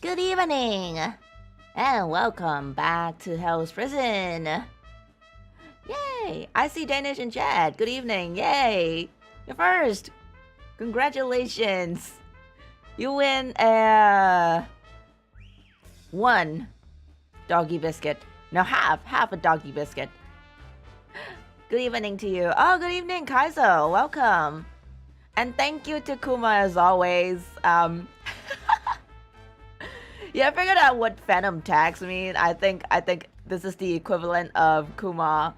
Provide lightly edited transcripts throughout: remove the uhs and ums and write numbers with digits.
Good evening, and welcome back to Hell's Prison. Yay! I see Danish in chat. Good evening. Yay! You're first. Congratulations. You win one doggy biscuit. No, half a doggy biscuit. Good evening to you. Oh, good evening, Kaizo. Welcome. And thank you to Kuma as always. Yeah, I figured out what phantom tags mean. I think this is the equivalent of Kuma,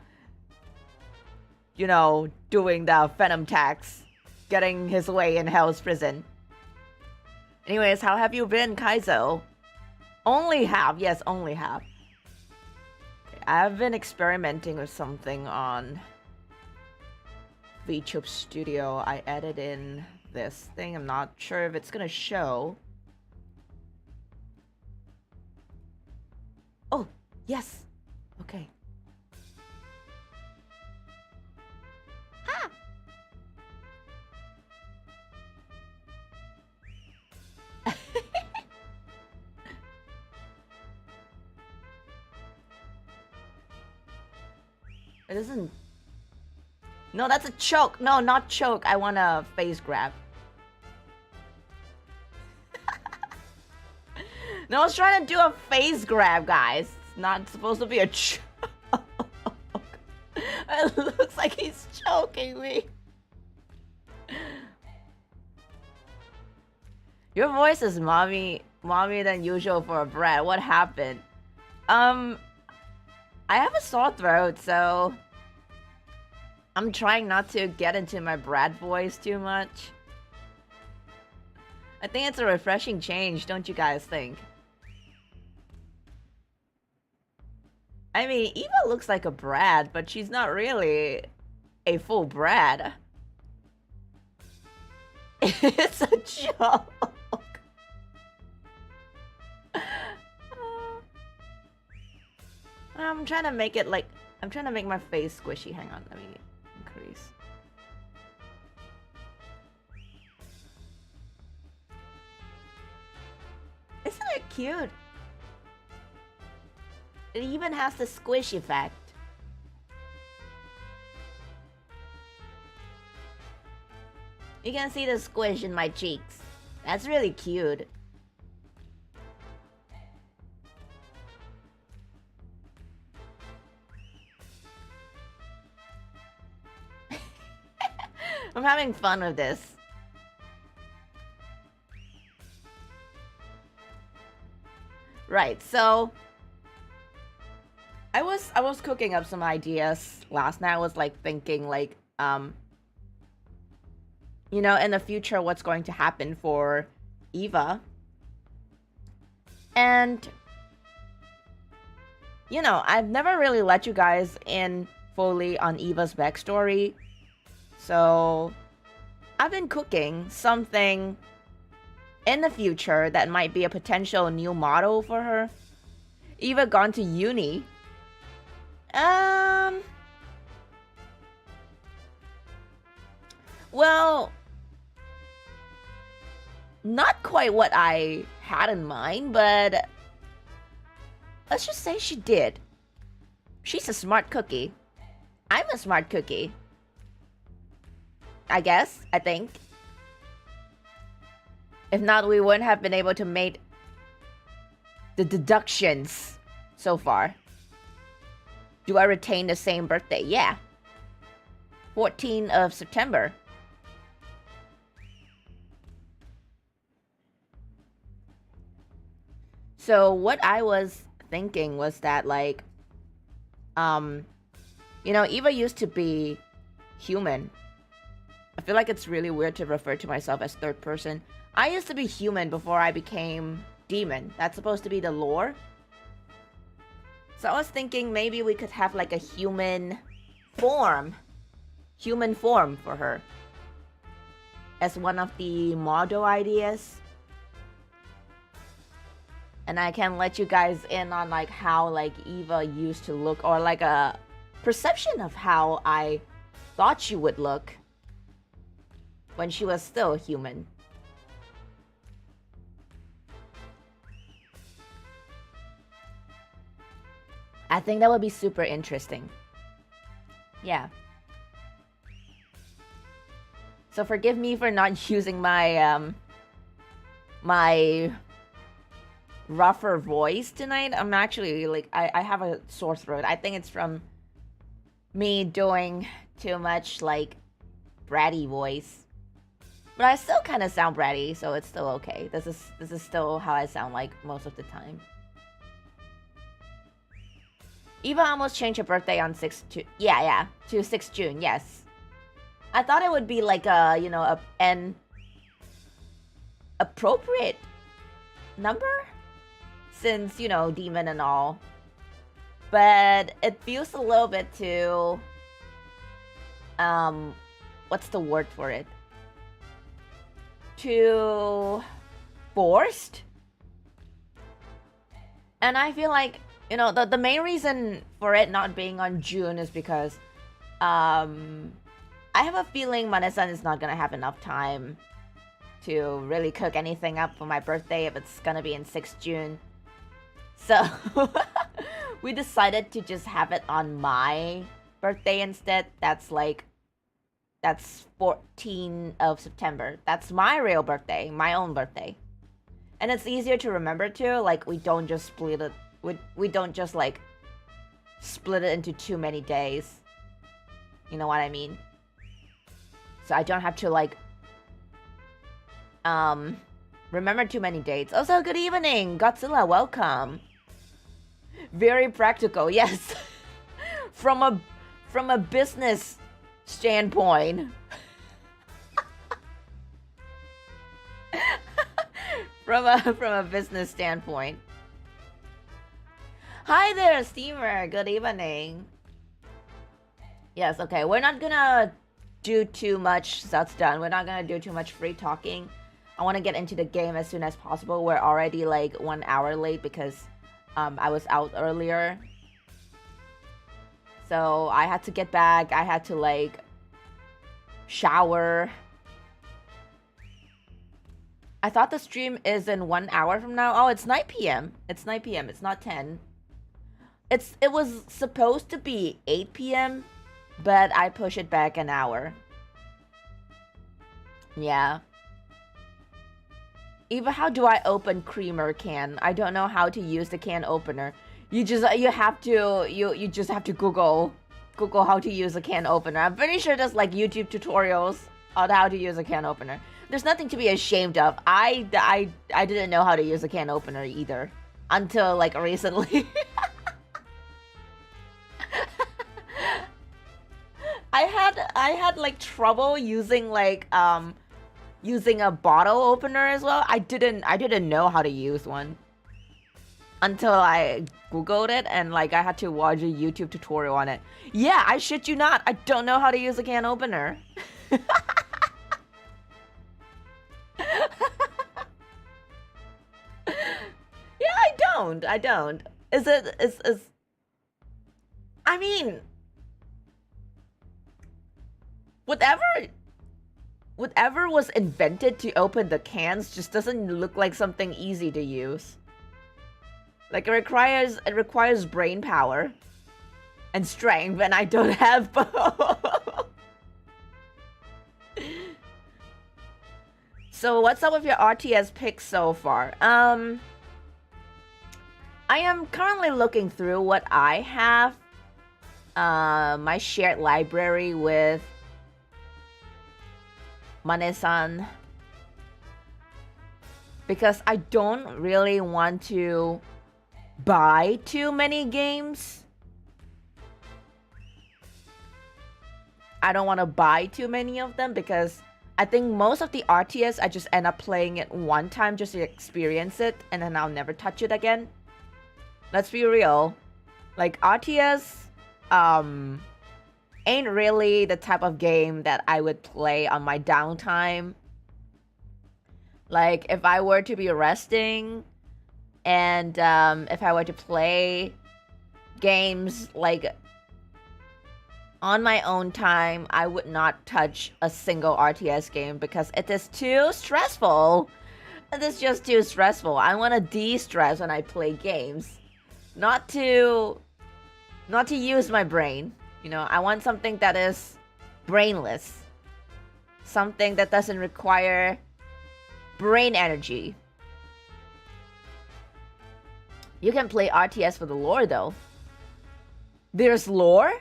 you know, doing the phantom tags, getting his way in Hell's Prison. Anyways, how have you been, Kaizo? Only half. Yes, only half. Okay, I've been experimenting with something on VTubers Studio. I added in this thing. I'm not sure if it's gonna show. Oh, yes. Okay. Ha! It isn't. No, that's a choke. No, not choke. I want a face grab. No, I was trying to do a face grab, guys. It's not supposed to be a choke. It looks like he's choking me. Your voice is mommy than usual for a brat. What happened? I have a sore throat, so I'm trying not to get into my brat voice too much. I think it's a refreshing change, don't you guys think? I mean, Eva looks like a brat, but she's not really a full brat. It's a joke. I'm trying to make it like... I'm trying to make my face squishy. Hang on, let me increase. Isn't it cute? It even has the squish effect. You can see the squish in my cheeks. That's really cute. I'm having fun with this. Right, so I was cooking up some ideas last night. I was like thinking like you know, in the future what's going to happen for Eva. And you know, I've never really let you guys in fully on Eva's backstory. So I've been cooking something in the future that might be a potential new model for her. Eva gone to uni. Well, not quite what I had in mind, but let's just say she did. She's a smart cookie. I'm a smart cookie. I guess, I think. If not, we wouldn't have been able to make the deductions so far. Do I retain the same birthday? Yeah. 14th of September. So what I was thinking was that like, you know, Eva used to be human. I feel like it's really weird to refer to myself as third person. I used to be human before I became demon. That's supposed to be the lore. So I was thinking maybe we could have like a human form for her as one of the model ideas. And I can let you guys in on like how like Eva used to look, or like a perception of how I thought she would look when she was still human. I think that would be super interesting. Yeah. So forgive me for not using my my rougher voice tonight. I'm actually like I have a sore throat. I think it's from me doing too much like bratty voice. But I still kind of sound bratty, so it's still okay. This is still how I sound like most of the time. Eva almost changed her birthday on 6 June. Yeah, to 6 June, yes. I thought it would be like a, you know, an appropriate number since, you know, demon and all. But it feels a little bit too what's the word for it? Too forced. And I feel like, you know, the main reason for it not being on June is because I have a feeling Mane-san is not gonna have enough time to really cook anything up for my birthday if it's gonna be in 6 June. So we decided to just have it on my birthday instead. That's 14th of September. That's my real birthday, my own birthday. And it's easier to remember too, like we don't just split it. We don't just like split it into too many days. You know what I mean? So I don't have to like remember too many dates. Also, good evening, Godzilla, welcome. Very practical, yes. From a business standpoint. from a business standpoint. Hi there, Steamer. Good evening. Yes, okay. We're not gonna do too much. That's done. We're not gonna do too much free talking. I want to get into the game as soon as possible. We're already like 1 hour late because I was out earlier. So I had to get back. I had to like shower. I thought the stream is in 1 hour from now. Oh, it's 9 p.m. It's 9 p.m. It's not 10. It was supposed to be 8 p.m., but I push it back an hour. Yeah. Eva, how do I open creamer can? I don't know how to use the can opener. You just have to Google how to use a can opener. I'm pretty sure there's like YouTube tutorials on how to use a can opener. There's nothing to be ashamed of. I didn't know how to use a can opener either until like recently. I had like trouble using like using a bottle opener as well. I didn't know how to use one until I googled it and like I had to watch a YouTube tutorial on it. Yeah, I shit you not. I don't know how to use a can opener. Yeah, I don't. Is I mean, whatever was invented to open the cans just doesn't look like something easy to use. Like it requires brain power and strength, and I don't have both. So what's up with your RTS picks so far? I am currently looking through what I have. My shared library with Mane-san, because I don't really want to buy too many games. I don't want to buy too many of them because I think most of the RTS I just end up playing it one time just to experience it, and then I'll never touch it again. Let's be real. Like RTS ain't really the type of game that I would play on my downtime. Like if I were to be resting and if I were to play games like On my own time, I would not touch a single RTS game because it is too stressful. It is just too stressful. I want to de-stress when I play games, not to use my brain. You know, I want something that is brainless, something that doesn't require brain energy. You can play RTS for the lore though. There's lore?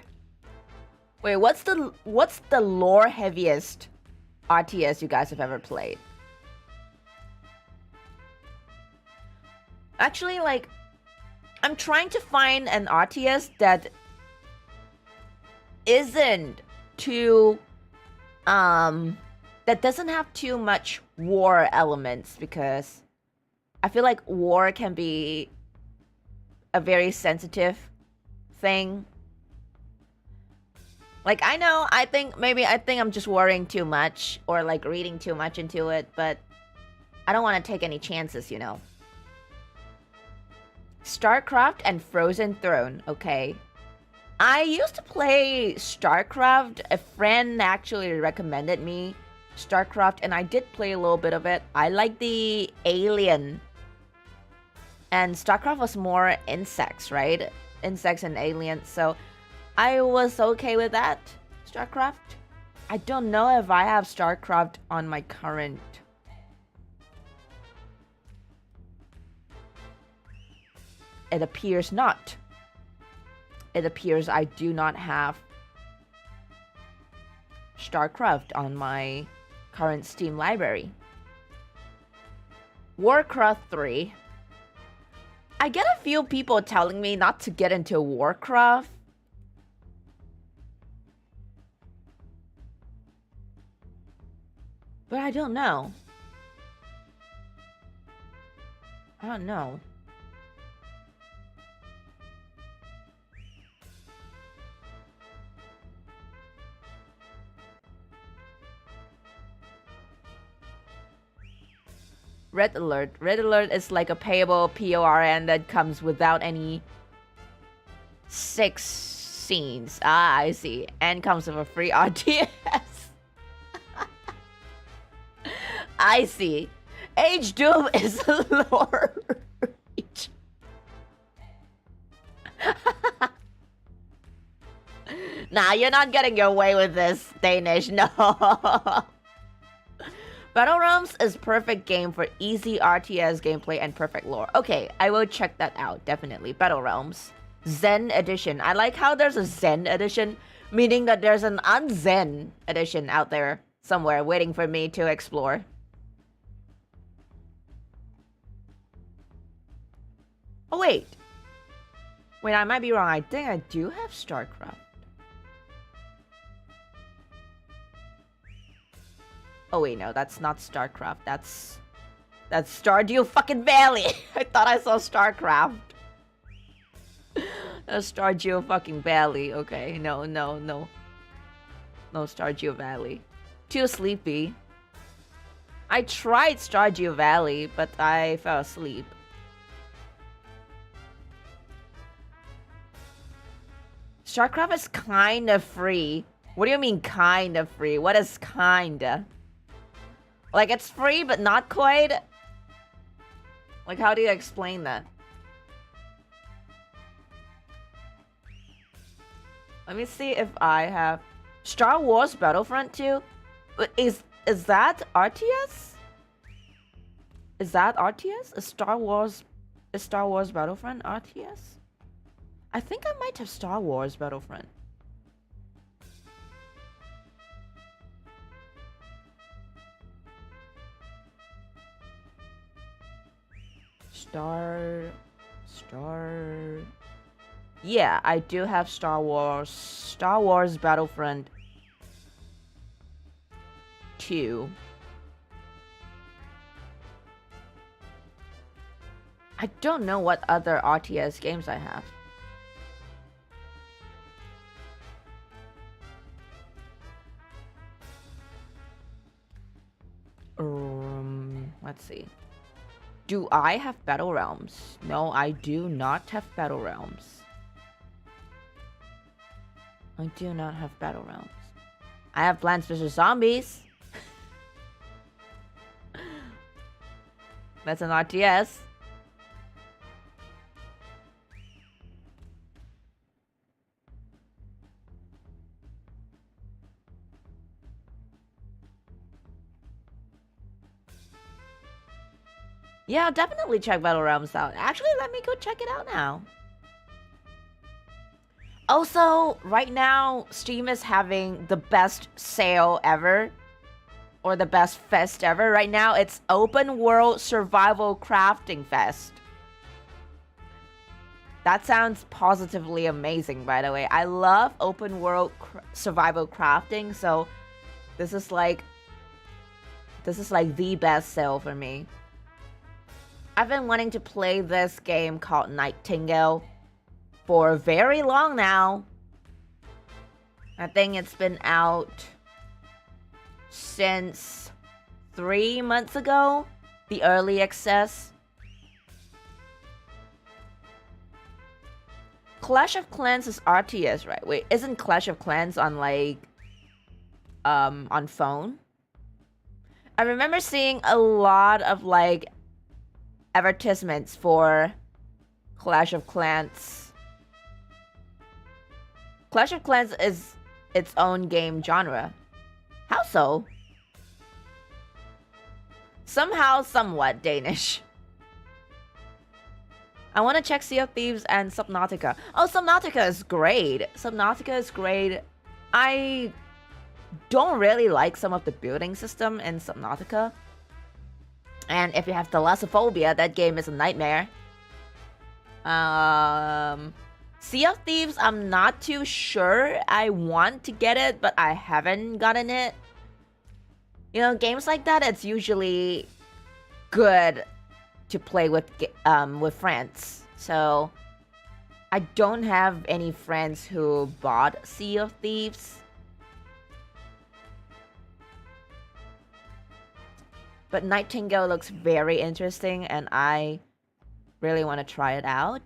Wait, what's the lore heaviest RTS you guys have ever played? Actually, like, I'm trying to find an RTS that isn't too that doesn't have too much war elements, because I feel like war can be a very sensitive thing. Like, I think I'm just worrying too much or like reading too much into it, but I don't want to take any chances, you know. StarCraft and Frozen Throne, okay. I used to play StarCraft. A friend actually recommended me StarCraft, and I did play a little bit of it. I like the alien. And StarCraft was more insects, right? Insects and aliens, so I was okay with that. StarCraft. I don't know if I have StarCraft on my current. It appears not. It appears I do not have StarCraft on my current Steam library. Warcraft 3. I get a few people telling me not to get into Warcraft. But I don't know. I don't know. Red Alert. Red Alert is like a payable PORN that comes without any 6 scenes. Ah, I see. And comes with a free RTS. I see. Age Doom is lower reach. Nah, you're not getting your way with this, Danish. No. Battle Realms is perfect game for easy RTS gameplay and perfect lore. Okay, I will check that out, definitely. Battle Realms. Zen Edition. I like how there's a Zen Edition, meaning that there's an un-Zen edition out there somewhere waiting for me to explore. Oh, wait. Wait, I might be wrong. I think I do have StarCraft. Oh wait, no, that's not StarCraft. That's Stardew fucking Valley. I thought I saw StarCraft. That's Stardew fucking Valley. Okay, no. No Stardew Valley. Too sleepy. I tried Stardew Valley, but I fell asleep. StarCraft is kind of free. What do you mean kind of free? What is kinda? Like, it's free, but not quite? Like, how do you explain that? Let me see if I have... Star Wars Battlefront 2? Is that RTS? Is that RTS? Is Star Wars Battlefront RTS? I think I might have Star Wars Battlefront. Yeah, I do have Star Wars Battlefront 2. I don't know what other RTS games I have. Let's see. Do I have Battle Realms? No, I do not have Battle Realms. I do not have battle realms. I have Plants vs Zombies. That's an RTS. Yeah, I'll definitely check Battle Realms out. Actually, let me go check it out now. Also, right now, Steam is having the best sale ever. Or the best fest ever. Right now, it's Open World Survival Crafting Fest. That sounds positively amazing, by the way. I love open world survival crafting, so this is like the best sale for me. I've been wanting to play this game called Nightingale for very long now. I think it's been out since 3 months ago, the early access. Clash of Clans is RTS, right? Wait, isn't Clash of Clans on like on phone? I remember seeing a lot of like advertisements for Clash of Clans. Clash of Clans is its own game genre. How so? Somehow, somewhat Danish. I want to check Sea of Thieves and Subnautica. Oh, Subnautica is great. Subnautica is great. I don't really like some of the building system in Subnautica. And if you have thalassophobia, that game is a nightmare. Sea of Thieves, I'm not too sure. I want to get it, but I haven't gotten it. You know, games like that, it's usually good to play with friends. So I don't have any friends who bought Sea of Thieves. But Nightingale looks very interesting and I really want to try it out.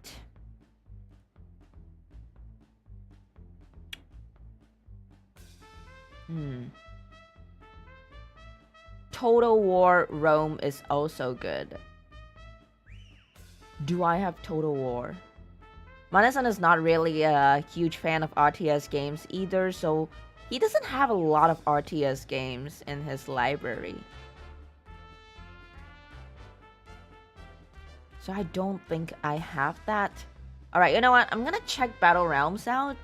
Total War Rome is also good. Do I have Total War? Manasan is not really a huge fan of RTS games either, so he doesn't have a lot of RTS games in his library. So I don't think I have that. Alright, you know what? I'm gonna check Battle Realms out.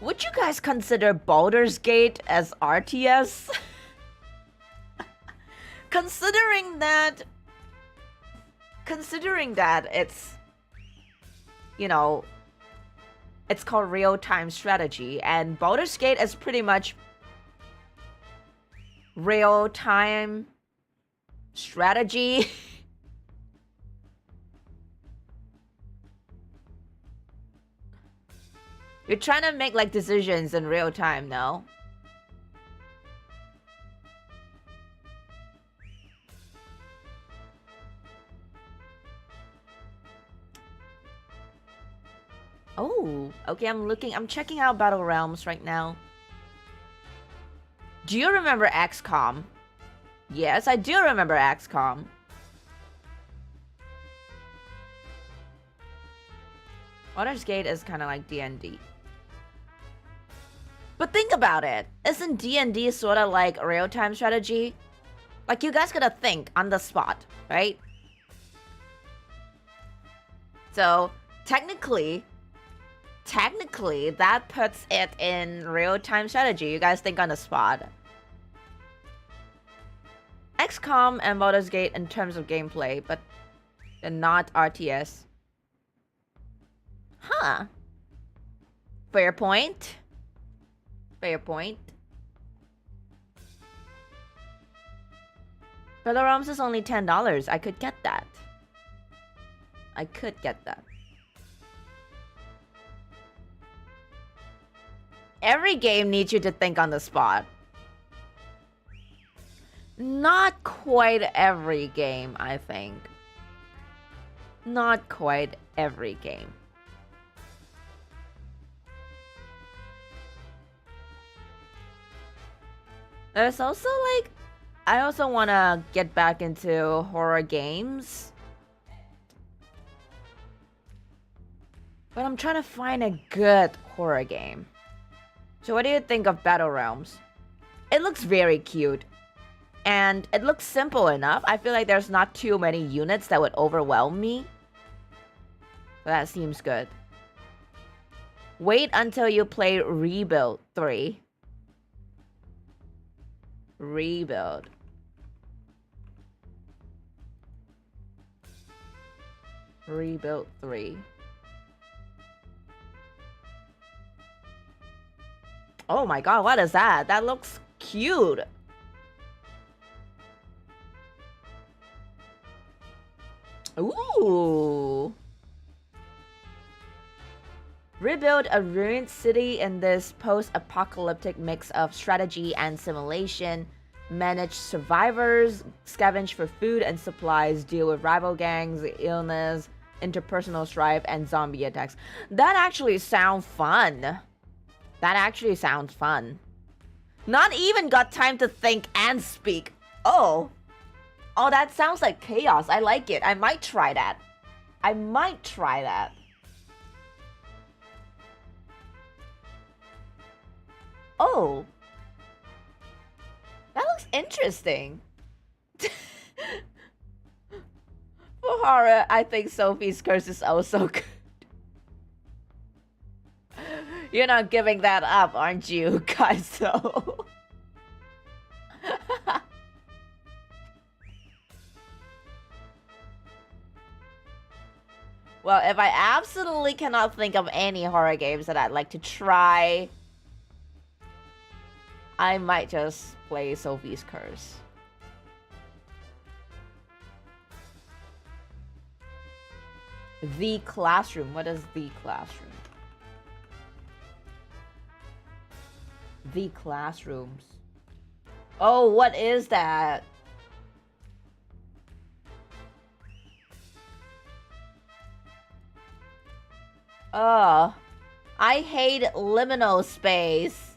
Would you guys consider Baldur's Gate as RTS? Considering that it's, you know, it's called real-time strategy, and Baldur's Gate is pretty much real-time strategy. You're trying to make like decisions in real time, no? Oh, okay, I'm checking out Battle Realms right now. Do you remember XCOM? Yes, I do remember XCOM. Baldur's Gate is kind of like D&D. But think about it. Isn't D&D sort of like real-time strategy? Like, you guys gotta think on the spot, right? So, technically, that puts it in real-time strategy. You guys think on the spot. XCOM and Baldur's Gate in terms of gameplay, but they're not RTS. Huh. Fair point. Fair point. Battle Realms is only $10. I could get that. I could get that. Every game needs you to think on the spot. Not quite every game, I think. Not quite every game. There's also like, I also want to get back into horror games. But I'm trying to find a good horror game. So what do you think of Battle Realms? It looks very cute. And it looks simple enough. I feel like there's not too many units that would overwhelm me. So that seems good. Wait until you play Rebuild 3. Rebuild. Rebuild 3. Oh my god, what is that? That looks cute. Ooh. Rebuild a ruined city in this post-apocalyptic mix of strategy and simulation. Manage survivors, scavenge for food and supplies, deal with rival gangs, illness, interpersonal strife, and zombie attacks. That actually sounds fun. That actually sounds fun. Not even got time to think and speak. Oh. Oh, that sounds like chaos. I like it. I might try that. I might try that. Oh. That looks interesting. For horror, I think Sophie's Curse is also good. You're not giving that up, aren't you, Kaizo? Well, if I absolutely cannot think of any horror games that I'd like to try, I might just play Sophie's Curse. The Classroom. What is The Classroom? The Classrooms. Oh, what is that? Oh, I hate liminal space.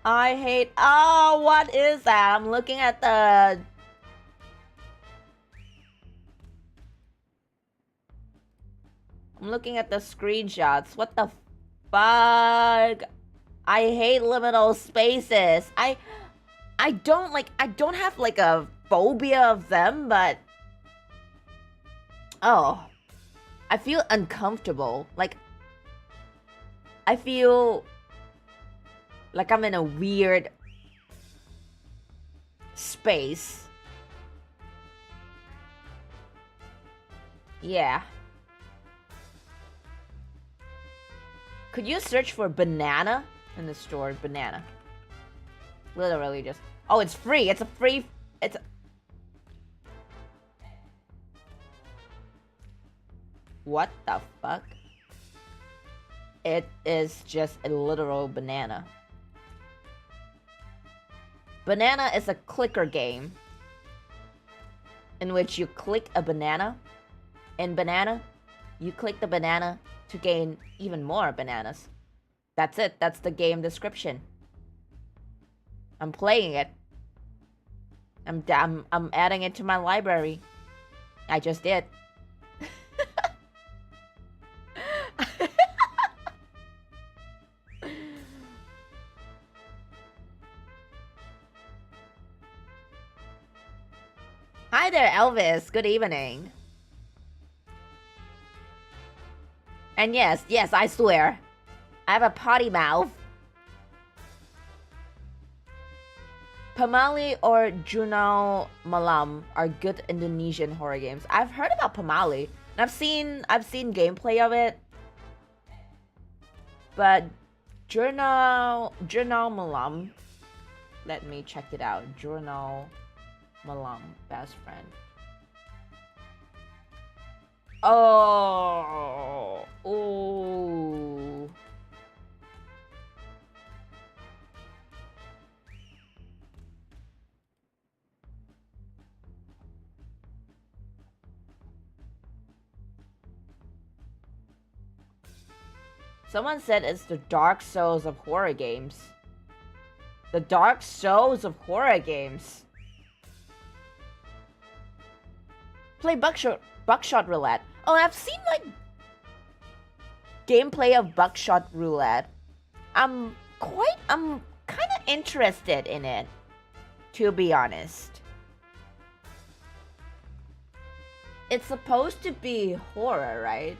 I hate... Oh, what is that? I'm looking at the... I'm looking at the screenshots. What the fuck? I hate liminal spaces. I don't like... I don't have like a phobia of them, but... Oh. I feel uncomfortable. Like... I feel... like I'm in a weird... space. Yeah. Could you search for banana in the store? Banana. Literally just... Oh, it's free. It's a free... It's a... What the fuck? It is just a literal banana. Banana is a clicker game in which you click a banana. In banana, you click the banana to gain even more bananas. That's it. That's the game description. I'm playing it. I'm adding it to my library. I just did. Hi there, Elvis. Good evening. And yes, I swear, I have a potty mouth. Pamali or Junau Malam are good Indonesian horror games. I've heard about Pamali. And I've seen gameplay of it. But Junau Malam. Let me check it out. Junau Malam, best friend. Oh, ooh. Someone said it's the Dark Souls of horror games. The Dark Souls of horror games. Play buckshot roulette. Oh, I've seen like gameplay of buckshot roulette. I'm kind of interested in it, to be honest. It's supposed to be horror, right?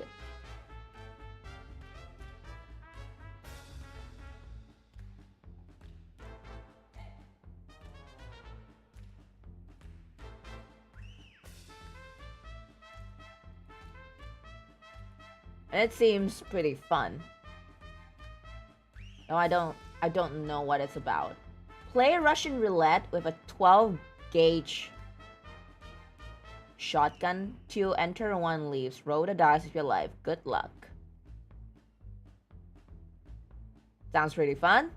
It seems pretty fun. No, I don't know what it's about. Play Russian roulette with a 12 gauge shotgun. 2 enter, 1 leaves. Roll the dice if you're alive. Good luck. Sounds pretty fun.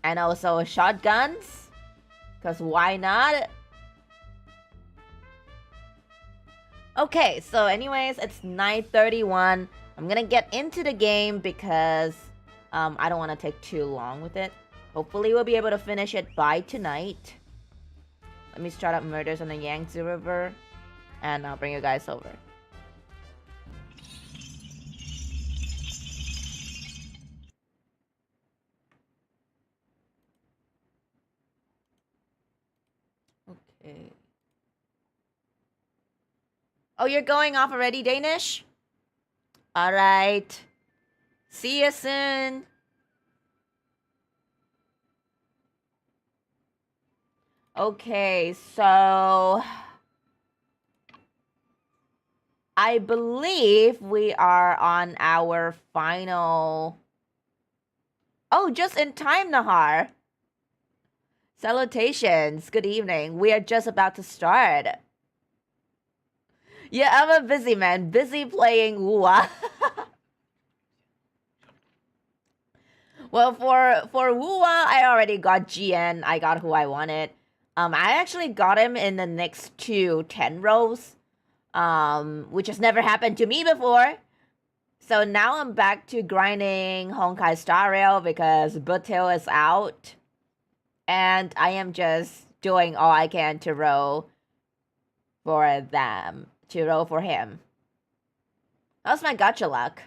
And also shotguns. Because why not? Okay, so anyways, it's 9:31. I'm gonna get into the game because I don't want to take too long with it. Hopefully we'll be able to finish it by tonight. Let me start up Murders on the Yangtze River, and I'll bring you guys over. Okay. Oh, you're going off already, Danish? Alright. See you soon. Okay, so I believe we are on our final... Oh, just in time, Nahar. Salutations. Good evening. We are just about to start. Yeah, I'm a busy man. Busy playing Wua. Well, for Wua, I already got GN. I got who I wanted. I actually got him in the next 2 10 rows. Which has never happened to me before. So now I'm back to grinding Honkai Star Rail because Butil is out. And I am just doing all I can to roll for them. To roll for him. How's my gacha luck?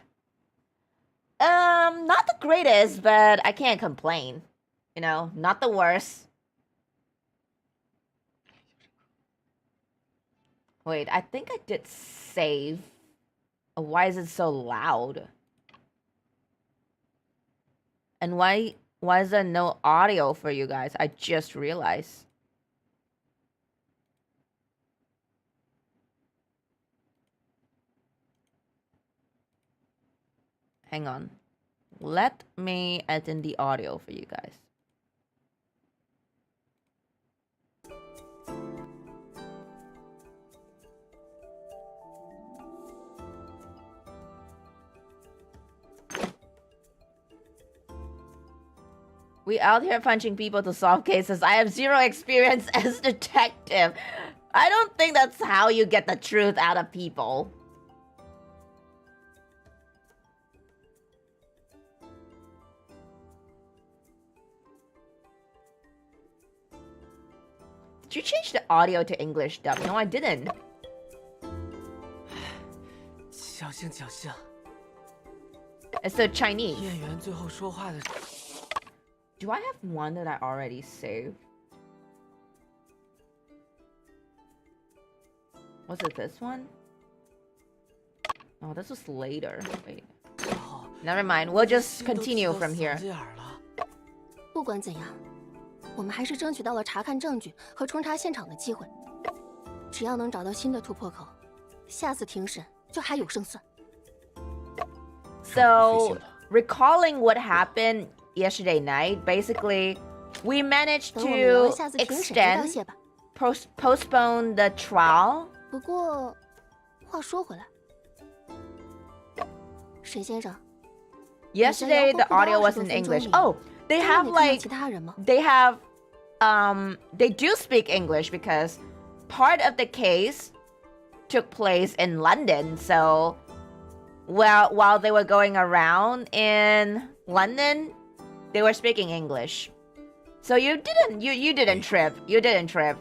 Not the greatest, but I can't complain. You know, not the worst. Wait, I think I did save. Why is it so loud? And why is there no audio for you guys? I just realized. Hang on. Let me add in the audio for you guys. We out here punching people to solve cases. I have 0 experience as detective. I don't think that's how you get the truth out of people. Did you change the audio to English dub? No, I didn't. 小心侥幸. It's so Chinese. 演员最后说话的。 Do I have one that I already saved? Was it this one? Oh, this was later. Wait. Never mind. We'll just continue from here. 不管怎样，我们还是争取到了查看证据和重查现场的机会。只要能找到新的突破口，下次庭审就还有胜算。So, recalling what happened yesterday night, basically, we managed to extend, postpone the trial. 不过，话说回来，沈先生 Yesterday, the audio was in English. Oh, they have like, they do speak English because part of the case took place in London, so well, while they were going around in London, they were speaking English. So you didn't trip. You didn't trip.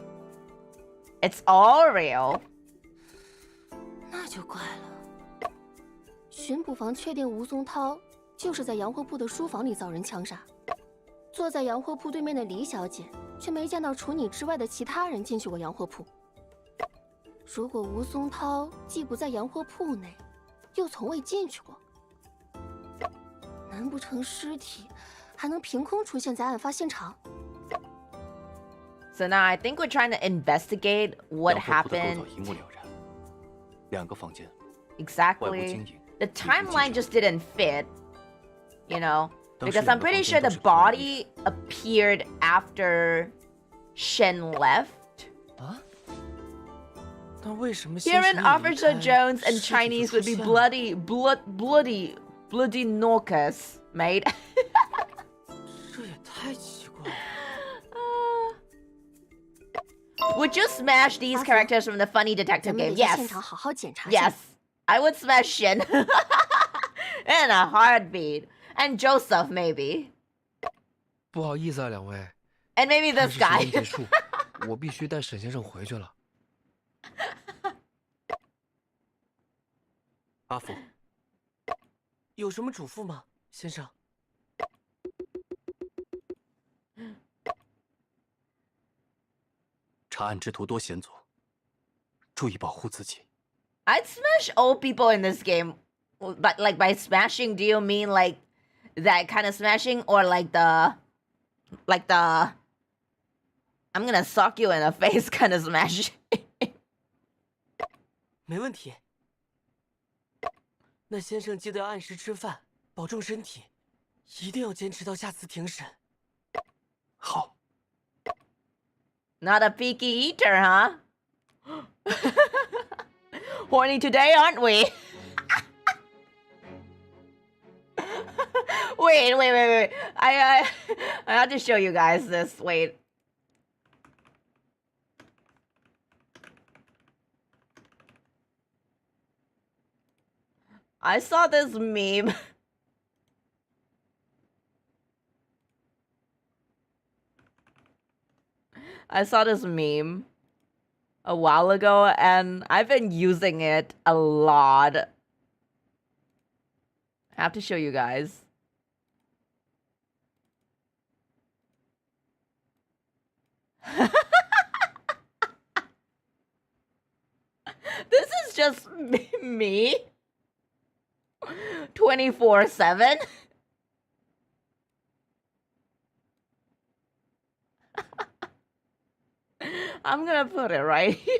It's all real. 那就怪了。巡捕房确定吴松涛就是在洋货铺的书房里遭人枪杀，坐在洋货铺对面的李小姐却没见到除你之外的其他人进去过洋货铺。如果吴松涛既不在洋货铺内，又从未进去过，难不成尸体还能凭空出现在案发现场？ So now I think we're trying to investigate what happened. 2个房间 Exactly. The timeline just didn't fit, you know, because I'm pretty sure the body appeared after Shen left. 啊？那为什么 Here in Officer Jones and Chinese would be bloody Norcus, mate. 这也太奇怪了。 Would you smash these characters from the funny detective game? Yes. Yes. I would smash Shin. In a heartbeat. And Joseph, maybe. 不好意思啊，两位。 And maybe this guy. 结束，我必须带沈先生回去了。阿福，有什么嘱咐吗，先生？查案之途多险阻，注意保护自己。 I'd smash old people in this game. But like by smashing, do you mean like that kind of smashing or like the I'm gonna sock you in the face kind of smashing? 没问题。那先生记得按时吃饭，保重身体，一定要坚持到下次庭审。好。 Not a picky eater, huh? Horny today, aren't we? Wait. I have to show you guys this. Wait. I saw this meme. I saw this meme a while ago and I've been using it a lot. I have to show you guys. This is just me 24/7. I'm gonna put it right here.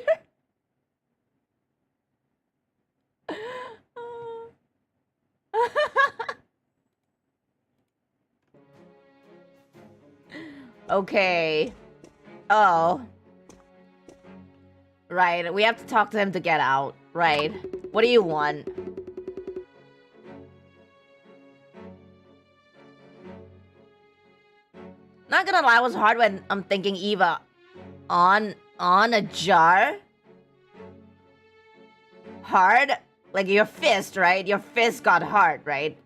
Okay. Oh. Right, we have to talk to him to get out. Right. What do you want? Not gonna lie, it was hard when I'm thinking Eva on a jar. Hard? Like your fist, right? Your fist got hard, right?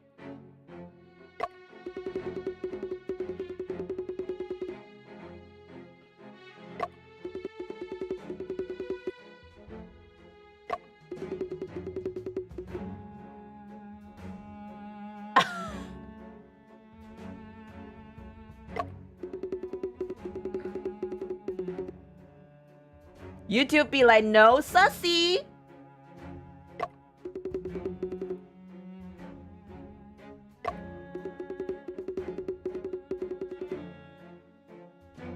YouTube be like, no sussy.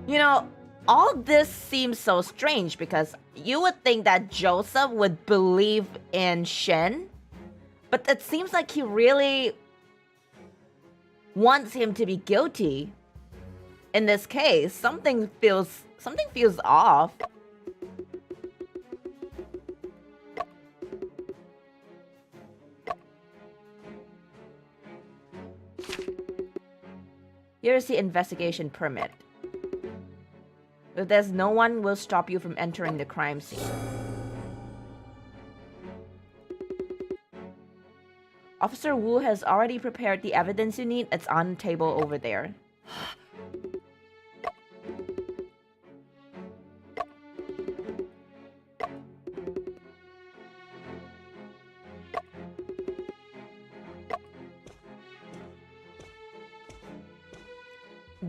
You know, all this seems so strange because you would think that Joseph would believe in Shen, but it seems like he really wants him to be guilty. In this case, something feels off. Here's the investigation permit. If there's no one will stop you from entering the crime scene. Officer Wu has already prepared the evidence you need. It's on the table over there.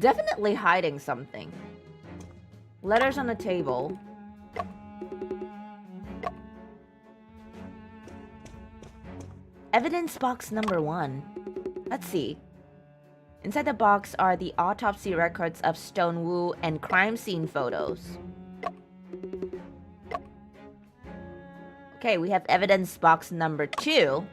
Definitely hiding something. Letters on the table. Evidence box number 1. Let's see. Inside the box are the autopsy records of Stone Wu and crime scene photos. Okay, we have evidence box number 2.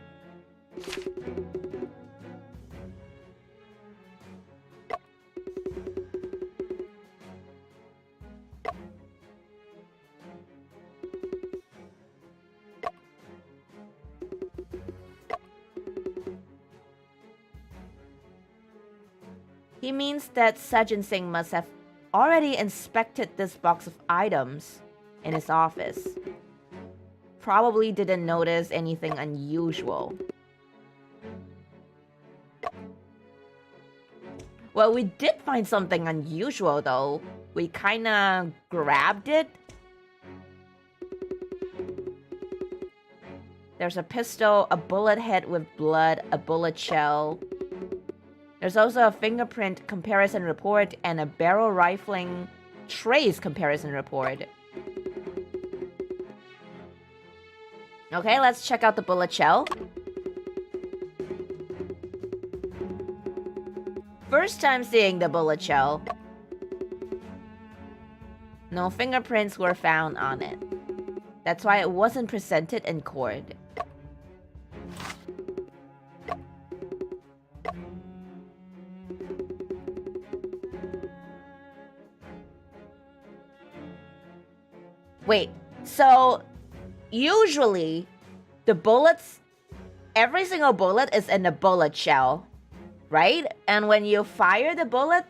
He means that Sajin Singh must have already inspected this box of items in his office. Probably didn't notice anything unusual. Well, we did find something unusual though. We kinda grabbed it. There's a pistol, a bullet head with blood, a bullet shell. There's also a fingerprint comparison report and a barrel rifling trace comparison report. Okay, let's check out the bullet shell. First time seeing the bullet shell. No fingerprints were found on it. That's why it wasn't presented in court. Wait, so usually the bullets, every single bullet is in the bullet shell, right? And when you fire the bullet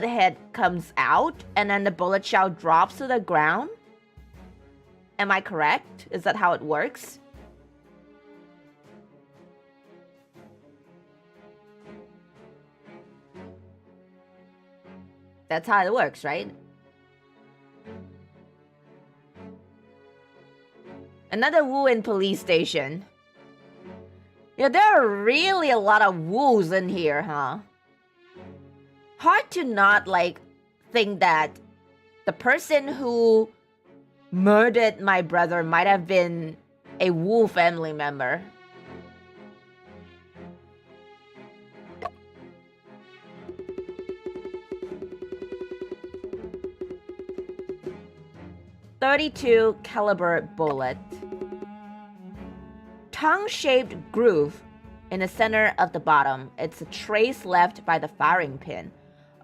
head comes out and then the bullet shell drops to the ground? Am I correct? Is that how it works? That's how it works, right? Another Wu in police station. Yeah, there are really a lot of Wus in here, huh? Hard to not, like, think that the person who murdered my brother might have been a Wu family member. .32 caliber bullet. Tongue-shaped groove in the center of the bottom. It's a trace left by the firing pin.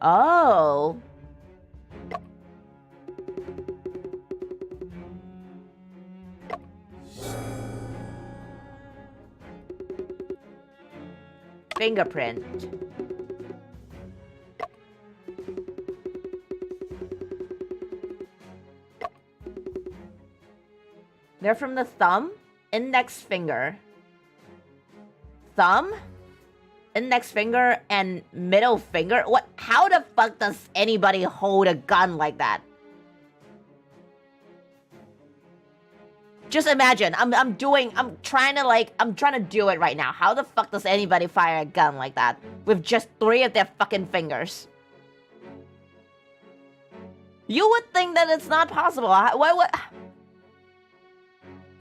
Oh. Fingerprint. They're from the thumb, index finger. Thumb, index finger, and middle finger? What? How the fuck does anybody hold a gun like that? Just imagine, I'm trying to do it right now. How the fuck does anybody fire a gun like that with just 3 of their fucking fingers? You would think that it's not possible. What?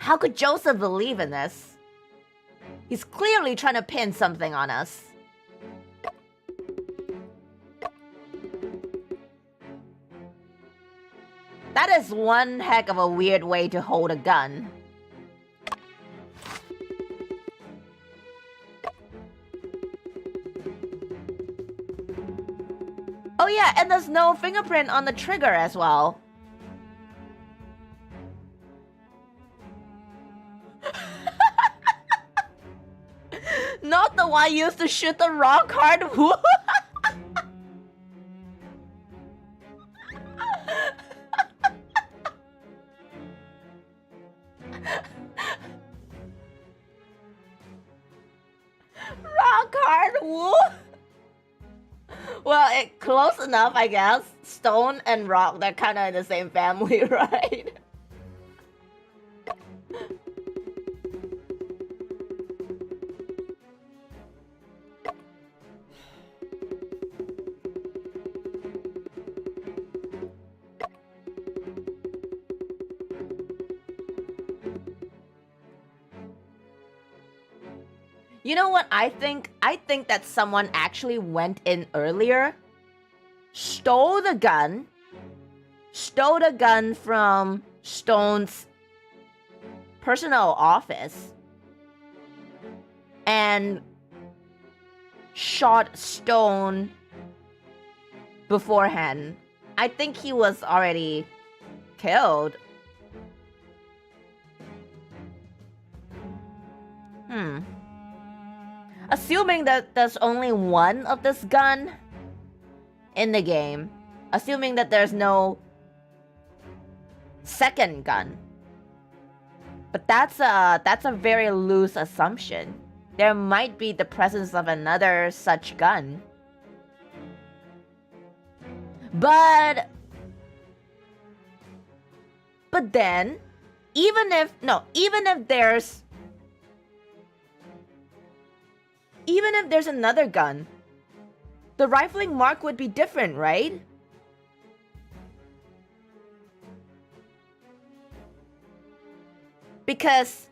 How could Joseph believe in this? He's clearly trying to pin something on us. That is one heck of a weird way to hold a gun. Oh yeah, and there's no fingerprint on the trigger as well. Not the one used to shoot the rock hard wood. Well, close enough, I guess. Stone and rock, they're kind of in the same family, right? You know what I think? I think that someone actually went in earlier, stole the gun from Stone's personal office, and shot Stone beforehand. I think he was already killed. Assuming that there's only one of this gun in the game, assuming that there's no second gun, but that's a very loose assumption. There might be the presence of another such gun, but then even if there's another gun, the rifling mark would be different, right? Because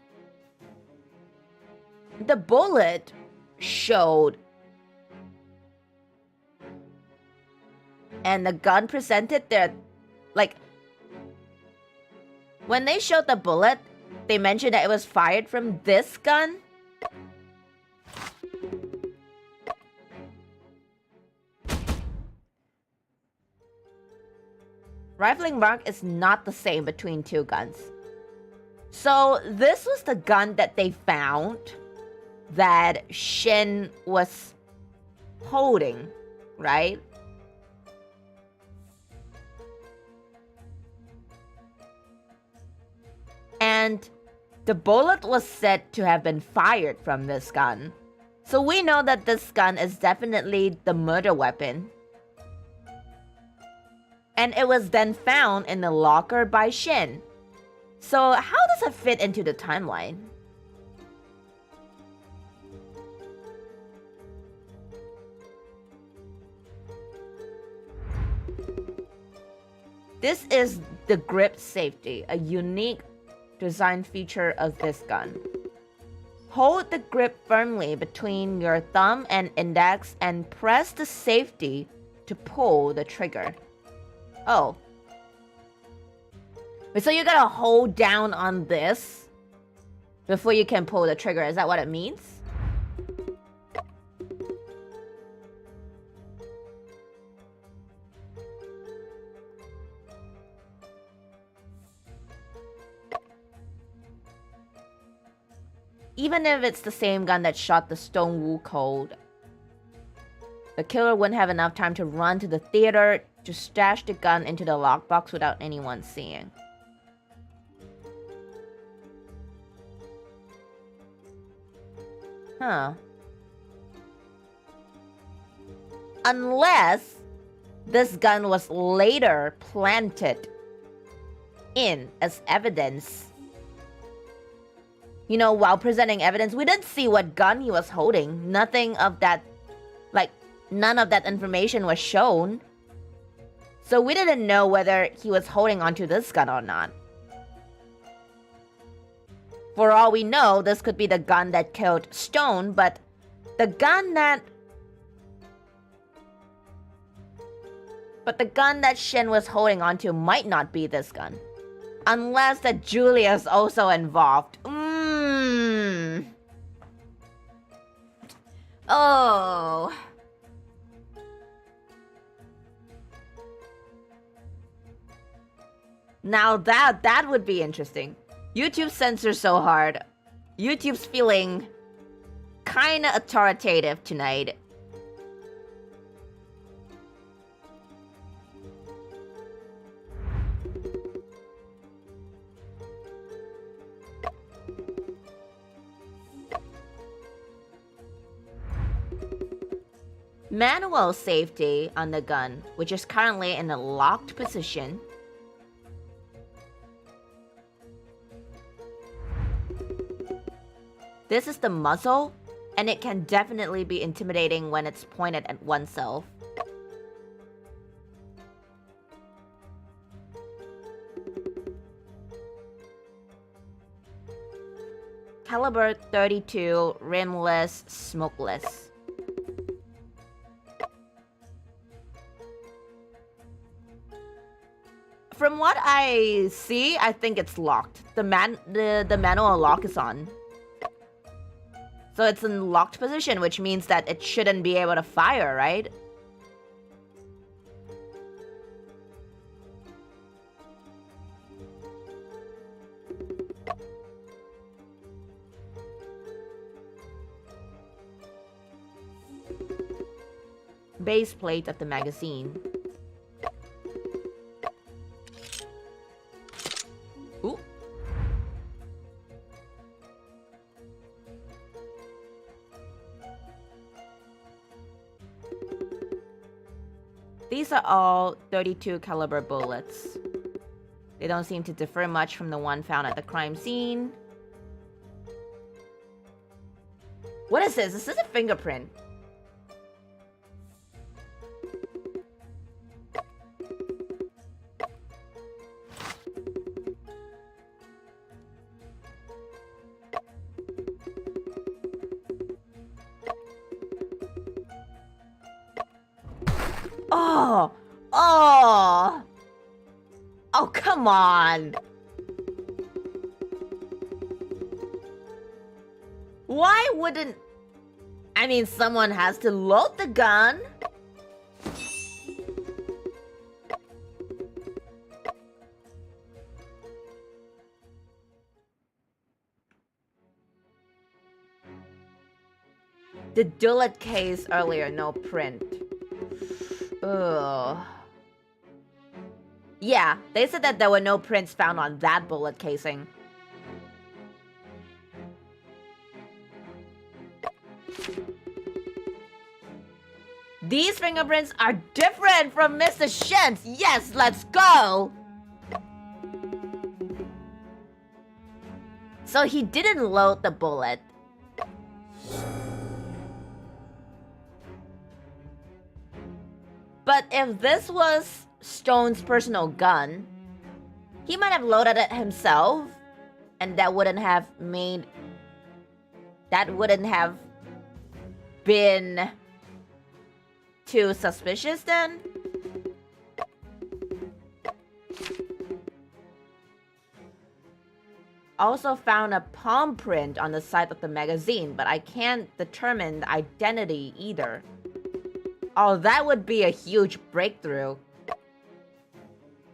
the bullet showed and the gun presented there, like, when they showed the bullet, they mentioned that it was fired from this gun. Rifling mark is not the same between two guns. So this was the gun that they found that Shin was holding, right? And the bullet was said to have been fired from this gun. So we know that this gun is definitely the murder weapon. And it was then found in the locker by Shin. So how does it fit into the timeline? This is the grip safety, a unique design feature of this gun. Hold the grip firmly between your thumb and index and press the safety to pull the trigger. Oh. So you gotta hold down on this before you can pull the trigger. Is that what it means? Even if it's the same gun that shot the Stone Wu cold, the killer wouldn't have enough time to run to the theater to stash the gun into the lockbox without anyone seeing. Huh. Unless this gun was later planted in as evidence. You know, while presenting evidence, we didn't see what gun he was holding. Nothing of that, like, none of that information was shown. So we didn't know whether he was holding onto this gun or not. For all we know, this could be the gun that killed Stone, but the gun that Shin was holding onto might not be this gun. Unless that Julia is also involved. Oh. Now that would be interesting. YouTube censors so hard. YouTube's feeling kinda authoritative tonight. Manual safety on the gun, which is currently in a locked position. This is the muzzle, and it can definitely be intimidating when it's pointed at oneself. Caliber 32, rimless, smokeless. From what I see, I think it's locked. The manual lock is on. So it's in locked position, which means that it shouldn't be able to fire, right? Base plate of the magazine. Ooh. These are all 32 caliber bullets. They don't seem to differ much from the one found at the crime scene. What is this? Is this a fingerprint? Oh! Oh! Oh, come on! Why wouldn't... I mean, someone has to load the gun. The dullet case earlier, no print. Ugh. Yeah, they said that there were no prints found on that bullet casing. These fingerprints are different from Mr. Shen's. Yes, let's go! So he didn't load the bullet. But if this was Stone's personal gun, he might have loaded it himself, and that wouldn't have made... That wouldn't have been too suspicious then? Also found a palm print on the side of the magazine, but I can't determine the identity either. Oh, that would be a huge breakthrough.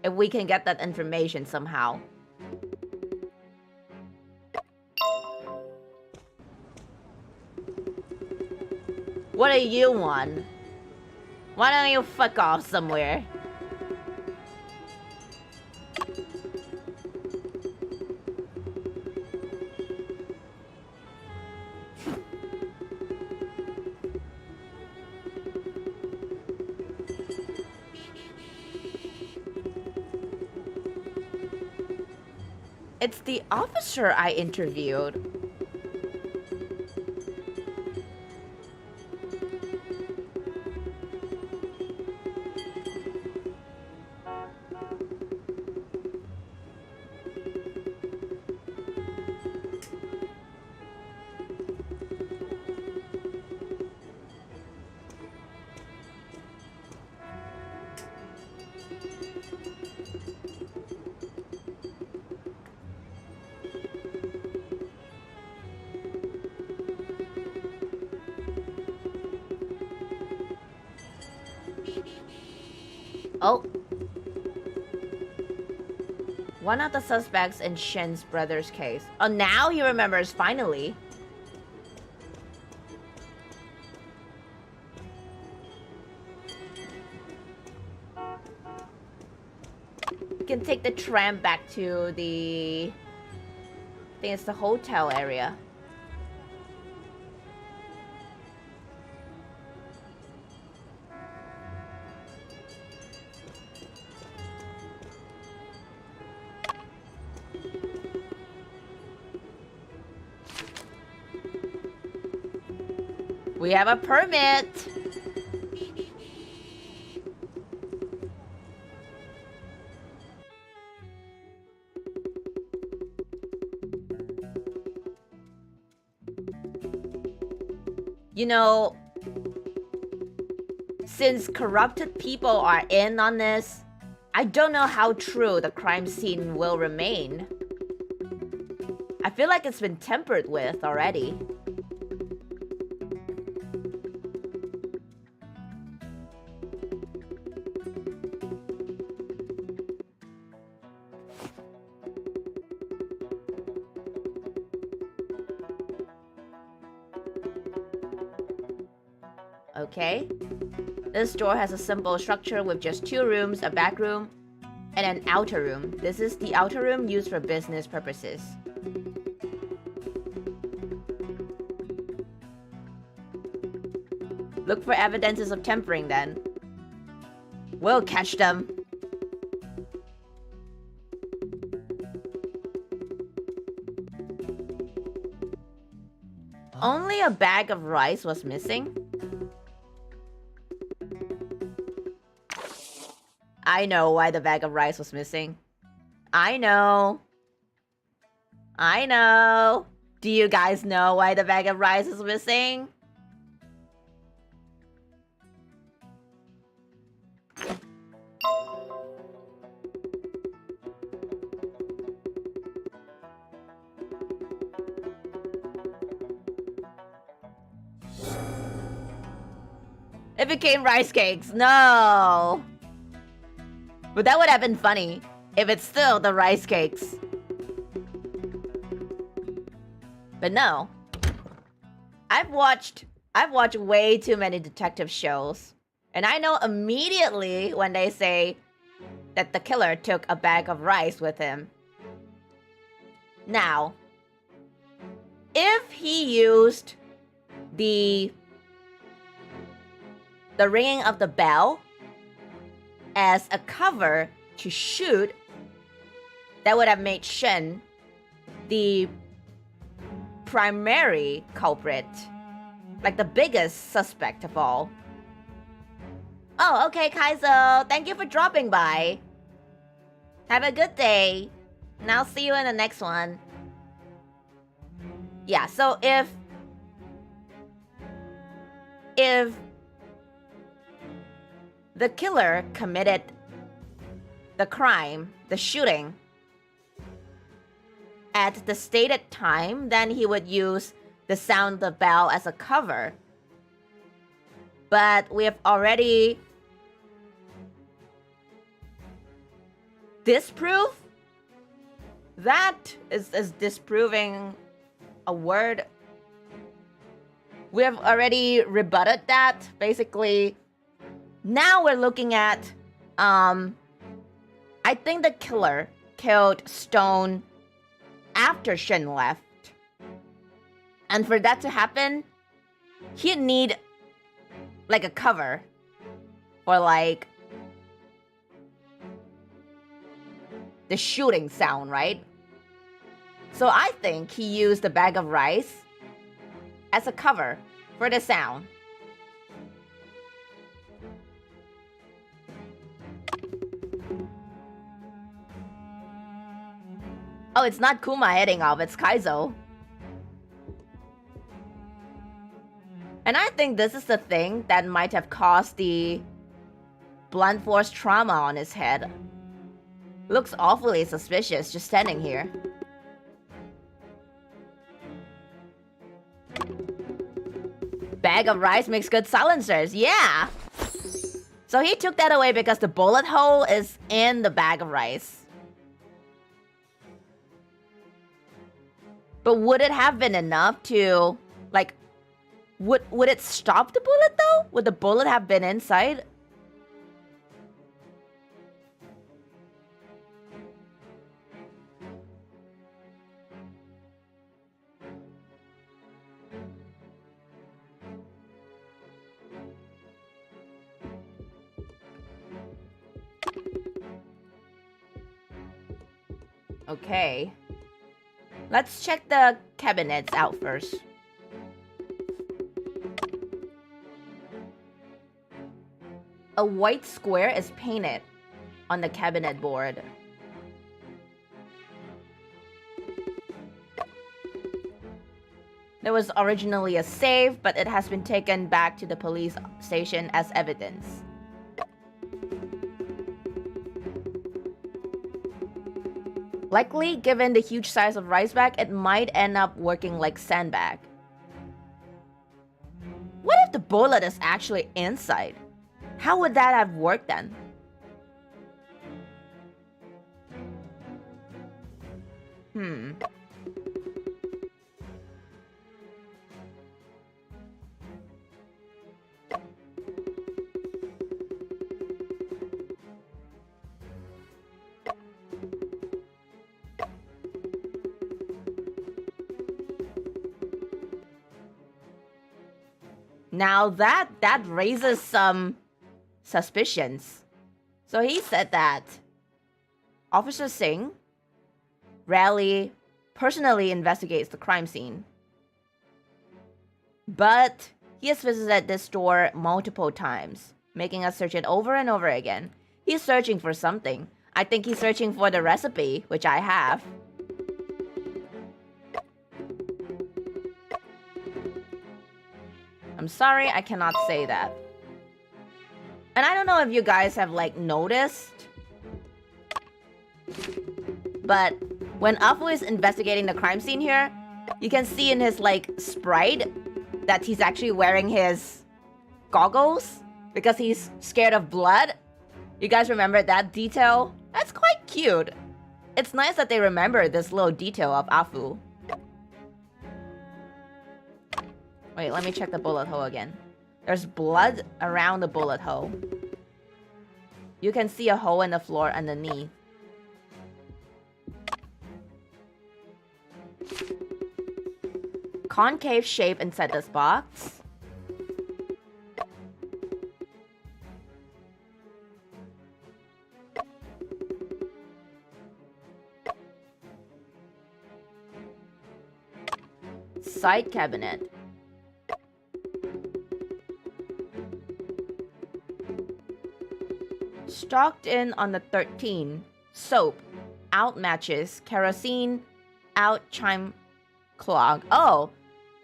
If we can get that information somehow. What do you want? Why don't you fuck off somewhere? It's the officer I interviewed. Oh. One of the suspects in Shen's brother's case. Oh, now he remembers, finally. You can take the tram back to the... I think it's the hotel area. We have a permit. You know, since corrupted people are in on this, I don't know how true the crime scene will remain. I feel like it's been tampered with already. Okay. This door has a simple structure with just 2 rooms, a back room, and an outer room. This is the outer room used for business purposes. Look for evidences of tampering then. We'll catch them. Only a bag of rice was missing? I know why the bag of rice was missing. I know. I know. Do you guys know why the bag of rice is missing? It became rice cakes. No. But that would have been funny if it's still the rice cakes. But no. I've watched way too many detective shows. And I know immediately when they say that the killer took a bag of rice with him. Now, if he used the ringing of the bell as a cover to shoot, that would have made Shen the primary culprit. Like the biggest suspect of all. Oh, okay, Kaizo. Thank you for dropping by. Have a good day. And I'll see you in the next one. Yeah, so if the killer committed the crime, the shooting, at the stated time, then he would use the sound of the bell as a cover. But we have already disproved? That is disproving a word. We have already rebutted that, basically. Now we're looking at, I think the killer killed Stone after Shen left. And for that to happen, he'd need, like, a cover. Or, like, the shooting sound, right? So I think he used the bag of rice as a cover for the sound. Oh, it's not Kuma heading off, it's Kaizo. And I think this is the thing that might have caused the blunt force trauma on his head. Looks awfully suspicious just standing here. Bag of rice makes good silencers, yeah! So he took that away because the bullet hole is in the bag of rice. But would it have been enough to, like, would it stop the bullet though? Would the bullet have been inside? Okay. Let's check the cabinets out first. a white square is painted on the cabinet board. There was originally a safe, but it has been taken back to the police station as evidence. Likely, given the huge size of rice bag, it might end up working like sandbag. What if the bullet is actually inside? How would that have worked then? Now that raises some suspicions. So he said that Officer Singh rarely personally investigates the crime scene, but he has visited this store multiple times, making us search it over and over again. He's searching for something. I think he's searching for the recipe, which I have. I'm sorry, I cannot say that. And I don't know if you guys have like noticed, but when Afu is investigating the crime scene here, you can see in his like sprite that he's actually wearing his goggles because he's scared of blood. You guys remember that detail? That's quite cute. It's nice that they remember this little detail of Afu. Wait, let me check the bullet hole again. There's blood around the bullet hole. You can see a hole in the floor underneath. Concave shape inside this box. Side cabinet. Stocked in on the 13. Soap. Out matches. Kerosene. Out chime clock. Oh,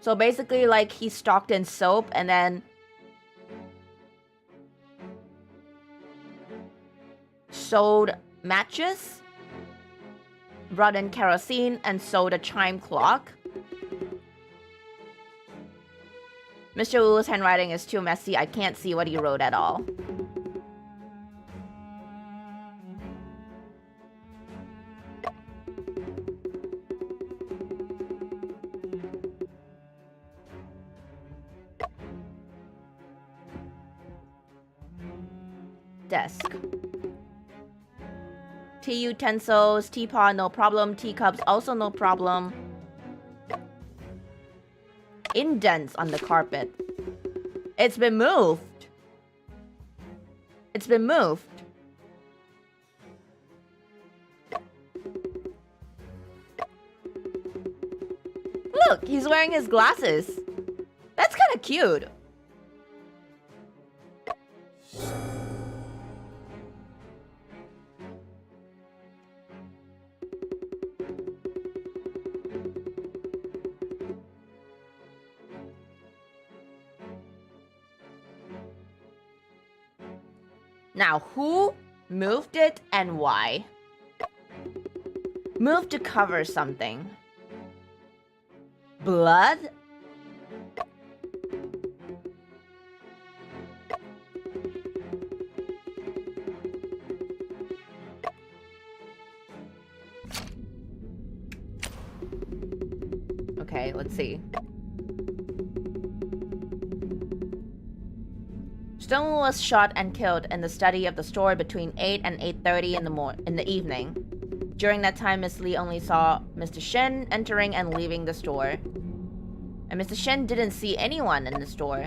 so basically like he stocked in soap and then sold matches, brought in kerosene, and sold a chime clock. Mr. Wu's handwriting is too messy. I can't see what he wrote at all. Desk. Tea utensils, teapot, no problem. Teacups, also no problem. Indents on the carpet. It's been moved. It's been moved. Look, he's wearing his glasses. That's kind of cute. Now, who moved it and why? Moved to cover something. Blood? Okay, let's see. Stonewall was shot and killed in the study of the store between 8 and 8:30 in the evening. During that time, Miss Lee only saw Mr. Shen entering and leaving the store. And Mr. Shen didn't see anyone in the store.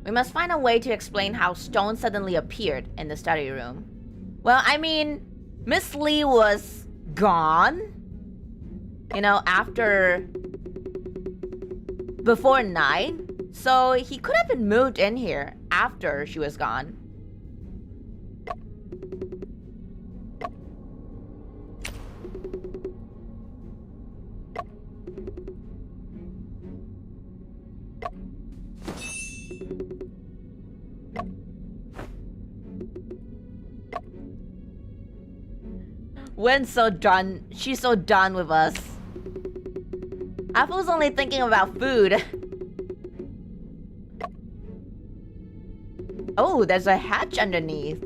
We must find a way to explain how Stone suddenly appeared in the study room. Well, I mean, Miss Lee was gone. You know, before 9. So he could have been moved in here after she was gone. Wynn's so done. She's so done with us. Apple's only thinking about food. Oh, there's a hatch underneath.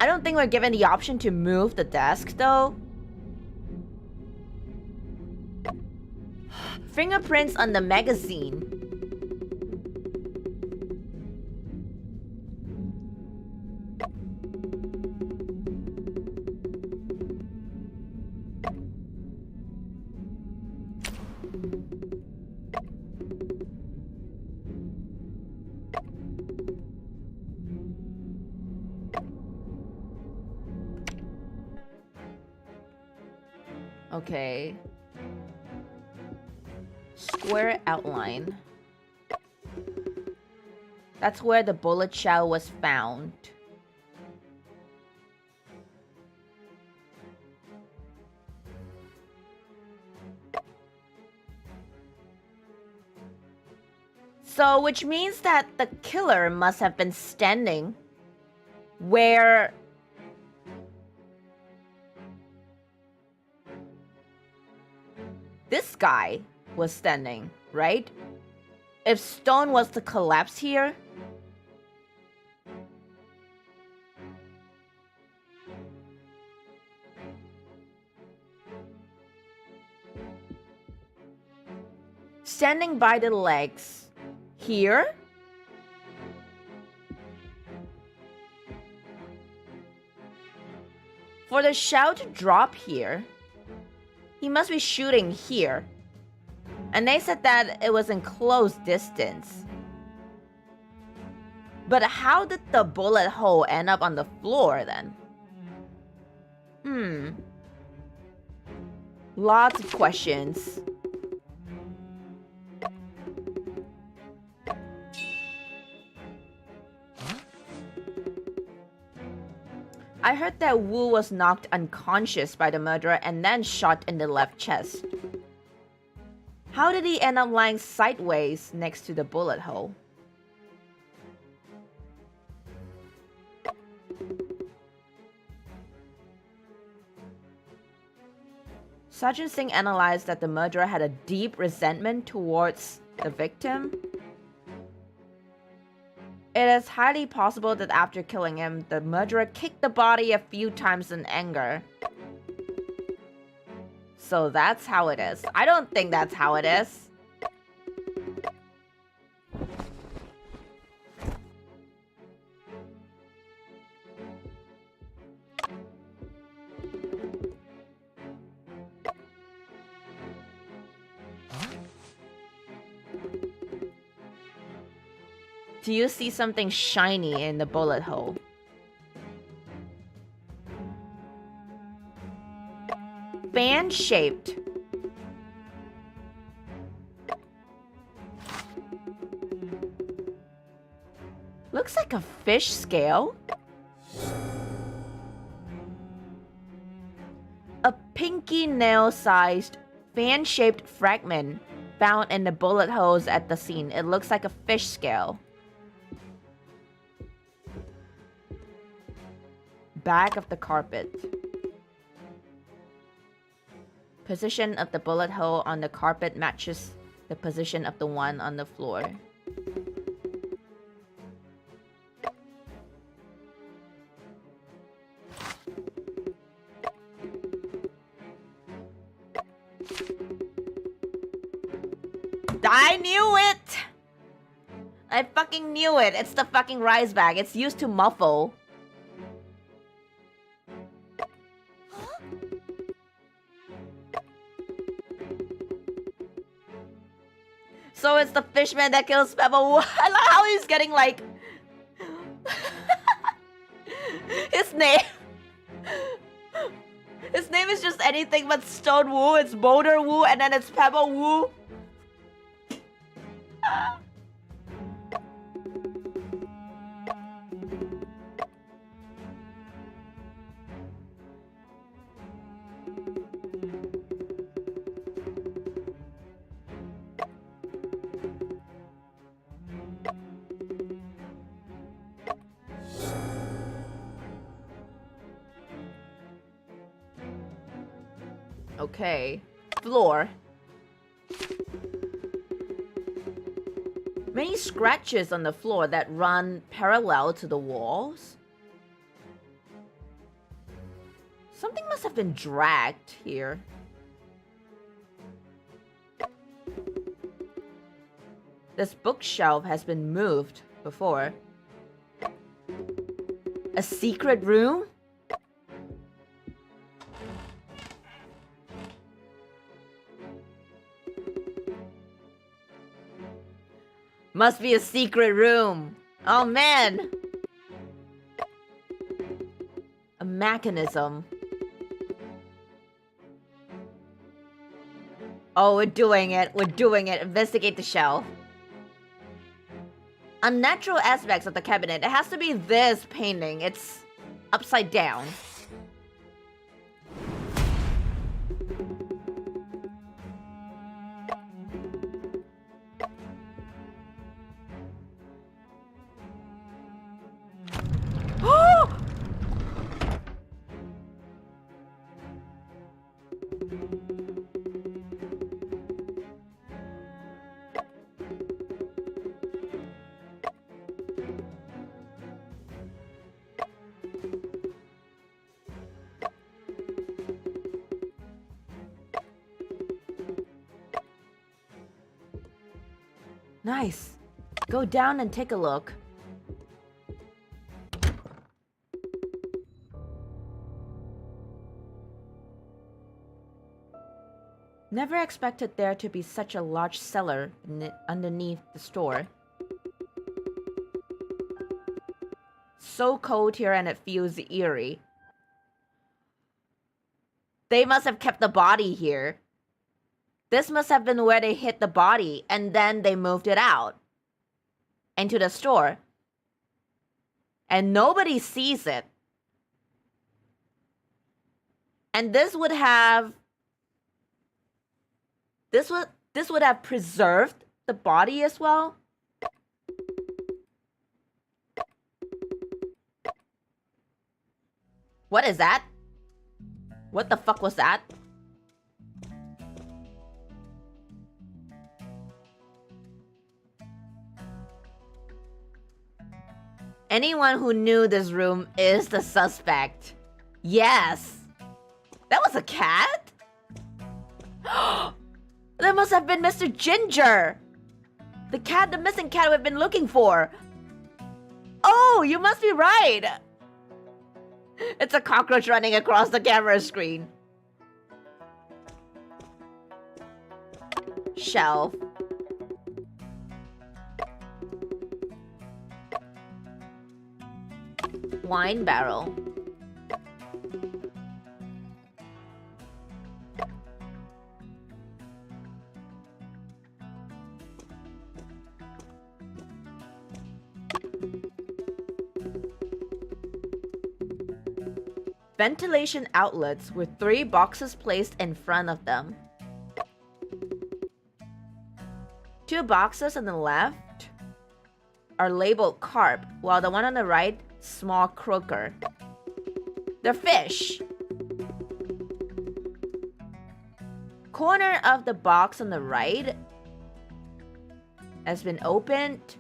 I don't think we're given the option to move the desk, though. Fingerprints on the magazine. Okay. Square outline. That's where the bullet shell was found. So, which means that the killer must have been standing where this guy was standing, right? If stone was to collapse here, standing by the legs here, for the shell to drop here, he must be shooting here. And they said that it was in close distance. But how did the bullet hole end up on the floor then? Lots of questions. I heard that Wu was knocked unconscious by the murderer and then shot in the left chest. How did he end up lying sideways next to the bullet hole? Sergeant Singh analyzed that the murderer had a deep resentment towards the victim. It is highly possible that after killing him, the murderer kicked the body a few times in anger. So that's how it is. I don't think that's how it is. Do you see something shiny in the bullet hole? Fan-shaped. Looks like a fish scale. A pinky nail-sized fan-shaped fragment found in the bullet holes at the scene. It looks like a fish scale. Back of the carpet. Position of the bullet hole on the carpet matches the position of the one on the floor. I knew it! I fucking knew it. It's the fucking rice bag. It's used to muffle. So it's the fishman that kills Pebble. I like how he's getting like his name. His name is just anything but Stone Wu. It's Boulder Wu and then it's Pebble Wu. Okay. Floor. Many scratches on the floor that run parallel to the walls. Something must have been dragged here. This bookshelf has been moved before. A secret room? Must be a secret room. Oh man. A mechanism. Oh, we're doing it. We're doing it. Investigate the shelf. Unnatural aspects of the cabinet. It has to be this painting. It's upside down. Nice. Go down and take a look. Never expected there to be such a large cellar underneath the store. So cold here and it feels eerie. They must have kept the body here. This must have been where they hid the body, and then they moved it out into the store. And nobody sees it. And this would have preserved the body as well. What is that? What the fuck was that? Anyone who knew this room is the suspect. Yes. That was a cat? That must have been Mr. Ginger. The cat, the missing cat we've been looking for. Oh, you must be right. It's a cockroach running across the camera screen. Shelf. Wine barrel. Ventilation outlets with 3 boxes placed in front of them. 2 boxes on the left are labeled carp, while the one on the right, small croaker. They're fish. Corner of the box on the right has been opened,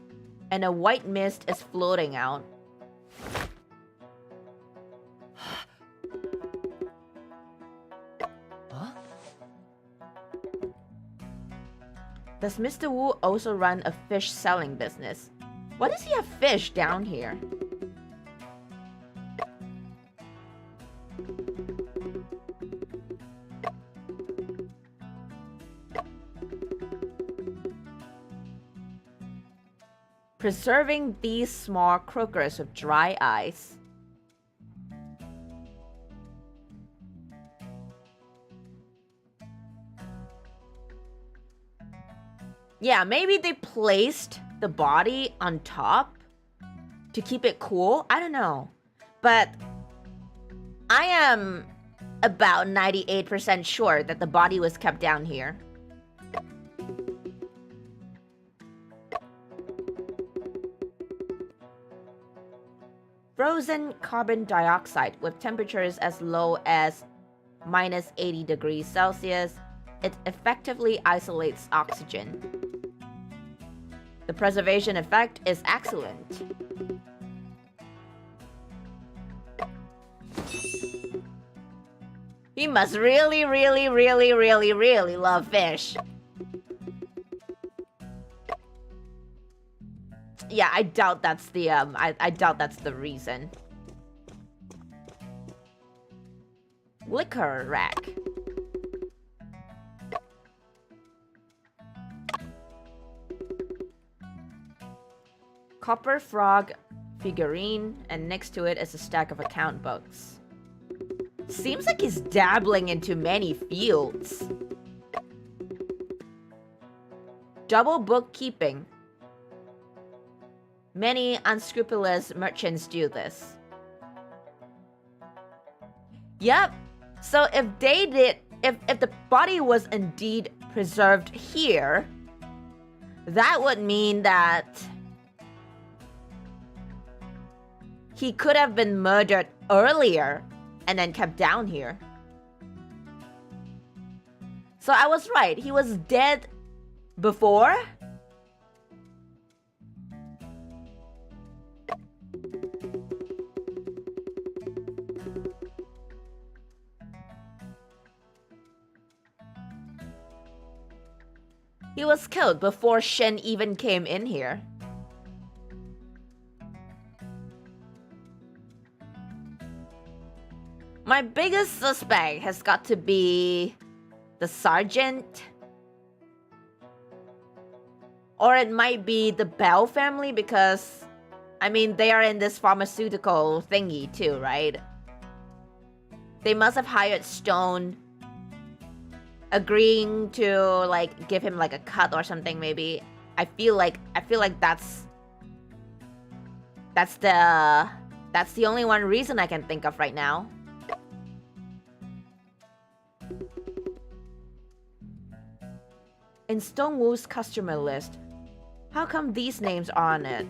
and a white mist is floating out. Does Mr. Wu also run a fish selling business? Why does he have fish down here? Preserving these small croakers with dry ice. Yeah, maybe they placed the body on top to keep it cool. I don't know. But I am about 98% sure that the body was kept down here. Frozen carbon dioxide with temperatures as low as minus 80 degrees Celsius, it effectively isolates oxygen. The preservation effect is excellent. He must really, really, really, really, really love fish. Yeah, I doubt that's the I doubt that's the reason. Liquor rack. Copper frog figurine, and next to it is a stack of account books. Seems like he's dabbling into many fields. Double bookkeeping. Many unscrupulous merchants do this. Yep. So if they did, if the body was indeed preserved here, that would mean that he could have been murdered earlier and then kept down here. So I was right. He was dead before. He was killed before Shen even came in here. My biggest suspect has got to be the sergeant. Or it might be the Bell family because, I mean, they are in this pharmaceutical thingy too, right? They must have hired Stone, agreeing to like give him like a cut or something maybe. I feel like that's the only one reason I can think of right now. In Stonewoo's customer list, how come these names are on it?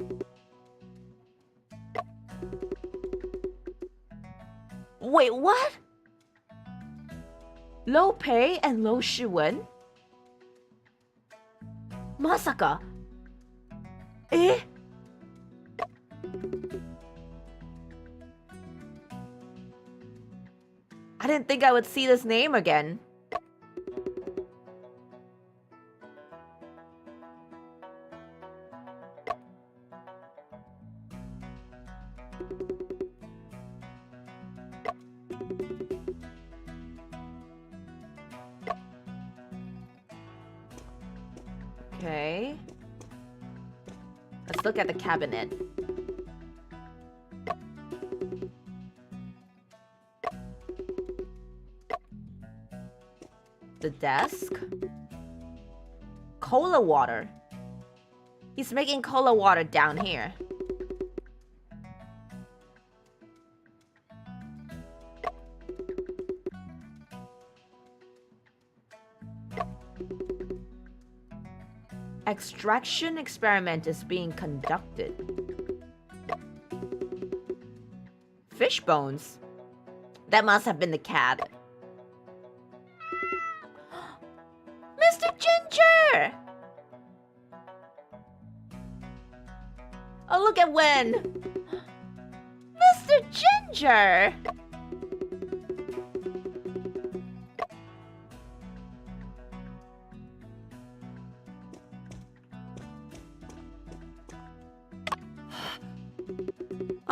Wait, what? Low Pei and Low Shiwen? Masaka? Eh? I didn't think I would see this name again. Okay. Let's look at the cabinet. The desk. Cola water. He's making cola water down here. Extraction experiment is being conducted. Fish bones. That must have been the cat. Mr. Ginger! Oh, look at Wen! Mr. Ginger!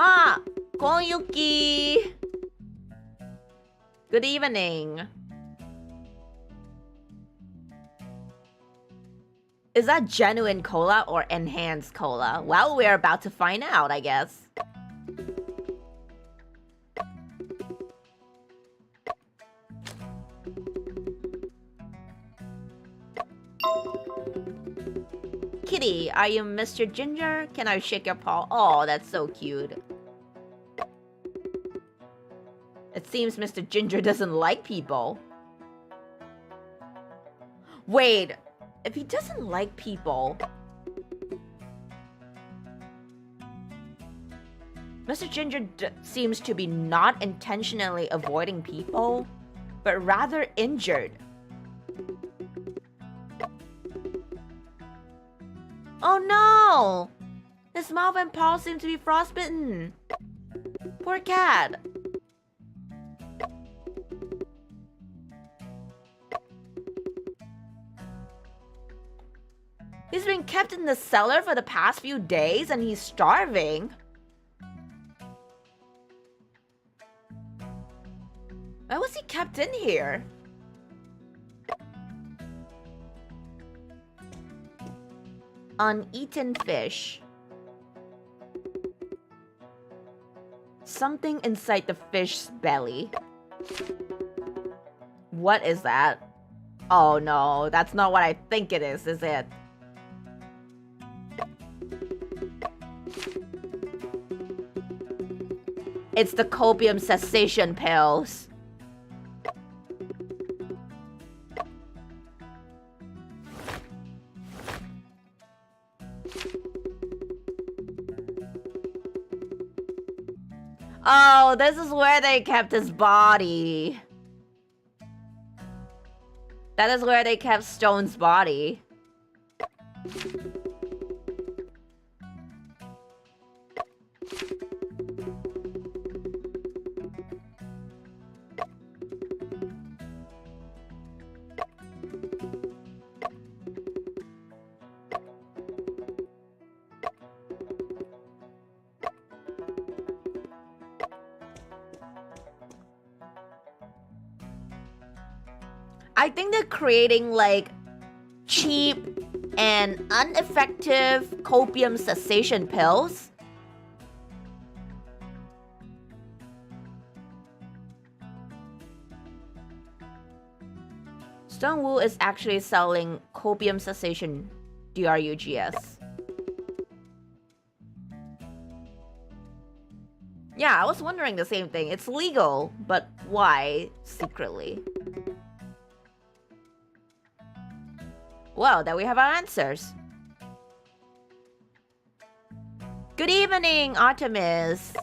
Ah, Konyuki. Good evening. Is that genuine cola or enhanced cola? Well, we're about to find out, I guess. kitty. Are you Mr. Ginger? Can I shake your paw? Oh, that's so cute. It seems Mr. Ginger doesn't like people. Wait, if he doesn't like people... Mr. Ginger seems to be not intentionally avoiding people, but rather injured. Oh no! His mouth and paws seem to be frostbitten. Poor cat. He's been kept in the cellar for the past few days and he's starving. Why was he kept in here? Uneaten fish. Something inside the fish's belly. What is that? Oh no, that's not what I think it is it? It's the copium cessation pills. Oh, this is where they kept his body. That is where they kept Stone's body. I think they're creating like cheap and ineffective copium cessation pills. Stonewool is actually selling copium cessation drugs. Yeah, I was wondering the same thing. It's legal, but why secretly? Well, there we have our answers. Good evening, Artemis.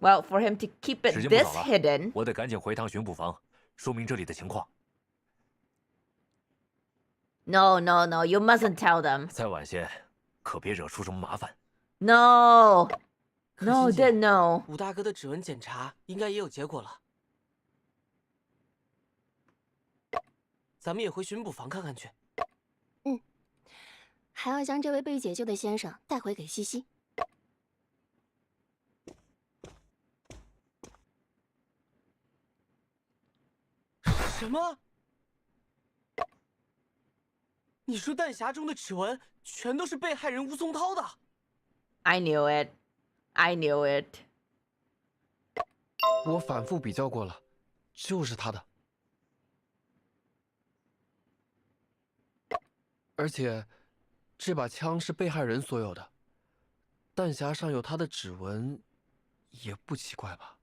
Well, for him to keep it this hidden. 我得赶紧回趟巡捕房，说明这里的情况。No, no, no, you mustn't tell them. 再晚些，可别惹出什么麻烦。No, 可 no, 心姐 did no. 武大哥的指纹检查应该也有结果了。咱们也回巡捕房看看去。还要将这位被解救的先生带回给西西。什么？你说弹匣中的指纹全都是被害人吴松涛的？ I knew it. I knew it. 我反复比较过了，就是他的。而且，这把枪是被害人所有的，弹匣上有他的指纹，也不奇怪吧？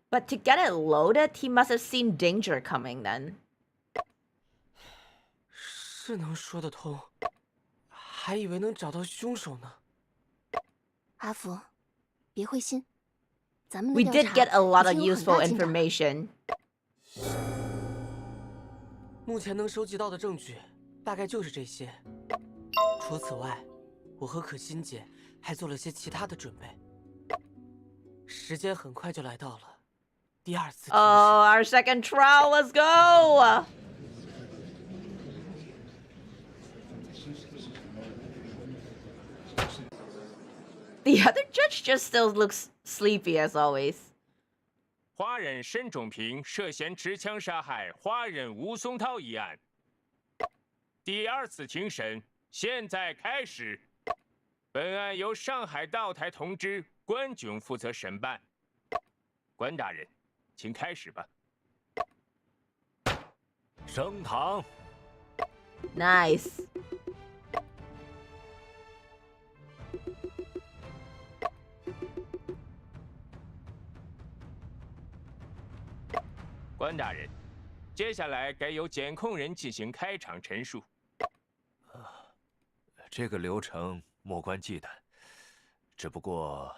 But to get it loaded, he must have seen danger coming then. 是能说得通，还以为能找到凶手呢。阿福，别灰心，咱们 We 的调 did 查 get a lot of 已经有很 useful 大进展了。 information. 目前能收集到的证据大概就是这些。除此外，我和可心姐还做了些其他的准备。时间很快就来到了第二次庭审。 Oh, our second trial. Let's go. The other judge just still looks sleepy as always. 华人申仲平涉嫌持枪杀害华人吴松涛一案，第二次庭审现在开始。本案由上海道台同知关炯负责审办。关大人，请开始吧。升堂。 Nice. “关大人，接下来该由检控人进行开场陈述。这个流程莫关忌惮，只不过，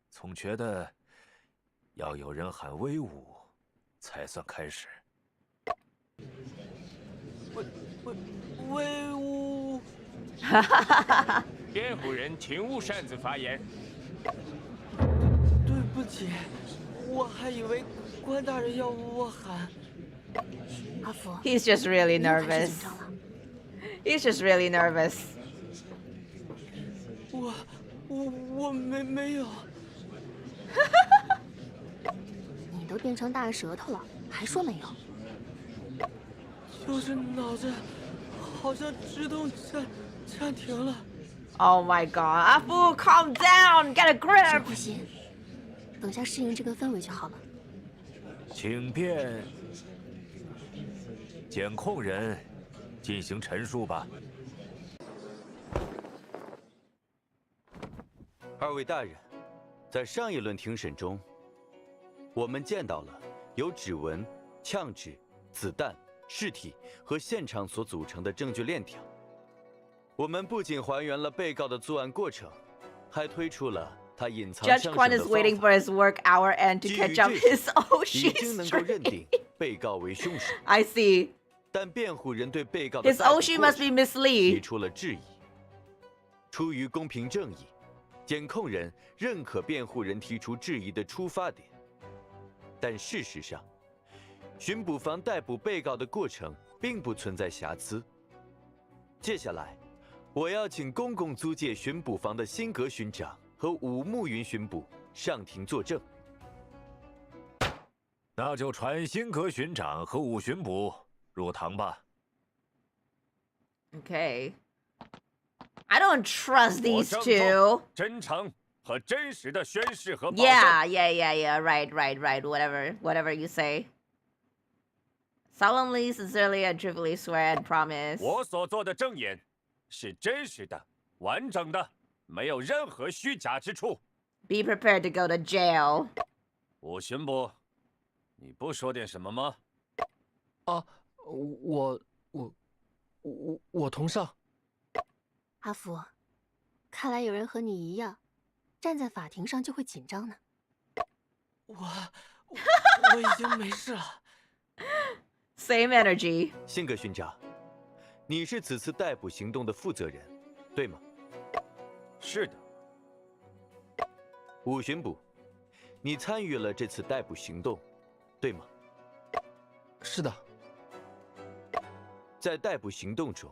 总觉得要有人喊威武，才算开始。威武！辩护人请勿擅自发言。对不起，我还以为关大人要我喊。阿福， He's just really 你又开始 nervous. 紧张了。 He's just really nervous. 我没有。你都变成大舌头了，还说没有？就是脑子好像自动暂停了。 Oh my god. Afu, calm down. Get a 深 grip. 呼吸，等下适应这个氛围就好了。请辩检控人进行陈述吧。二位大人，在上一轮庭审中，我们见到了由指纹、枪支、子弹、尸体和现场所组成的证据链条。我们不仅还原了被告的作案过程，还推出了他隐藏 Judge 枪 Quan 声 is 的 waiting 方 for 法。 his work hour end to 基于 catch up 这 his 些 oh 已经 shit 能够认 streak. 定被告为凶手， I see. 但辩护人对被告的 His 逮捕 Oshi 过 must 程 be Miss 提 Lee. 出了质疑。出于公平正义，检控人认可辩护人提出质疑的出发点，但事实上，巡捕房逮捕被告的过程并不存在瑕疵。接下来，我要请公共租界巡捕房的辛格巡长和武木云巡捕上庭作证。那就传辛格巡长和武巡捕入堂吧。 Okay. I don't trust 我 these 郑 two. 重、真诚和真实的宣誓和保证。 Yeah. Right. Whatever you say. Solemnly, sincerely, and truthfully swear and promise. 我所做的证言是真实的、完整的，没有任何虚假之处。 Be prepared to go to jail. 武巡捕，你不说点什么吗？啊，我同上。阿福，看来有人和你一样，站在法庭上就会紧张呢。我已经没事了。 Same energy. 辛格巡长，你是此次逮捕行动的负责人，对吗？是的，武巡捕，你参与了这次逮捕行动，对吗？是的，在逮捕行动中，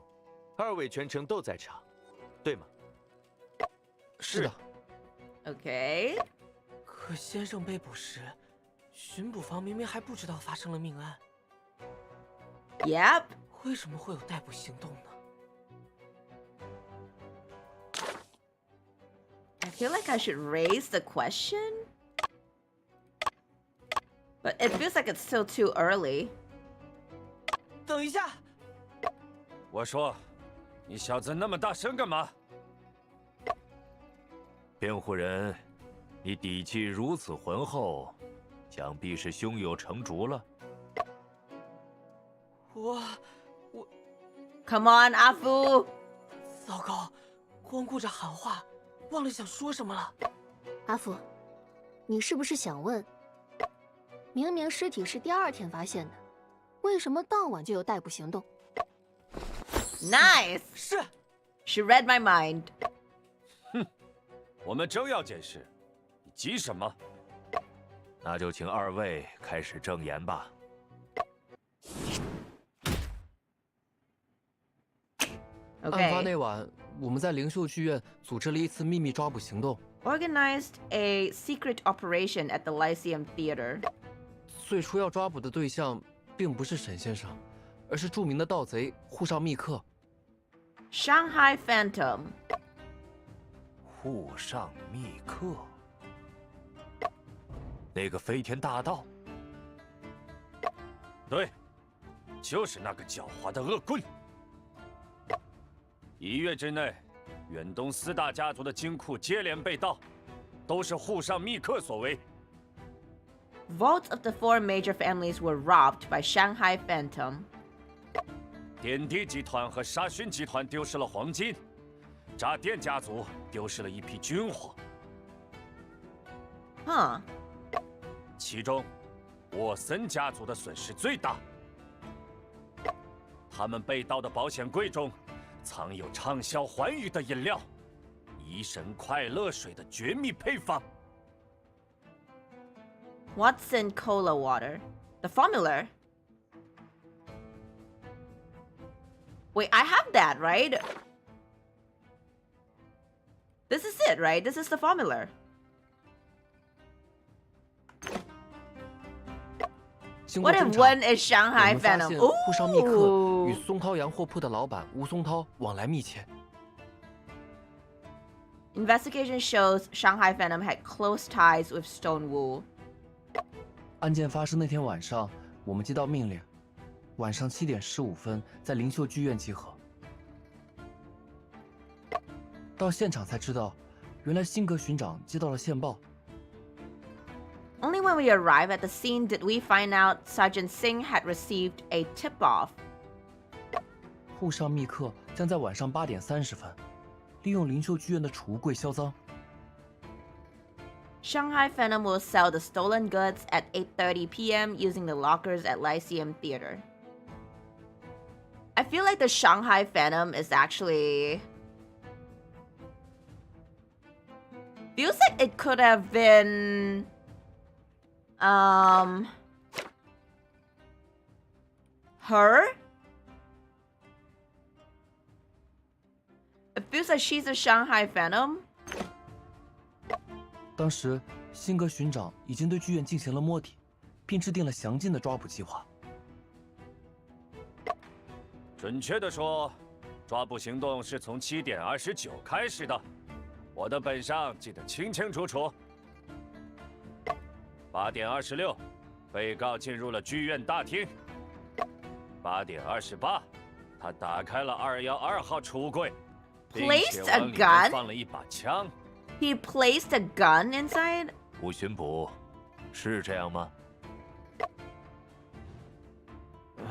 二位全程都在场，对吗？是的。 Okay. 可先生被捕时，巡捕房明明还不知道发生了命案， Yep. 为什么会有逮捕行动呢？ I feel like I should raise the question. But it feels like it's still too early. 等一下，我说，你小子那么大声干嘛？ 辩护人，你底气如此浑厚，想必是胸有成竹了。我 Come on, Afu. 糟糕，光顾着喊话，忘了想说什么了。阿福，你是不是想问，明明尸体是第2天发现的，为什么当晚就有逮捕行动？ Nice. 是， She read my mind. 我们正要检视，你急什么？那就请二位开始证言吧。案发 Okay. 那晚，我们在灵秀剧院组织了一次秘密抓捕行动， Organized a secret operation at the Lyceum Theater. 最初要抓捕的对象并不是沈先生，而是著名的盗贼沪上密客。 Shanghai Phantom. 沪上密客，那个飞天大盗。对，就是那个狡猾的恶棍。1月之内，远东4大家族的金库接连被盗，都是沪上密客所为。 Vaults of the 4 major families were robbed by Shanghai Phantom. 点滴集团和沙勋集团丢失了黄金，炸店家族丢失了一批军火。 Huh. 其中，沃森家族的损失最大。他们被盗的保险柜中，藏有畅销寰宇的饮料——怡神快乐水的绝密配方。 What's in cola water? The formula. Wait, I have that, right? This is it, right? This is the formula. 经过 What 侦 if 查， one is 我 Shanghai 们发 Phantom? 现沪上密客与 Ooh. 松涛洋货铺的老板吴松涛往来密切。 Investigation shows Shanghai Phantom had close ties with Stonewool. 案件发生那天晚上，我们接到命令，晚上7点15分在灵秀剧院集合。到现场才知道，原来辛格巡长接到了线报。 Only when we arrived at the scene did we find out Sergeant Singh had received a tip-off. 沪上密客将在晚上8点30分，利用灵秀剧院的储物柜销赃。 Shanghai Phantom will sell the stolen goods at 8:30 p.m. using the lockers at Lyceum Theater. I feel like the Shanghai Phantom is actually... feels like it could have been... her? It feels like she's a Shanghai Phantom. 当时，辛格巡长已经对剧院进行了摸底，并制定了详尽的抓捕计划。准确地说，抓捕行动是从7点29开始的，我的本上记得清清楚楚。8点26，被告进入了剧院大厅。8点28，他打开了212号储物柜，并且 Placed a 往里 gun？ 面放了一把枪。 He placed a gun inside? 吴巡捕，是这样吗？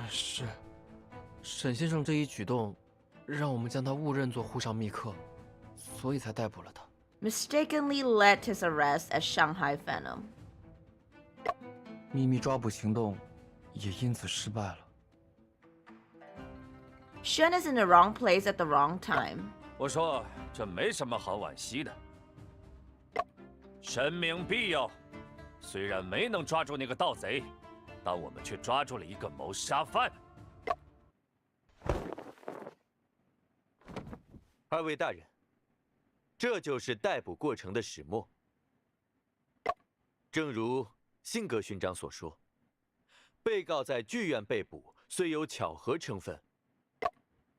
是，沈先生这一举动，让我们将他误认作沪上密客，所以才逮捕了他。 Mistakenly led his arrest as Shanghai Phantom. 秘密抓捕行动也因此失败了。 Shun is in the wrong place at the wrong time. 我说这没什么好惋惜的，神明庇佑，虽然没能抓住那个盗贼，但我们却抓住了一个谋杀犯。 2位大人，这就是逮捕过程的始末。正如辛格勋长所说，被告在剧院被捕虽有巧合成分，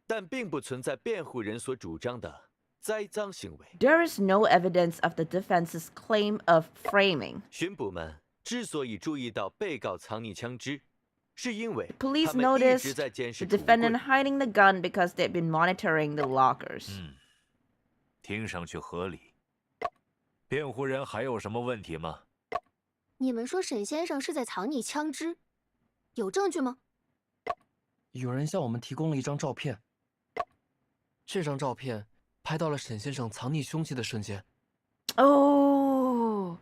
但并不存在辩护人所主张的栽赃行为。 There is no evidence of the defense's claim of framing. 巡捕们之所以注意到被告藏匿枪支，是因为 Police 他们一直 noticed 在监 the 视储物 defendant 柜。 hiding the gun because they'd been monitoring the lockers. 听上去合理。辩护人还有什么问题吗？你们说沈先生是在藏匿枪支，有证据吗？有人向我们提供了一张照片，这张照片拍到了沈先生藏匿凶器的瞬间。 Oh,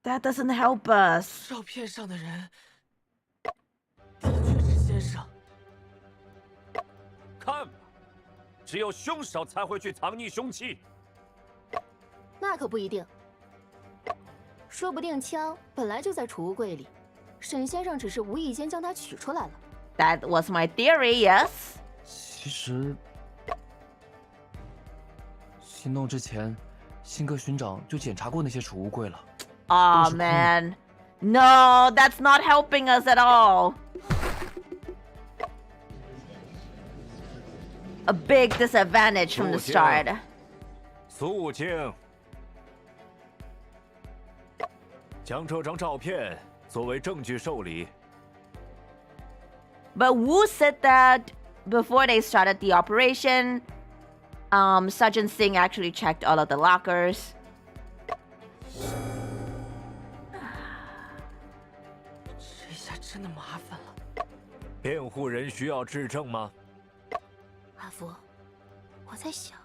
that doesn't help us. 照片上的人的确是先生。看吧，只有凶手才会去藏匿凶器。那可不一定，说不定枪本来就在储物柜里，沈先生只是无意间将它取出来了。 That was my theory, yes. 其实，行动之前，辛格巡长就检查过那些储物柜了。 Aw, man. No, that's not helping us at all. A big disadvantage from the start. 肃静，将这张照片作为证据受理。 But Wu said that before they started the operation, Sajin Singh actually checked all of the lockers. 这下真的麻烦了。辩护人需要质证吗？阿福，我在想，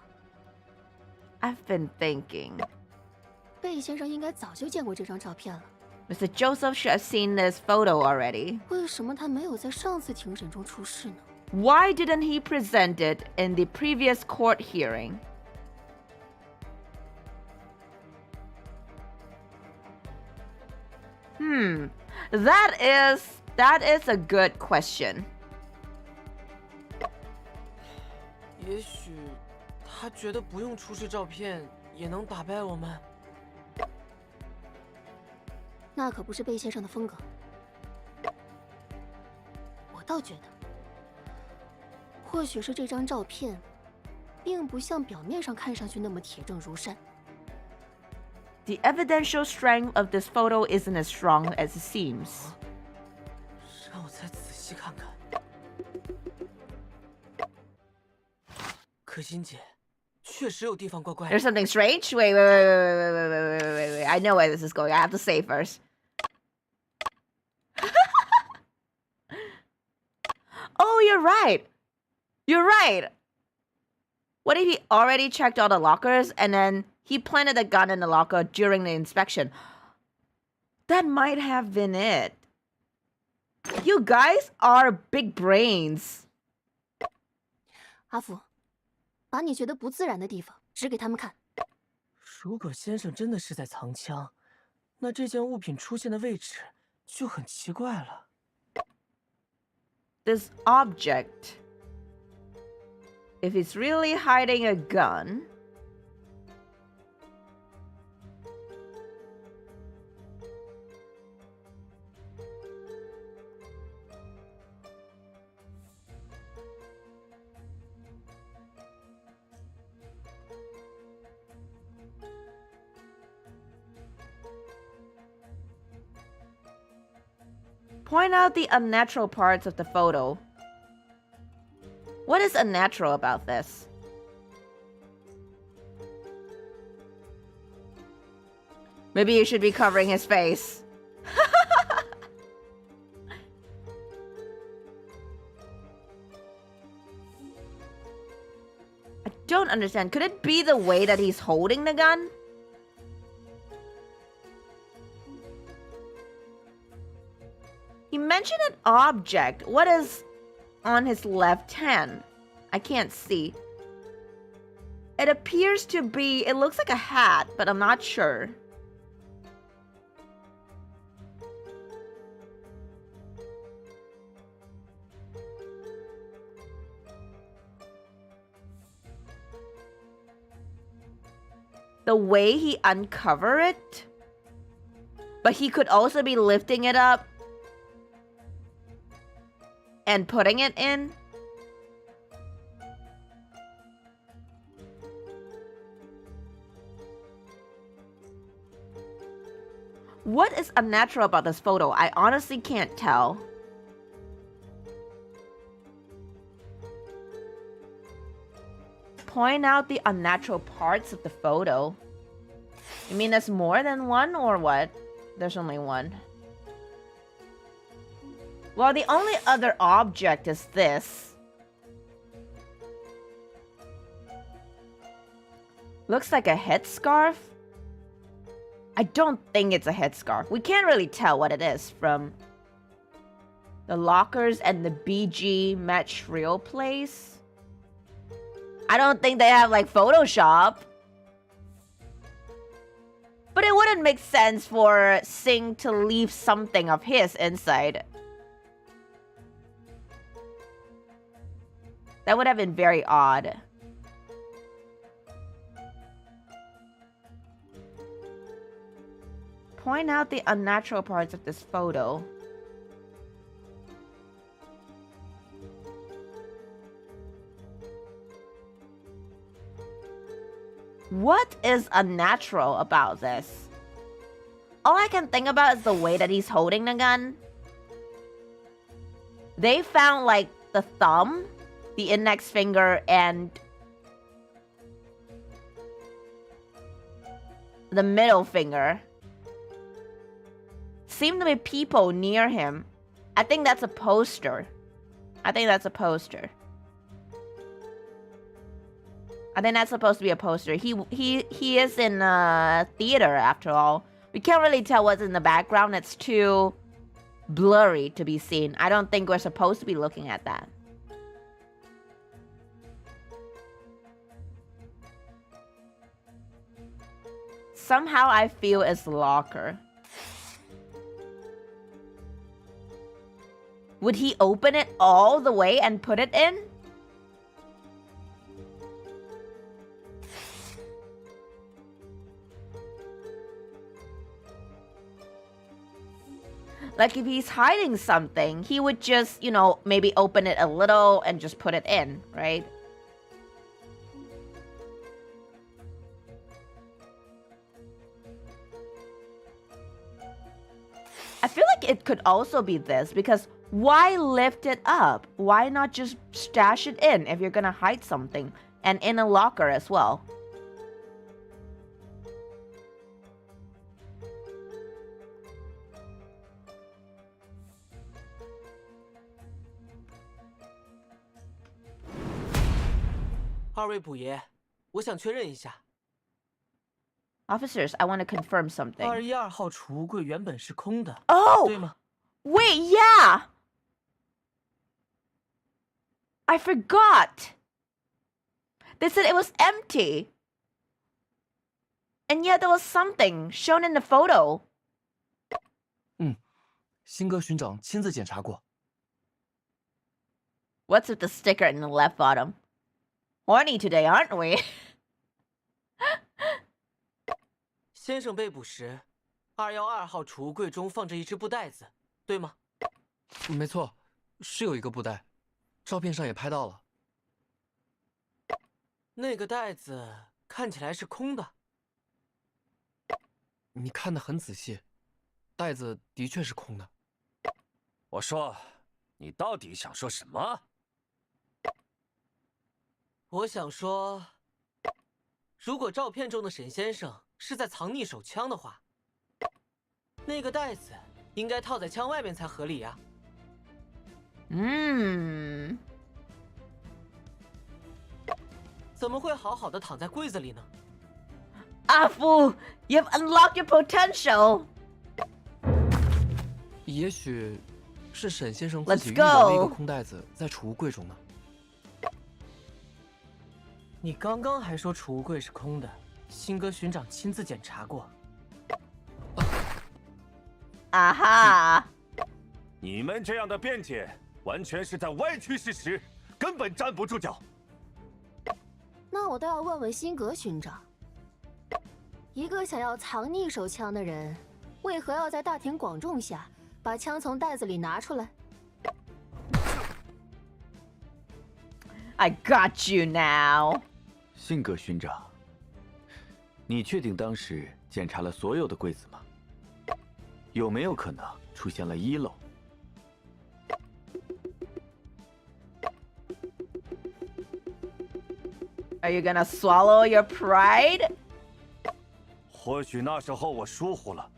I've been thinking. 贝先生应该早就见过这张照片了， Mr. Joseph should have seen this photo already. 为什么他没有在上次庭审中出示呢？ Why didn't he present it in the previous court hearing? That is a good question. 也许他觉得不用出示照片也能打败我们。那可不是贝先生的风格。我倒觉得，或许是这张照片，并不像表面上看上去那么铁证如山。 The evidential strength of this photo isn't as strong as it seems. 让我再仔细看看。可心姐，确实有地方怪怪的。 There's something strange? Wait. I know where this is going. I have to say first. Oh, you're right. You're right. What if he already checked all the lockers and then he planted a gun in the locker during the inspection? That might have been it. You guys are big brains. 阿福，把你觉得不自然的地方指给他们看。如果先生真的是在藏枪，那这件物品出现的位置就很奇怪了。 This object, if he's really hiding a gun, point out the unnatural parts of the photo. What is unnatural about this? Maybe you should be covering his face. I don't understand. Could it be the way that he's holding the gun? He mentioned an object. What is on his left hand? I can't see. It appears to be, it looks like a hat, but I'm not sure. The way he uncovered it, but he could also be lifting it up and putting it in. What is unnatural about this photo? I honestly can't tell. Point out the unnatural parts of the photo. You mean there's more than one or what? There's only one. Well, the only other object is this. Looks like a headscarf. I don't think it's a headscarf. We can't really tell what it is from the lockers and the BG match real place. I don't think they have like Photoshop. But it wouldn't make sense for Singh to leave something of his inside. That would have been very odd. Point out the unnatural parts of this photo. What is unnatural about this? all I can think about is the way that he's holding the gun. They found like the thumb, the index finger, and the middle finger. Seem to be people near him. I think that's a poster. I think that's supposed to be a poster. He is in a theater after all. We can't really tell what's in the background. It's too blurry to be seen. I don't think we're supposed to be looking at that. Somehow I feel it's locker. Would he open it all the way and put it in? Like if he's hiding something, he would just, you know, maybe open it a little and just put it in, right? I feel like it could also be this, because why lift it up? Why not just stash it in if you're gonna hide something? And in a locker as well.二位捕爷，我想确认一下， Officers, I want to confirm something. 212号储物柜原本是空的， Oh! 对吗？ Wait, yeah! I forgot! They said it was empty. And yet there was something shown in the photo. 辛格巡长亲自检查过。 What's with the sticker in the left bottom? Horny today, aren't we? 先生被捕时，212号储物柜中放着一只布袋子，对吗？没错，是有一个布袋，照片上也拍到了。那个袋子看起来是空的。你看得很仔细，袋子的确是空的。我说，你到底想说什么？我想说，如果照片中的沈先生是在藏匿手枪的话，那个袋子应该套在枪外面才合理呀。怎么会好好的躺在柜子里呢？ Ah, fool! You've unlocked your potential! 也许是沈先生 Let's 自己遇到了一个 go 空袋子在储物柜中呢。你刚刚还说储物柜是空的，辛格巡长亲自检查过。Aha! 你们这样的辩解，完全是在歪曲事实，根本站不住脚。那我倒要问问辛格巡长，一个想要藏匿手枪的人，为何要在大庭广众下把枪从袋子里拿出来？ I got you now. 辛格巡长，你确定当时检查了所有的柜子吗？有没有可能出现了遗漏？ Are you gonna swallow your pride? 或许那时候我疏忽了，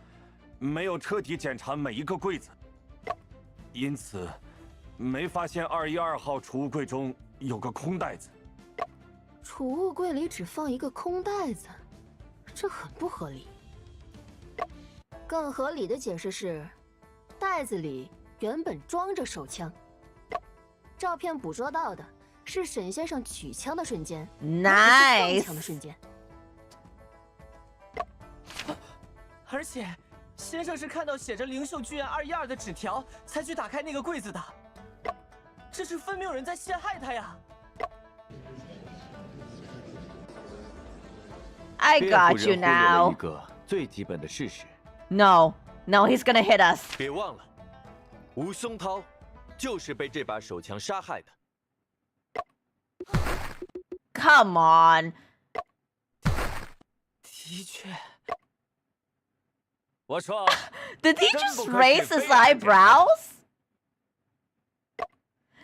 没有彻底检查每一个柜子，因此没发现212号储物柜中有个空袋子。储物柜里只放一个空袋子，这很不合理。更合理的解释是，袋子里原本装着手枪。照片捕捉到的是沈先生取枪的瞬间，而不是放 Nice. 枪的瞬间。而且，先生是看到写着灵秀剧院212的纸条才去打开那个柜子的，这是分明有人在陷害他呀！ I 辩护 got you 人忽略了 now. 一个最基本的事实， No, no, he's gonna hit us. 别忘了，吴松涛就是被这把手枪杀害的。 Come on. 的确，我说， Did he 真 just 不愧 raise 是 his 被害检察 eyebrows?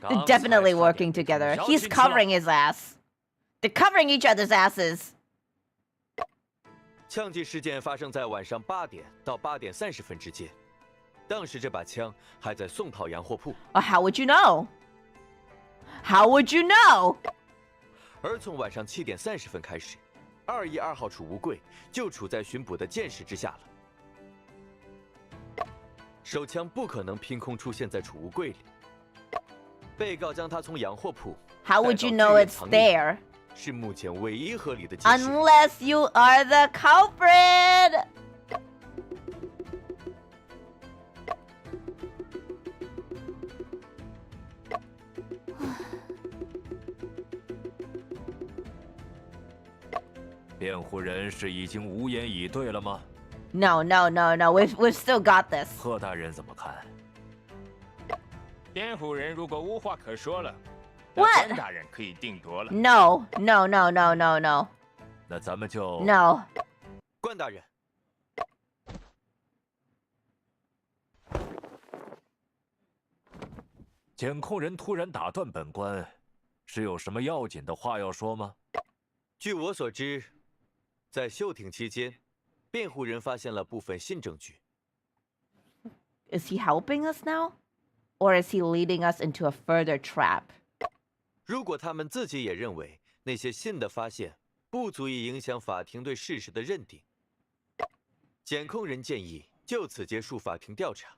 刚 They're 才 definitely 差点 working 被他们 together. 绕 He's 进去了 covering his ass. They're covering each other's asses. 枪击事件发生在晚上8点到8点30分之间，当时这把枪还在宋套洋货铺。 How would you know? How would you know? 而从晚上7点30分开始，212号储物柜就处在巡捕的监视之下了。手枪不可能凭空出现在储物柜里，被告将它从洋货铺 How 带 would 到 you 剧 know 院 it's 藏匿， there? 是目前唯一合理的解释。 Unless you are the culprit. 辩护人是已经无言以对了吗？ No, no, no, no. We've still got this. 贺大人怎么看？辩护人如果无话可说了， What？ 关大人可以定夺了。 No, no, no, no, no, no, 那咱们就 no. 关大人，检控人突然打断本官，是有什么要紧的话要说吗？据我所知，在休庭期间，辩护人发现了部分新证据。 Is he helping us now? Or is he leading us into a further trap? 如果他们自己也认为那些新的发现不足以影响法庭对事实的认定，检控人建议就此结束法庭调查。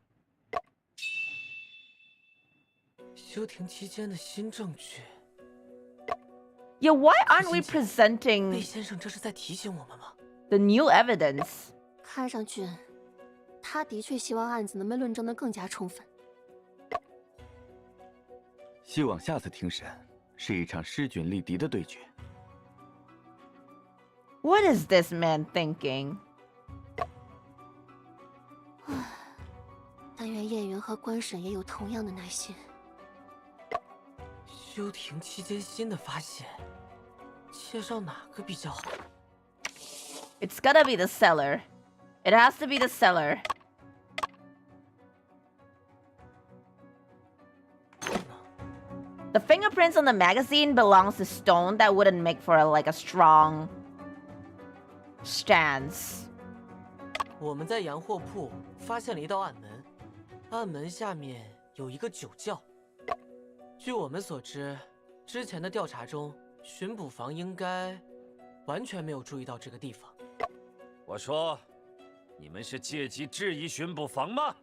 休庭期间的新证据， Yeah, why aren't we 魏 presenting 先生这是在提醒我们吗？ the new evidence? 看上去，他的确希望案子能被论证得更加充分。希望下次庭审是一场势均力敌的对决。 What is this man thinking? 但愿叶云和官审也有同样的耐心。休庭期间新的发现，介绍哪个比较好？ It's gotta be the seller. It has to be the seller. The fingerprints on the magazine belongs to stone that wouldn't make for like a strong stance. 我们在洋货铺发现了一道暗门，暗门下面有一个酒窖。据我们所知，之前的调查中，巡捕房应该完全没有注意到这个地方。我说，你们是借机质疑巡捕房吗？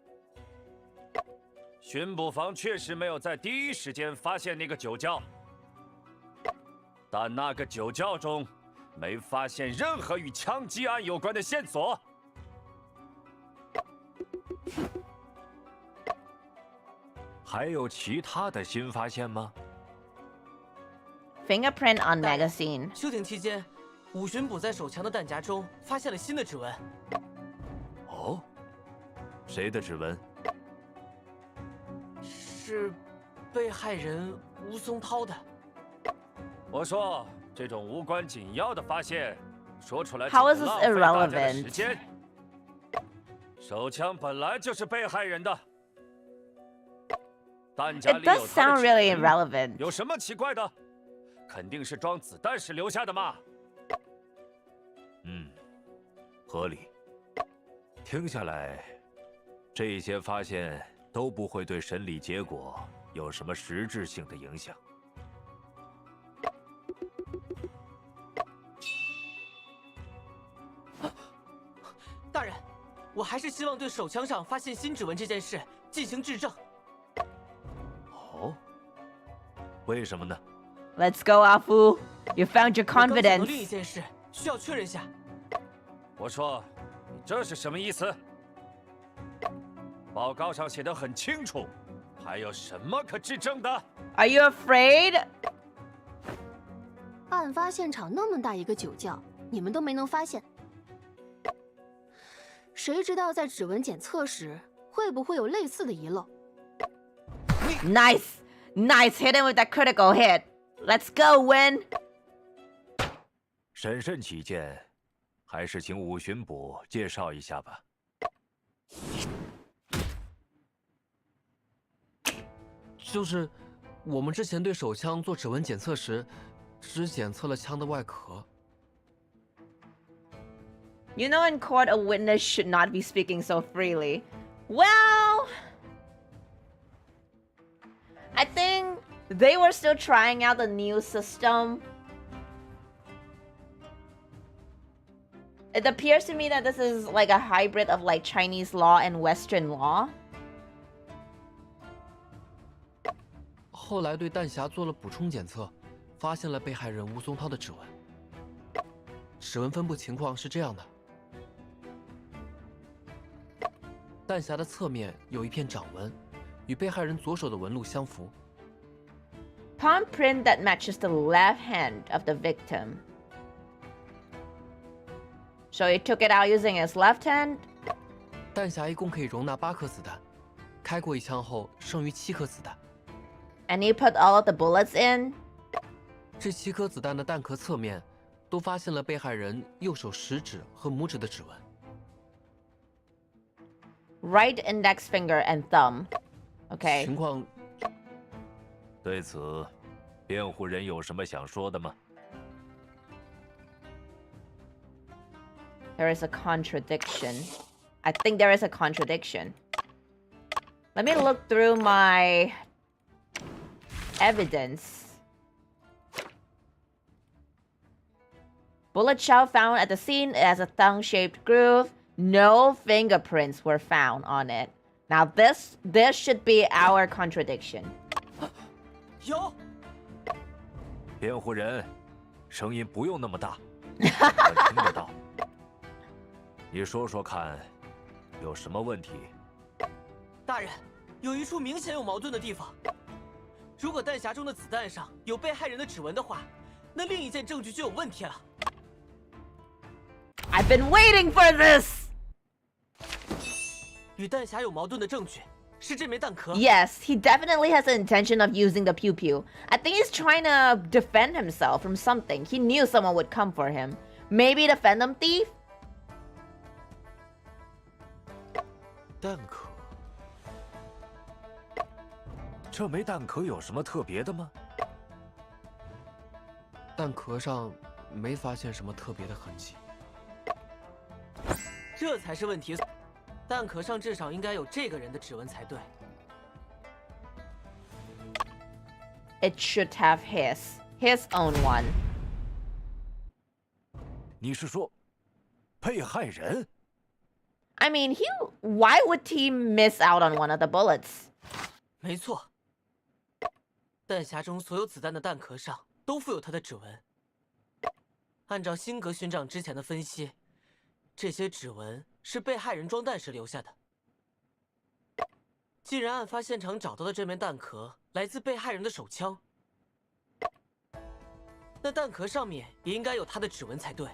巡捕房确实没有在第一时间发现那个酒窖，但那个酒窖中没发现任何与枪击案有关的线索。还有其他的新发现吗？ Fingerprint on magazine. 休庭期间，五巡捕在手枪的弹夹中发现了新的指纹。哦，谁的指纹？是被害人吴松涛的。我说，这种无关紧要的发现，说出来只 How 会 is this 浪费大家的 irrelevant? 时间。手枪本来就是被害人的，弹夹 It 里有 does 他 sound 的指 really 纹， irrelevant. 有什么奇怪的？肯定是装子弹时留下的嘛。合理。听下来，这些发现都不会对审理结果有什么实质性的影响。大人，我还是希望对手枪上发现新指纹这件事进行质证。哦，为什么呢？ Let's go, Afu. You found your 我刚想到另一 confidence. 件事需要确认下。我说，你这是什么意思？报告上写的很清楚，还有什么可质证的？ Are you afraid? 案发现场那么大一个酒窖，你们都没能发现，谁知道在指纹检测时会不会有类似的遗漏？ Nice. Nice. Hit him with that critical hit. Let's go, Win. 审慎起见，还是请五巡捕介绍一下吧。就是我们之前对手枪做指纹检测时，只检测了枪的外壳。You know, in court, a witness should not be speaking so freely. Well, I think they were still trying out the new system. It appears to me that this is like a hybrid of like Chinese law and Western law. 后来对弹匣做了补充检测，发现了被害人吴松涛的指纹。指纹分布情况是这样的：弹匣的侧面有一片掌纹，与被害人左手的纹路相符。Palm print that matches the left hand of the victim. So he took it out using his left hand. 弹匣一共可以容纳8颗子弹，开过一枪后剩余7颗子弹。And he put all of the bullets in. 这7颗子弹的弹壳侧面，都发现了被害人右手食指和拇指的指纹。Right index finger and thumb. Okay. 情况。对此，辩护人有什么想说的吗？ There is a contradiction. I think there is a contradiction. Let me look through my evidence. Bullet shell found at the scene has a thumb-shaped groove. No fingerprints were found on it. Now this should be our contradiction. 有。辩护人，声音不用那么大，我听得到。你说说看，有什么问题？大人，有一处明显有矛盾的地方。如果弹匣中的子弹上有被害人的指纹的话，那另一件证据就有问题了。I've been waiting for this. 与弹匣有矛盾的证据是这枚弹壳。Yes, he definitely has the intention of using the pew pew. I think he's trying to defend himself from something. He knew someone would come for him. Maybe the Phantom Thief? 弹壳？这枚弹壳有什么特别的吗？弹壳上没发现什么特别的痕迹。这才是问题。弹壳上至少应该有这个人的指纹才对。It should have his own one. 你是说，被害人？ I mean, why would he miss out on one of the bullets? 没错，弹匣中所有子弹的弹壳上都附有他的指纹。按照辛格巡长之前的分析，这些指纹是被害人装弹时留下的。既然案发现场找到的这枚弹壳来自被害人的手枪，那弹壳上面也应该有他的指纹才对。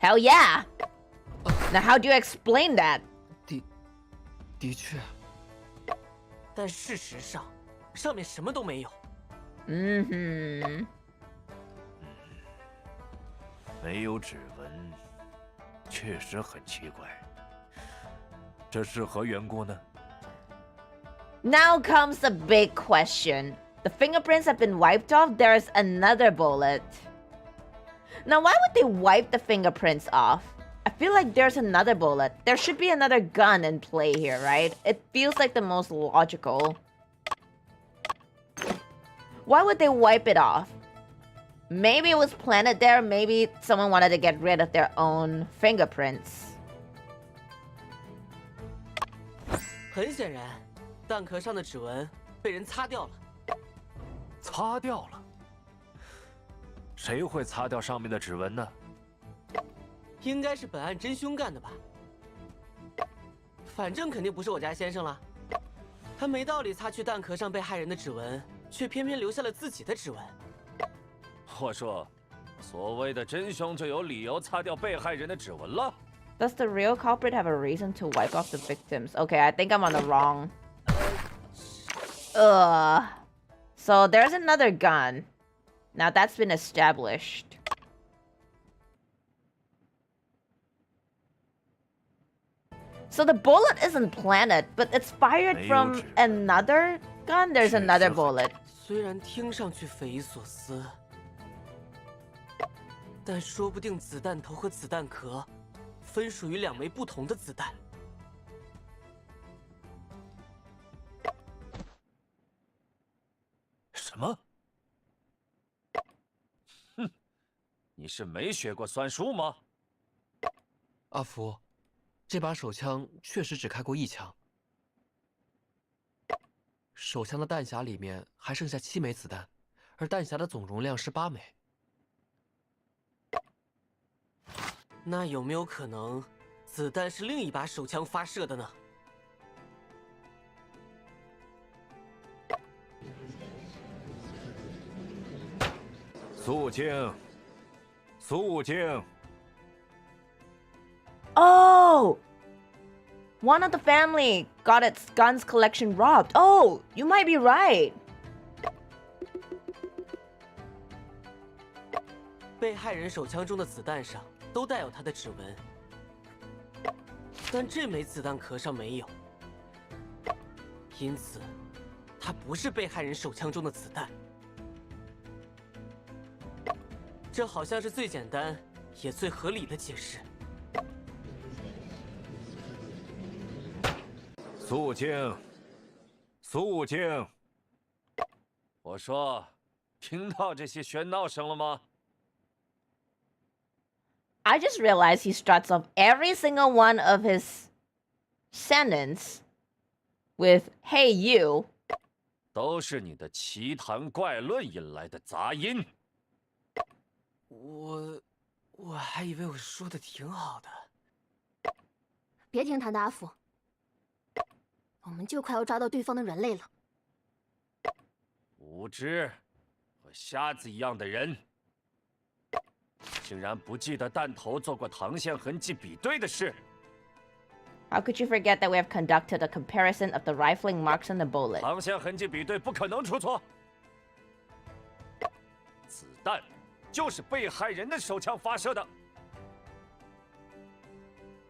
Hell yeah! Now how do you explain that? 的确。但事实上，上面什么都没有。没有指纹，确实很奇怪。这是何缘故呢？ Now comes the big question. The fingerprints have been wiped off. There's another bullet. Now, why would they wipe the fingerprints off? I feel like there's another bullet. There should be another gun in play here, right? It feels like the most logical. Why would they wipe it off? Maybe it was planted there. Maybe someone wanted to get rid of their own fingerprints. 很显然，弹壳上的指纹被人擦掉了。擦掉了？谁会擦掉上面的指纹呢？应该是本案真凶干的吧。反正肯定不是我家先生了。他没道理擦去弹壳上被害人的指纹，却偏偏留下了自己的指纹。我说，所谓的真凶就有理由擦掉被害人的指纹了。Does the real culprit have a reason to wipe off the victims? Okay, I think I'm on the wrong. So there's another gun. Now that's been established. So the bullet isn't planted, but it's fired from another Gone, there's another bullet. 虽然听上去匪夷所思，但说不定子弹头和子弹壳分属于2枚不同的子弹。什么？哼，你是没学过算术吗？阿福，这把手枪确实只开过1枪。手枪的弹匣里面还剩下7枚子弹，而弹匣的总容量是8枚。那有没有可能，子弹是另一把手枪发射的呢？肃静，肃静。 Oh! One of the family got its guns collection robbed. Oh, you might be right. 被害人手枪中的子弹上都带有他的指纹，但这枚子弹壳上没有，因此，它不是被害人手枪中的子弹。这好像是最简单也最合理的解释。 肃静，肃静！我说，听到这些喧闹声了吗？ I just realized he starts off every single one of his sentence with "Hey you." 都是你的奇谈怪论引来的杂音。我还以为我说的挺好的。别听他的，阿福。我们就快要抓到对方的人类了。无知和瞎子一样的人，竟然不记得弹头做过膛线痕迹比对的事。 How could you forget that we have conducted a comparison of the rifling marks on the bullet? 膛线痕迹比对不可能出错。子弹就是被害人的手枪发射的。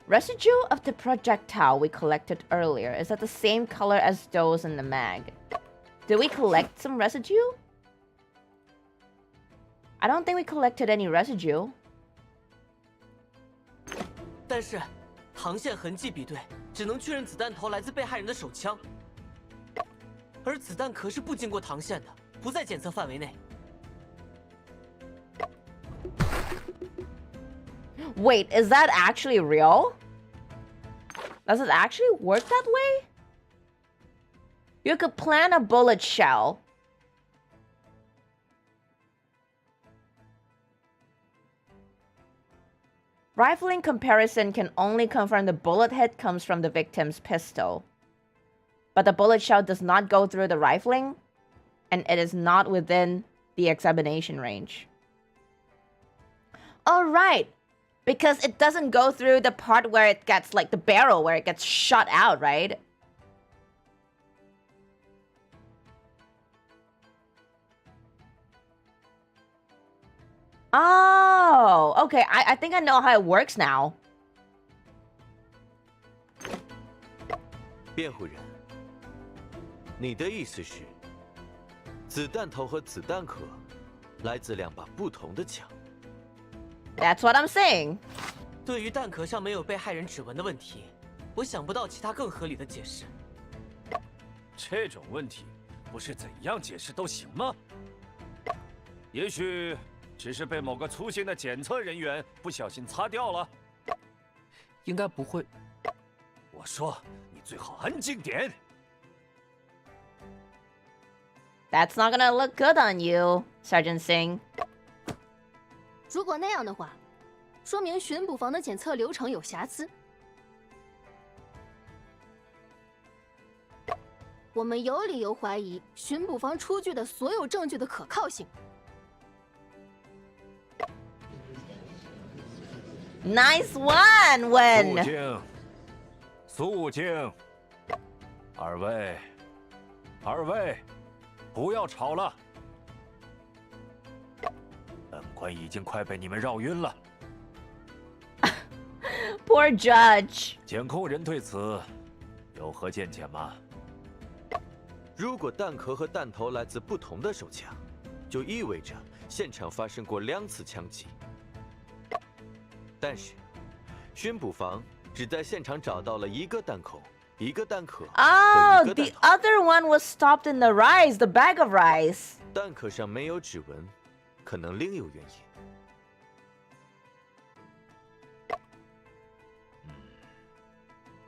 Residue of the projectile we collected earlier is that the same color as those in the mag. Did we collect some residue? I don't think we collected any residue. 但是，膛线痕迹比对只能确认子弹头来自被害人的手枪，而子弹壳是不经过膛线的，不在检测范围内。 Wait, is that actually real? Does it actually work that way? You could plant a bullet shell. Rifling comparison can only confirm the bullet hit comes from the victim's pistol. But the bullet shell does not go through the rifling, and it is not within the examination range. All right. Because it doesn't go through the part where it gets, like, the barrel, where it gets shot out, right? Oh, okay. I think I know how it works now. 辩护人，你的意思是，子弹头和子弹壳来自2把不同的枪？ That's what I'm saying. 对于弹壳上没有被害人指纹的问题，我想不到其他更合理的解释。这种问题，不是怎样解释都行吗？也许只是被某个粗心的检测人员不小心擦掉了。应该不会。我说，你最好安静点。 That's not gonna look good on you, Sergeant Singh. 如果那样的话，说明巡捕房的检测流程有瑕疵。我们有理由怀疑巡捕房出具的所有证据的可靠性。 Nice one, Wen. 肃静，肃静。二位，不要吵了。本官已经快被你们绕晕了。Poor judge. 检控人对此有何见解吗？如果弹壳和弹头来自不同的手枪，就意味着现场发生过2次枪击。但是，巡捕房只在现场找到了1个弹孔、1个弹壳和Oh, 1个弹 the 头。 other one was stopped in the rice, the bag of rice. 弹壳上没有指纹，可能另有原因。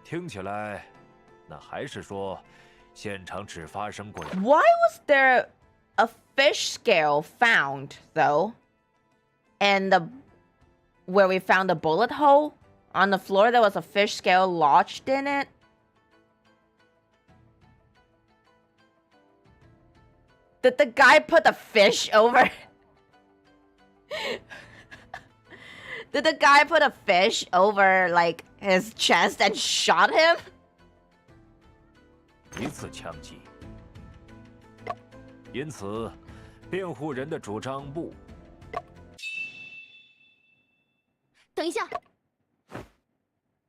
听起来，那还是说，现场只发生过。 Why was there a fish scale found, though? And where we found the bullet hole? On the floor, there was a fish scale lodged in it. Did the guy put the fish over? Did the guy put a fish over, like, his chest and shot him? 1次枪击。因此，辩护人的主张不。等一下，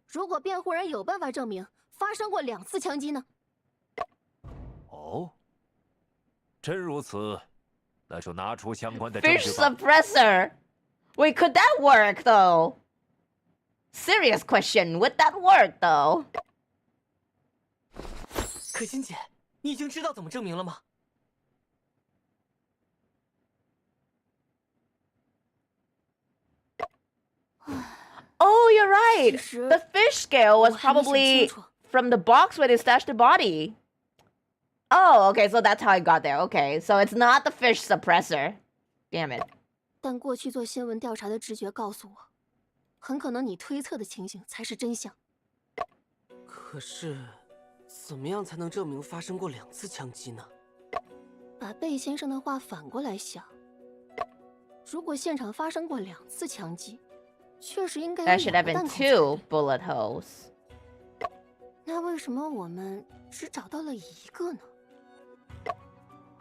如果辩护人有办法证明发生过2次枪击呢？哦，真如此，那就拿出相关的证 Fish 据吧。 suppressor. Wait, could that work though? Serious question. Would that work though? 可心姐，你已经知道怎么证明了吗？ Oh, you're right. 其实 The fish scale was 我还没想清 probably 楚。 from the box where they stashed the body. Oh, okay, so that's how I got there. Okay, so it's not the fish suppressor. Damn it. 但过去做新闻调查的直觉告诉我，很可能你推测的情形才是真相。可是，怎么样才能证明发生过2次枪击呢？把贝先生的话反过来想，如果现场发生过2次枪击，确实应该 There 有 should 2 have 个 been 弹孔才 2 对。 bullet holes. 那为什么我们只找到了1个呢？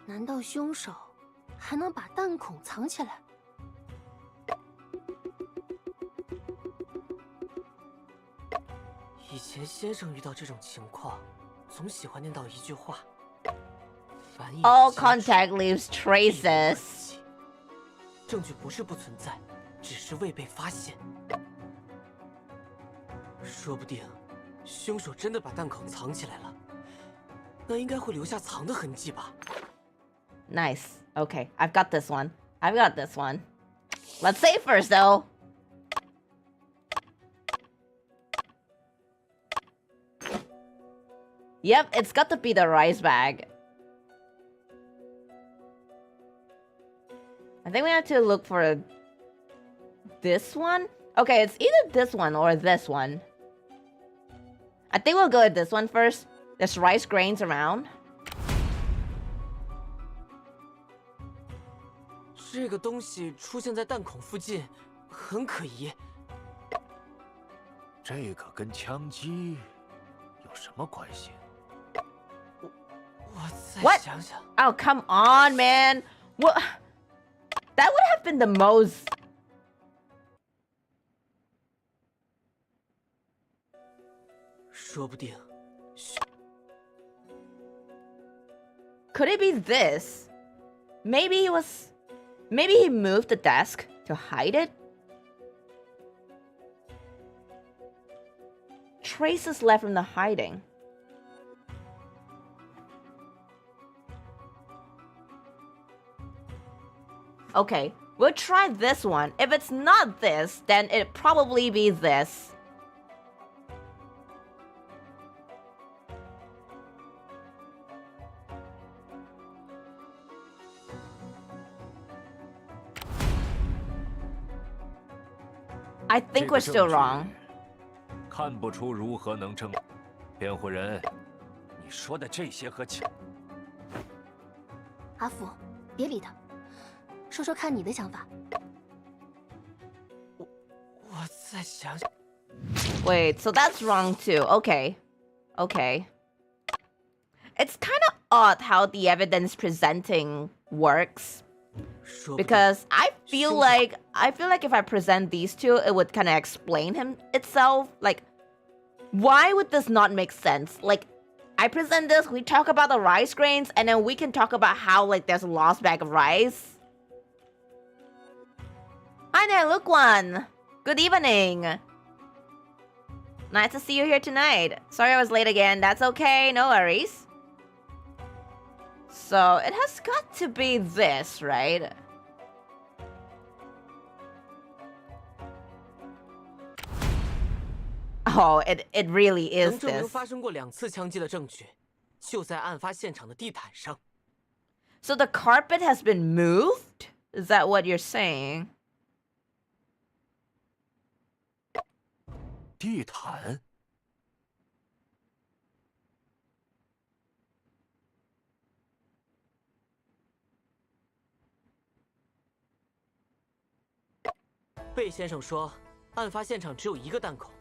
难道凶手还能把弹孔藏起来？以前先生遇到这种情况，总喜欢念叨一句话：“凡有 All 接触 contact leaves 必有痕 traces. 迹。”证据不是不存在，只是未被发现。说不定，凶手真的把弹孔藏起来了，那应该会留下藏的痕迹吧？ Nice. Okay, I've got this one. I've got this one. Let's say first though. Yep, it's got to be the rice bag. I think we have to look for this one. Okay, it's either this one or this one. I think we'll go with this one first. There's rice grains around. 这个东西出现在弹孔附近，很可疑。这个跟枪击有什么关系？我再 What? 想想。 Oh, come on, man. What? That would have been the most... Could it be this? Maybe it was... Maybe he moved the desk to hide it? Traces left from the hiding. Okay, we'll try this one. If it's not this, then it'd probably be this. I think we're still wrong. 看不出如何能证。辩护人，你说的这些和枪……阿福，别理他，说说看你的想法。我再想想。 Wait, so that's wrong too. Okay. Okay. It's kind of odd how the evidence presenting works. Because I feel like if I present these two, it would kind of explain itself. Like, why would this not make sense? Like, I present this, we talk about the rice grains, and then we can talk about how, like, there's a lost bag of rice. Hi there, Luke One. Good evening. Nice to see you here tonight. Sorry I was late again. That's okay, no worries. So, it has got to be this, right? Oh, it really is 能证明 this. 发生过2次枪击的证据，就在案发现场的地毯上。 So the carpet has been moved? Is that what you're saying? 地毯？贝先生说，案发现场只有1个弹孔。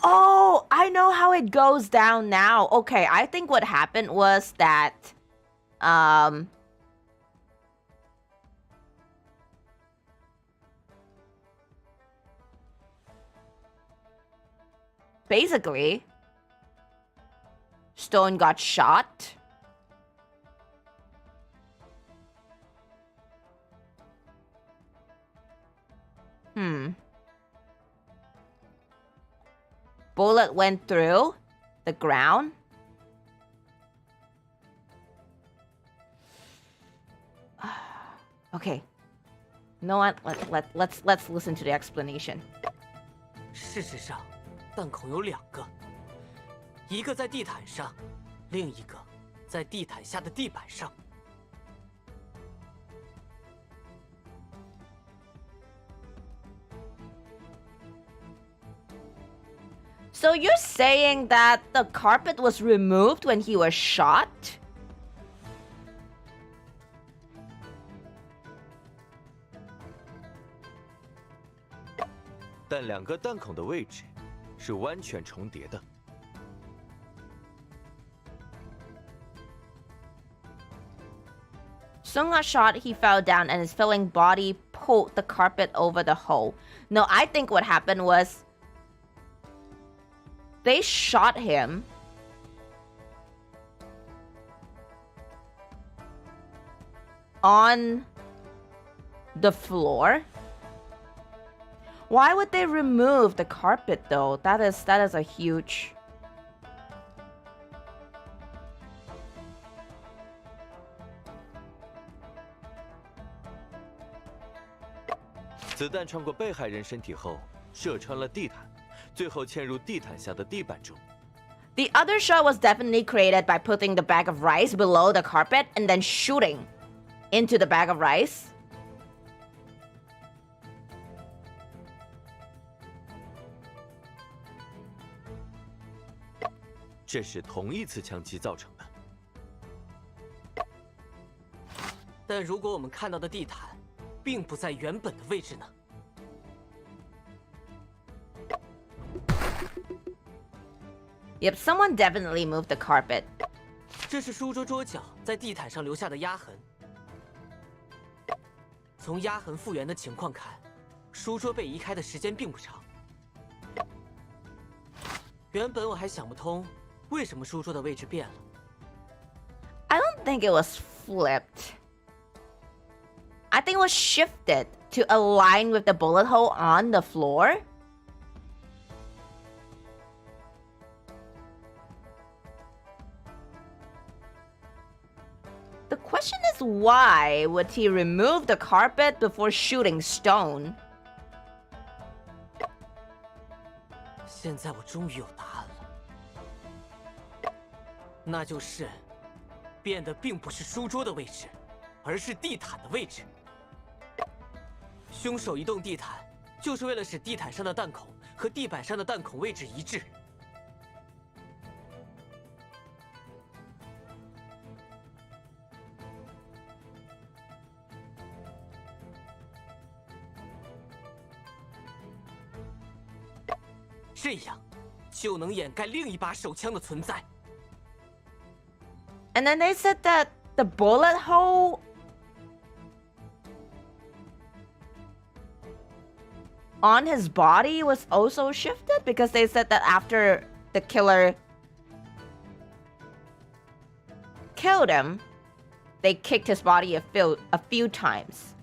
Oh, I know how it goes down now. Okay, I think what happened was that, basically, Stone got shot. Bullet went through the ground. Okay. You know what? Let's listen to the explanation. 事实上，弹孔有2个，一个在地毯上，另一个在地毯下的地板上。 So you're saying that the carpet was removed when he was shot? "但2个弹孔的位置是完全重叠的。 Sung got shot, he fell down, and his falling body pulled the carpet over the hole. No, I think what happened was they shot him. On the floor. Why would they remove the carpet though? That is a huge... "子弹穿过被害人身体后，射穿了地毯，最后嵌入地毯下的地板中。 The other shot was definitely created by putting the bag of rice below the carpet and then shooting into the bag of rice. "这是同一次枪击造成的。 但如果我们看到的地毯，并不在原本的位置呢？ Yep, someone definitely moved the carpet. 这是书桌桌角在地毯上留下的压痕。从压痕复原的情况看，书桌被移开的时间并不长。原本我还想不通，为什么书桌的位置变了。 I don't think it was flipped. I think it was shifted to align with the bullet hole on the floor. The question is why would he remove the carpet before shooting Stone? 现在我终于有答案了，那就是变的并不是书桌的位置，而是地毯的位置。凶手移动地毯，就是为了使地毯上的弹孔和地板上的弹孔位置一致。 这样，就能掩盖另一把手枪的存在。 And then they said that the bullet hole on his body was also shifted because they said that after the killer killed him, they kicked his body a few times.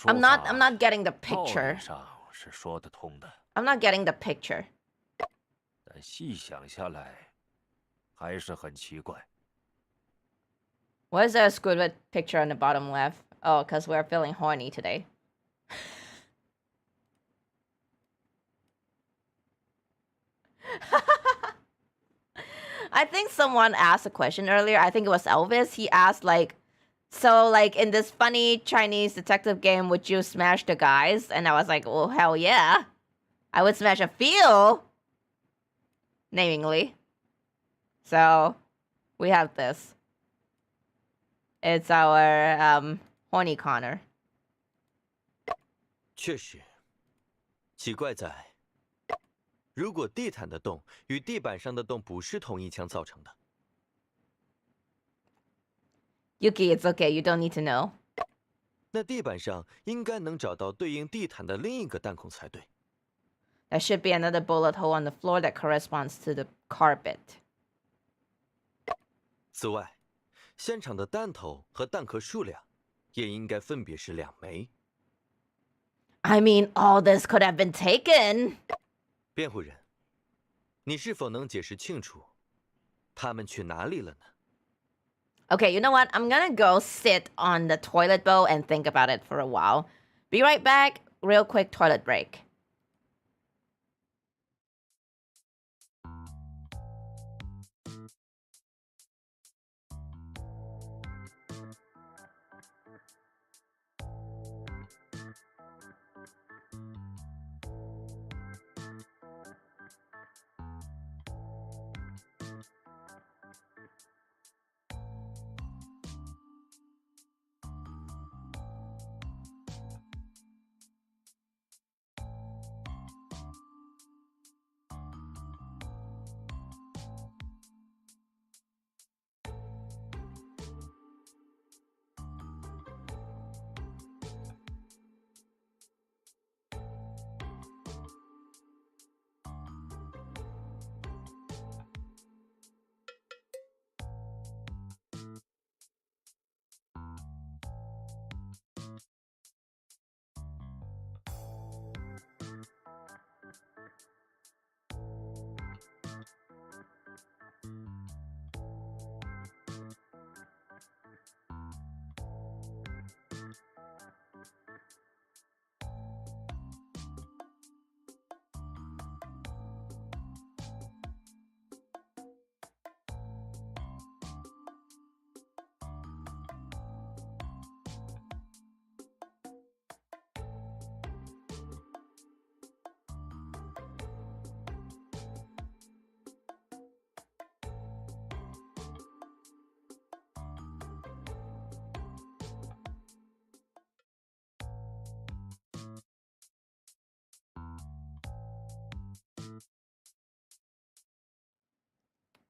I'm not getting the picture. I'm not getting the picture. 但细想下来，还是很奇怪。 Why is there a Squidward picture on the bottom left? Oh, because we're feeling horny today. I think someone asked a question earlier. I think it was Elvis. He asked, like, so, like, in this funny Chinese detective game, would you smash the guys? And I was like, well, hell yeah. I would smash a few. Namingly. So, we have this. It's our, horny Connor. 确实，奇怪在，如果地毯的洞与地板上的洞不是同一枪造成的。 Yuki, it's okay. You don't need to know. 那地板上应该能找到对应地毯的另一个弹孔才对。 There should be another bullet hole on the floor that corresponds to the carpet. 此外，现场的弹头和弹壳数量也应该分别是2枚。 I mean, all this could have been taken. 辩护人，你是否能解释清楚，他们去哪里了呢？ Okay, you know what? I'm gonna go sit on the toilet bowl and think about it for a while. Be right back. Real quick toilet break.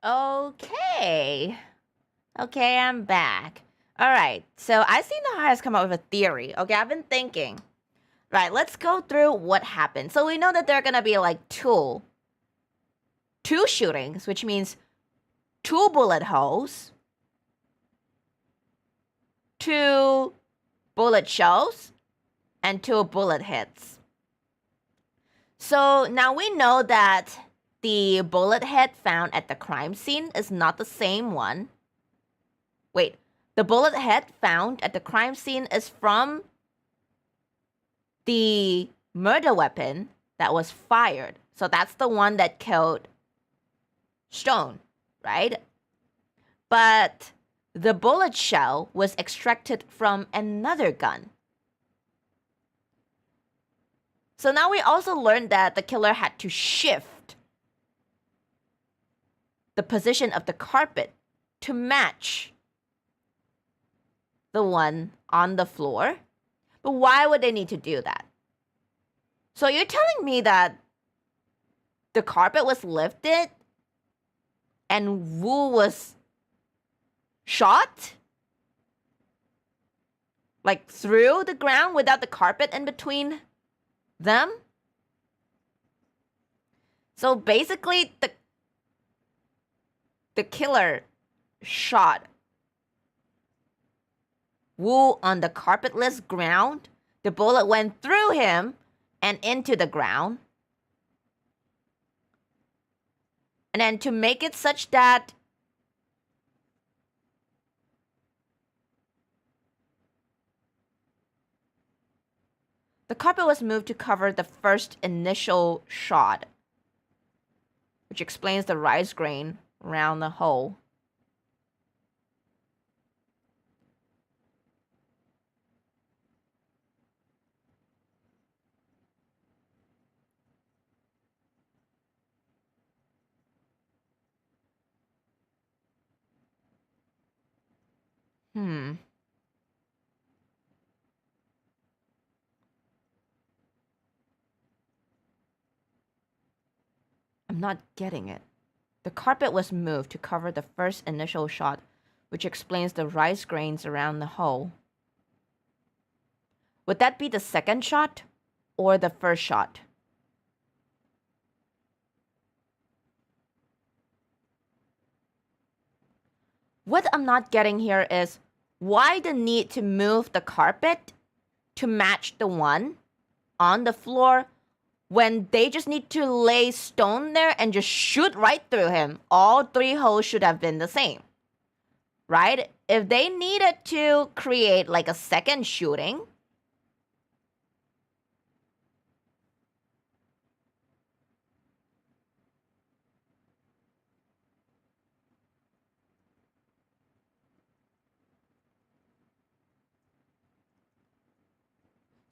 Okay. Okay, I'm back. All right. So I see Naha has come up with a theory. Okay, I've been thinking. Right, let's go through what happened. So we know that there are gonna be like two shootings, which means 2 bullet holes, 2 bullet shells, and 2 bullet hits. So now we know that the bullet head found at the crime scene is not the same one. Wait, the bullet head found at the crime scene is from the murder weapon that was fired. So that's the one that killed Stone, right? But the bullet shell was extracted from another gun. So now we also learned that the killer had to shift the position of the carpet to match the one on the floor. But why would they need to do that? So you're telling me that the carpet was lifted and Wu was shot? Like through the ground without the carpet in between them? So basically the killer shot Wu on the carpetless ground. The bullet went through him and into the ground. And then to make it such that the carpet was moved to cover the first initial shot, which explains the rice grain around the hole. I'm not getting it. The carpet was moved to cover the first initial shot, which explains the rice grains around the hole. Would that be the second shot or the first shot? What I'm not getting here is why the need to move the carpet to match the one on the floor when they just need to lay stone there and just shoot right through him. All three holes should have been the same, right? If they needed to create like a second shooting,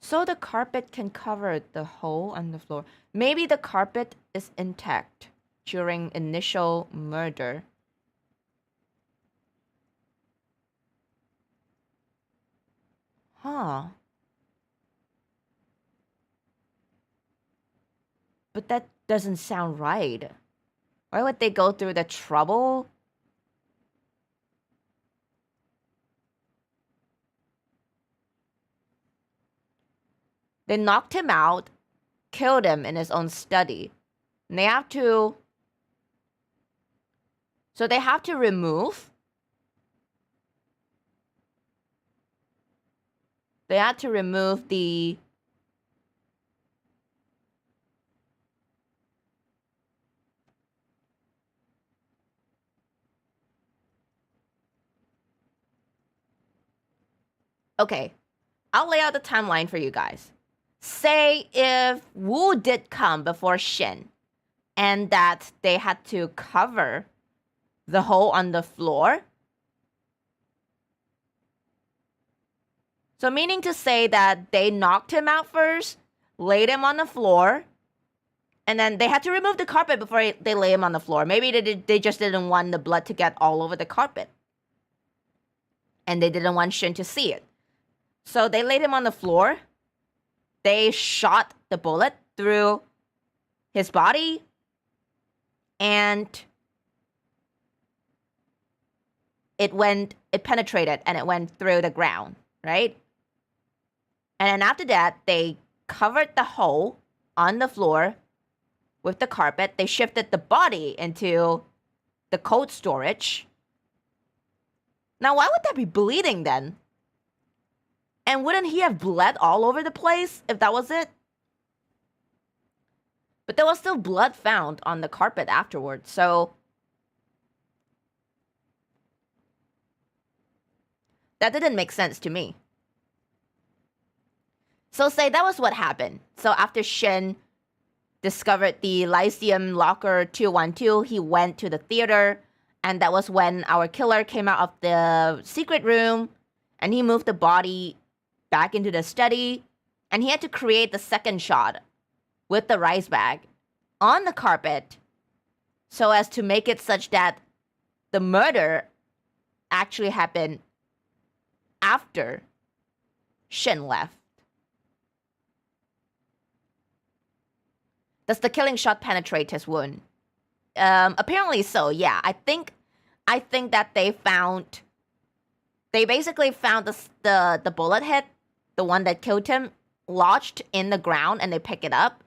so the carpet can cover the hole on the floor. Maybe the carpet is intact during initial murder. Huh. But that doesn't sound right. Why would they go through the trouble? They knocked him out, killed him in his own study. And they have to... So they have to remove... They had to remove the... Okay, I'll lay out the timeline for you guys. Say if Wu did come before Shin, and that they had to cover the hole on the floor. So meaning to say that they knocked him out first, laid him on the floor, and then they had to remove the carpet before they lay him on the floor. Maybe they just didn't want the blood to get all over the carpet. And they didn't want Shin to see it. So they laid him on the floor. They shot the bullet through his body. And it penetrated and it went through the ground, right? And then after that, they covered the hole on the floor with the carpet. They shifted the body into the cold storage. Now, why would that be bleeding then? And wouldn't he have bled all over the place if that was it? But there was still blood found on the carpet afterwards, so... that didn't make sense to me. So say that was what happened. So after Shin discovered the Lyceum Locker 212, he went to the theater, and that was when our killer came out of the secret room, and he moved the body back into the study, and he had to create the second shot with the rice bag on the carpet so as to make it such that the murder actually happened after Shin left. Does the killing shot penetrate his wound? Apparently so, yeah. I think that they found they basically found the bullet hit, the one that killed him, lodged in the ground, and they pick it up.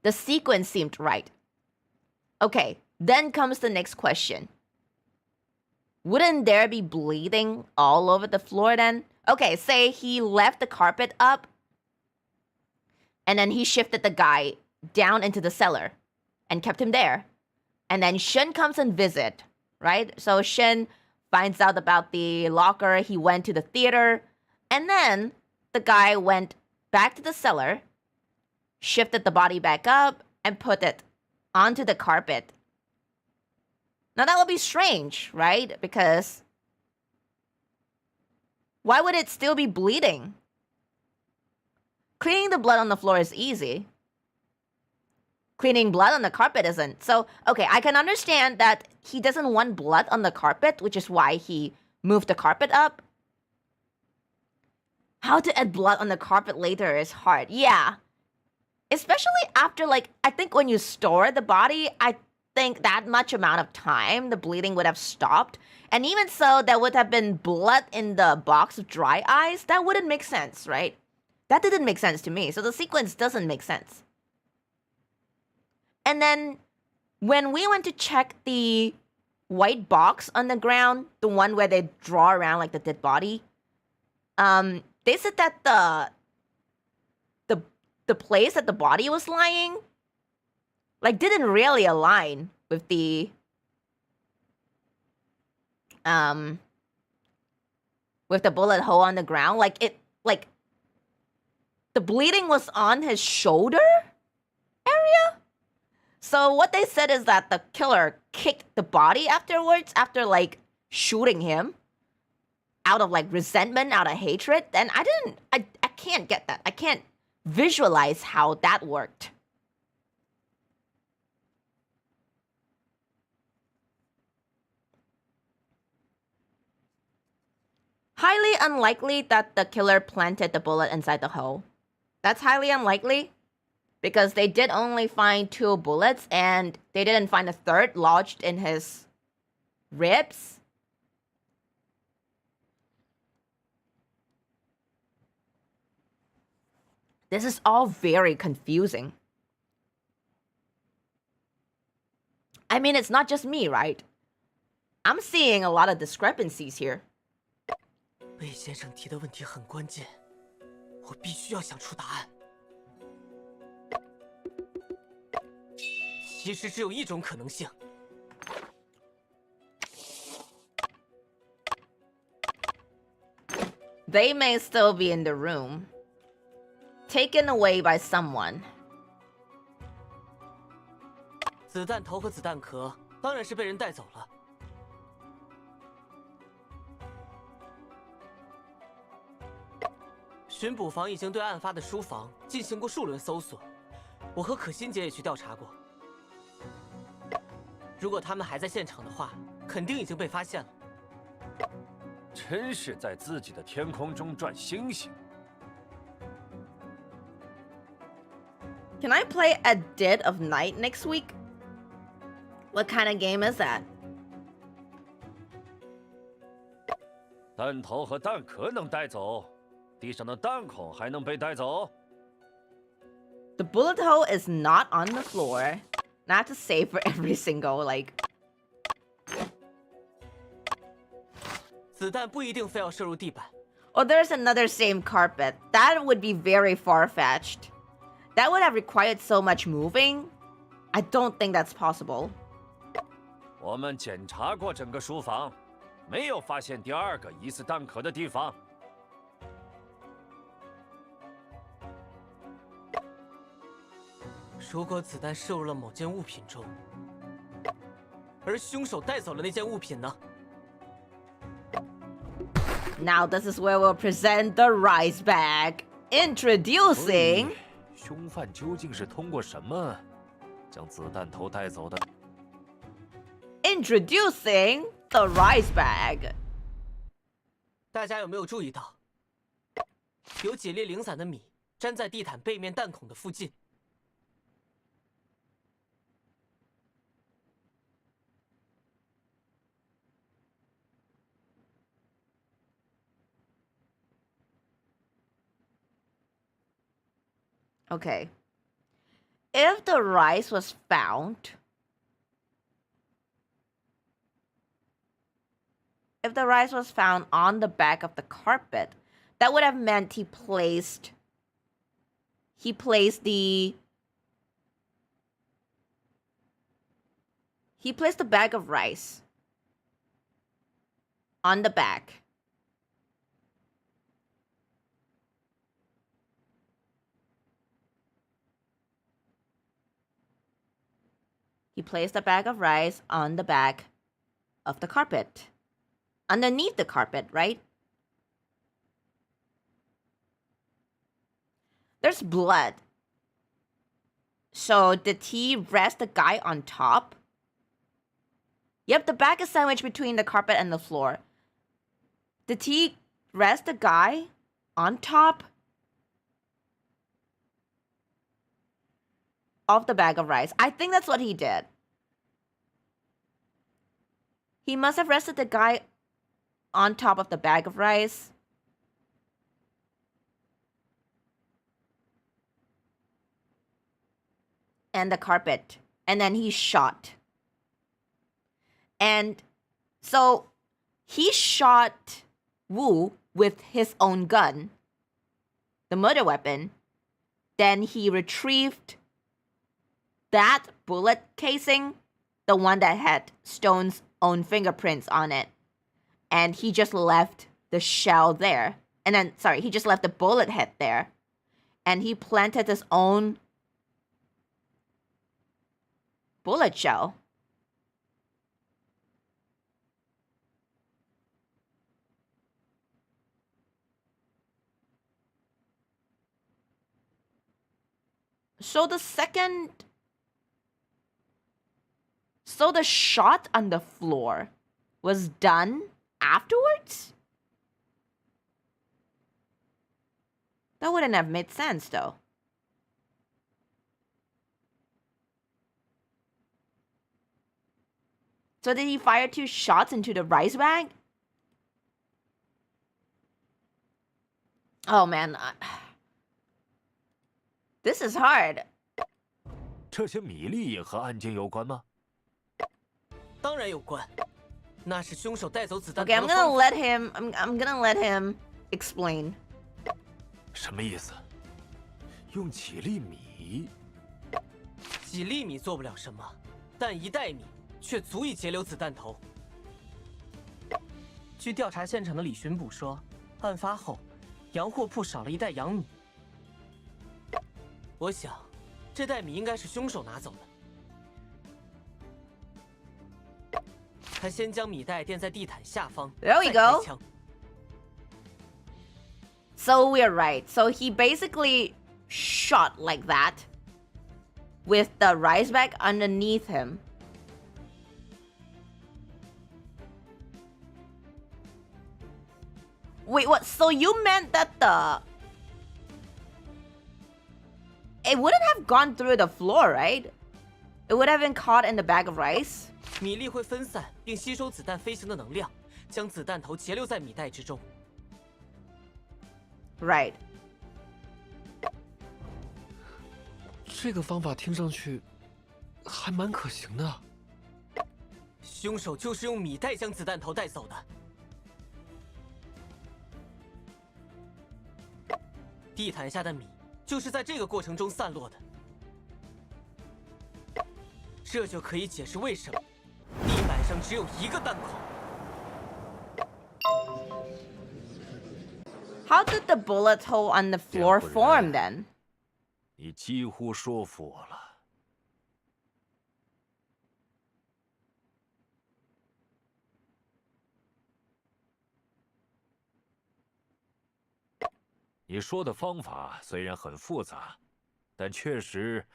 The sequence seemed right. Okay, then comes the next question. Wouldn't there be bleeding all over the floor then? Okay, say he left the carpet up and then he shifted the guy down into the cellar and kept him there. And then Shin comes and visit, right? So Shin finds out about the locker, he went to the theater, and then the guy went back to the cellar, shifted the body back up, and put it onto the carpet. Now that would be strange, right? Because why would it still be bleeding? Cleaning the blood on the floor is easy. Cleaning blood on the carpet isn't. So, okay, I can understand that he doesn't want blood on the carpet, which is why he moved the carpet up. How to add blood on the carpet later is hard. Yeah. Especially after, like, I think when you store the body, I think that much amount of time, the bleeding would have stopped. And even so, there would have been blood in the box of dry ice. That wouldn't make sense, right? That didn't make sense to me. So the sequence doesn't make sense. And then when we went to check the white box on the ground, the one where they draw around like the dead body, they said that the place that the body was lying, like, didn't really align with the bullet hole on the ground. Like the bleeding was on his shoulder area. So what they said is that the killer kicked the body afterwards, after like shooting him out of like resentment, out of hatred. And I can't get that. I can't visualize how that worked. Highly unlikely that the killer planted the bullet inside the hole. That's highly unlikely because they did only find 2 bullets and they didn't find a third lodged in his ribs. This is all very confusing. I mean, it's not just me, right? I'm seeing a lot of discrepancies here. 魏先生提的问题很关键，我必须要想出答案。其实只有一种可能性。They may still be in the room, taken away by someone. 子弹头和子弹壳当然是被人带走了。巡捕房已经对案发的书房进行过数轮搜索，我和可心姐也去调查过。如果他们还在现场的话，肯定已经被发现了。真是在自己的天空中转星星。Can I play at Dead of Night next week? What kind of game is that? 弹头和弹壳能带走，地上的弹孔还能被带走。The bullet hole is not on the floor. Not to say for every single, like... 子弹不一定非要射入地板。Oh, there's another same carpet. That would be very far-fetched. That would have required so much moving. I don't think that's possible. 我们检查过整个书房，没有发现第2个疑似弹壳的地方。如果子弹射入了某件物品中，而凶手带走了那件物品呢？ Now this is where we'll present the rice bag. Introducing... 凶犯究竟是通过什么将子弹头带走的？ Introducing the rice bag. 大家有没有注意到，有几粒零散的米粘在地毯背面弹孔的附近？ Okay. If the rice was found... If the rice was found on the back of the carpet, that would have meant he placed the bag of rice on the back. He placed the bag of rice on the back of the carpet. Underneath the carpet, right? There's blood. So did he rest the guy on top? Yep, the bag is sandwiched between the carpet and the floor. Did he rest the guy on top of the bag of rice? I think that's what he did. He must have rested the guy on top of the bag of rice. And the carpet. And then he shot. And so he shot Wu with his own gun, the murder weapon. Then he retrieved that bullet casing, the one that had Stone's own fingerprints on it. And he just left the shell there. And then, sorry, he just left the bullet head there. And he planted his own bullet shell. So the shot on the floor was done afterwards? That wouldn't have made sense, though. So did he fire 2 shots into the rice bag? Oh man, this is hard. 这些米粒也和案件有关吗？当然有关，那是凶手带走子弹 Okay, 头 I'm 的 gonna 方法。 let him. I'm gonna let him explain. 什么意思？用几粒米？几粒米做不了什么，但1袋米却足以截留子弹头。据调查现场的李巡捕说，案发后，洋货铺少了1袋洋米。我想，这袋米应该是凶手拿走的。他先将米袋垫在地毯下方， There we 再开 go. 枪。 So we're right. So he basically shot like that with the rice bag underneath him. Wait, what? So you meant that it wouldn't have gone through the floor, right? It would have been caught in the bag of rice? 米粒会分散并吸收子弹飞行的能量，将子弹头截留在米袋之中。 Right. 这个方法听上去还蛮可行的。凶手就是用米袋将子弹头带走的。地毯下的米就是在这个过程中散落的，这就可以解释为什么地板上只有1个弹孔。 How did the bullet hole on the floor form then? 你几乎说服我了。你说的方法虽然很复杂，但确实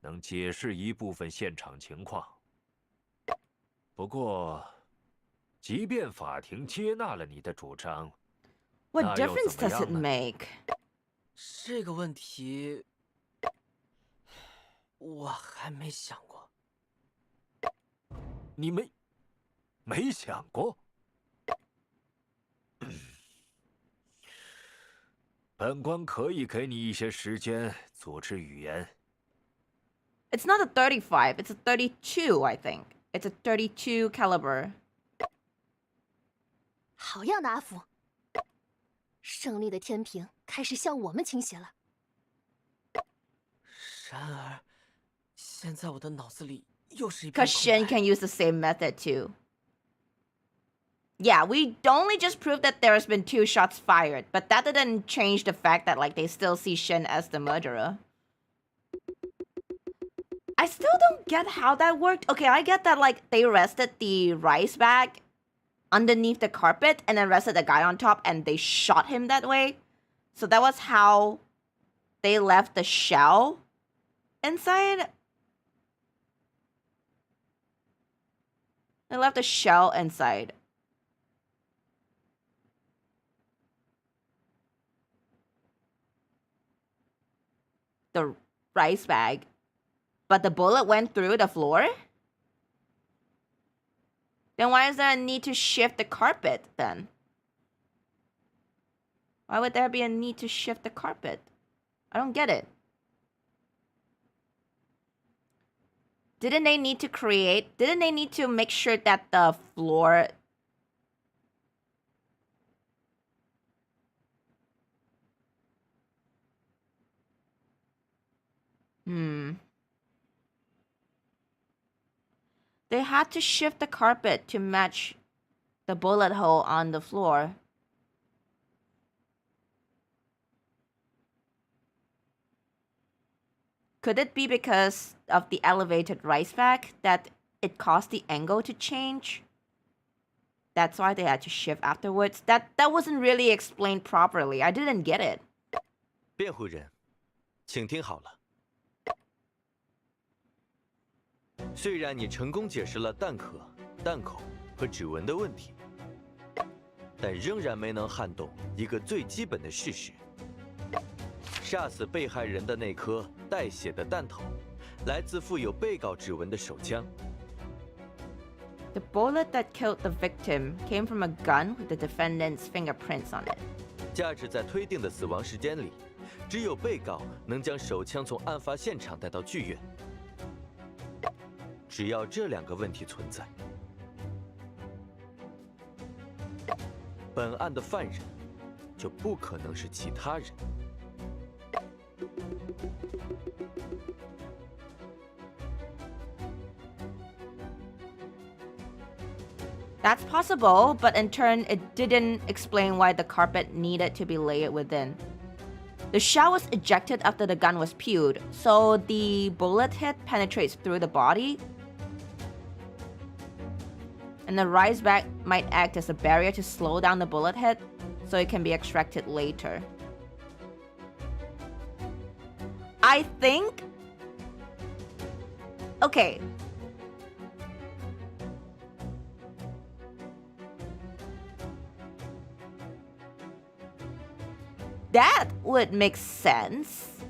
能解释一部分现场情况。不过，即便法庭接纳了你的主张， What difference does it make? 这个问题我还没想过。你没想过？本官可以给你一些时间组织语言。It's not a 35, it's a 32, I think. It's a 32 caliber. 好样的，阿福！胜利的天平开始向我们倾斜了。然而，现在我的脑子里又是一片 Because 空 Shin 白。 can use the same method too. Yeah, we only just proved that there's been 2 shots fired, but that didn't change the fact that like they still see Shin as the murderer. I still don't get how that worked. Okay, I get that like they rested the rice bag underneath the carpet and then rested the guy on top and they shot him that way. So that was how they left the shell inside. They left the shell inside. The rice bag. But the bullet went through the floor? Then why is there a need to shift the carpet then? Why would there be a need to shift the carpet? I don't get it. Didn't they need to make sure that the floor... They had to shift the carpet to match the bullet hole on the floor. Could it be because of the elevated rice bag that it caused the angle to change? That's why they had to shift afterwards. That wasn't really explained properly. I didn't get it. 辩护人，请听好了。虽然你成功解释了弹壳、弹孔和指纹的问题，但仍然没能撼动一个最基本的事实：杀死被害人的那颗带血的弹头，来自附有被告指纹的手枪。The bullet that killed the victim came from a gun with the defendant's fingerprints on it. 价值在推定的死亡时间里，只有被告能将手枪从案发现场带到剧院。只要这2个问题存在，本案的犯人就不可能是其他人。That's possible, but in turn, it didn't explain why the carpet needed to be layered within. The shell was ejected after the gun was pewed, so the bullet hit penetrates through the body. And the rice bag might act as a barrier to slow down the bullet hit, so it can be extracted later. I think... Okay. That would make sense.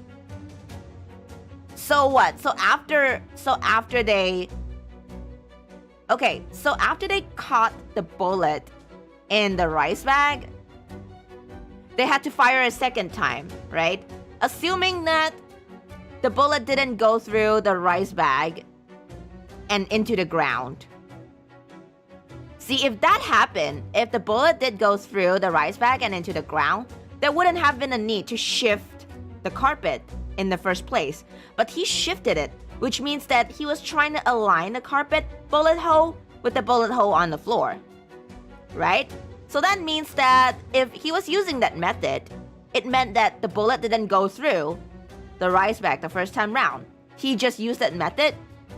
So what? So after they... Okay, so after they caught the bullet in the rice bag, they had to fire a second time, right? Assuming that the bullet didn't go through the rice bag and into the ground. See, if that happened, if the bullet did go through the rice bag and into the ground, there wouldn't have been a need to shift the carpet in the first place. But he shifted it, which means that he was trying to align the carpet bullet hole with the bullet hole on the floor, right? So that means that if he was using that method, it meant that the bullet didn't go through the rice bag the first time round. He just used that method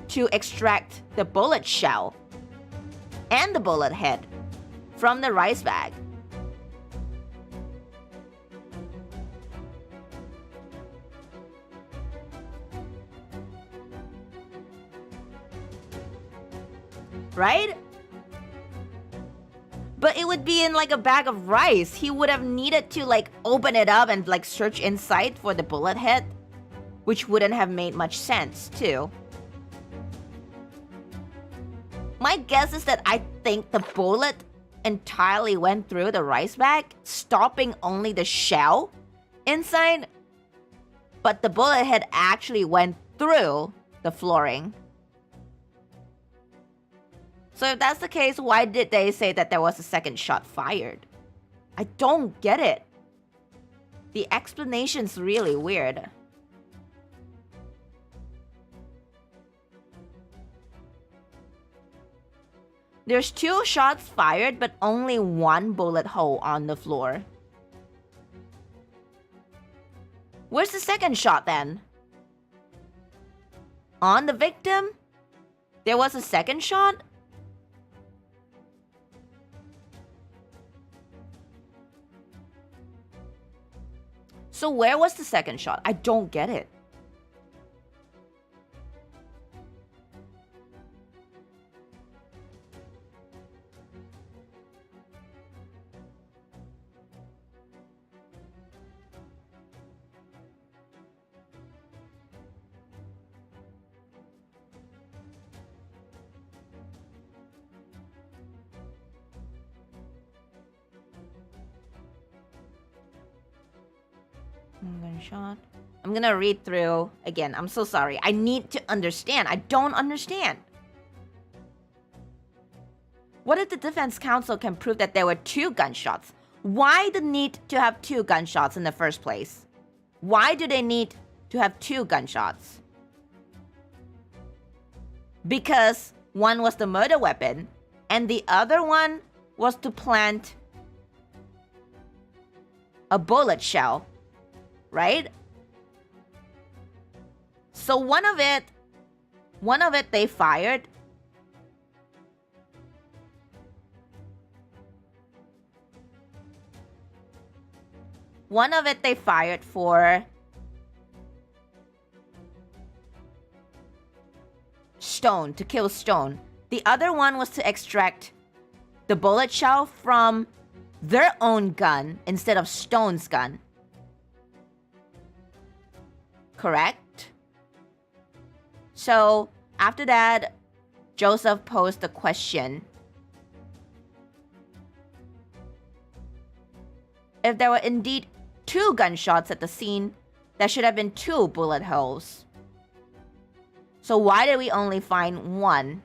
to extract the bullet shell and the bullet head from the rice bag. Right? But it would be in like a bag of rice. He would have needed to like open it up and like search inside for the bullet head, which wouldn't have made much sense too. My guess is that I think the bullet entirely went through the rice bag, stopping only the shell inside, but the bullet had actually went through the flooring. So if that's the case, why did they say that there was a second shot fired? I don't get it. The explanation's really weird. There's 2 shots fired, but only 1 bullet hole on the floor. Where's the second shot then? On the victim? There was a second shot? So where was the second shot? I don't get it. Gunshot. I'm gonna read through again. I'm so sorry. I need to understand. I don't understand. What if the defense counsel can prove that there were 2 gunshots? Why the need to have 2 gunshots in the first place? Why do they need to have 2 gunshots? Because one was the murder weapon, and the other one was to plant a bullet shell. Right? So one of it they fired. One of it they fired for Stone, to kill Stone. The other one was to extract the bullet shell from their own gun instead of Stone's gun. Correct? So, after that, Joseph posed the question. If there were indeed 2 gunshots at the scene, there should have been 2 bullet holes. So why did we only find 1?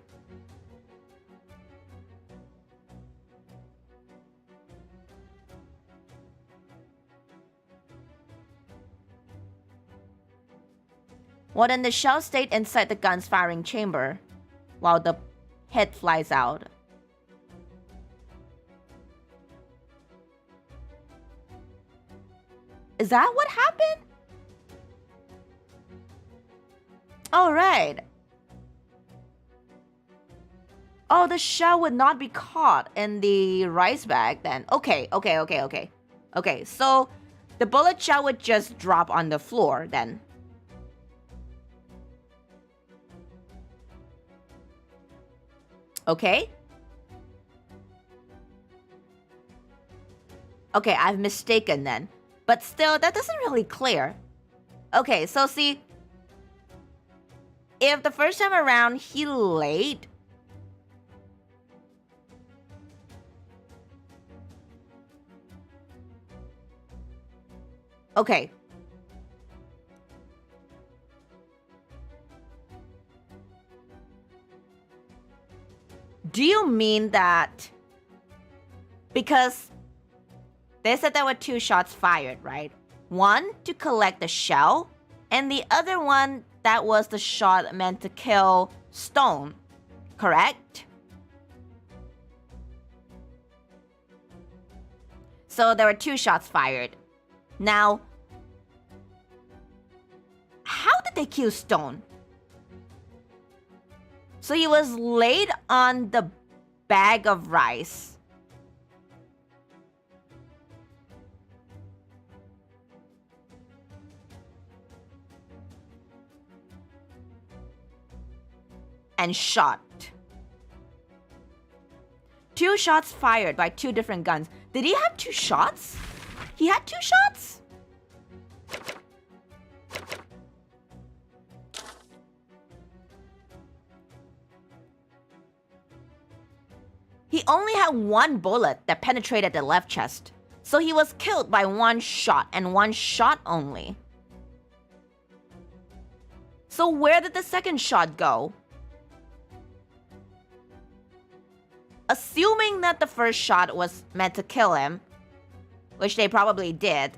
Well, then the shell stayed inside the gun's firing chamber while the head flies out. Is that what happened? All right. Oh, the shell would not be caught in the rice bag then. Okay. Okay, so the bullet shell would just drop on the floor then. Okay. Okay, I've mistaken then. But still, that doesn't really clear. Okay, so see, if the first time around he laid okay. Do you mean that because they said there were 2 shots fired, right? One to collect the shell, and the other one that was the shot meant to kill Stone, correct? So there were 2 shots fired. Now, how did they kill Stone? So he was laid on the bag of rice. And shot. 2 shots fired by 2 different guns. Did he have 2 shots? He had 2 shots? He only had 1 bullet that penetrated the left chest. So he was killed by one shot and one shot only. So where did the second shot go? Assuming that the first shot was meant to kill him, which they probably did,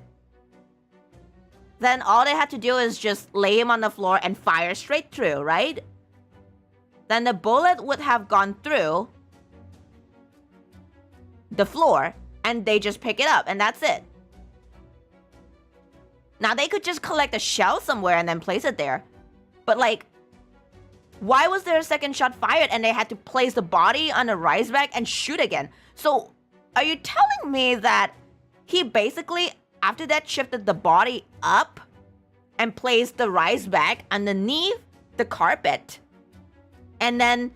then all they had to do is just lay him on the floor and fire straight through, right? Then the bullet would have gone through the floor and they just pick it up and that's it. Now they could just collect a shell somewhere and then place it there. But like, why was there a second shot fired and they had to place the body on a rice bag and shoot again? So are you telling me that he basically, after that, shifted the body up and placed the rice bag underneath the carpet and then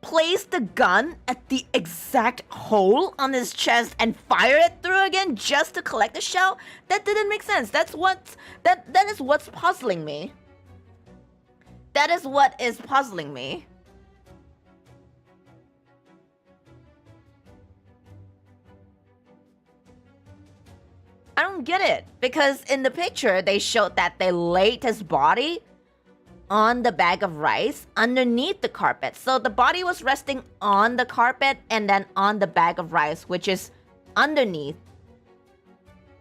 placed the gun at the exact hole on his chest and fired it through again just to collect the shell? That didn't make sense. That is what's puzzling me. That is what is puzzling me. I don't get it. Because in the picture, they showed that they laid his body on the bag of rice underneath the carpet. So the body was resting on the carpet and then on the bag of rice, which is underneath.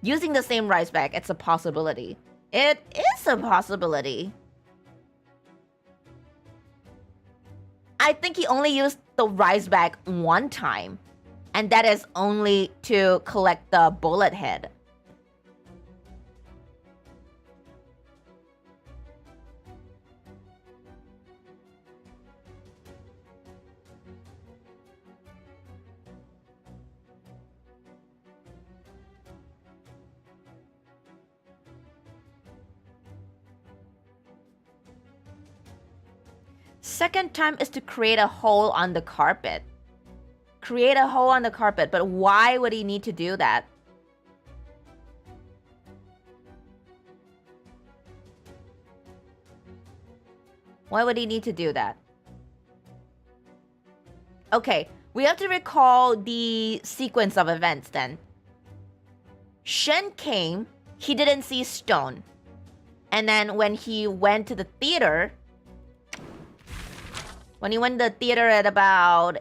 Using the same rice bag, it's a possibility. It is a possibility. I think he only used the rice bag one time, and that is only to collect the bullet head. Second time is to create a hole on the carpet. Create a hole on the carpet, but why would he need to do that? Why would he need to do that? Okay, we have to recall the sequence of events then. Shen came, he didn't see Stone. And then when he went to the theater, at about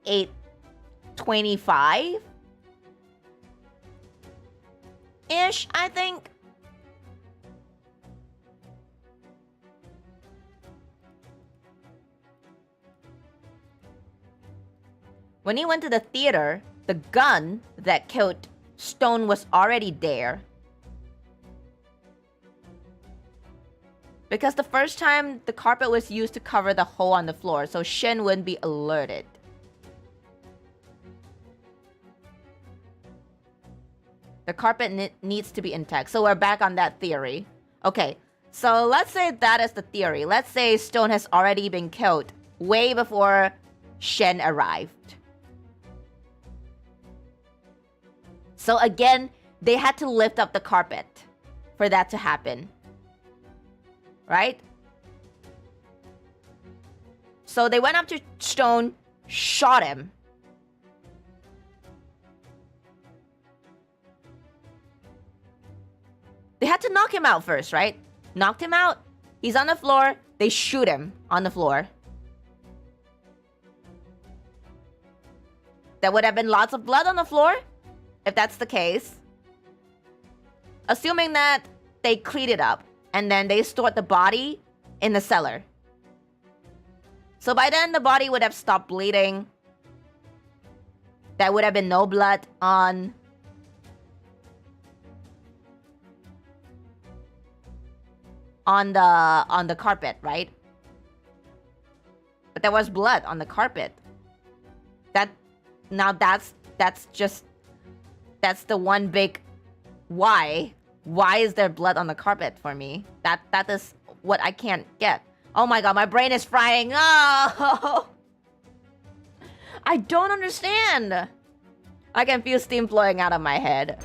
8:25-ish, I think. When he went to the theater, the gun that killed Stone was already there. Because the first time, the carpet was used to cover the hole on the floor, so Shin wouldn't be alerted. The carpet needs to be intact, so we're back on that theory. Okay, so let's say that is the theory. Let's say Stone has already been killed way before Shen arrived. So again, they had to lift up the carpet for that to happen. Right? So they went up to Stone, shot him. They had to knock him out first, right? Knocked him out. He's on the floor. They shoot him on the floor. There would have been lots of blood on the floor, if that's the case. Assuming that they cleaned it up. And then they stored the body in the cellar. So by then, the body would have stopped bleeding. There would have been no blood on the carpet, right? But there was blood on the carpet. That's the one big why. Why is there blood on the carpet for me? That is what I can't get. Oh my god, my brain is frying. Oh! I don't understand. I can feel steam flowing out of my head.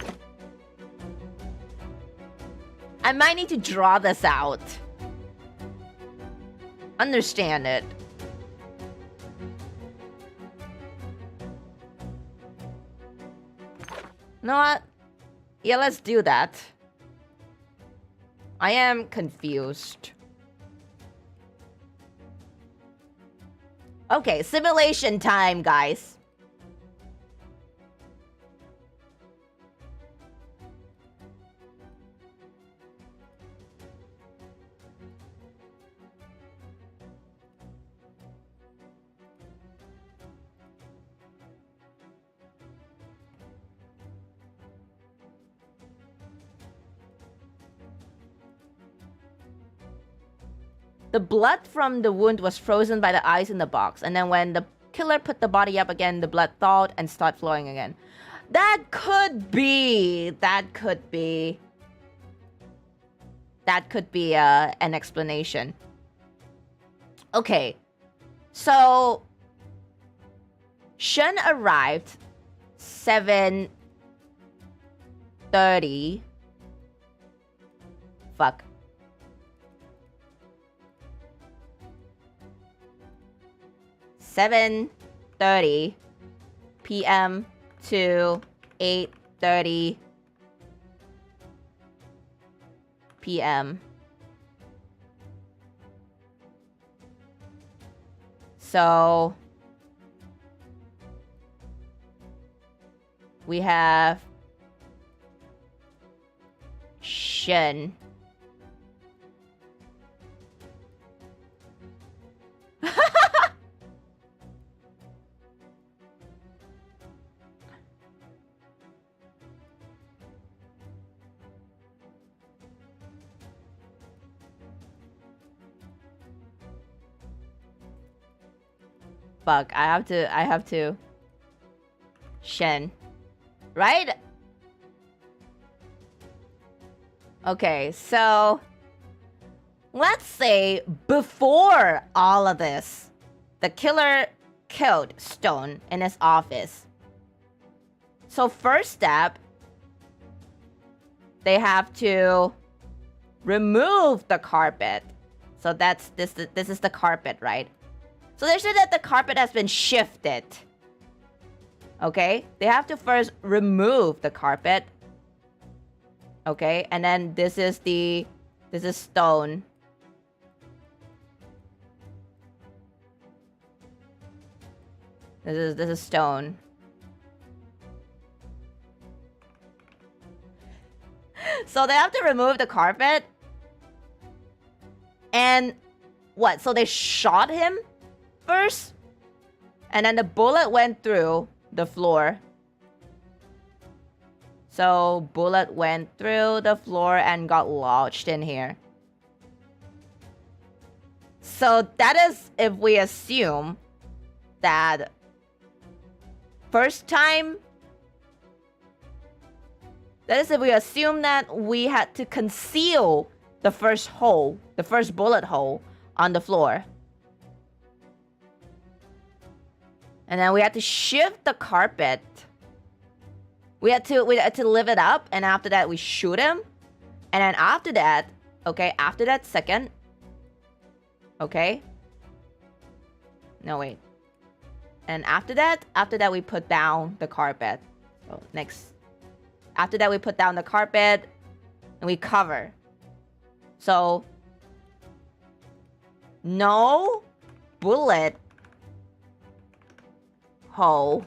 I might need to draw this out. Understand it. You know what? Yeah, let's do that. I am confused. Okay, simulation time, guys. The blood from the wound was frozen by the ice in the box, and then when the killer put the body up again, the blood thawed and started flowing again. That could be an explanation. Okay, so Shen arrived 7:30. Fuck. 7:30 p.m. to 8:30 p.m. So we have Shen. Fuck, I have to. Shen. Right? Okay, so let's say before all of this, the killer killed Stone in his office. So first step, they have to remove the carpet. So this is the carpet, right? So they said that the carpet has been shifted. Okay? They have to first remove the carpet. Okay? And then this is Stone. This is Stone. So they have to remove the carpet. And what? So they shot him first, and then the bullet went through the floor. So bullet went through the floor and got lodged in here. So that is if we assume that first time. That is if we assume that we had to conceal the first hole, the first bullet hole on the floor. And then we had to shift the carpet. We had to lift it up, and after that we shoot him. And then after that, okay, after that second, okay. No, wait. And after that we put down the carpet. So next. After that we put down the carpet and we cover. So no bullet hole.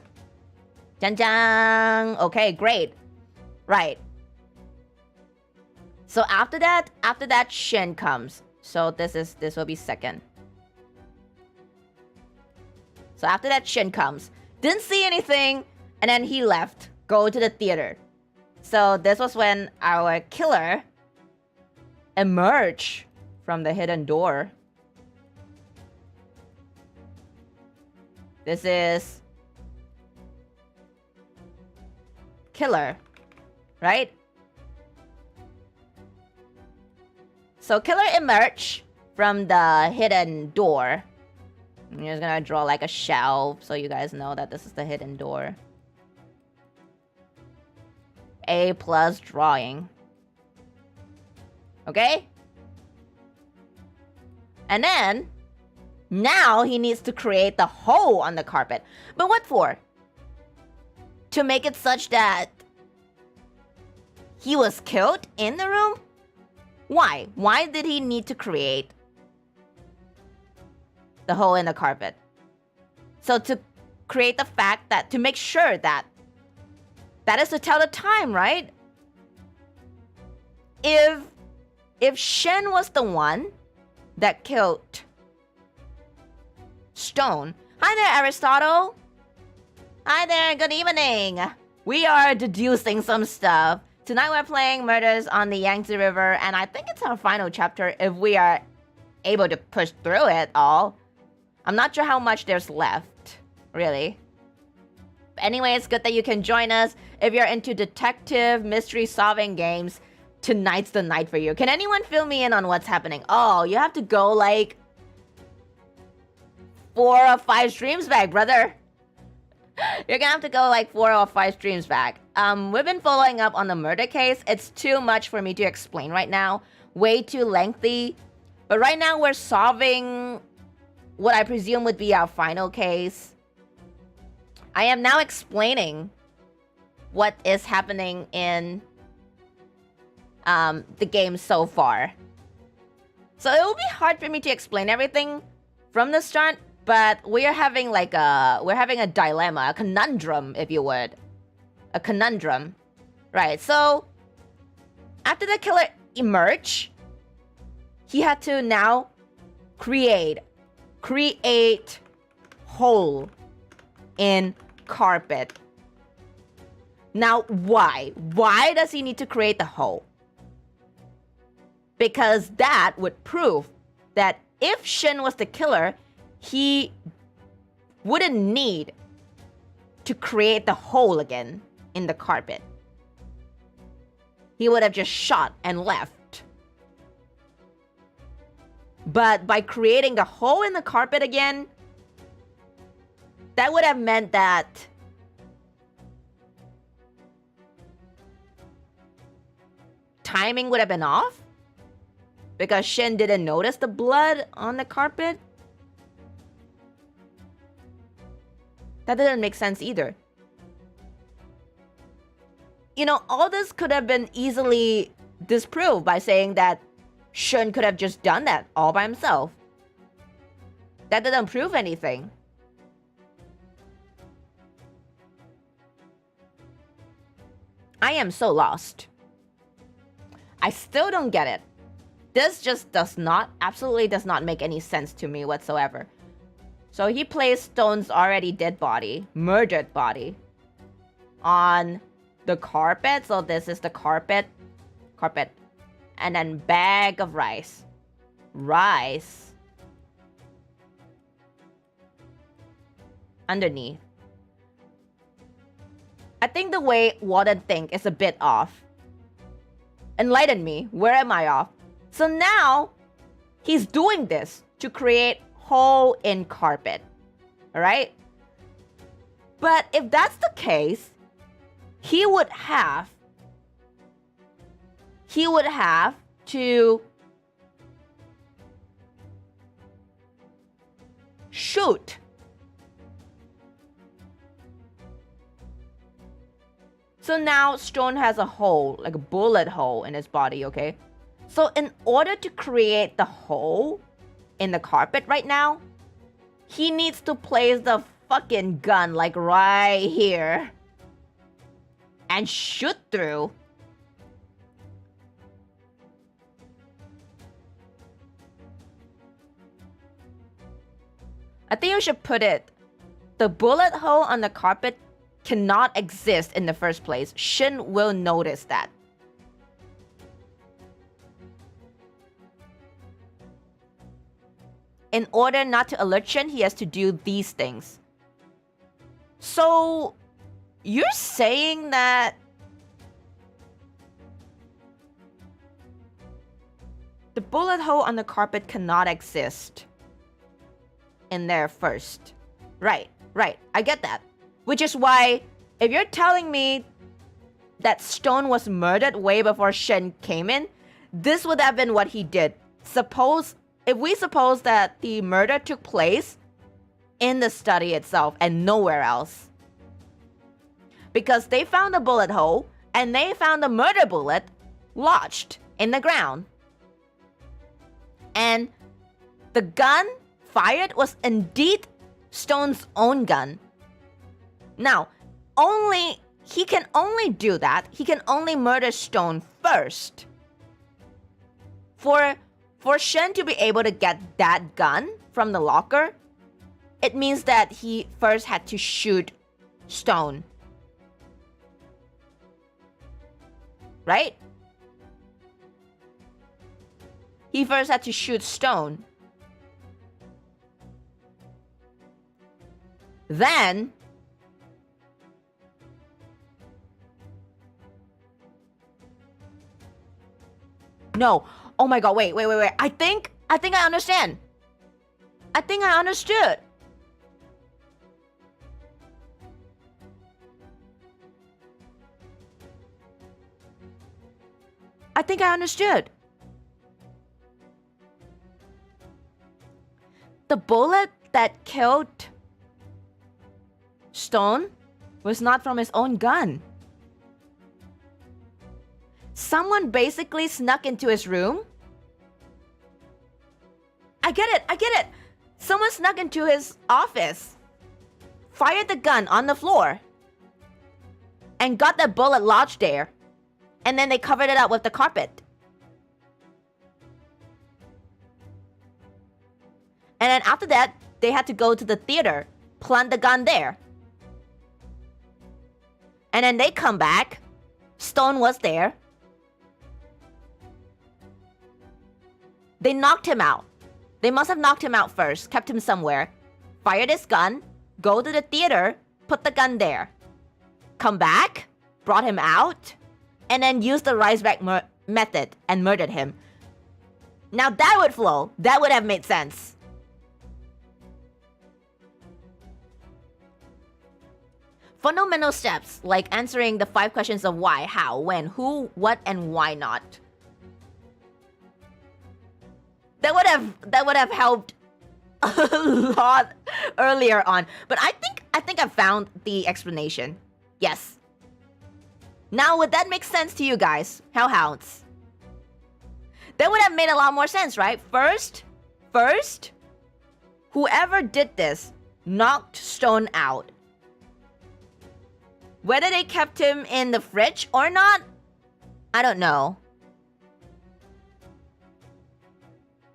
Jang. Okay, great. Right. So after that Shen comes. So this will be second. So after that Shen comes. Didn't see anything, and then he left. Go to the theater. So this was when our killer emerged from the hidden door. This is killer, right? So killer emerged from the hidden door. I'm just gonna draw like a shelf so you guys know that this is the hidden door. A+ drawing. Okay? And then, now he needs to create the hole on the carpet. But what for? To make it such that he was killed in the room? Why? Why did he need to create the hole in the carpet? So to create the fact that, to make sure that is to tell the time, right? If Shen was the one that killed Stone. Hi there, Aristotle. Hi there, good evening. We are deducing some stuff. Tonight we're playing Murders on the Yangtze River, and I think it's our final chapter if we are able to push through it all. I'm not sure how much there's left, really. But anyway, it's good that you can join us. If you're into detective, mystery solving games, tonight's the night for you. Can anyone fill me in on what's happening? Oh, you have to go like 4 or 5 streams back, brother. You're gonna have to go like 4 or 5 streams back. We've been following up on the murder case. It's too much for me to explain right now. Way too lengthy. But right now we're solving what I presume would be our final case. I am now explaining what is happening in the game so far. So it will be hard for me to explain everything from the start, but we're having a dilemma, a conundrum, if you would. A conundrum. Right, so after the killer emerged, he had to now create hole in carpet. Now, why? Why does he need to create the hole? Because that would prove that if Shin was the killer, he wouldn't need to create the hole again in the carpet. He would have just shot and left. But by creating the hole in the carpet again, that would have meant that timing would have been off. Because Shin didn't notice the blood on the carpet. That didn't make sense either. You know, all this could have been easily disproved by saying that Shin could have just done that all by himself. That didn't prove anything. I am so lost. I still don't get it. This just absolutely does not make any sense to me whatsoever. So he placed Stone's already dead body, murdered body, on the carpet. So this is the carpet. And then bag of rice. Rice. Underneath. I think the way Warden think is a bit off. Enlighten me. Where am I off? So now, he's doing this to create hole in carpet. Alright? But if that's the case, he would have to shoot. So now Stone has a hole, like a bullet hole in his body, okay? So in order to create the hole in the carpet right now, he needs to place the fucking gun like right here and shoot through. I think you should put it, the bullet hole on the carpet cannot exist in the first place. Shin will notice that. In order not to alert Shin, he has to do these things. So, you're saying that the bullet hole on the carpet cannot exist in there first. Right. I get that. Which is why, if you're telling me that Stone was murdered way before Shin came in, this would have been what he did. If we suppose that the murder took place in the study itself and nowhere else. Because they found a bullet hole, and they found the murder bullet lodged in the ground. And the gun fired was indeed Stone's own gun. Now, he can only do that. He can only murder Stone first. For Shen to be able to get that gun from the locker, it means that he first had to shoot Stone. Right? He first had to shoot Stone. Then no. Oh my god, wait. I think I understand. I think I understood. I think I understood. The bullet that killed Stone was not from his own gun. Someone basically snuck into his room. I get it. Someone snuck into his office, fired the gun on the floor, and got the bullet lodged there. And then they covered it up with the carpet. And then after that, they had to go to the theater, plant the gun there. And then they come back. Stone was there. They knocked him out. They must have knocked him out first, kept him somewhere, fired his gun, go to the theater, put the gun there. Come back, brought him out, and then used the rise back method and murdered him. Now that would flow. That would have made sense. Fundamental steps like answering the 5 questions of why, how, when, who, what, and why not. That would have helped a lot earlier on. But I think I found the explanation. Yes. Now would that make sense to you guys? Hellhounds? That would have made a lot more sense, right? First, whoever did this knocked Stone out. Whether they kept him in the fridge or not, I don't know.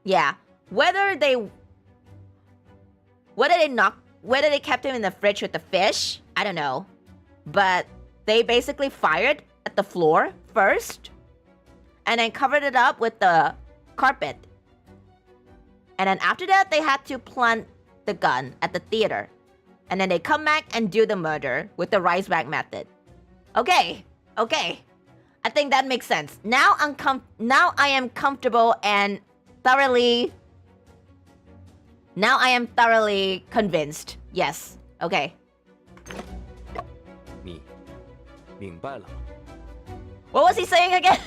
Yeah, whether they kept him in the fridge with the fish, I don't know. But they basically fired at the floor first, and then covered it up with the carpet. And then after that, they had to plant the gun at the theater. And then they come back and do the murder with the rise back method. Okay. I think that makes sense. Now I am comfortable and thoroughly... Now I am thoroughly convinced. Yes. Okay. 你明白了吗？ What was he saying again?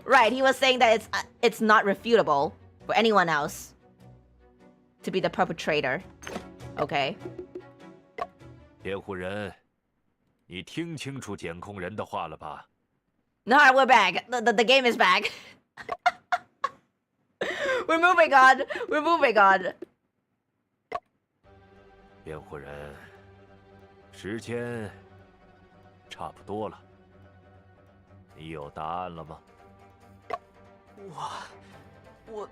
Right, he was saying that it's not refutable for anyone else to be the perpetrator. Okay. 辩护人，你听清楚检控人的话了吧？ No, we're back. The game is back. We're moving on. 辩护人，时间差不多了，你有答案了吗？ 我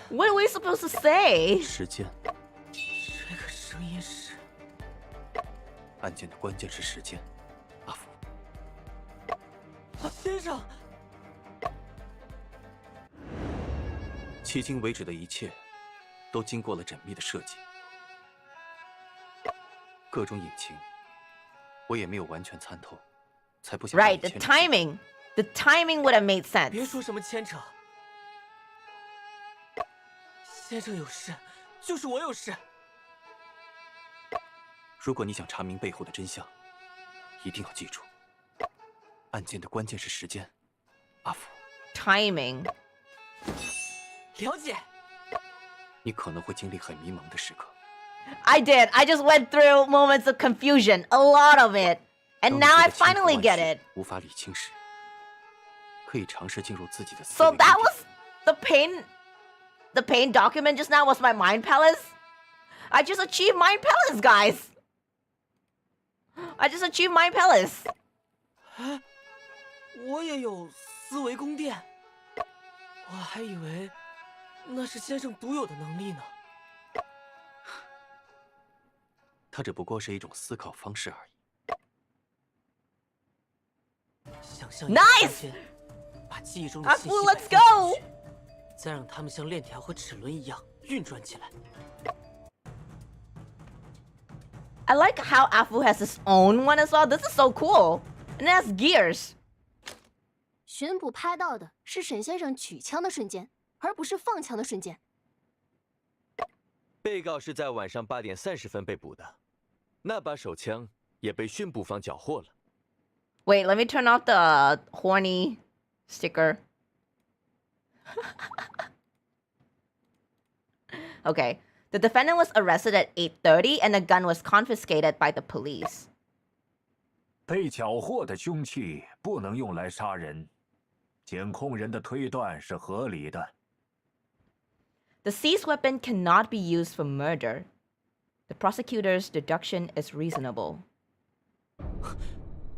What are we supposed to say? 时间，这个声音是案件的关键是时间。阿福，先生。迄今为止的一切，都经过了缜密的设计，各种隐情，我也没有完全参透，才不想。 Right, the timing would have made sense. 别说什么牵扯，先生有事，就是我有事。如果你想查明背后的真相，一定要记住，案件的关键是时间。阿福， Timing. 了解。你可能会经历很迷茫的时刻。 I did. I just went through moments of confusion. A lot of it. And now I finally get it. 无法理清时，可以尝试进入自己的思 So 维 that 宫 was the pain document just now was my mind palace? I just achieved mind palace, guys. I just achieved mind palace. 哎，我也有思维宫殿，我还以为那是先生独有的能力呢。它只不过是一种思考方式而已。想象 Nice! 把记忆中的信息 Let's 摆放 go! 进去，再让它们像链条和齿轮一样运转起来。I like how Afu has his own one as well. This is so cool. And it has gears. 巡捕拍到的是沈先生取枪的瞬间，而不是放枪的瞬间。被告是在晚上8点30分被捕的，那把手枪也被训捕方缴获了。Wait, let me turn off the horny sticker. Okay. The defendant was arrested at 8:30 and the gun was confiscated by the police. 被缴获的凶器不能用来杀人，检控人的推断是合理的。The seized weapon cannot be used for murder. The prosecutor's deduction is reasonable.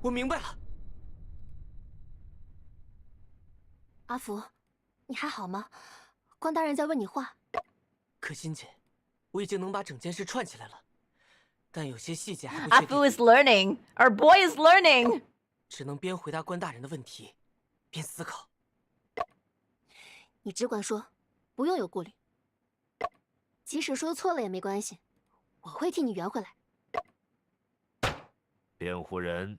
我明白了。阿福，你还好吗？关大人在问你话。可心姐，我已经能把整件事串起来了，但有些细节还不确定。 Afu is learning. Our boy is learning. 只能边回答关大人的问题，边思考。你只管说，不用有顾虑。即使说错了也没关系，我会替你圆回来。辩护人，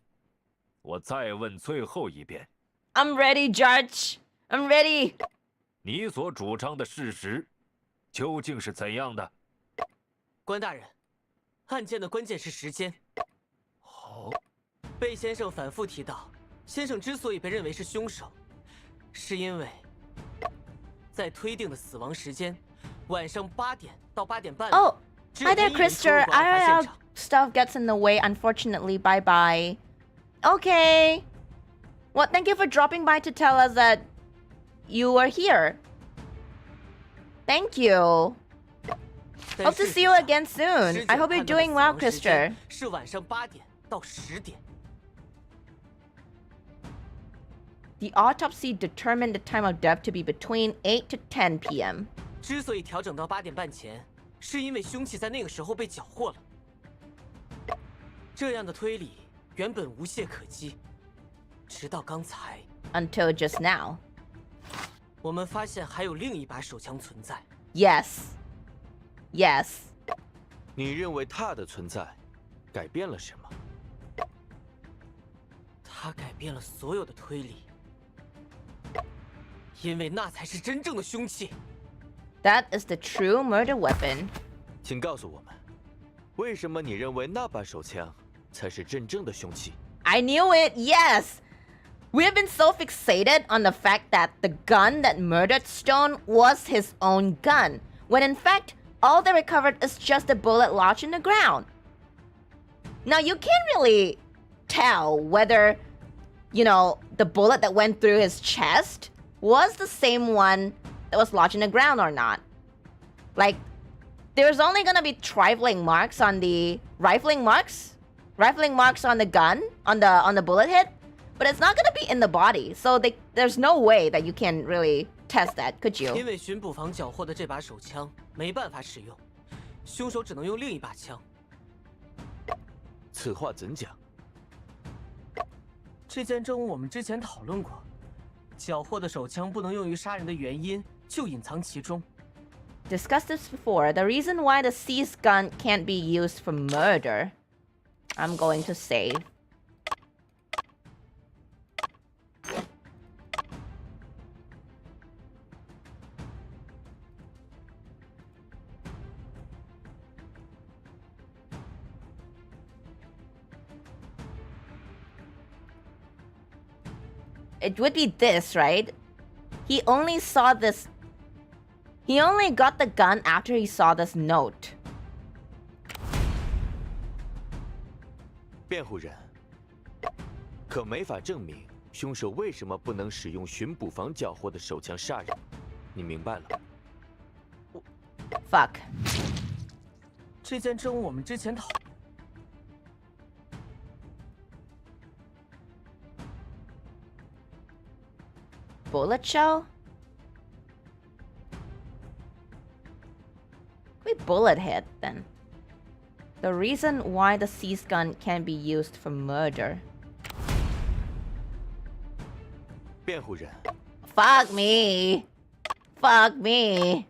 我再问最后一遍。 I'm ready, Judge. I'm ready. 你所主张的事实究竟是怎样的？关大人，案件的关键是时间。好，贝先生反复提到，先生之所以被认为是凶手，是因为在推定的死亡时间晚上8点到8点半。 Oh, 只 hi 有 there, 一人出入 Krister. 过案发 I 现场。 stuff gets in the way, unfortunately. Bye bye. Okay. Well, thank you for dropping by to tell us that you were here. Thank you. 但 Hope to 事 see 实 you 上 again soon. 尸检 I hope you're 判断的 doing 死 well, 亡时间 Krister. 是晚上8点到10点。 The autopsy determined the time of death to be between 8 to 10 p.m. 之所以调整到8点半前，是因为凶器在那个时候被缴获了。这样的推理原本无懈可击，直到刚才， Until just now. 我们发现还有另一把手枪存在。 Yes. Yes. 你认为它的存在改变了什么？它改变了所有的推理，因为那才是真正的凶器。 That is the true murder weapon. 请告诉我们，为什么你认为那把手枪才是真正的凶器？ I knew it. Yes. We have been so fixated on the fact that the gun that murdered Stone was his own gun, when in fact, all they recovered is just a bullet lodged in the ground. Now, you can't really tell whether, you know, the bullet that went through his chest was the same one that was lodged in the ground or not. Like, there's only gonna be trifling marks on the rifling marks on the gun, on the bullet hit, but it's not gonna be in the body. So there's no way that you can really test that, could 因 you? 为巡捕房缴获的这把手枪没办法使用，凶手只能用另一把枪。此话怎讲？这件证物我们之前讨论过，缴获的手枪不能用于杀人的原因就隐藏其中。 Discussed this before. The reason why the seized gun can't be used for murder. I'm going to save. It would be this, right? He only saw this. He only got the gun after he saw this note. 辩护人，可没法证明凶手为什么不能使用巡捕房缴获的手枪杀人。你明白了？ Fuck. 这件正我们之前讨。Bullet shell? We bullet hit then. The reason why the seized gun can be used for murder. 辩护人。 Fuck me. Fuck me.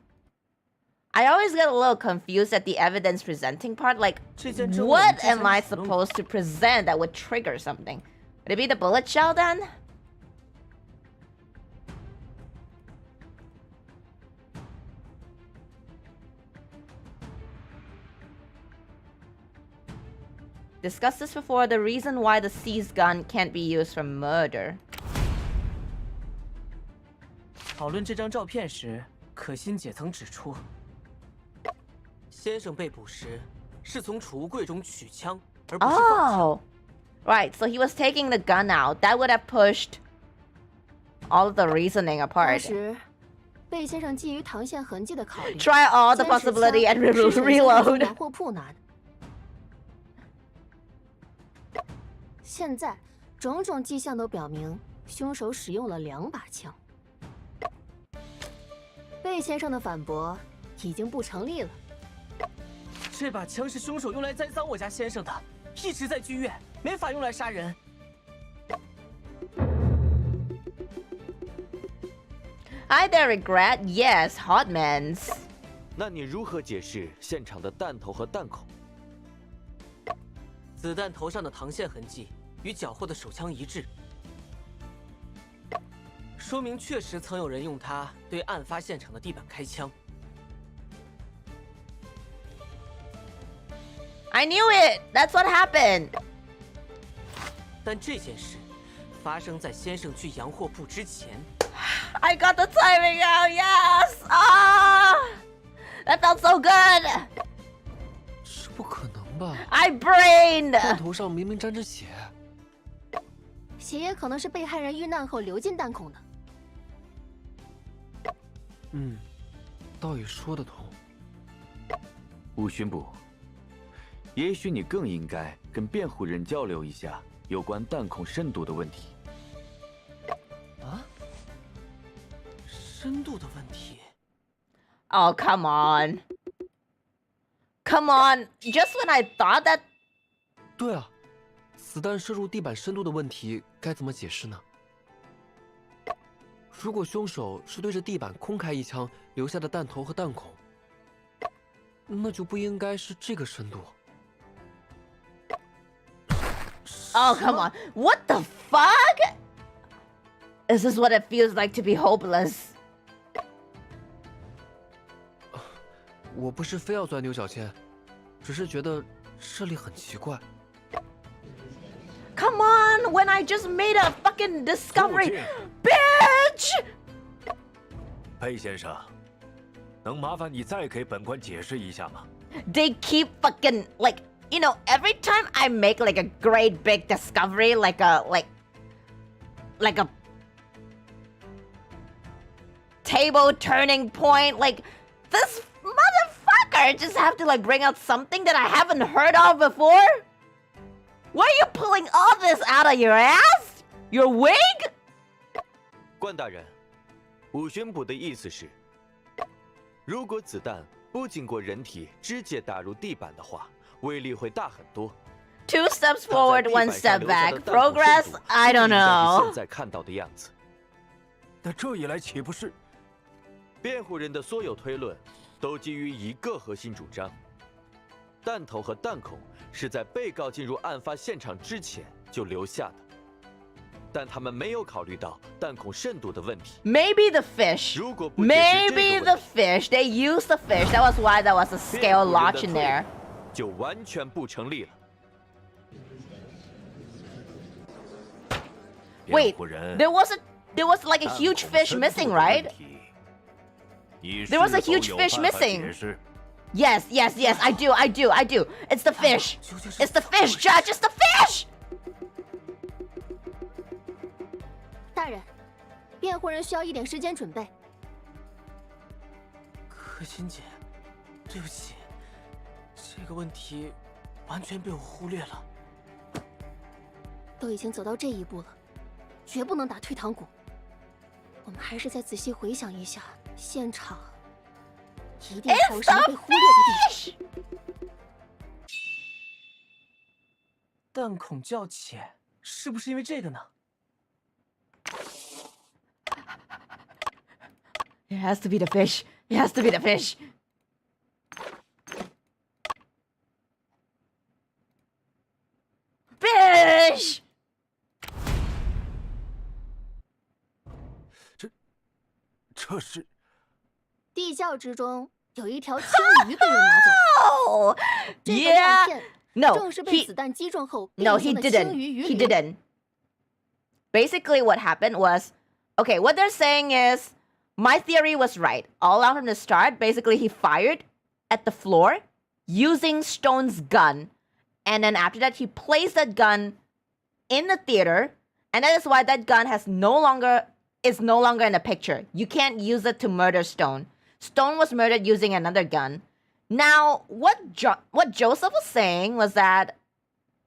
I always get a little confused at the evidence presenting part. Like, what am I supposed to present that would trigger something? Would it be the bullet shell then? Discussed this before. The reason why the seized gun can't be used for murder. 讨论这张照片时，可心姐曾指出，先生被捕时是从储物柜中取枪，而不是放枪。 Oh, right. So he was taking the gun out. That would have pushed all of the reasoning 当 apart. 时，贝先生基于膛线痕迹的考虑， Try all the 坚持 possibility 枪 and 是首先从 reload. 洋货铺拿的。现在，种种迹象都表明，凶手使用了2把枪。贝先生的反驳已经不成立了。这把枪是凶手用来栽赃我家先生的，一直在剧院，没法用来杀人。 Hi there, regret. Yes, hot man's. 那你如何解释现场的弹头和弹孔？子弹头上的膛线痕迹与缴获的手枪一致，说明确实曾有人用它对案发现场的地板开枪。 I knew it. That's what happened. 但这件事发生在先生去洋货铺之前。 I got the timing out. Yes. Ah, that felt so good. 这不可能吧？ I brained. 弹头上明明沾着血。血液可能是被害人遇难后流进弹孔的。嗯，倒也说得通。吴巡捕，也许你更应该跟辩护人交流一下有关弹孔深度的问题。啊？深度的问题？ Oh, come on. Come on. Just when I thought that. 对啊，子弹射入地板深度的问题该怎么解释呢？如果凶手是对着地板空开一枪留下的弹头和弹孔，那就不应该是这个深度。 Oh, come on. What the fuck? Is this what it feels like to be hopeless? 我不是非要钻牛角尖，只是觉得这里很奇怪。 Come on, when I just made a fucking discovery. Bitch! 裴先生，能麻烦你再给本官解释一下吗？ They keep fucking like, you know, every time I make like a great big discovery, like a table turning point, like this motherfucker just have to like bring out something that I haven't heard of before. Why are you pulling all this out of your ass? Your wig? 关大人，吴巡捕的意思是，如果子弹不经过人体直接打入地板的话，威力会大很多。 Two steps forward, one step back. Progress? I don't know. 现在看到的样子。那这一来岂不是？辩护人的所有推论都基于一个核心主张：弹头和弹孔是在被告进入案发现场之前就留下的，但他们没有考虑到弹孔深度的问题。 Maybe the fish. 如果不解释这个 Maybe 问 the 题， fish. They used the fish. That was why there was a scale notch in there. 就完全不成立了。 Wait, 辩护人 there was like a huge fish missing, right? There was a huge fish missing. Yes, yes, yes. I do. It's the fish. It's the fish, Judge. It's the fish. 护人需要一点时间准备。可心姐，对不起，这个问题完全被我忽略了。都已经走到这一步了，绝不能打退堂鼓。我们还是再仔细回想一下，现场一定还有什么被忽略的地方。弹孔较浅，是不是因为这个呢？ It has to be the fish. It has to be the fish. Fish! 这是地窖之中有一条青鱼被人拿走。 Oh, 这个亮 yeah. 片 No, 正是被 he 子弹击中后 no, 变 he 成的青 didn't. 鱼鱼 He 鳞。 didn't. Basically, what happened was, okay, what they're saying is, my theory was right. All out from the start, basically, he fired at the floor using Stone's gun. And then after that, he placed that gun in the theater. And that is why that gun is no longer in the picture. You can't use it to murder Stone. Stone was murdered using another gun. Now, what Joseph was saying was that,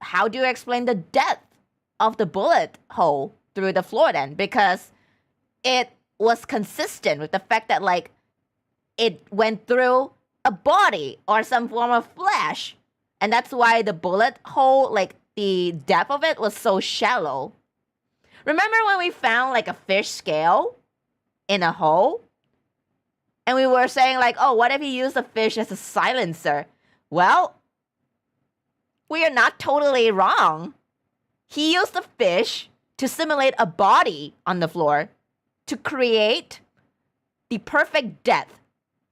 how do you explain the death of the bullet hole through the floor then? Because it was consistent with the fact that, like, it went through a body or some form of flesh. And that's why the bullet hole, like, the depth of it was so shallow. Remember when we found, like, a fish scale in a hole? And we were saying, like, oh, what if he used the fish as a silencer? Well, we are not totally wrong. He used the fish to simulate a body on the floor to create the perfect depth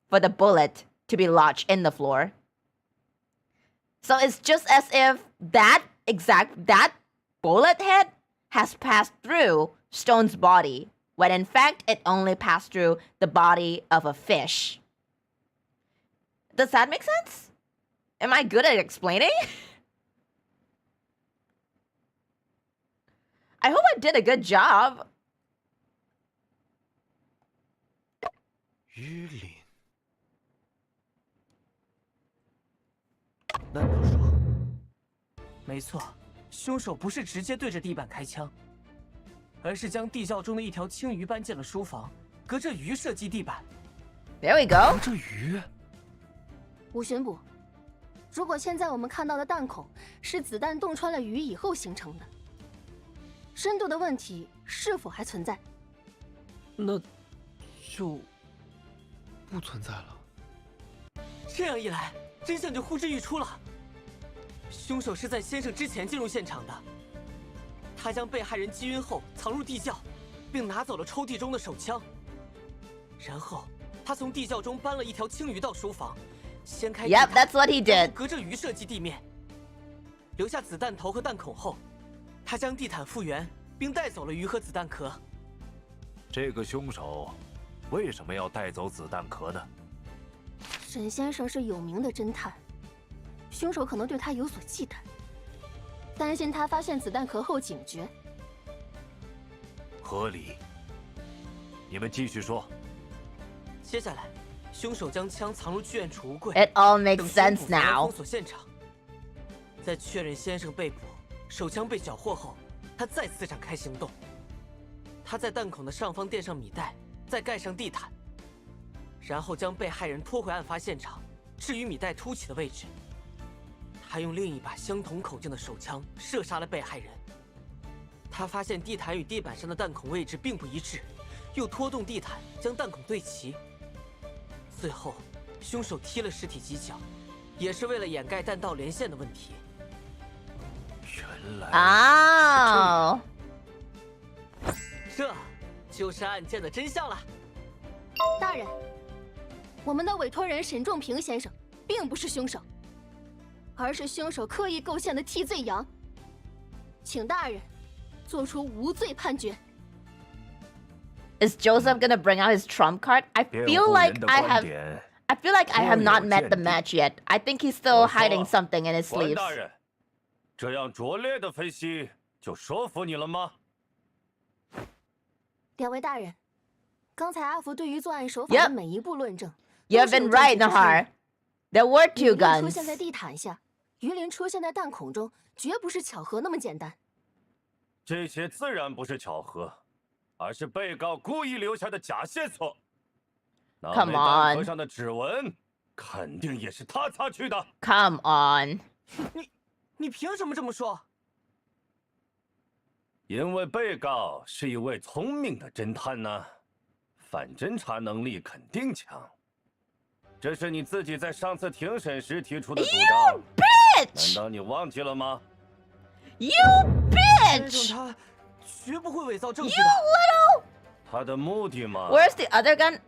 for the bullet to be lodged in the floor. So it's just as if that bullet head has passed through Stone's body, when in fact it only passed through the body of a fish. Does that make sense? Am I good at explaining? I hope I did a good job. 鱼鳞。难道说？没错，凶手不是直接对着地板开枪，而是将地窖中的一条青鱼搬进了书房，隔着鱼射击地板。There we go. 这鱼，吴巡捕，如果现在我们看到的弹孔是子弹洞穿了鱼以后形成的，深度的问题是否还存在？那就不存在了。这样一来，真相就呼之欲出了。凶手是在先生之前进入现场的，他将被害人击晕后藏入地窖，并拿走了抽屉中的手枪。然后他从地窖中搬了一条青鱼到书房，掀开地 Yep, 毯 that's what he 然 did. 后隔着鱼射击地面，留下子弹头和弹孔后，他将地毯复原，并带走了鱼和子弹壳。这个凶手为什么要带走子弹壳呢？沈先生是有名的侦探，凶手可能对他有所忌惮，担心他发现子弹壳后警觉。合理。你们继续说。接下来，凶手将枪藏入剧院储物柜。 It all makes 等 sense 巡捕才能 now. 封锁现场。在确认先生被捕、手枪被缴获后，他再次展开行动。他在弹孔的上方垫上米袋，再盖上地毯，然后将被害人拖回案发现场，置于米袋凸起的位置。他用另一把相同口径的手枪射杀了被害人。他发现地毯与地板上的弹孔位置并不一致，又拖动地毯将弹孔对齐。最后，凶手踢了尸体几脚，也是为了掩盖弹道连线的问题。原来 Oh. 这就是案件的真相了。大人，我们的委托人沈仲平先生并不是凶手，而是凶手刻意构陷的替罪羊，请大人做出无罪判决。Is Joseph gonna bring out his trump card? I 辩 feel 护 like 人的 I 观 have 点， I feel like I have 颇 not 有 met the 见地。 match yet. I think he's still 我说 hiding something in his 关 sleeves. 大人，这样拙劣的分析就说服你了吗？两位大人，刚才阿福对于作案手法 Yep. 的每一步论证 You've 都是有 been 证 right, 据支撑的 Nahar. There were 雨 two 林出 guns. 现在地毯下，鱼鳞出现在弹孔中，绝不是巧合那么简单。这些自然不是巧合，而是被告故意留下的假线索。那 Come 枚弹壳 on. 上的指纹，肯定也是他擦去的。 Come on. 你凭什么这么说？因为被告是一位聪明的侦探呢，反侦查能力肯定强。这是你自己在上次庭审时提出的主张， 难 Bitch! 道你忘记了吗？ You 先 bitch! 生他绝不会伪造证据 You 的。 little. 他的目的嘛， Where's the other gun?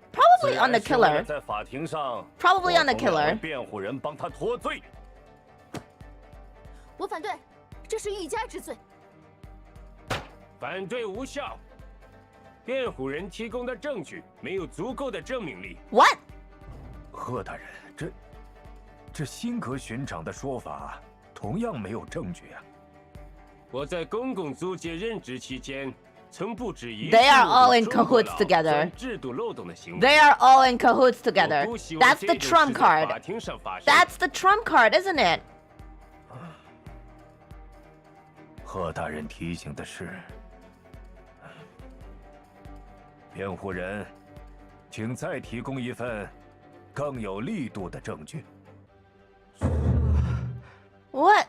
自 Probably on 然 the 是为了 killer. 在法庭上 Probably on the 伙同两位 killer. 辩护人帮他脱罪。我反对，这是欲加之罪。反对无效。辩护人提供的证据没有足够的证明力。 What? 贺大人，这新格巡长的说法同样没有证据啊。我在公共租界任职期间，曾不止一次 They are all in 目睹中国 cahoots 佬 together. 钻制度漏洞的行为。 They are all in cahoots together. 我不希望 That's 这 the 种事 trump 在法 card. 庭上发生。 That's the trump card, isn't it? 贺大人提醒的是，辩护人，请再提供一份更有力度的证据。 What?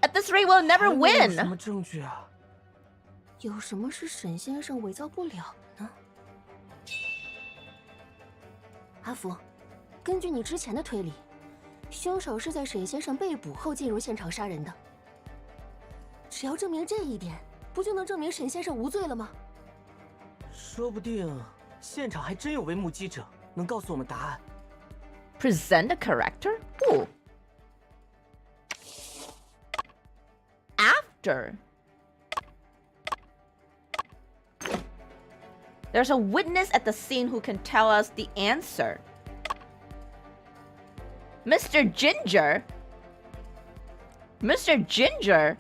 At this rate, we'll never 还能有什 win. 么证据啊？有什么是沈先生伪造不了的呢？阿福，根据你之前的推理，凶手是在沈先生被捕后进入现场杀人的。只要证明这一点，不就能证明沈先生无罪了吗？说不定现场还真有位目击者能告诉我们答案。 Present a corrector? Ooh. After. There's a witness at the scene who can tell us the answer. Mr. Ginger? Mr. Ginger?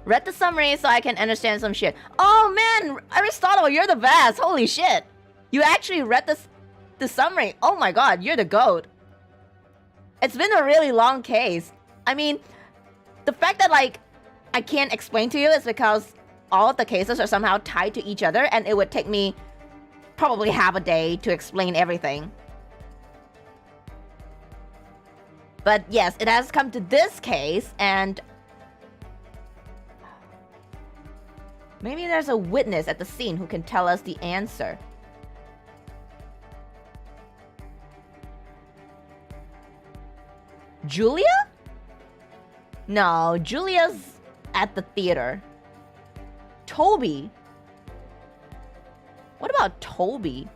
Read the summary so I can understand some shit. Oh man, Aristotle, you're the best. Holy shit. You actually read the summary. Oh my god, you're the goat. It's been a really long case. I mean, the fact that like I can't explain to you is because all of the cases are somehow tied to each other and it would take me probably half a day to explain everything. But yes, it has come to this case and maybe there's a witness at the scene who can tell us the answer. Julia? No, Julia's at the theater. Toby? What about Toby?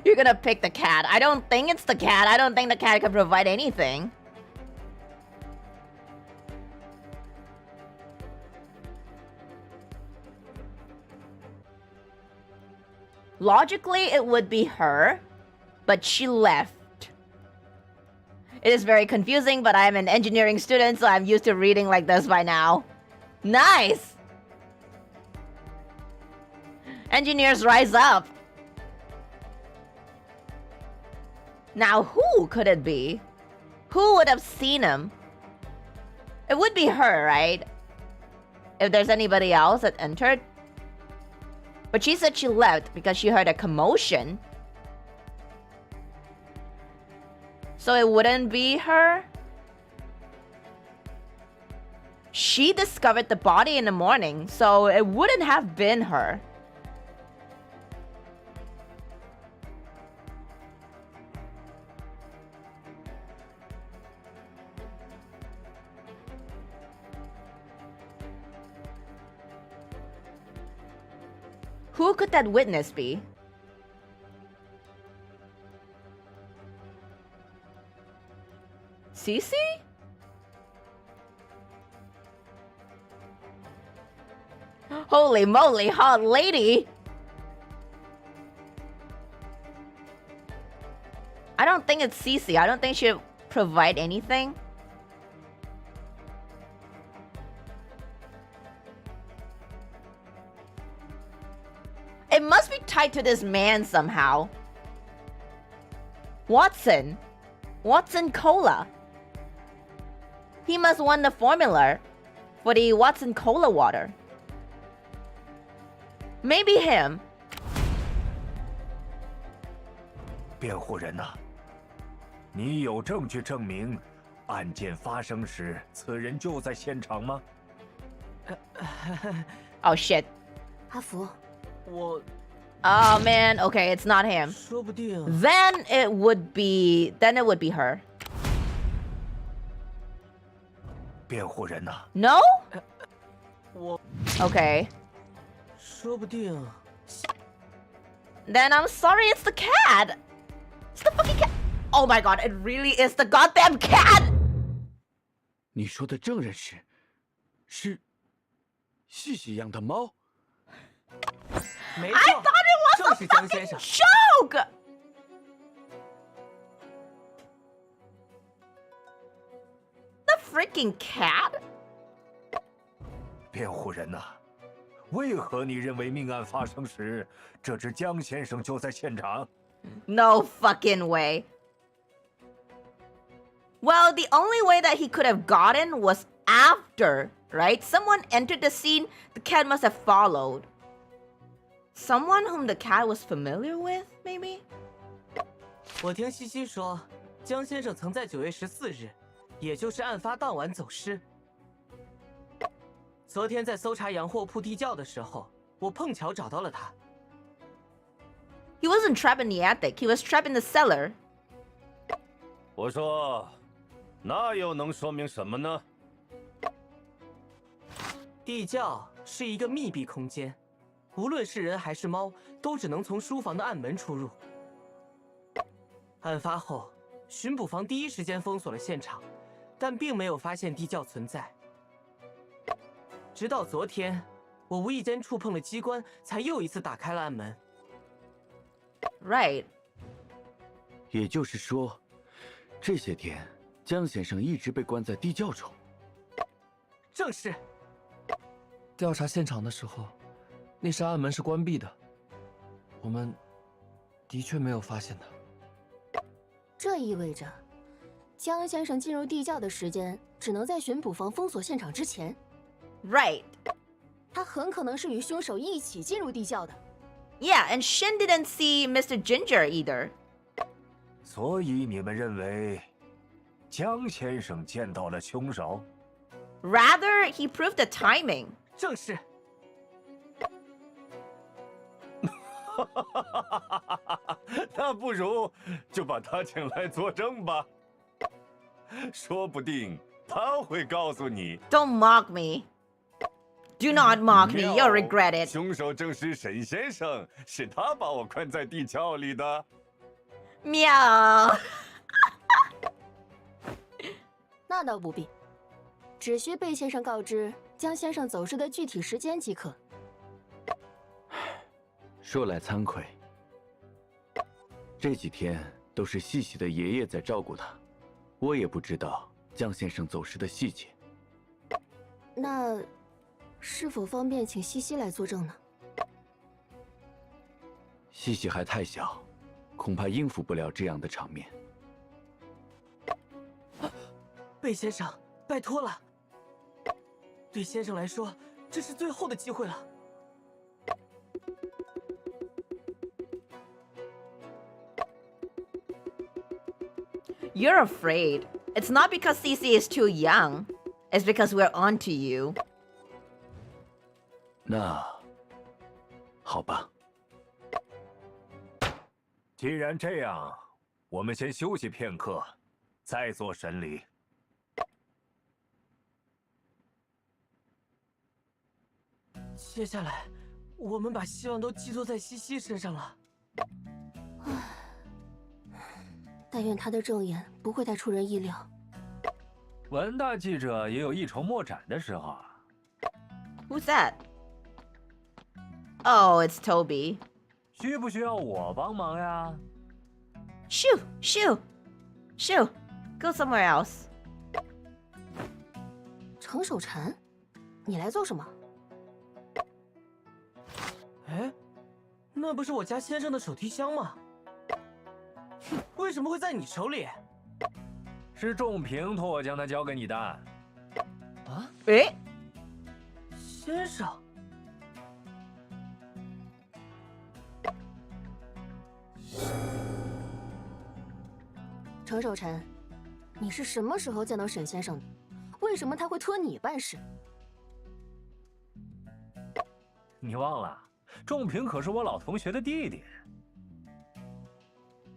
You're gonna pick the cat. I don't think it's the cat. I don't think the cat can provide anything. Logically, it would be her, but she left. It is very confusing, but I am an engineering student, so I'm used to reading like this by now. Nice! Engineers rise up. Now, who could it be? Who would have seen him? It would be her, right? If there's anybody else that entered. But she said she left because she heard a commotion. So it wouldn't be her? She discovered the body in the morning, so it wouldn't have been her. Who could that witness be? Cece? Holy moly, hot lady! I don't think it's Cece. I don't think provide anything? It must be tied to this man somehow. Watson Cola. He must won the formula for the Watson Cola water. Maybe him. 辩护人呐，你有证据证明案件发生时此人就在现场吗？ Oh shit. 阿福，我 Oh man, okay, it's not him. 说不定 Then it would be her. 辩护人呐， No? 我 Okay. 说不定 Then I'm sorry, it's the cat. It's the fucking cat. Oh my god, it really is the goddamn cat. 你说的证人是细细养的猫？没 I 错， thought it 正 was 是 a 江先 fucking 生。 joke. The freaking cat? 辩护人呐，为何你认为命案发生时，这只江先生就在现场？ No fucking way. Well, the only way that he could have gotten was after, right? Someone entered the scene, the cat must have followed. Someone whom the cat was familiar with, maybe? 我听西西说，江先生曾在9月14日，也就是案发当晚走失。昨天在搜查洋货铺地窖的时候，我碰巧找到了他。 He wasn't trapped in the attic, he was trapped in the cellar. 我说，那又能说明什么呢？地窖是一个密闭空间，无论是人还是猫，都只能从书房的暗门出入。案发后，巡捕房第一时间封锁了现场，但并没有发现地窖存在。直到昨天，我无意间触碰了机关，才又一次打开了暗门。 Right. 也就是说，这些天江先生一直被关在地窖中。正是。调查现场的时候，那扇暗门是关闭的，我们的确没有发现他。这意味着江先生进入地窖的时间只能在巡捕房封锁现场之前。 Right. 他很可能是与凶手一起进入地窖的。 Yeah, and Shin didn't see Mr. Ginger either. 所以你们认为江先生见到了凶手？ Rather, he proved the timing. 正是。那不如就把他请来作证吧，说不定他会告诉你。 Don't mock me. Do not mock me, you'll regret it. 凶手正是沈先生，是他把我关在地窖里的。 Meow. 那倒不必，只需被先生告知江先生走失的具体时间即可。说来惭愧，这几天都是细细的爷爷在照顾他，我也不知道江先生走失的细节。那是否方便请西西来作证呢？细细还太小，恐怕应付不了这样的场面。贝先生，拜托了。对先生来说，这是最后的机会了。 You're afraid. It's not because Cece is too young. It's because we're on to you. 那好吧。既然这样，我们先休息片刻，再做审理。接下来，我们把希望都寄托在西西身上了。但愿他的证言不会太出人意料。文大记者也有一筹莫展的时候啊。 Who's that? Oh, it's Toby. 需不需要我帮忙呀？ Shoo, shoo, shoo. Go somewhere else. 程守臣，你来做什么？哎，那不是我家先生的手提箱吗？哼，为什么会在你手里？是仲平托我将它交给你的。啊，诶，先生。程守臣，你是什么时候见到沈先生的？为什么他会托你办事？你忘了，仲平可是我老同学的弟弟。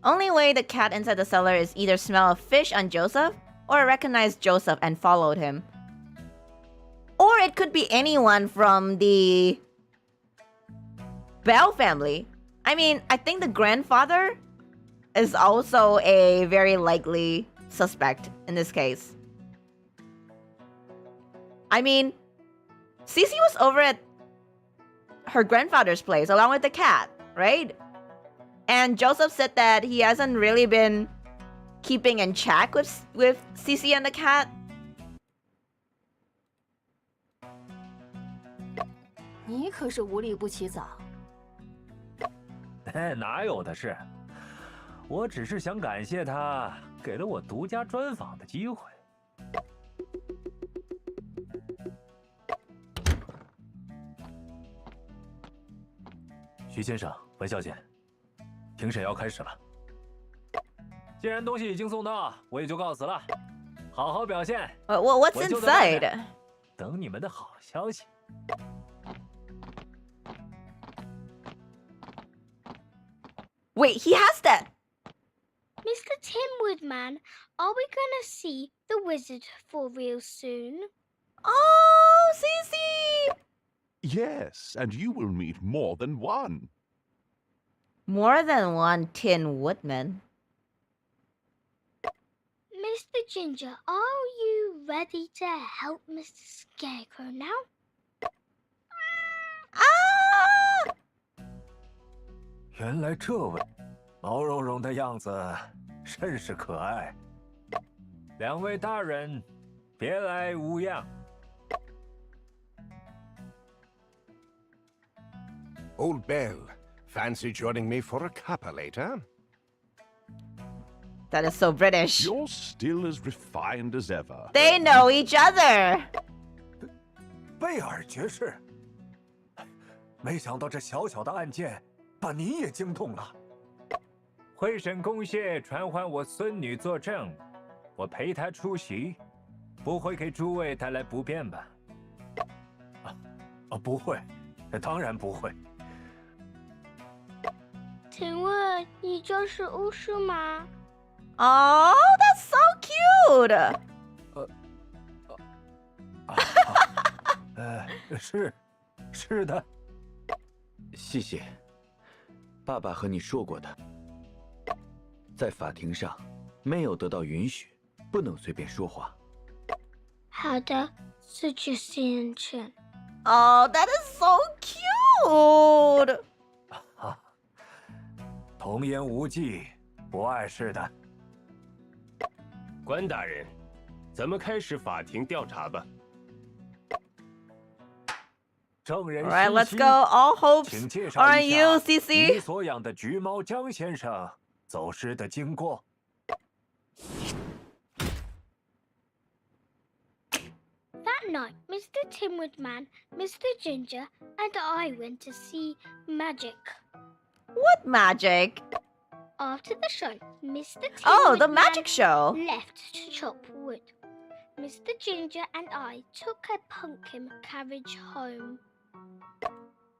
Only way the cat inside the cellar is either smell a fish on Joseph or recognize Joseph and followed him. Or it could be anyone from the Bell family. I mean, I think the grandfather is also a very likely suspect in this case. I mean, Cece was over at her grandfather's place along with the cat, right? And Joseph said that he hasn't really been keeping in check with Cece and the cat. 你可是无利不起早。哪有的事？我只是想感谢他给了我独家专访的机会。徐先生、文小姐，庭审要开始了。既然东西已经送到，我也就告辞了。好好表现。What's 我就在外 inside? 面等你们的好消息。Wait, he has that. Mr. Tin Woodman, are we gonna see the wizard for real soon? Oh, Cece! Yes, and you will meet more than one. More than one Tin Woodman. Mr. Ginger, are you ready to help Mr. Scarecrow now? Ah! 原来这位毛茸茸的样子甚是可爱。两位大人，别来无恙。Old Belle, fancy joining me for a cuppa later? That is so British. You're still as refined as ever. They know each other. 贝尔爵士，没想到这小小的案件把您也惊动了。会审公谢传唤我孙女作证，我陪她出席，不会给诸位带来不便吧？不会，当然不会。请问你就是巫师吗？ Oh, that's so cute. 是的。谢谢。爸爸和你说过的，在法庭上没有得到允许，不能随便说话。好的，自己先生。 Oh, that is so cute. 童言无忌，不碍事的。关大人，咱们开始法庭调查吧。证人 All right, let's 西 go. All hopes 请介绍 are on 一 you, 下你 Cece. 所养的橘猫江先生走失的经过。That night, Mr. Tin Woodman, Mr. Ginger, and I went to see magic. What magic? After the show, Mr. Tin Oh, the Woodman magic show. left to chop wood. Mr. Ginger and I took a pumpkin carriage home.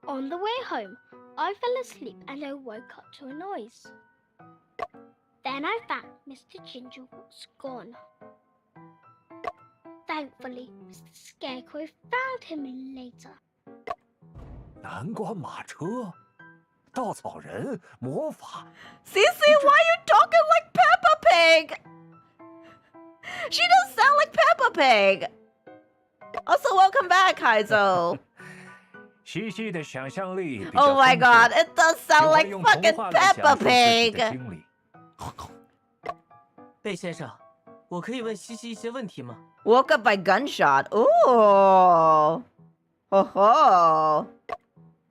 On the way home, I fell asleep and I woke up to a noise. Then I found Mr. Ginger was gone. Thankfully, Mr. Scarecrow found him later. 南瓜马车，稻草人，魔法。Cece, why are you talking like Peppa Pig? She does sound like Peppa Pig. Also, welcome back, Kaizo. 西西的想象力比较 Oh my 丰富 god, it does 只 sound 会 like 用 fucking 童话来 Peppa 讲述自己的 Pig. 经历。贝先生，我可以问西西一些问题吗？ Woke up by gunshot. Ooh. Ho ho.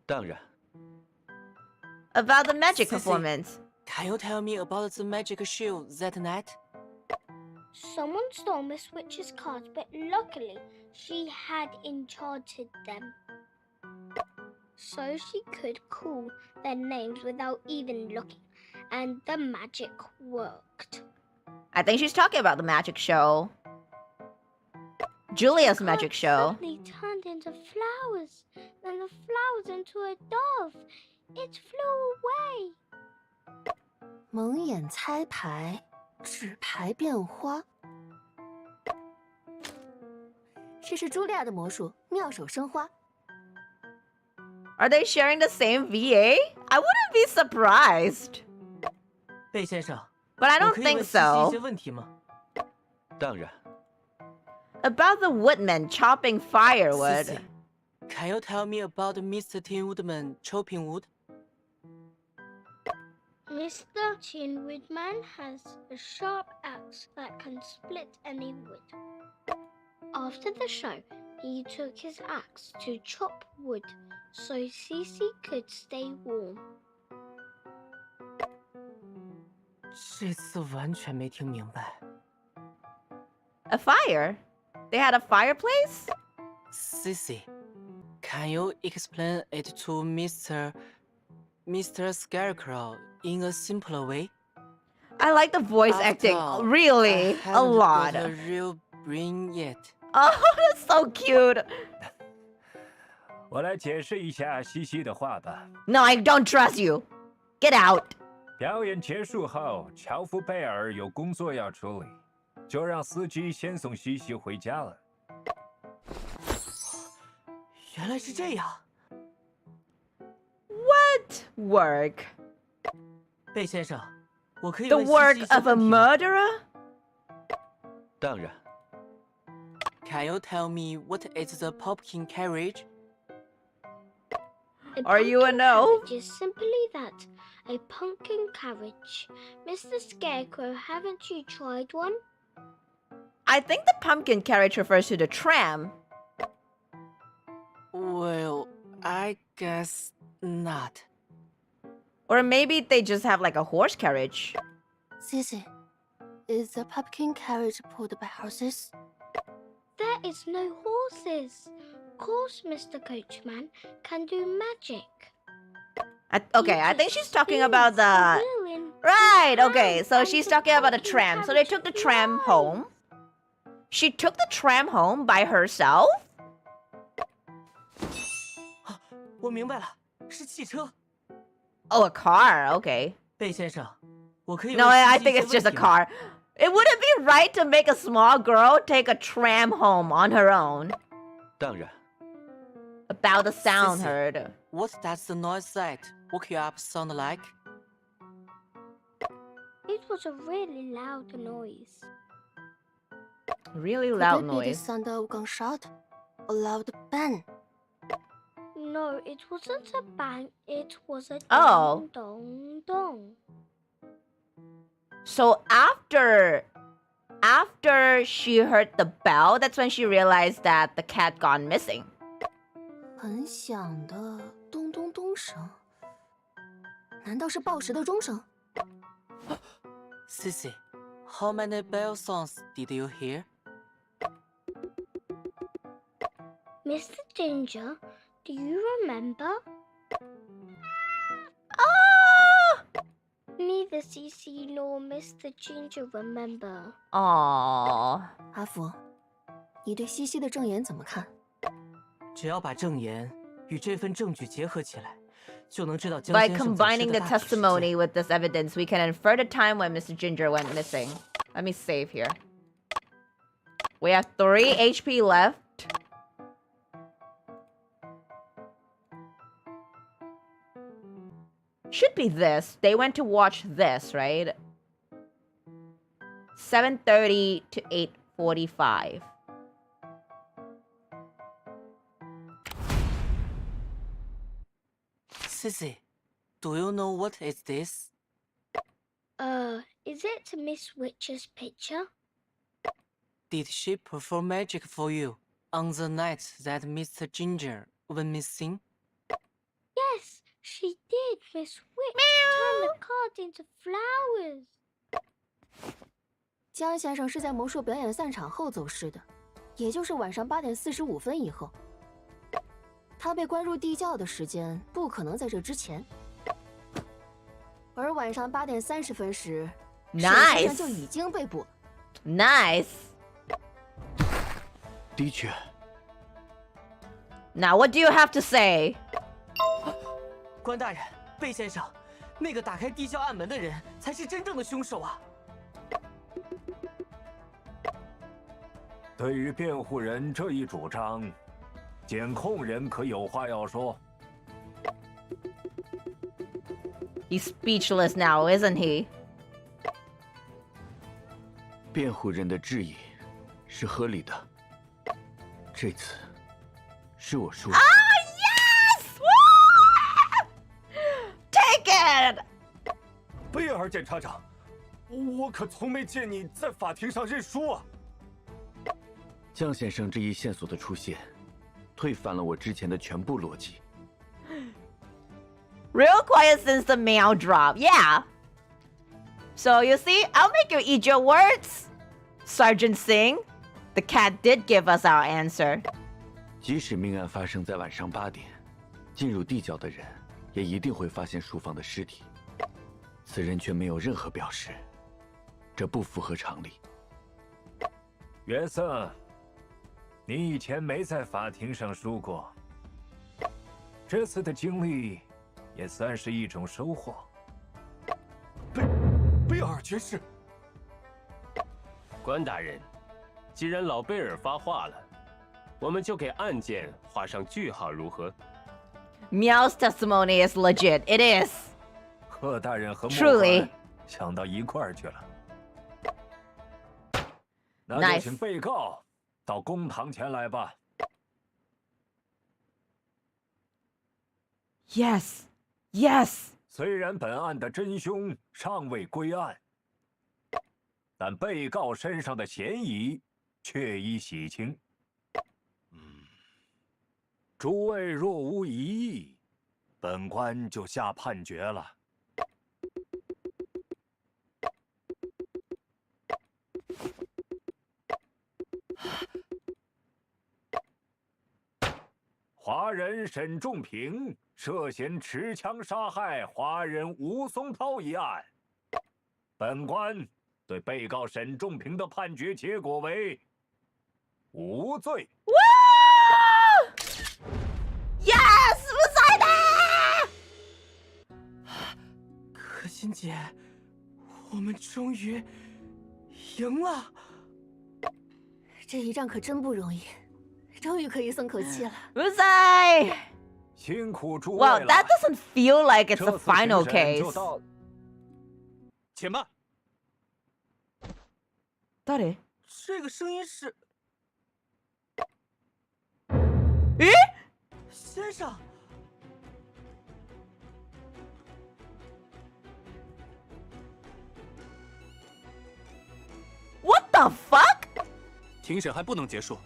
当然， About the magic Sissy. performance. Can you tell me about the magic show that night? Someone stole Miss Witch's cards, but luckily she had enchanted them. So she could call their names without even looking, and the magic worked. I think she's talking about the magic show. Julia's magic Cards show. suddenly turned into flowers, then the flowers into a dove. It flew away. 蒙眼猜牌，纸牌变花。这是茱莉亚的魔术，妙手生花。 Are they sharing the same VA? I wouldn't be surprised. 贝先生， But I 我 don't 可以 think 问西西一些 so. 问题吗？当然， About the woodman chopping firewood. Sissy, can you tell me about Mr. Tin Woodman chopping wood? Mr. Tin Woodman has a sharp axe that can split any wood. After the show, he took his axe to chop wood so Cece could stay warm. 这次完全没听明白。 A fire? They had a fireplace? Sissy, can you explain it to Mr. Scarecrow in a simpler way? I like the voice acting. After all, Really? I A haven't lot. got a real brain yet. Oh, that's so cute. 我来解释一下西西的话吧。 No, I don't trust you. Get out. 表演结束后，乔夫贝尔有工作要处理，就让司机先送西西回家了。原来是这样。 What work? 贝先生，我可以 The 问西西 work 一些 of a 问题吗 murderer? 当然， Can you tell me what is the pumpkin carriage? A Are you a pumpkin no? carriage is simply that, a pumpkin carriage. Mr. Scarecrow, haven't you tried one? I think the pumpkin carriage refers to the tram. Well, I guess not. Or maybe they just have like a horse carriage. Cece, is the pumpkin carriage pulled by horses? There is no horses. Of course, Mr. Coachman can do magic. Okay, I think she's talking about the... Right, okay, so she's talking about a tram. So they took the tram home. She took the tram home by herself? 我明白了，是汽车。 Oh, a car, okay. 贝先生，我可以 No, 问 I 西西一 think 些 it's just a 问题吗？ car. It wouldn't be right to make a small girl take a tram home on her own. 当然， About the sound Sissy. heard. What does the noise that woke you up sound like? It was a really loud noise. Really Could loud it be the noise. sound of gunshot? A loud bang? No, it wasn't a bang. It was a Oh. dong dong dong. So after she heard the bell, that's when she realized that the cat gone missing. 很响的咚咚咚声，难道是报时的钟声？ Sissy, how many bell songs did you hear? Mr. Ginger, do you remember? Ah! Neither Cece nor Mr. Ginger remember. Aww. 阿福，你对西西的证言怎么看？只要把证言与这份证据结合起来，就能知道江 By 先生走失 combining 的 the 大体时间。 testimony with this evidence, we can infer the time when Mr. Ginger went missing. Let me save here. We have 3 HP left. Should be this. They went to watch this, right? 7:30 to 8:45. Sissy, do you know what is this? Is it Miss Witch's picture? Did she perform magic for you on the night that Mr. Ginger went missing? Yes, she did. Miss Witch turned the cards into flowers. 江先生是在魔术表演散场后走失的，也就是晚上8点45分以后。他被关入地窖的时间不可能在这之前。而晚上8点30分时，沈先生就已经被捕了。Nice. 的确。Now what do you have to say? 关大人，贝先生，那个打开地窖暗门的人才是真正的凶手啊！对于辩护人这一主张，检控人可有话要说。He's speechless now, isn't he? 辩护人的质疑是合理的。这次是我输了。Take it! 贝尔检察长，我可从没见你在法庭上认输啊！江先生这一线索的出现，推翻了我之前的全部逻辑。Real quiet since the mail drop. Yeah. So you see, I'll make you eat your words. Sergeant Singh, the cat did give us our answer. 即使命案发生在晚上8点，进入地窖的人也一定会发现书房的尸体，此人却没有任何表示，这不符合常理。约瑟，你以前没在法庭上输过，这次的经历也算是一种收获。贝尔爵士，关大人，既然老贝尔发话了，我们就给案件画上句号，如何？ Meow's testimony is legit. It is. 贺大人和莫 Truly 凡想到一块儿去了。那 Nice 就请被告到公堂前来吧。 Yes. Yes. 虽然本案的真凶尚未归案，但被告身上的嫌疑确已洗清。诸位若无异议，本官就下判决了。华人沈仲平涉嫌持枪杀害华人吴松涛一案，本官对被告沈仲平的判决结果为无罪。 Yes, 不在的。可心姐，我们终于赢了。这一仗可真不容易，终于可以松口气了。不在。辛苦诸位 Well, 了。 that doesn't feel like it's 这 the 次 final 庭审就 case. 到。且慢，到底？这个声音是……诶？先生， What the fuck? 庭审还不能结束，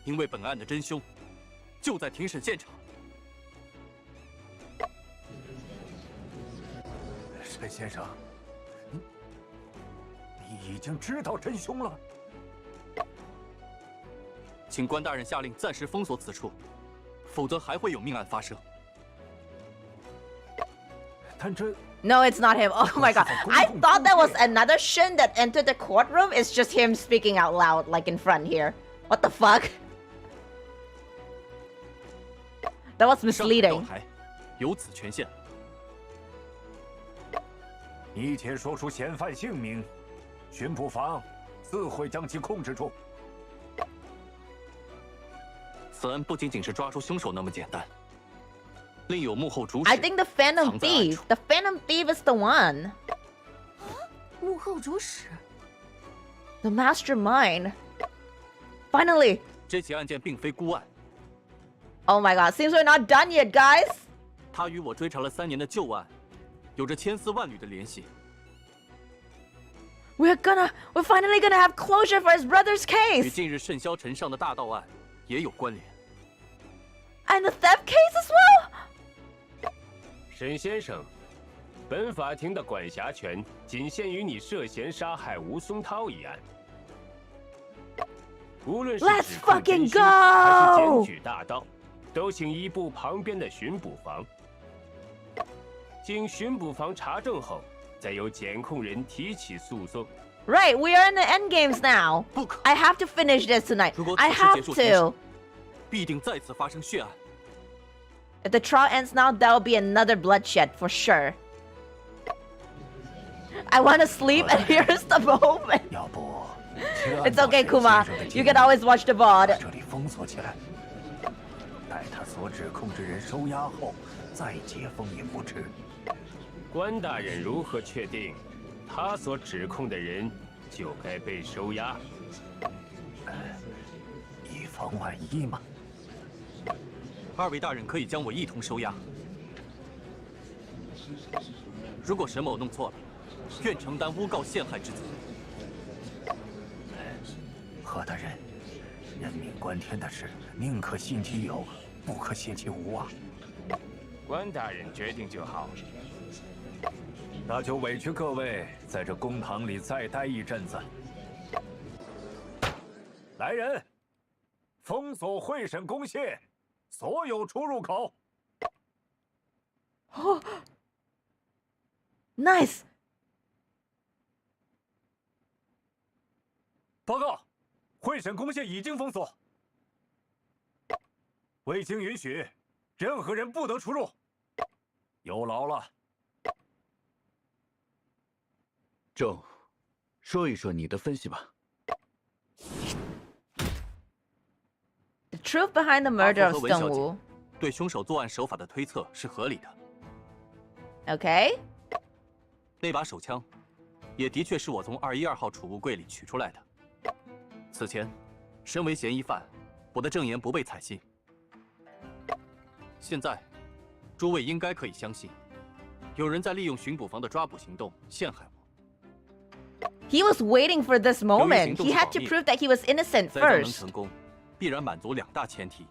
因为本案的真凶就在庭审现场。沈先生，你已经知道真凶了。 请关大人下令暂时封锁此处，否则还会有命案发生。但这 No, it's not him. Oh my god. I thought that was another Shin that entered the courtroom. It's just him speaking out loud, like in front here. What the fuck? That was 上台 misleading. 倒台，有此权限。你且说出嫌犯姓名，巡捕房自会将其控制住。 此案不仅仅是抓住凶手那么简单，另有幕后主使。 I think the Phantom 藏在暗 Thief. 处 The Phantom Thief is the one. 幕后主使， The mastermind. Finally. 这起案件并非孤案， Oh my god. Seems we're not done yet, guys. 他与我追查了3年的旧案，有着千丝万缕的联系。We're finally gonna have closure for his brother's 与 case 近日甚嚣尘上的大盗案也有关联。 and the theft case as well. 沈先生，本法庭的管辖权仅限于你涉嫌杀害吴松涛一案。无论是 Let's 指控 fucking 真凶还是 go 检举大盗，都请移步旁边的巡捕房。经巡捕房查证后，再由检控人提起诉讼。 Right, we are in the end games now. 不可， I have to finish this tonight. 如果 I 此事 have 结束前 to. 必定再次发生血案。 If the trial ends now, there will be another bloodshed for sure. I want to sleep, and here's the moment. 要不， It's okay, Kuma. You can always watch the VOD. 这里封锁起来，待他所指控之人收押后，再解封也不迟。关大人如何确定他所指控的人就该被收押？以防万一嘛。 二位大人可以将我一同收押。如果沈某弄错了，愿承担诬告陷害之责。何大人，人命关天的事，宁可信其有，不可信其无啊。关大人决定就好。那就委屈各位在这公堂里再待一阵子。来人，封锁会审公廨。 所有出入口。Oh, nice. 报告，会审公廨已经封锁，未经允许，任何人不得出入。有劳了。周，说一说你的分析吧。 The truth behind the murder 阿 of 福和文小 Stone 姐对凶手作案手法的推测是合理的。 Okay. 那把手枪，也的确是我从212号储物柜里取出来的。此前，身为嫌疑犯，我的证言不被采信。现在，诸位应该可以相信，有人在利用巡捕房的抓捕行动陷害我。 He was waiting for this moment. He had to prove that he was innocent 栽赃能 first. 成功，必然满足2大前提。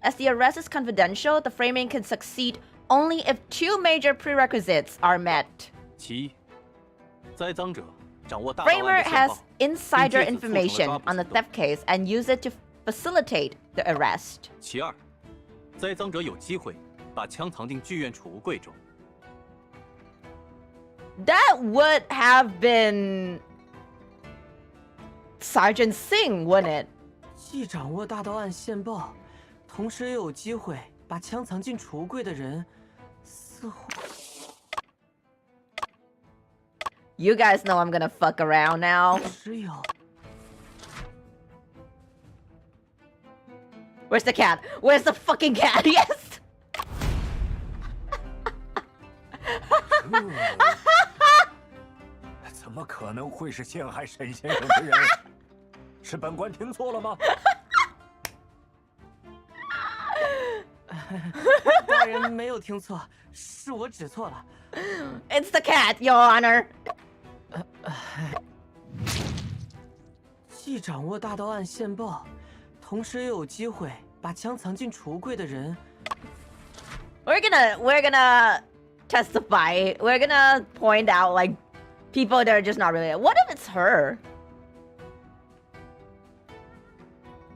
As the arrest is confidential, the framing can succeed only if 2 major prerequisites are met. 其一，栽赃者掌握大盗案 Framer 的线 has 报， insider 并借此促成了 information 抓捕 on the 行动。 theft case and use it to facilitate the arrest. 其二，栽赃者有机会把枪藏进剧院储物柜中。 That would have been Sergeant Singh, wouldn't it? 既掌握大盗案线报，同时也有机会把枪藏进储物柜的人，似乎…… You guys know I'm gonna fuck around now. 只有 Where's the cat? Where's the fucking cat? Yes! 怎么可能会是陷害沈先生之人？是本官听错了吗？大人没有听错，是我指错了。 It's the cat, Your Honor. 既掌握大盗案线报，同时也有机会把枪藏进储物柜的人。 We're gonna testify. We're gonna point out like people that are just not really. What if it's her?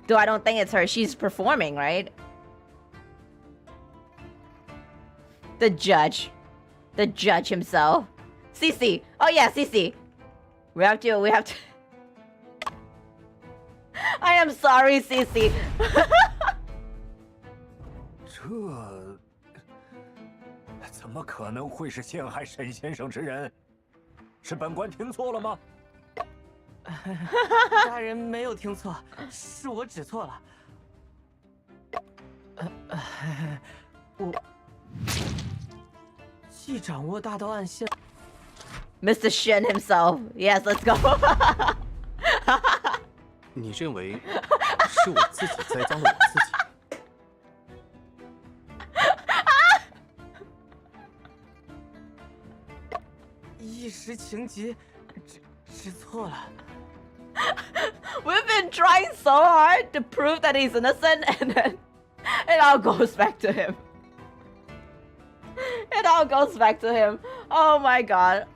Though I don't think it's her. She's performing, right? The judge himself. Cece. Oh yeah, Cece. We have to. I am sorry, Cece. 这怎么可能会是陷害沈先生之人？是本官听错了吗？大人没有听错，是我指错了。我既掌握大盗案线。 Mr. Shen himself. Yes, let's go. 你认为是我自己栽赃了我自己？ 也一时情急，知错了。We've been trying so hard to prove that he's innocent, and then it all goes back to him. It all goes back to him. Oh my god.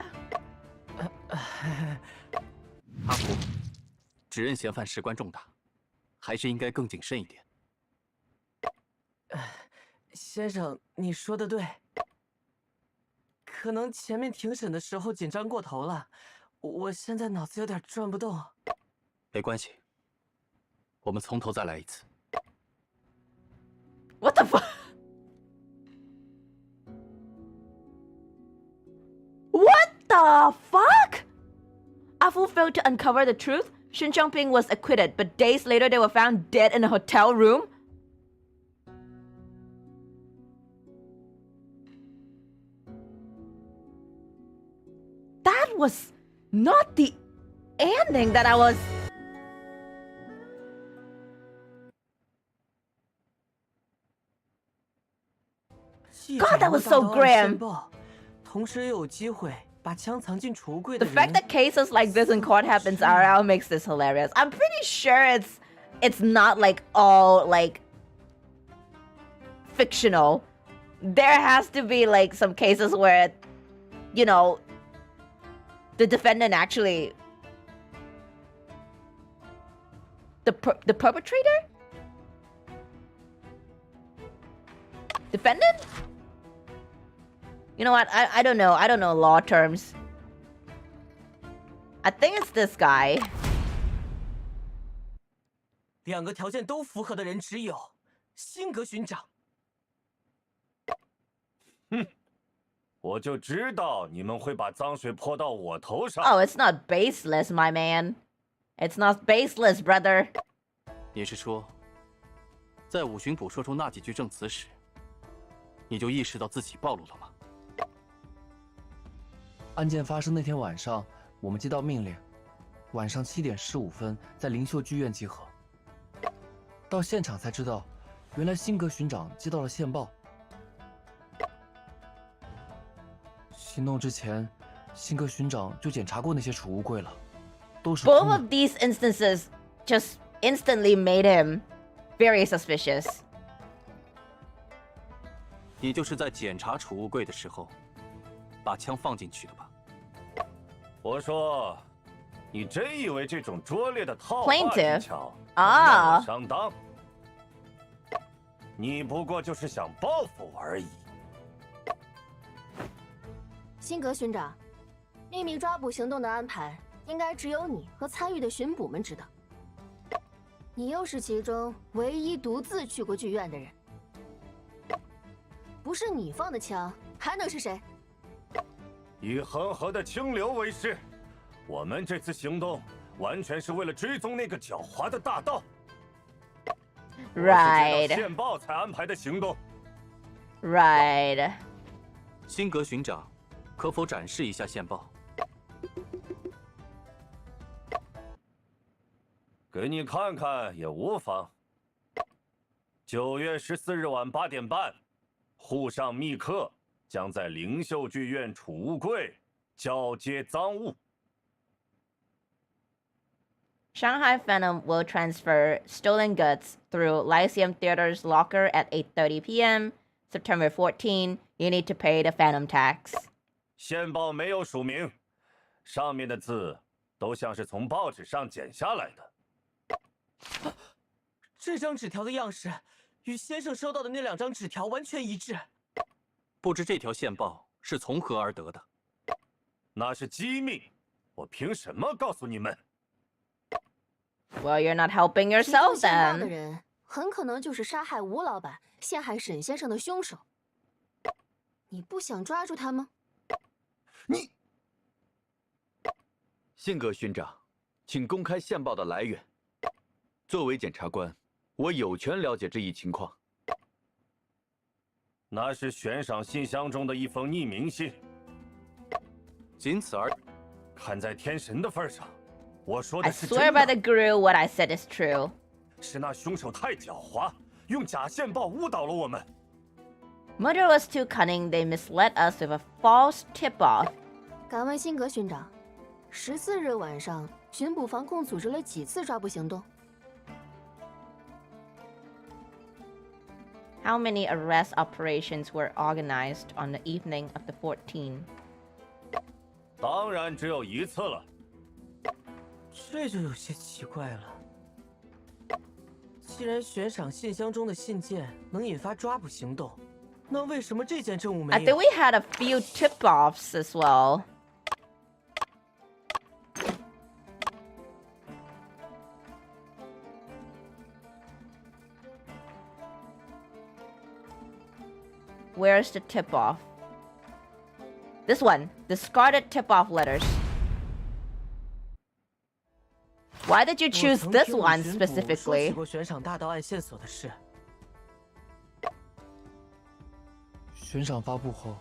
阿福，指认嫌犯事关重大，还是应该更谨慎一点。先生，你说的对。可能前面庭审的时候紧张过头了，我现在脑子有点转不动。没关系，我们从头再来一次。What the fuck? What the fuck? Afu failed to uncover the truth. Shin Chongping was acquitted, but days later they were found dead in a hotel room. That was not the ending that I was... God, that was so grim. 同时也有机会把枪藏进储物柜 The 的人。 fact that cases like this in court happens IRL makes this hilarious. I'm pretty sure it's not like all like fictional. There has to be like some cases where, you know, the defendant actually the perpetrator? Defendant? You know what? I don't know. I don't know law terms. I think it's this guy. 两个条件都符合的人只有辛格巡长。哼，我就知道你们会把脏水泼到我头上。 Oh, it's not baseless, my man. It's not baseless, brother. 你是说，在五巡捕说出那几句证词时，你就意识到自己暴露了吗？ 案件发生那天晚上，我们接到命令，晚上7点15分在灵秀剧院集合。到现场才知道，原来辛格巡长接到了线报。行动之前，辛格巡长就检查过那些储物柜了，都是空 Both 的。 of these instances just instantly made him very suspicious. 你就是在检查储物柜的时候，把枪放进去的吧？我说，你真以为这种拙劣的套话 Plaintiff 技巧啊让我上当？你不过就是想报复我而已。辛格巡长，秘密抓捕行动的安排，应该只有你和参与的巡捕们知道。你又是其中唯一独自去过剧院的人，不是你放的枪，还能是谁？ 以恒河的清流为誓，我们这次行动完全是为了追踪那个狡猾的大盗。我是接到线报才安排的行动。Right. 辛格巡长，可否展示一下线报？给你看看也无妨。9月14日晚8点半，沪上密客 将在灵秀剧院储物柜交接赃物。 Shanghai Phantom will transfer stolen goods through Lyceum Theater's locker at 8:30 p.m. September 14. You need to pay the Phantom tax. 线报没有署名，上面的字都像是从报纸上剪下来的。这张纸条的样式与先生收到的那2张纸条完全一致。 不知这条线报是从何而得的？那是机密，我凭什么告诉你们？ Well, you're not helping 提 yourself 供线报的 then. 人，很可能就是杀害吴老板、陷害沈先生的凶手。你不想抓住他吗？你，辛格巡长，请公开线报的来源。作为检察官，我有权了解这一情况。 那是悬赏信箱中的一封匿名信。仅此而，看在天神的份上，我说 I 的是 swear 真 by 的。 the Guru, what I said is true. 是那凶手太狡猾，用假线报误导了我们。 Murder was too cunning. They misled us with a false tip-off. 敢问辛格巡长，14日晚上巡捕房共组织了几次抓捕行动？ How many arrest operations were organized on the evening of the 14th? 当然只有一次了。这就有些奇怪了。既然悬赏信箱中的信件能引发抓捕行动，那为什么这件证物没 I 有？ think we had a few tip-offs as well. Where's the tip-off? This one. Discarded tip-off letters. Why did you choose this one 说 specifically? 起过悬赏大盗案线索的事。悬赏发布后，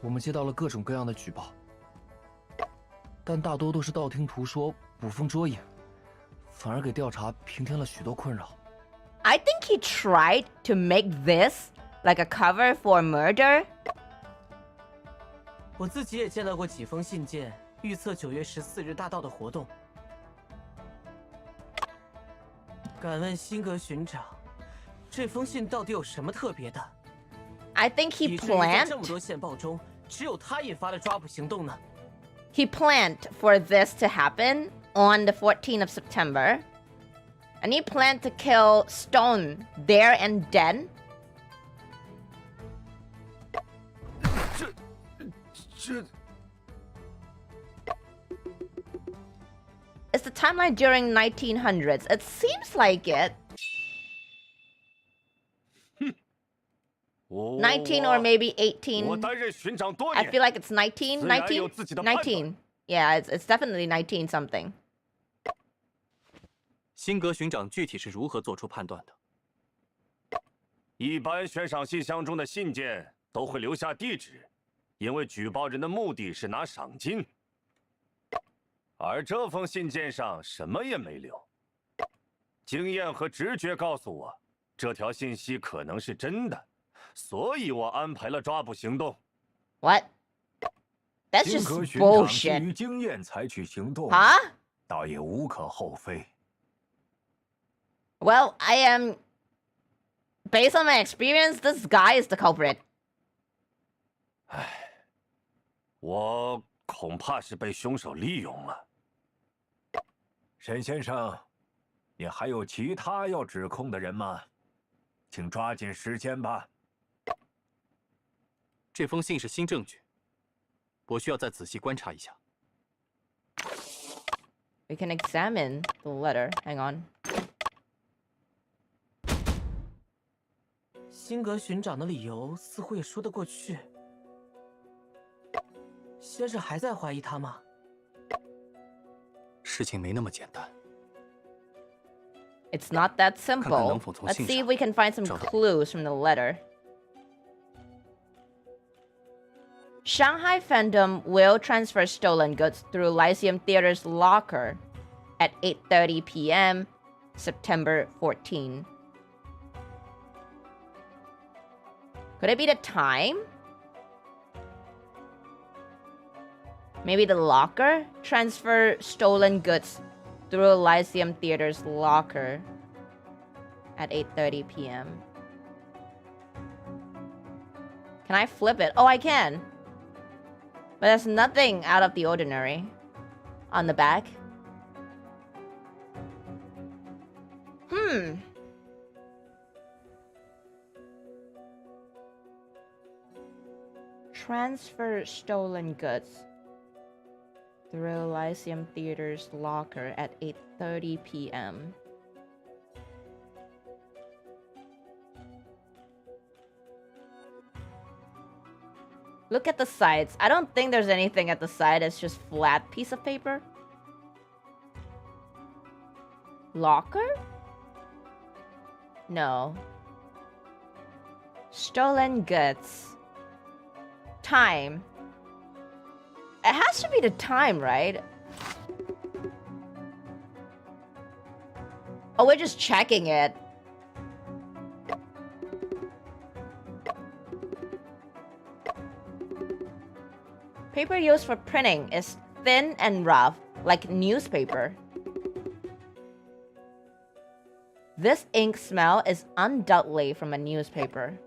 我们接到了各种各样的举报，但大多都是道听途说、捕风捉影，反而给调查平添了许多困扰。I think he tried to make this like a cover for murder. 我自己也见到过几封信件，预测9月14日大盗的活动。敢问辛格巡长，这封信到底有什么特别的？ I think he 以至于在这 planned. 么多线报中，只有他引发了抓捕行动呢？ He planned for this to happen on the 14th of September. And he planned to kill Stone there and then. 这 Is the timeline during 1900s? It seems like it. 19 or maybe 18. 我担任巡长多 I 年， feel like it's 19, 自然 19, 有自己的判断。 19. Yeah, it's definitely 19 something. 辛格巡长具体是如何做出判断的？一般悬赏信箱中的信件都会留下地址，因为举报人的目的是拿赏金。而这封信件上什么也没留。经验和直觉告诉我，这条信息可能是真的，所以我安排了抓捕行动。 What? That's 辛 just 格巡长基 bullshit. 于经验采取行动， Huh? 倒也无可厚非。 Well, I am. Based on my experience, this guy is the culprit. 我恐怕是被凶手利用了。沈先生，你还有其他要指控的人吗？请抓紧时间吧。这封信是新证据，我需要再仔细观察一下。 We can examine the letter. Hang on. 辛格巡长的理由似乎也说得过去。先生还在怀疑他吗？事情没那么简单。 It's not that 看看 simple. 能否从 Let's 信 see 上 if we can find some 找到。 clues from the letter. Shanghai fandom will transfer stolen goods through Lyceum Theater's locker at 8:30 p.m. September 14. Could it be the time? Maybe the locker? Transfer stolen goods through Lyceum Theater's locker at 8:30 p.m. Can I flip it? Oh, I can. But there's nothing out of the ordinary on the back. Transfer stolen goods through Lyceum Theater's locker at 8:30 p.m. Look at the sides. I don't think there's anything at the side. It's just flat piece of paper. Locker? No. Stolen goods. Time. It has to be the time, right? Oh, we're just checking it. Paper used for printing is thin and rough, like newspaper. This ink smell is undoubtedly from a newspaper.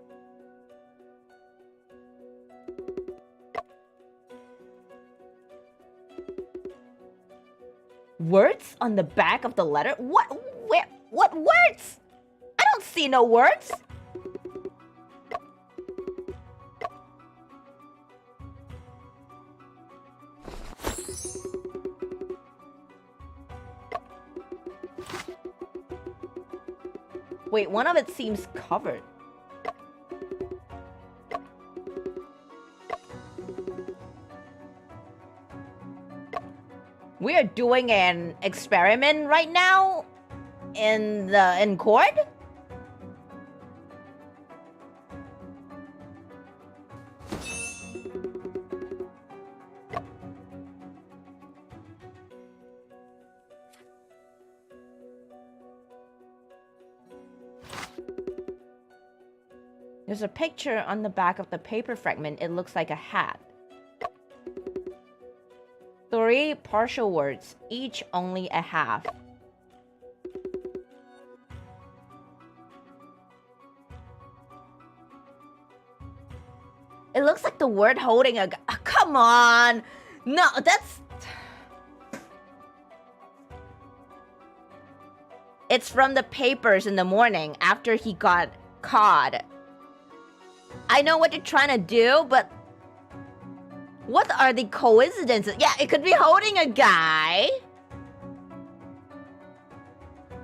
Words on the back of the letter? What? Where? What words? I don't see no words. Wait, one of it seems covered. We are doing an experiment right now in court. There's a picture on the back of the paper fragment. It looks like a hat. 3 partial words, each only a half. It looks like the word holding a... come on! No, that's... It's from the papers in the morning after he got caught. I know what you're trying to do, but... What are the coincidences? Yeah, it could be holding a guy.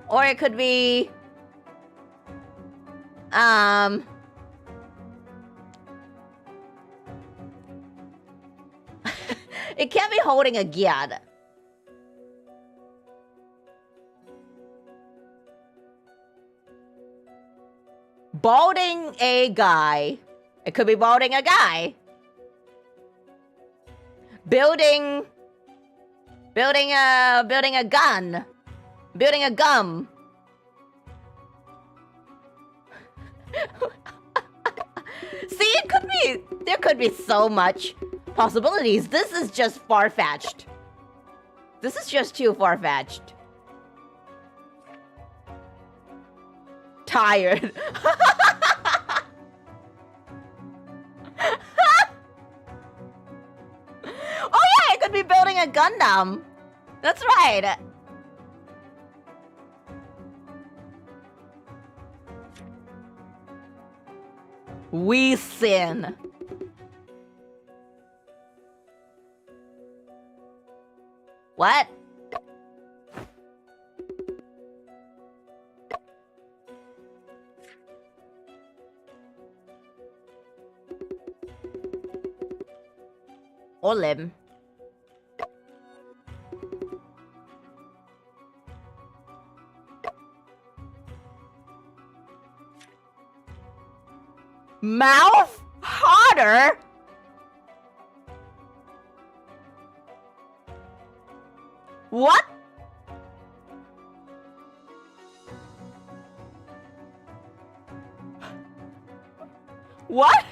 Or it could be... It can't be holding a gyad. Balding a guy. It could be balding a guy. Building a gun. Building a gum. See, it could be, there could be so much possibilities. This is just far-fetched. This is just too far-fetched. Tired. Oh yeah, it could be building a Gundam. That's right. We sin. What? Olim. Mouth harder? What? What?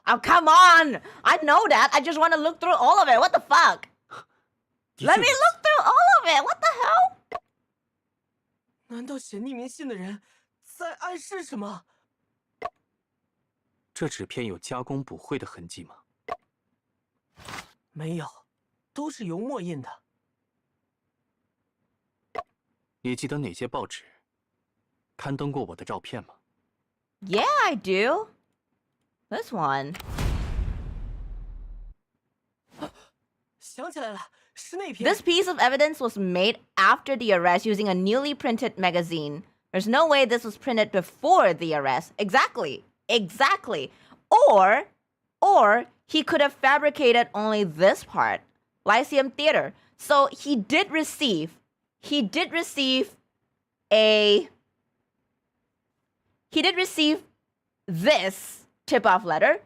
Oh, come on! I know that. I just want to look through all of it. What the fuck? Let me look through all of it. What the hell? 难道写匿名信的人在暗示什么？这纸片有加工补绘的痕迹吗？没有，都是油墨印的。你记得哪些报纸刊登过我的照片吗？ Yeah, I do. This one. 想起来了，是那篇。 This piece of evidence was made after the arrest using a newly printed magazine. There's no way this was printed before the arrest. Exactly. Exactly. Or he could have fabricated only this part. Lyceum Theater. So he did receive a he did receive this tip-off letter,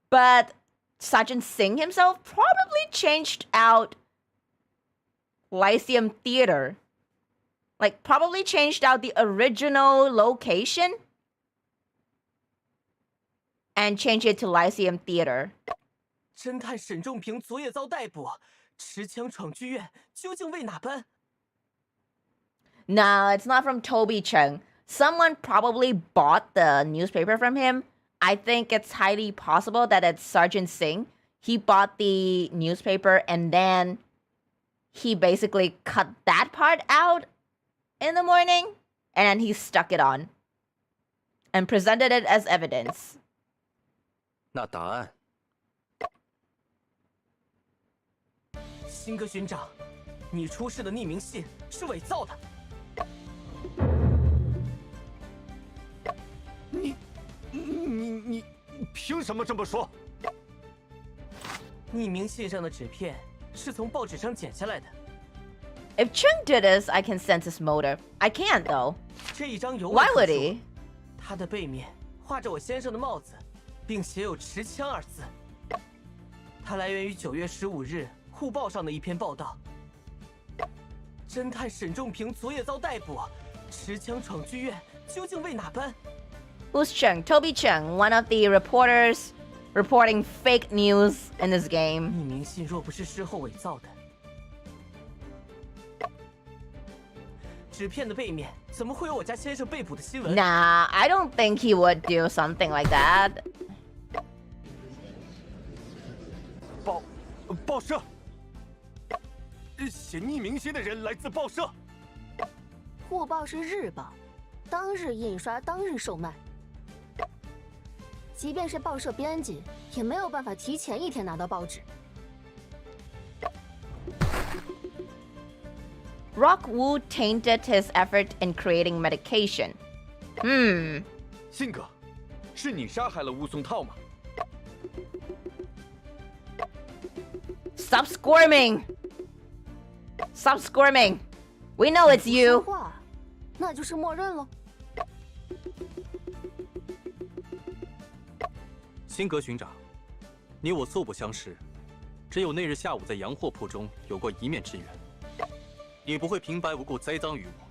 but Sergeant Singh himself probably changed out Lyceum Theater. Like, probably changed out the original location and changed it to Lyceum Theater. 侦探沈仲平昨夜遭逮捕，持枪闯剧院，究竟为哪般？ No, it's not from Toby Chung. Someone probably bought the newspaper from him. I think it's highly possible that it's Sergeant Singh. He bought the newspaper and then he basically cut that part out in the morning and then he stuck it on and presented it as evidence. 那答案，辛格巡长，你出示的匿名信是伪造的。你凭什么这么说？匿名信上的纸片是从报纸上剪下来的。 If Chung did this, I can sense his motive. I can't though. 这一张有 Why would he? 它的背面画着我先生的帽子，并写有持枪二字。它来源于9月15日《护报》上的一篇报道。侦探沈仲平昨夜遭逮捕，持枪闯剧院，究竟为哪般？ Who's Chung? Toby Chung, one of the reporters reporting fake news in this game. 匿名信若不是事后伪造的，纸片的背面怎么会有我家先生被捕的新闻？ Nah, I don't think he would do something like that. 报社，写匿名信的人来自报社。护报是日报，当日印刷，当日售卖。即便是报社编辑，也没有办法提前一天拿到报纸。 Rock Wu tainted his effort in creating medication. 信哥，是你杀害了乌松套吗？ Stop squirming! Stop squirming! We know it's 说 you. 话，那就是默认了。 辛格巡长，你我素不相识，只有那日下午在洋货铺中有过一面之缘。你不会平白无故栽赃于我，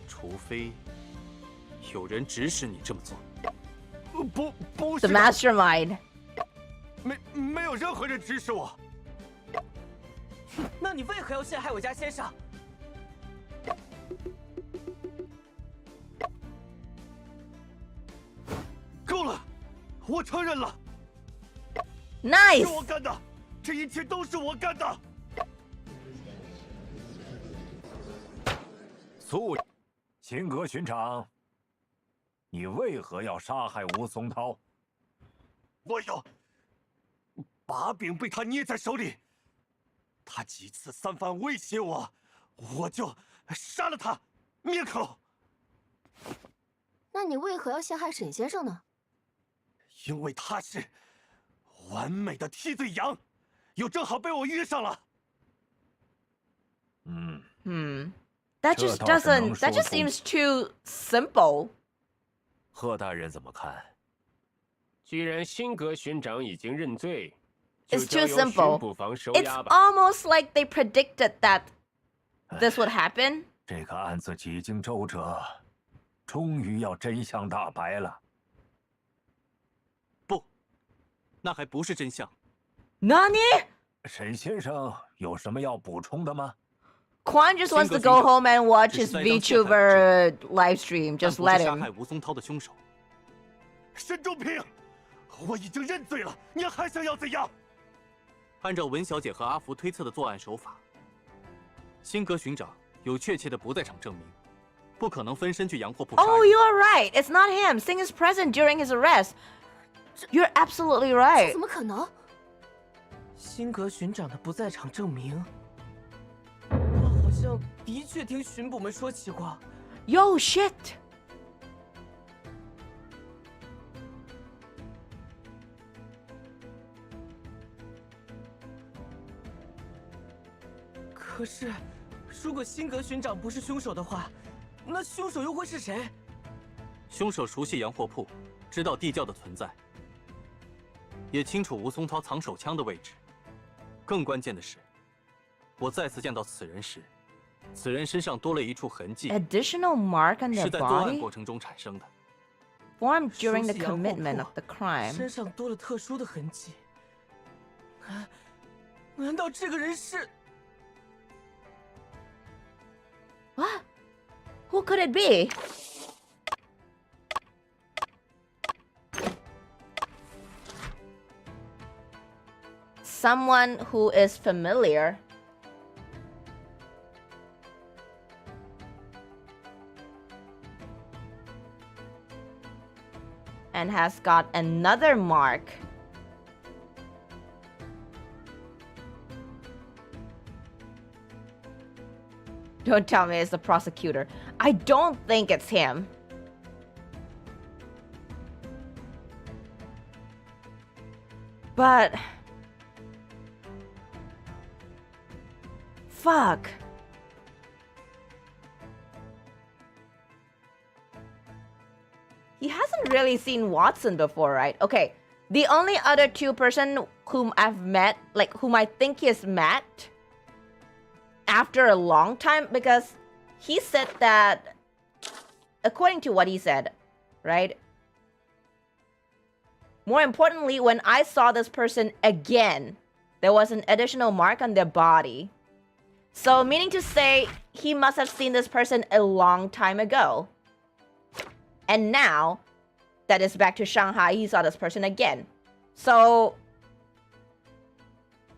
除非有人指使你这么做。不 The 是， mastermind. 没有任何人指使我。 那你为何要陷害我家先生？够了，我承认了， Nice! 是我干的，这一切都是我干的。辛格巡长，你为何要杀害吴松涛？我有把柄被他捏在手里，他几次三番威胁我，我就杀了他，灭口。那你为何要陷害沈先生呢？因为他是完美的替罪羊，又正好被我遇上了。That just doesn't. That just seems too simple. 贺大人怎么看？既然辛格巡长已经认罪， It's 就 too 交由 simple. 巡捕房收 It's 押吧。 almost like they predicted that this would happen. 这个案子几经周折，终于要真相大白了。不，那还不是真相。 Nani? 沈先生有什么要补充的吗？ Quan just wants to go home and watch his VTuber live stream. Just 但不 let 是杀 him. 害吴松涛的凶手。沈仲平，我已经认罪了，你还想要怎样？按照文小姐和阿福推测的作案手法，辛格巡长有确切的不在场证明，不可能分身去洋货铺杀人。 Oh, you're right. It's not him. Singh is present during his arrest. You're absolutely right. 怎么可能？辛格巡长的不在场证明，我好像的确听巡捕们说起过。 Yo, shit. 可是，如果辛格巡长不是凶手的话，那凶手又会是谁？凶手熟悉洋货铺，知道地窖的存在，也清楚吴松涛藏手枪的位置。更关键的是，我再次见到此人时，此人身上多了一处痕迹 Additional mark on 是 their 在作案 body 过程中产生的。 formed during the 熟悉洋货 commitment 铺 of the crime. 身上多了特殊的痕迹。难道这个人是？ What? Who could it be? Someone who is familiar. And has got another mark. Don't tell me it's the prosecutor. I don't think it's him. But... fuck. He hasn't really seen Watson before, right? Okay, the only other two person whom I've met, like whom I think he's met after a long time, because he said that, according to what he said, right? More importantly, when I saw this person again, there was an additional mark on their body. So, meaning to say, he must have seen this person a long time ago. And now, that is back to Shanghai, he saw this person again. So,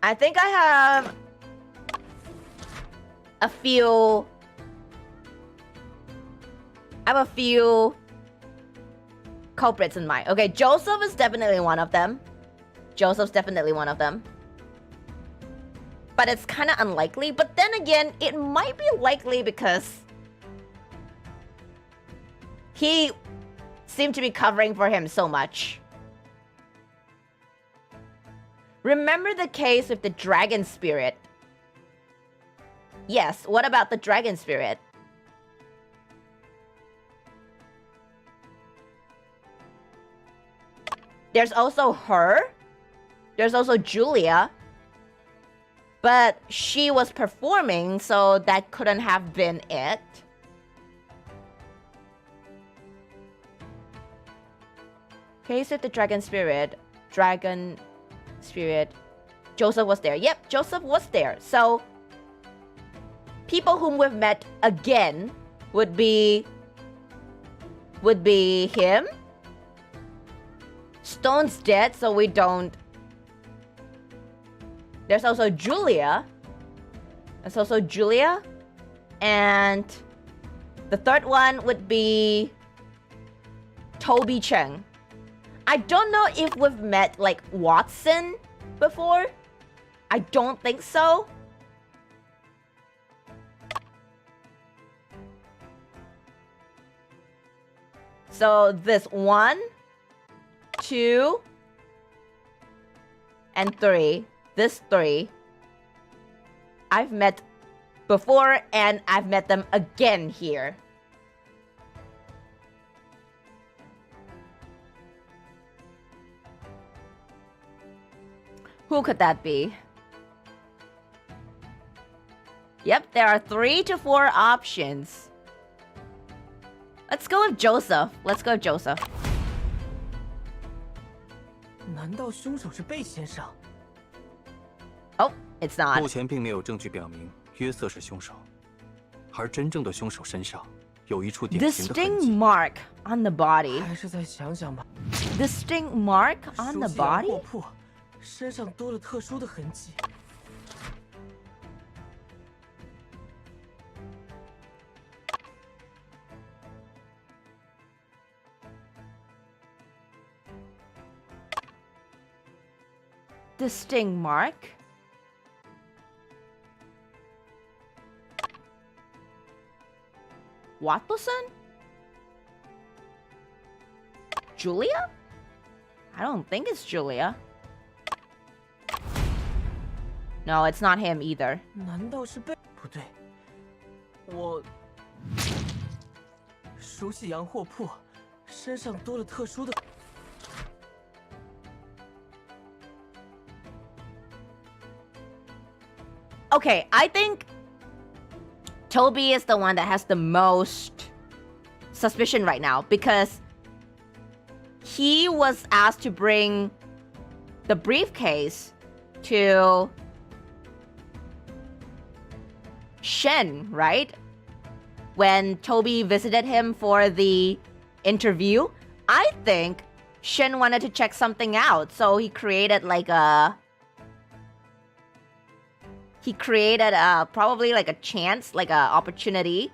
I think I have a few... culprits in mind. Okay, Joseph is definitely one of them. Joseph's definitely one of them. But it's kind of unlikely. But then again, it might be likely because he seemed to be covering for him so much. Remember the case with the dragon spirit? Yes, what about the dragon spirit? There's also her. There's also Julia. But she was performing, so that couldn't have been it. Case with the dragon spirit. Dragon spirit. Joseph was there. Yep, Joseph was there. So, people whom we've met again would be him. Stone's dead, so we don't. There's also Julia. There's also Julia. And the third one would be Toby Cheng. I don't know if we've met like Watson before. I don't think so. So this 1, 2, and 3. This 3. I've met before and I've met them again here. Who could that be? Yep, there are 3 to 4 options. Let's go with Joseph. Let's go with Joseph. 难道凶手是贝先生？ Oh, it's not. 目前并没有证据表明约瑟是凶手，而真正的凶手身上有一处典型的痕 Distinct 迹。 mark on the body. 还是再想想吧。 Distinct mark on the 熟悉洋 body? 货铺，身上多了特殊的痕迹。 Distinct mark? Watson? Julia? I don't think it's Julia. No, it's not him either. 难道是贝？不对，我熟悉洋货铺，身上多了特殊的。Okay, I think Toby is the one that has the most suspicion right now because he was asked to bring the briefcase to Shen, right? When Toby visited him for the interview, I think Shen wanted to check something out, so he created like a... He created probably like a chance, like a opportunity.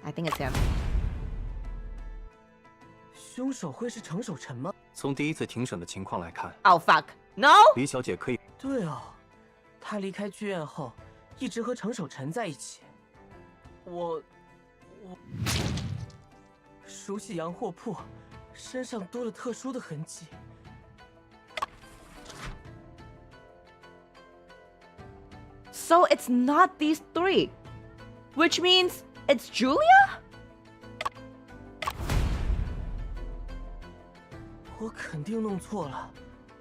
I think it's him. 凶手会是程守臣吗？从第一次庭审的情况来看， Oh fuck. No? 李小姐可以。对哦，她离开剧院后，一直和程守臣在一起。我熟悉洋货铺，身上多了特殊的痕迹。So it's not these three, which means it's Julia? 我肯定弄错了，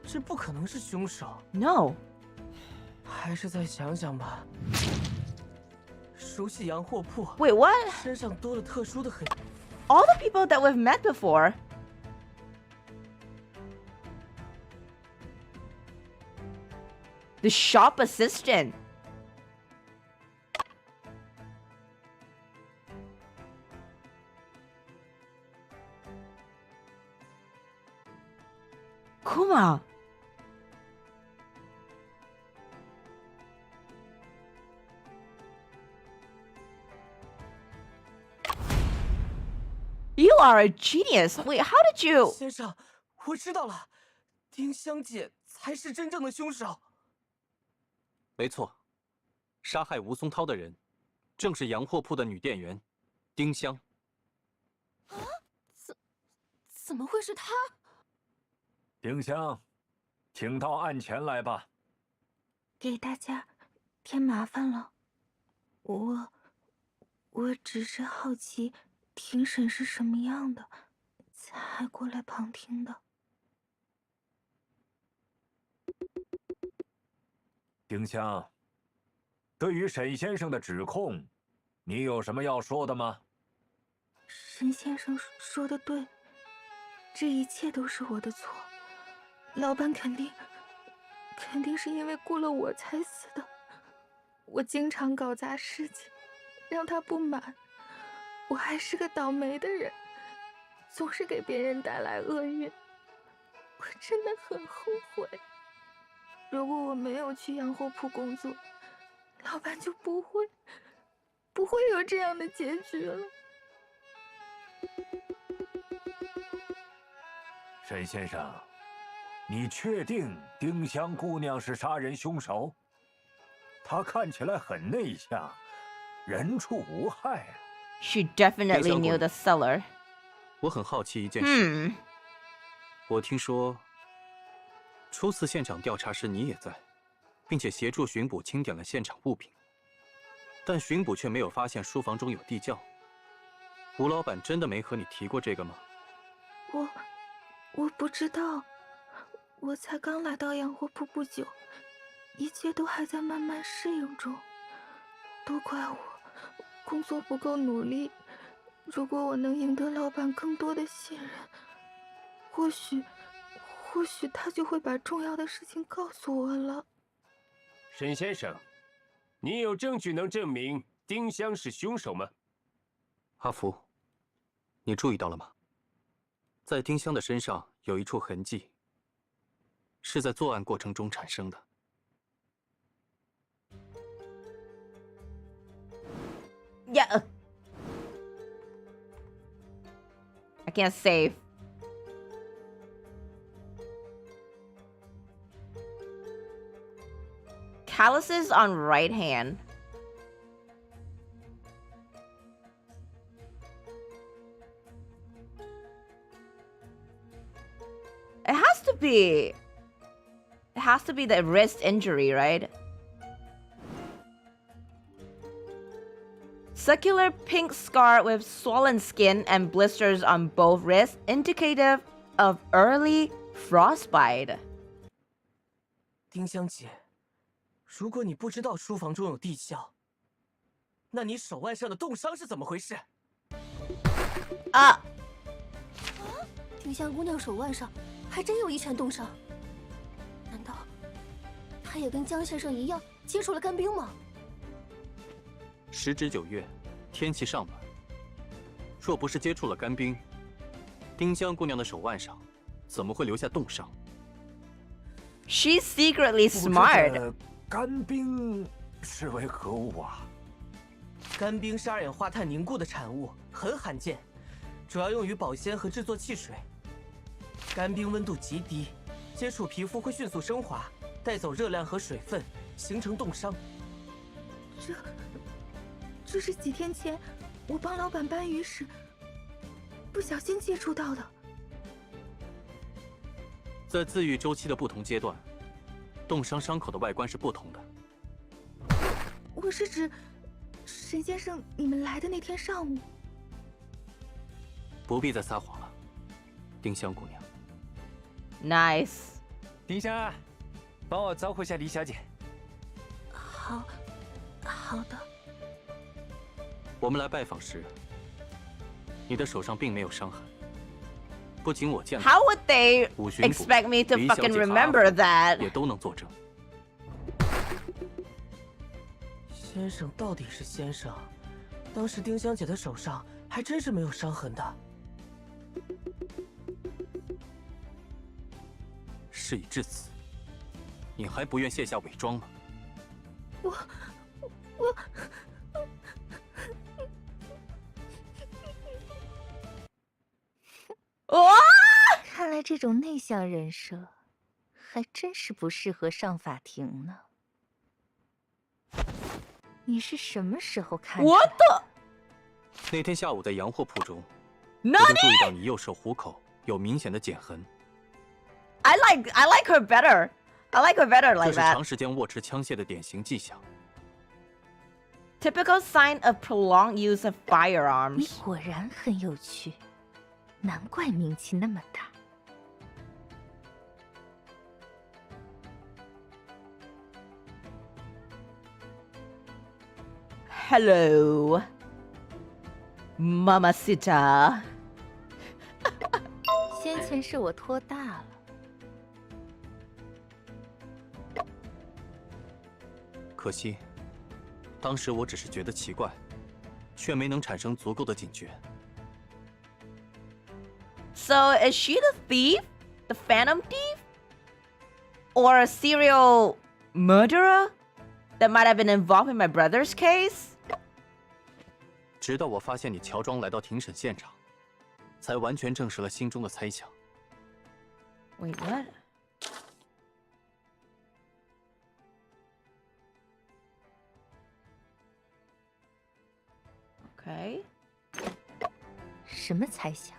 这不可能是凶手。No. 还是再想想吧。熟悉洋货铺。 Wait, what? 身上多了特殊的痕。All the people that we've met before. The shop assistant. Kuma. You are a genius. Wait, how did you... 先生，我知道了，丁香姐才是真正的凶手。没错，杀害吴松涛的人，正是洋货铺的女店员丁香。啊？怎么会是她？丁香，请到案前来吧。给大家添麻烦了，我只是好奇。 庭审是什么样的，才过来旁听的。丁香，对于沈先生的指控，你有什么要说的吗？沈先生说的对，这一切都是我的错，老板肯定是因为雇了我才死的。我经常搞砸事情，让他不满。 我还是个倒霉的人，总是给别人带来厄运。我真的很后悔。如果我没有去洋货铺工作，老板就不会有这样的结局了。沈先生，你确定丁香姑娘是杀人凶手？她看起来很内向，人畜无害啊。 She definitely knew the seller. 我很好奇一件事。我听说，初次现场调查时你也在，并且协助巡捕清点了现场物品，但巡捕却没有发现书房中有地窖。吴老板真的没和你提过这个吗？我不知道，我才刚来到洋货铺不久，一切都还在慢慢适应中。都怪我。 工作不够努力，如果我能赢得老板更多的信任，或许他就会把重要的事情告诉我了。沈先生，你有证据能证明丁香是凶手吗？阿福，你注意到了吗？在丁香的身上有一处痕迹，是在作案过程中产生的。 Yeah. I can't save. Calluses on right hand. It has to be. It has to be the wrist injury, right? Circular pink scar with swollen skin and blisters on both wrists, indicative of early frostbite. 丁香姐，如果你不知道书房中有地窖，那你手腕上的冻伤是怎么回事？啊！丁香姑娘手腕上还真有一拳冻伤，难道她也跟江先生一样接触了干冰吗？时值9月，天气尚暖，若不是接触了干冰，丁香姑娘的手腕上怎么会留下冻伤？ She's secretly smart. 干冰是为何物啊？干冰是二氧化碳凝固的产物，很罕见，主要用于保鲜和制作汽水。干冰温度极低，接触皮肤会迅速升华，带走热量和水分，形成冻伤。这是几天前我帮老板搬鱼时不小心接触到的。在自愈周期的不同阶段，冻伤伤口的外观是不同的。我是指沈先生你们来的那天上午。不必再撒谎了，丁香姑娘。 Nice. 丁香，帮我招呼下李小姐。好的。我们来拜访时，你的手上并没有伤痕。不仅我见过 How would they 五巡捕 expect me to 李小 fucking 姐和 remember 阿福 that? 也都能作证。先生到底是先生，当时丁香姐的手上还真是没有伤痕的。事已至此，你还不愿卸下伪装吗？我。哇！看来这种内向人设，还真是不适合上法庭呢。你是什么时候看出来的？我的那天下午在洋货铺中，我哪就注意到你右手虎口有明显的茧痕。I like her better. I like her better 这 like 是 that. 长时间握持枪械的典型迹象。 Typical sign of prolonged use of 你 firearms. 果然很有趣，难怪名气那么大。 Hello, Mamacita. 先前是我拖大了。可惜，当时我只是觉得奇怪，却没能产生足够的警觉。 So is she the thief? The phantom thief? Or a serial murderer that might have been involved in my brother's case? 直到我发现你乔装来到庭审现场，才完全证实了心中的猜想。 Wait, what? Okay. 什么猜想？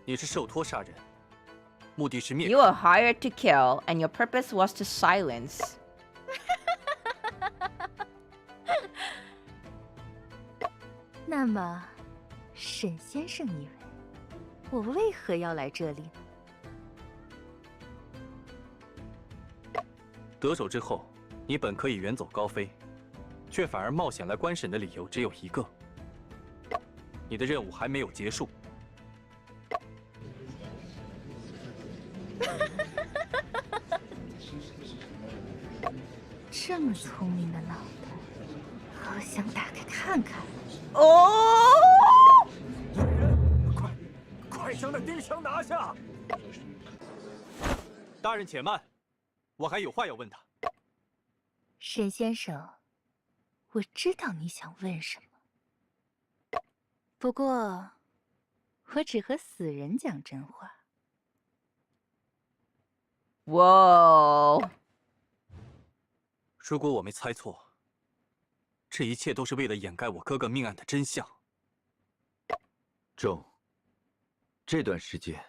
你是受托杀人，目的是灭口。 You were hired to kill, and your purpose was to silence. 那么，沈先生以为我为何要来这里呢？得手之后，你本可以远走高飞，却反而冒险来观审的理由只有一个：你的任务还没有结束。这么聪明的脑袋，好想打开看看。 Oh! 快将那丁香拿下！大人且慢，我还有话要问他。沈先生，我知道你想问什么，不过我只和死人讲真话。 Whoa! 如果我没猜错，这一切都是为了掩盖我哥哥命案的真相。仲，这段时间，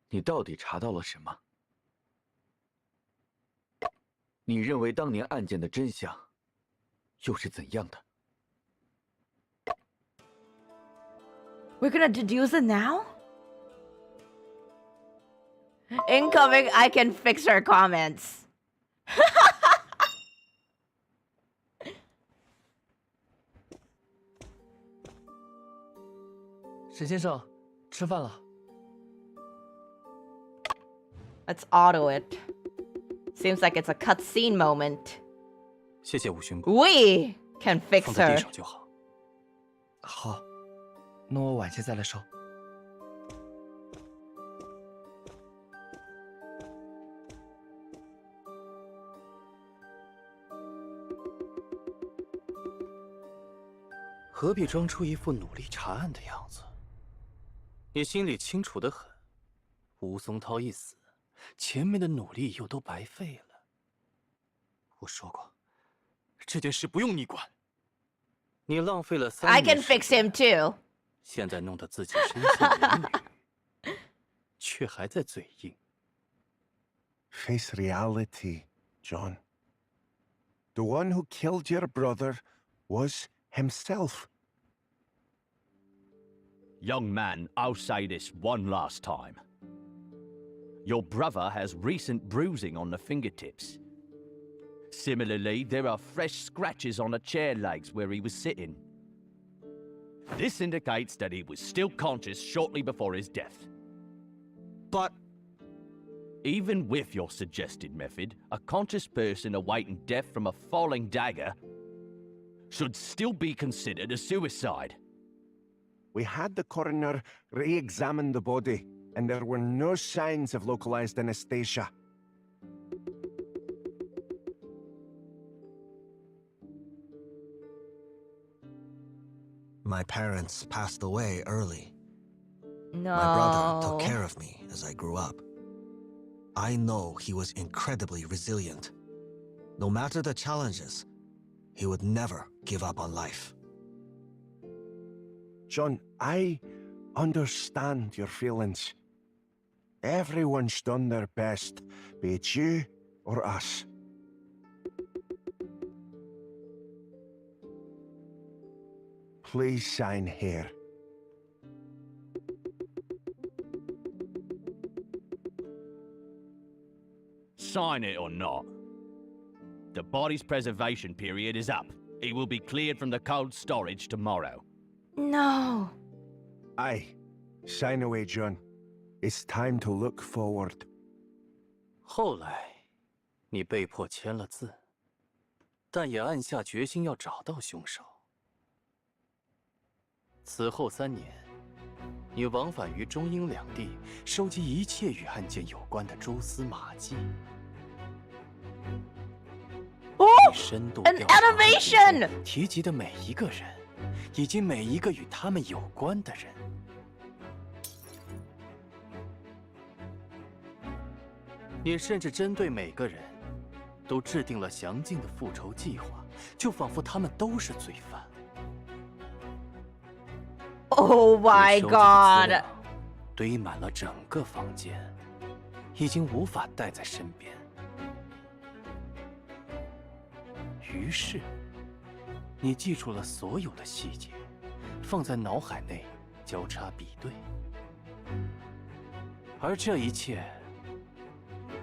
你到底查到了什么？你认为当年案件的真相，又是怎样的？ We're gonna deduce it now? Incoming, I can fix her comments. 沈先生，吃饭了。 Let's auto it. Seems like it's a cutscene moment. 谢谢吴巡捕。 We can fix 放在地 her. 上就好。好，那我晚些再来收。何必装出一副努力查案的样子？你心里清楚得很，吴松涛一死，前面的努力又都白费了。我说过，这件事不用你管。你浪费了3 I 年 can 时 fix 间 him too. 现在弄得自己身陷囹圄，却还在嘴硬。 Face reality, John. The one who killed your brother was himself. Young man, I'll say this one last time. Your brother has recent bruising on the fingertips. Similarly, there are fresh scratches on the chair legs where he was sitting. This indicates that he was still conscious shortly before his death. But even with your suggested method, a conscious person awaiting death from a falling dagger should still be considered a suicide. we had the coroner re-examine the body, and there were no signs of localized anesthesia. My parents passed away early. No. My brother took care of me as I grew up. I know he was incredibly resilient. No matter the challenges, he would never give up on life. John, I understand your feelings. Everyone's done their best, be it you or us. Please sign here. Sign it or not. The body's preservation period is up. It will be cleared from the cold storage tomorrow. No. Aye. Sign away, John. It's time to look forward. 后来，你被迫签了字，但也暗下决心要找到凶手。此后3年，你往返于中英两地，收集一切与案件有关的蛛丝马迹。你深度调查案件中提及的每一个人，以及每一个与他们有关的人。你甚至针对每个人，都制定了详尽的复仇计划，就仿佛他们都是罪犯。 Oh my god！ 堆满了整个房间，已经无法带在身边。于是，你记住了所有的细节，放在脑海内交叉比对。而这一切，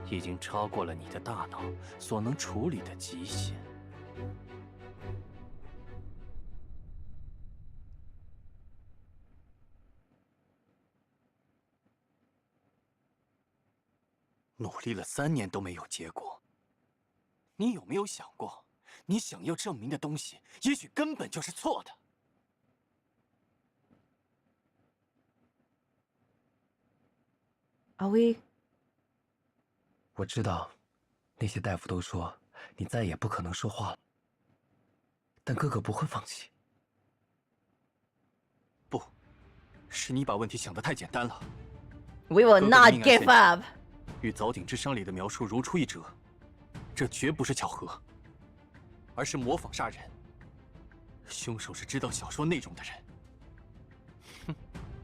已经超过了你的大脑所能处理的极限。 努力了3年都没有结果，你有没有想过，你想要证明的东西，也许根本就是错的？Are we？ 我知道，那些大夫都说你再也不可能说话了，但哥哥不会放弃。不，是你把问题想得太简单了。 We will not give up。 与《凿井之殇》里的描述如出一辙，这绝不是巧合，而是模仿杀人。凶手是知道小说内容的人。哼，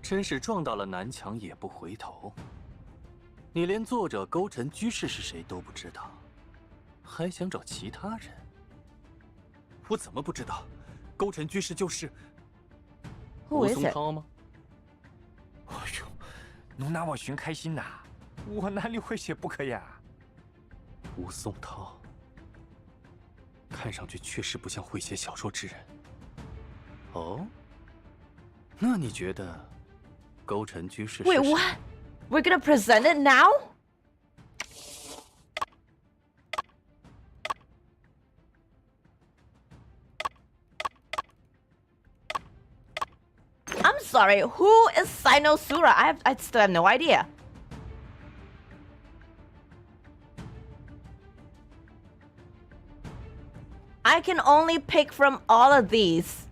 真是撞到了南墙也不回头。你连作者勾陈居士是谁都不知道，还想找其他人？我怎么不知道？勾陈居士就是 Who 吴 is 松 it？ 涛吗？哎呦，侬拿我寻开心呐！我哪里会写不可呀？吴松涛，看上去确实不像会写小说之人。哦，那你觉得勾陈居士是 Wait, 谁？ what? We're gonna present it now? I'm sorry, who is Sinosura? I still have no idea. I can only pick from all of these.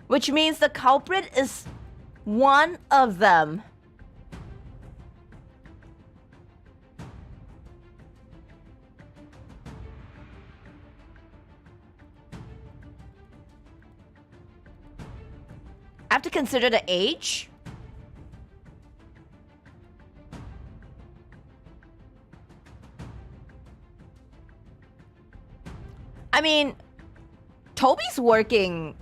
Which means the culprit is one of them. I have to consider the age. I mean, Toby's working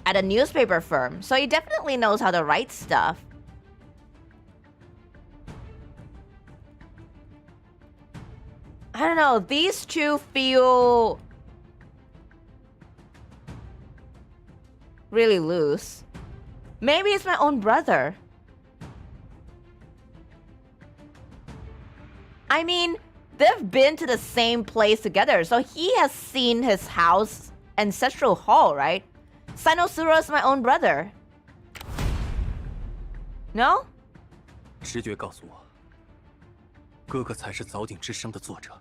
at a newspaper firm, so he definitely knows how to write stuff. I don't know, these two feel really loose. Maybe it's my own brother. I mean, they've been to the same place together, so he has seen his house, ancestral hall, right? Sinosura is my own brother. No? 直觉告诉我，哥哥才是早井之殇的作者。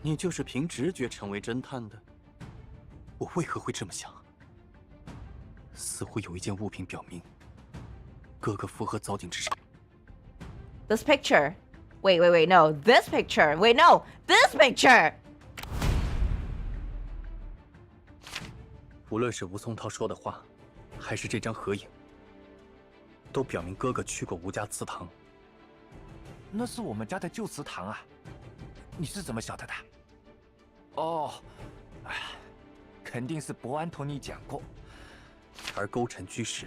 你就是凭直觉成为侦探的？我为何会这么想？似乎有一件物品表明，哥哥符合早井之殇。 This picture. Wait, no. This picture. Wait, no. This picture! 无论是吴松涛说的话，还是这张合影，都表明哥哥去过吴家祠堂。那是我们家的旧祠堂啊，你是怎么晓得的？哦，哎，肯定是伯安同你讲过。而勾陈居士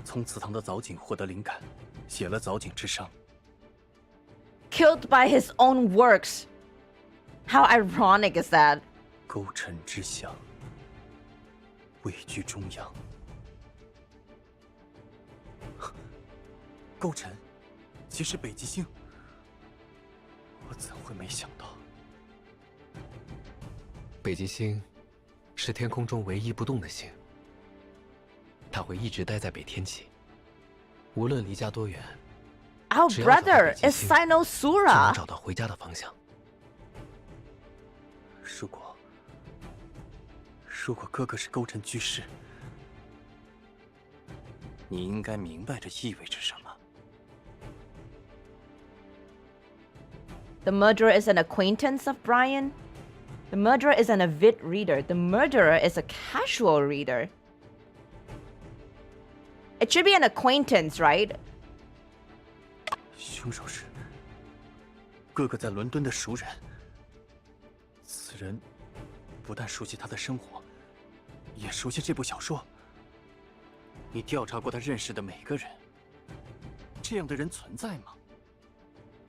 从祠堂的早井获得灵感，写了《早井之殇》。 Killed by his own works. How ironic is that? 勾陈之乡，位居中央。勾陈，即是北极星。我怎会没想到？北极星是天空中唯一不动的星，它会一直待在北天际，无论离家多远。 Our brother is Sinosura. 能找到回家的方向。如果哥哥是勾陈居士，你应该明白这意味着什么。 The murderer is an acquaintance of Brian. The murderer is an avid reader. The murderer is a casual reader. It should be an acquaintance, right? 凶手是哥哥在伦敦的熟人。此人不但熟悉他的生活，也熟悉这部小说。你调查过他认识的每个人，这样的人存在吗？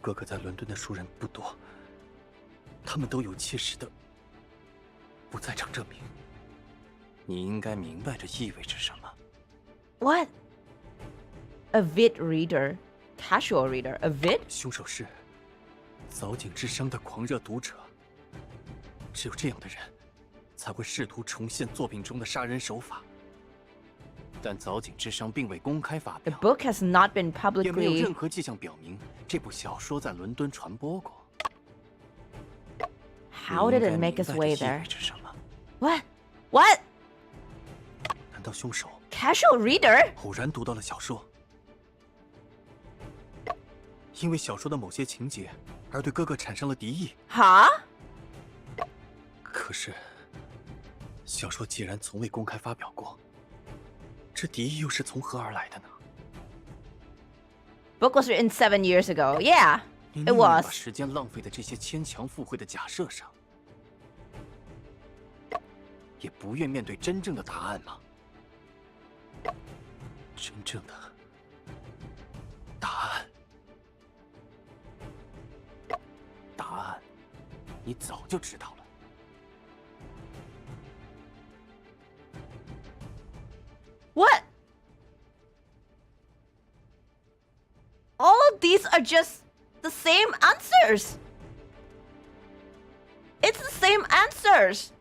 哥哥在伦敦的熟人不多，他们都有切实的不在场证明。你应该明白这意味着什么。 What? Avid reader. Casual reader. Avid? 凶手是早井之殇的狂热读者。只有这样的人，才会试图重现作品中的杀人手法。但早井之殇并未公开发表。The book has not been 也没有 publicly. 任何迹象表明这部小说在伦敦传播过。 How did it make its way 这意 there? 味着什么？ What? What? 难道凶手 Casual reader? 偶然读到了小说，因为小说的某些情节而对哥哥产生了敌意？ Huh? 可是，小说既然从未公开发表过，这敌意又是从何而来的呢？ Book was written 7 years ago. Yeah. 你宁愿把时间浪费在这些牵强附会的假设上，也不愿面对真正的答案吗？真正的答案，答案，你早就知道了。What? All of these are just the same answers. It's the same answers.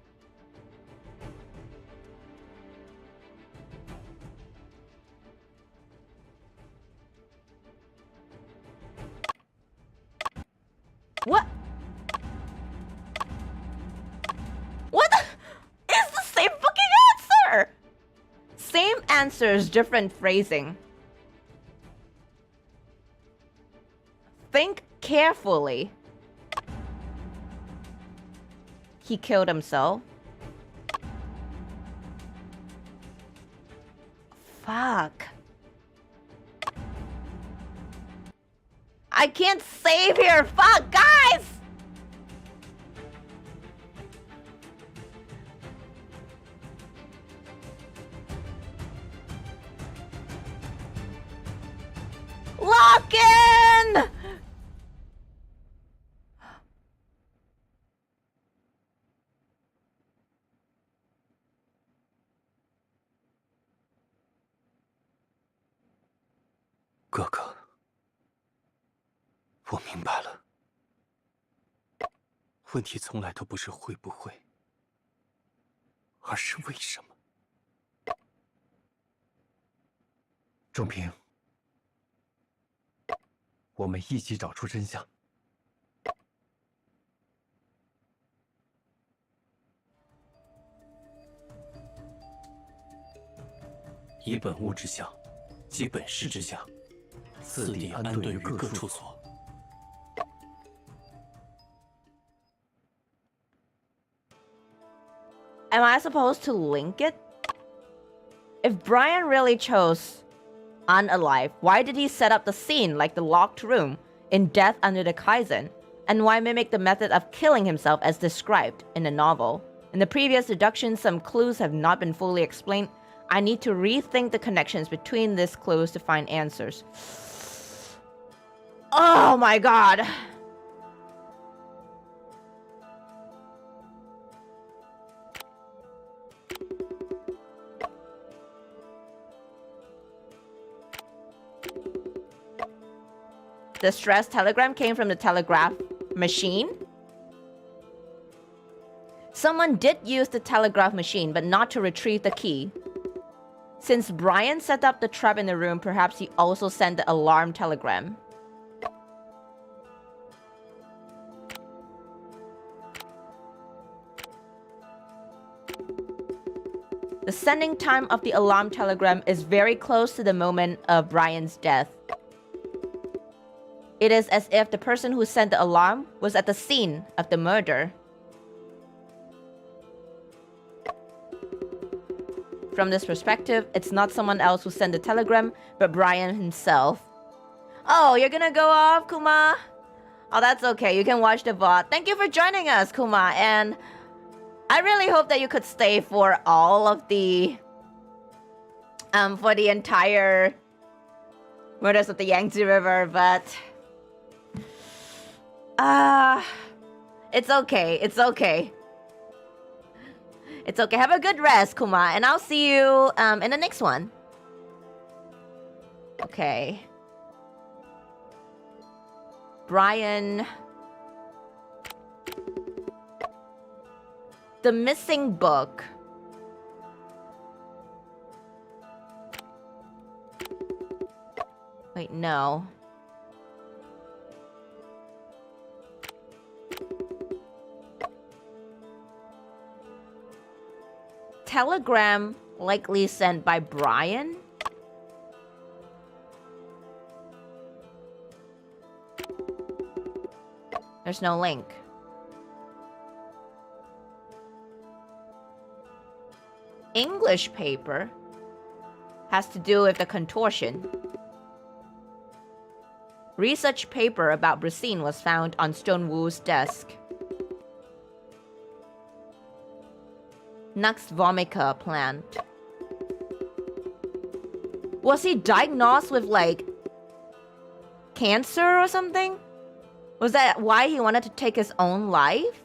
What? What the? It's the same fucking answer! Same answers, different phrasing. Think carefully. He killed himself. Fuck. I can't save here. Fuck, guys! Lock in!哥哥，我明白了。问题从来都不是会不会，而是为什么。仲平，我们一起找出真相。以本物之象，即本事之象，次第安顿于各处所。 Am I supposed to link it? If Brian really chose unalive, why did he set up the scene like the locked room in Death Under the Kaizen? And why mimic the method of killing himself as described in the novel? In the previous deductions, some clues have not been fully explained. I need to rethink the connections between these clues to find answers. Oh my god! The stress telegram came from the telegraph machine. Someone did use the telegraph machine, but not to retrieve the key. Since Brian set up the trap in the room, perhaps he also sent the alarm telegram. The sending time of the alarm telegram is very close to the moment of Brian's death. It is as if the person who sent the alarm was at the scene of the murder. From this perspective, it's not someone else who sent the telegram, but Brian himself. Oh, you're gonna go off, Kuma? Oh, that's okay. You can watch the VOD. Thank you for joining us, Kuma. And I really hope that you could stay for all of the... for the entire Murders of the Yangtze River, but... it's okay. It's okay. It's okay. Have a good rest, Kuma, and I'll see you in the next one. Okay. Brian. The missing book. Wait, no. Telegram likely sent by Brian? There's no link. English paper has to do with the contortion. Research paper about Bracine was found on Stonewoo's desk. Nux vomica plant. Was he diagnosed with, like, cancer or something? Was that why he wanted to take his own life?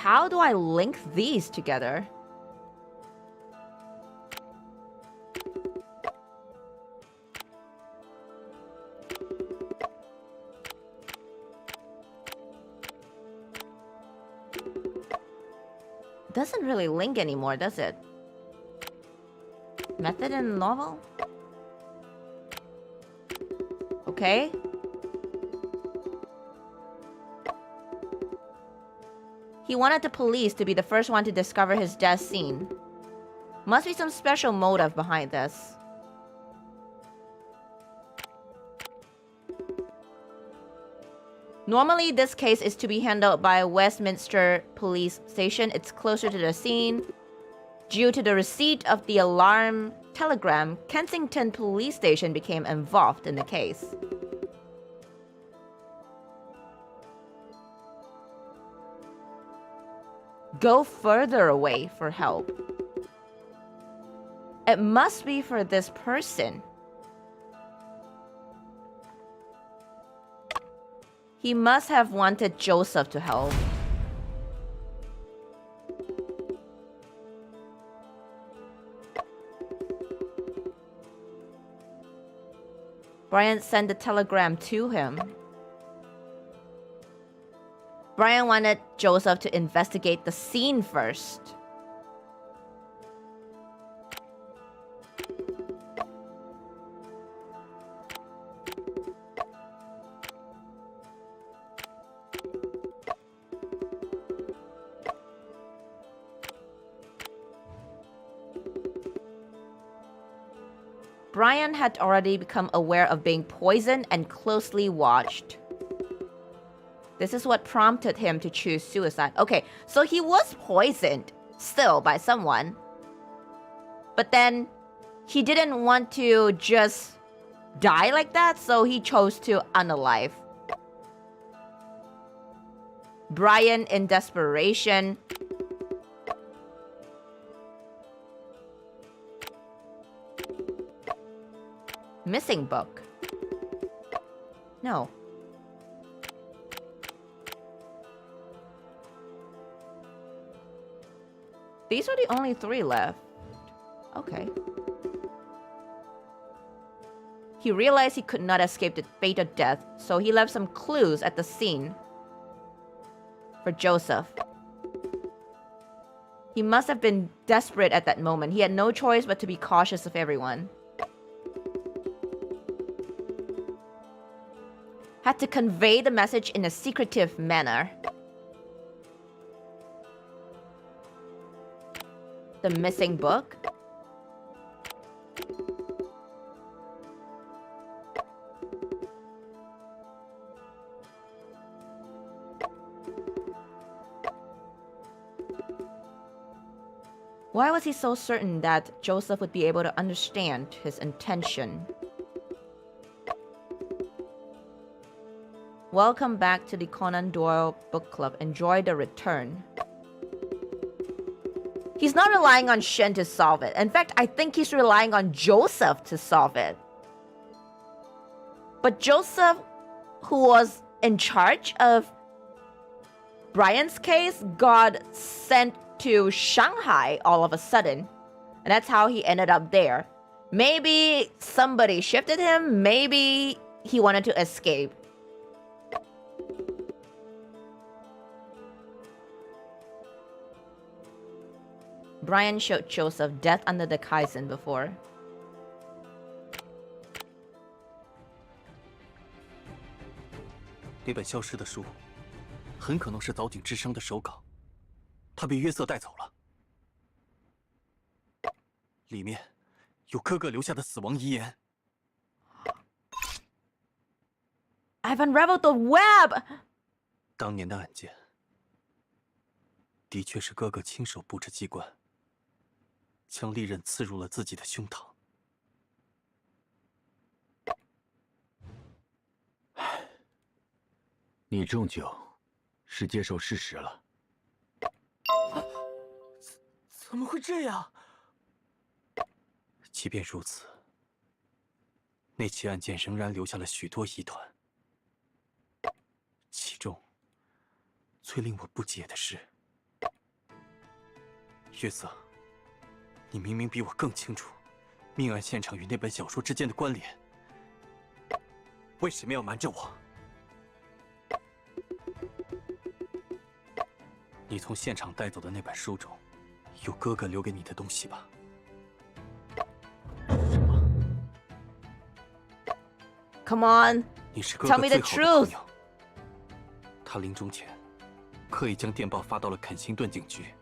How do I link these together? Doesn't really link anymore, does it? Method in novel? Okay. He wanted the police to be the first one to discover his death scene. Must be some special motive behind this. Normally, this case is to be handled by Westminster Police Station. It's closer to the scene. Due to the receipt of the alarm telegram, Kensington Police Station became involved in the case. Go further away for help. It must be for this person. He must have wanted Joseph to help. Brian sent a telegram to him. Brian wanted Joseph to investigate the scene first. Brian had already become aware of being poisoned and closely watched. This is what prompted him to choose suicide. Okay, so he was poisoned still by someone. But then he didn't want to just die like that, so he chose to unalive. Brian, in desperation, missing book. No. These are the only 3 left. Okay. He realized he could not escape the fate of death, so he left some clues at the scene for Joseph. He must have been desperate at that moment. He had no choice but to be cautious of everyone. Had to convey the message in a secretive manner. The missing book? Why was he so certain that Joseph would be able to understand his intention? Welcome back to the Conan Doyle Book Club. Enjoy the return. He's not relying on Shen to solve it. In fact, I think he's relying on Joseph to solve it. But Joseph, who was in charge of Brian's case, got sent to Shanghai all of a sudden. And that's how he ended up there. Maybe somebody shifted him. Maybe he wanted to escape. Brian showed Joseph Death Under the Kaizen before. 那本消失的书，很可能是早井之生的手稿，他被约瑟带走了。里面有哥哥留下的死亡遗言。I've unraveled the web. 当年的案件，的确是哥哥亲手布置机关，将利刃刺入了自己的胸膛。你终究是接受事实了。怎么会这样？即便如此，那起案件仍然留下了许多疑团。其中最令我不解的是，约瑟，你明明比我更清楚命案现场与那本小说之间的关联，为什么要瞒着我？你从现场带走的那本书中，有哥哥留给你的东西吧？ Come on, 你是哥 tell 哥 me 最 the 好的 truth. 朋友。他临终前刻意将电报发到了肯辛顿警局，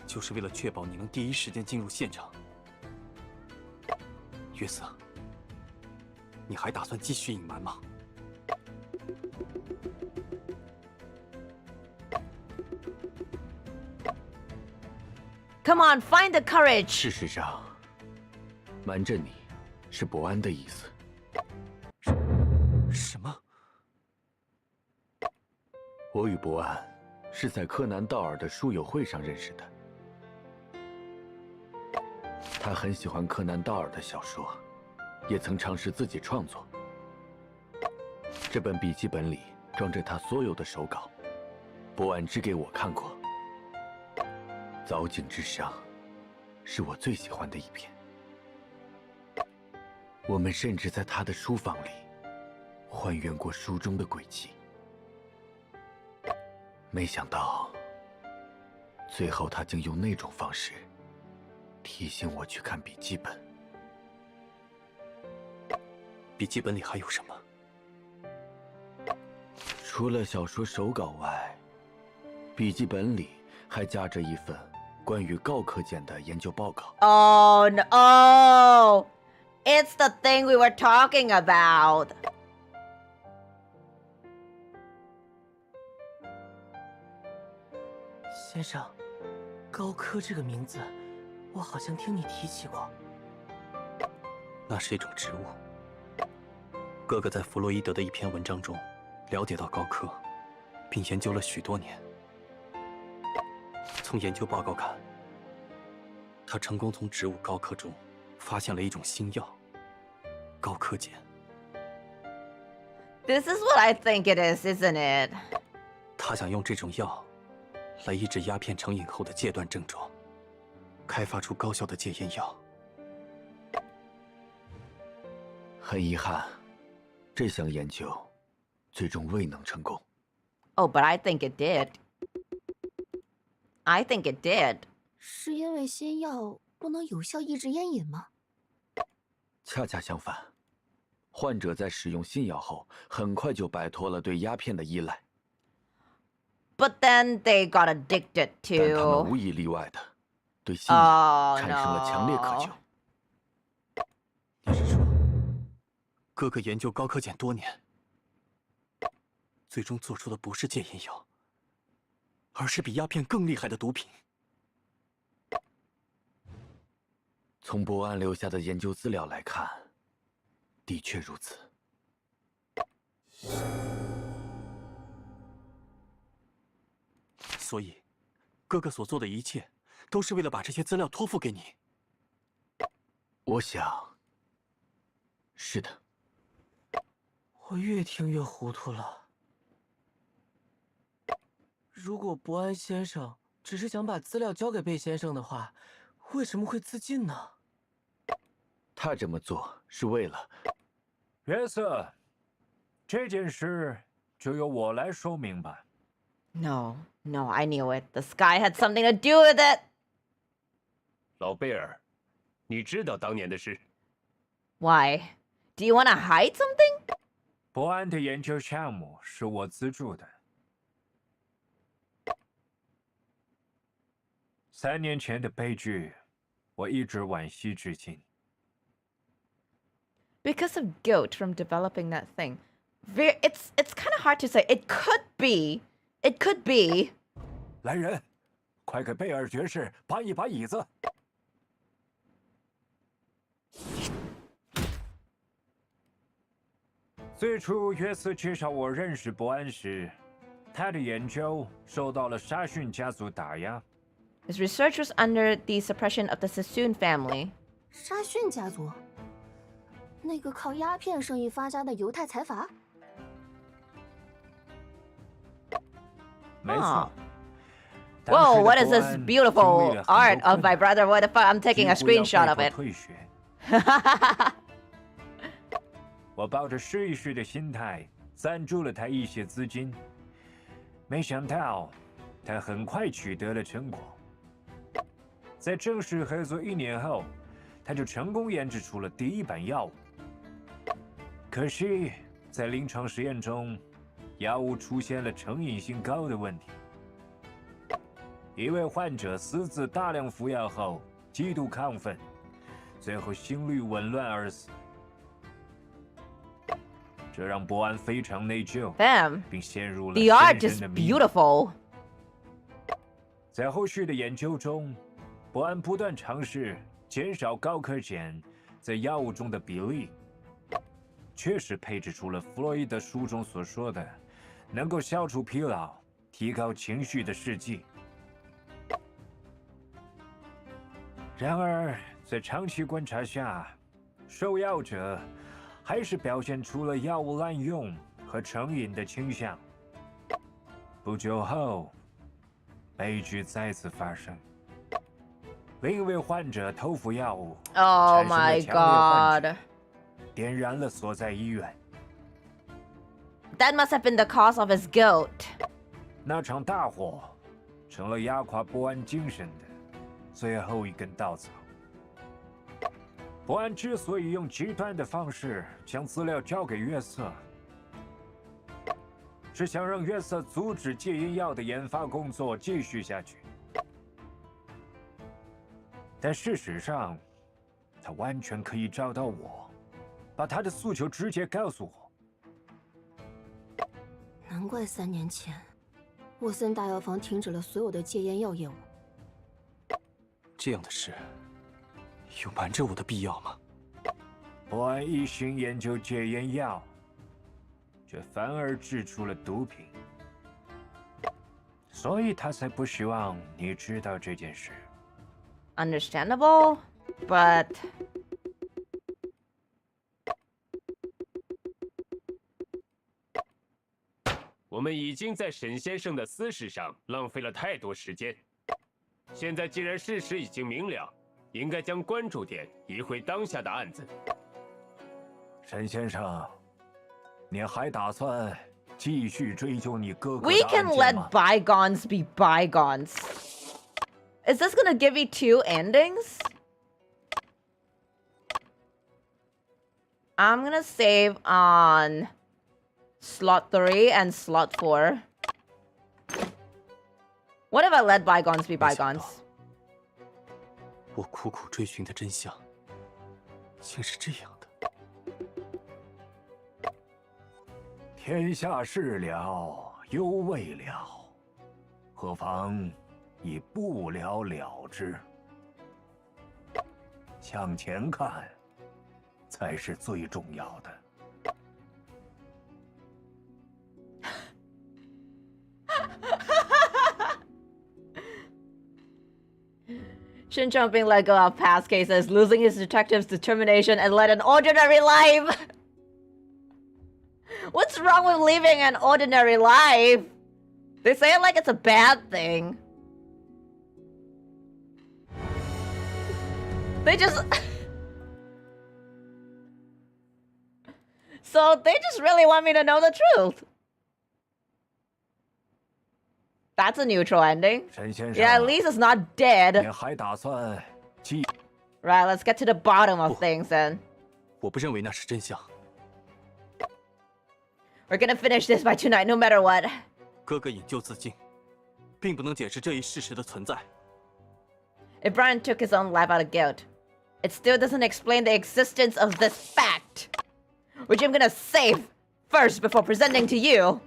就是为了确保你能第一时间进入现场。约瑟，你还打算继续隐瞒吗？ Come on, find the courage. 事实上，瞒着你是伯安的意思。什么？我与伯安是在柯南道尔的书友会上认识的。他很喜欢柯南道尔的小说，也曾尝试自己创作。这本笔记本里装着他所有的手稿，伯安只给我看过。 早井之伤是我最喜欢的一篇。我们甚至在他的书房里还原过书中的轨迹。没想到，最后他竟用那种方式提醒我去看笔记本。笔记本里还有什么？除了小说手稿外，笔记本里还夹着一份 关于高科检的研究报告。Oh no! Oh, it's the thing we were talking about. 先生，高科这个名字，我好像听你提起过。那是一种植物。哥哥在弗洛伊德的一篇文章中了解到高科，并研究了许多年。 从研究报告看，他成功从植物高科中发现了一种新药——高科碱。This is what I think it is, isn't it? 他想用这种药来抑制鸦片成瘾后的戒断症状，开发出高效的戒烟药。很遗憾，这项研究最终未能成功。Oh, but I think it did. I think it did. 是因为仙药不能有效抑制烟瘾吗？恰恰相反，患者在使用新药后，很快就摆脱了对鸦片的依赖。 But then they got addicted 但他们 to. 无一例外的对信仰产生了强烈渴 no. 求。你是说，哥哥研究高科碱多年，最终做出的不是戒烟药，而是比鸦片更厉害的毒品？从伯安留下的研究资料来看，的确如此。所以，哥哥所做的一切，都是为了把这些资料托付给你。我想，是的。我越听越糊涂了。如果伯安先生只是想把资料交给贝先生的话，为什么会自尽呢？他这么做是为了……约瑟，这件事就由我来说明吧。No, no, I knew it. The sky had something to do with it. 老贝尔，你知道当年的事？ Why? Do you want to hide something? 伯安的研究项目是我资助的。3年前的悲剧，我一直惋惜至今。Because of guilt from developing that thing. It's kind of hard to say. It could be. It could be. 来人，快给贝尔爵士搬一把椅子。最初，约瑟介绍我认识伯安时，他的研究受到了沙逊家族打压。His research was under the suppression of the Sassoon family. 沙逊家族，那个靠鸦片生意发家的犹太财阀。没错。Whoa, what is this beautiful art of my brother? What the fuck? I'm taking a screenshot of it. 我抱着试一试的心态，赞助了他一些资金。没想到，他很快取得了成果。在正式合作1年后，他就成功研制出了第1版药物。可惜，在临床实验中，药物出现了成瘾性高的问题。一位患者私自大量服药后，极度亢奋，最后心律紊乱而死。这让伯安非常内疚， Damn. 并陷入了 The art 深 is 深的迷茫。 beautiful. 在后续的研究中，伯安不断尝试减少高可碱在药物中的比例，确实配置出了弗洛伊德书中所说的能够消除疲劳、提高情绪的试剂。然而，在长期观察下，受药者还是表现出了药物滥用和成瘾的倾向。不久后，悲剧再次发生。另一位患者偷服药物， Oh 产生了 my 强烈幻觉 god. 点燃了所在医院。 That must have been the cause of his guilt. 那场大火成了压垮伯安精神的最后一根稻草。伯安之所以用极端的方式将资料交给约瑟，是想让约瑟阻止戒烟药的研发工作继续下去。但事实上，他完全可以找到我，把他的诉求直接告诉我。难怪3年前，沃森大药房停止了所有的戒烟药业务。这样的事，有瞒着我的必要吗？伯安一心研究戒烟药，却反而制出了毒品，所以他才不希望你知道这件事。Understandable, but... 我们已经在沈先生的私事上浪费了太多时间。现在既然事实已经明了，应该将关注点移回当下的案子。沈先生，你还打算继续追究你哥哥 We 的 can 案 let 件吗？ bygones be bygones. Is this gonna give me 2 endings? I'm gonna save on slot 3 and slot 4. What if I let bygones be bygones? 我苦苦追寻的真相，竟是这样的。天下事了，犹未了，何妨以不了了之？向前看，才是最重要的。Shinchon being let go of past cases, losing his detective's determination, and led an ordinary life. What's wrong with living an ordinary life? They say it like it's a bad thing. They just... So they just really want me to know the truth. That's a neutral ending. 沈先生， Yeah, at least it's not dead. 您还打算继？ Right, let's get to the bottom of things then. 我不认为那是真相。 We're gonna finish this by tonight, no matter what. 哥哥引咎自尽，并不能解释这一事实的存在。 If Brian took his own life out of guilt, it still doesn't explain the existence of this fact, which I'm gonna save first before presenting to you.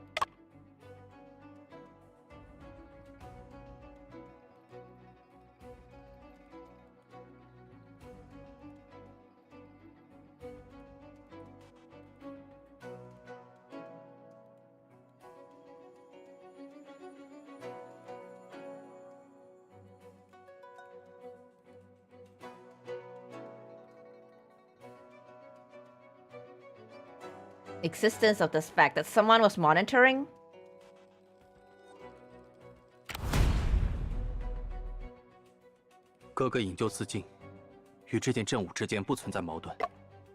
Existence of this fact that someone was monitoring? 哥哥引咎自尽，与这件政务之间不存在矛盾，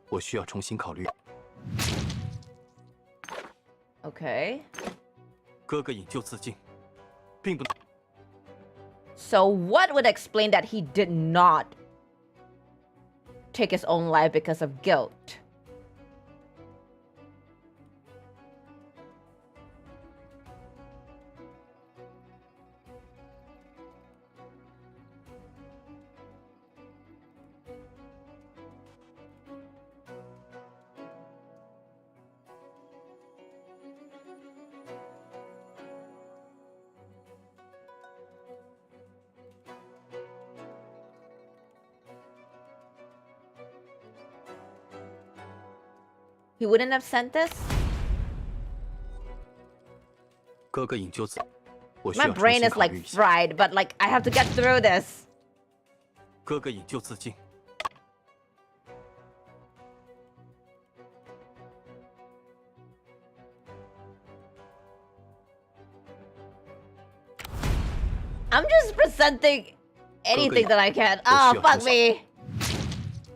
我需要重新考虑。 Okay. 哥哥引咎自尽，并不。 So what would explain that he did not take his own life because of guilt? He wouldn't have sent this? 哥哥引咎自，我需 My 要重 brain 新 is 考 like 虑一下。 fried, but like I have to get through this. 哥哥引咎自尽， I'm just presenting anything that I can. Oh, fuck me.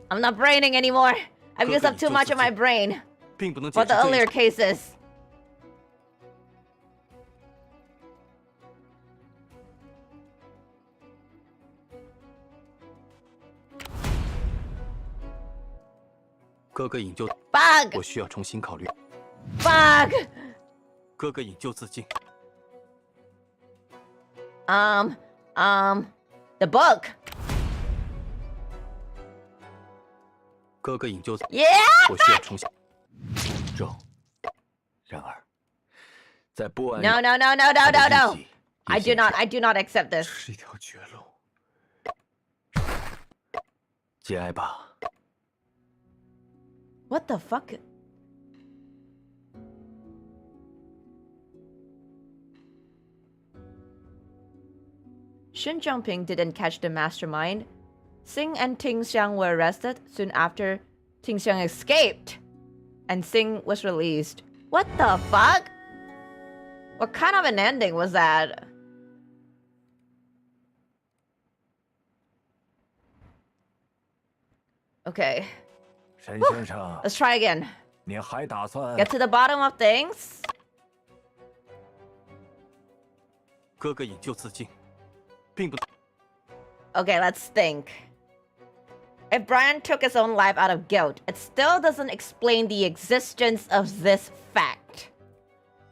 I'm not braining anymore. I've used up too much of my brain 并不能解 for 释 the 这一 earlier cases.我需要重新考虑。 Fuck. 哥哥引咎自尽， The book. 哥哥引咎， Yeah. 我需要重新。中。然而，在波安 No, no, no, no, no, no, no. I do not accept this. 是一条绝路。节哀吧。 What the fuck? Xun Zhongping didn't catch the mastermind. Sing and Ting Xiang were arrested soon after Ting Xiang escaped, and Sing was released. What the fuck? What kind of an ending was that? Okay. 沈先生， Let's try again. 您还打算 Get to the bottom of things. 哥哥引咎自尽，并不。 Okay, let's think. If Brian took his own life out of guilt, it still doesn't explain the existence of this fact.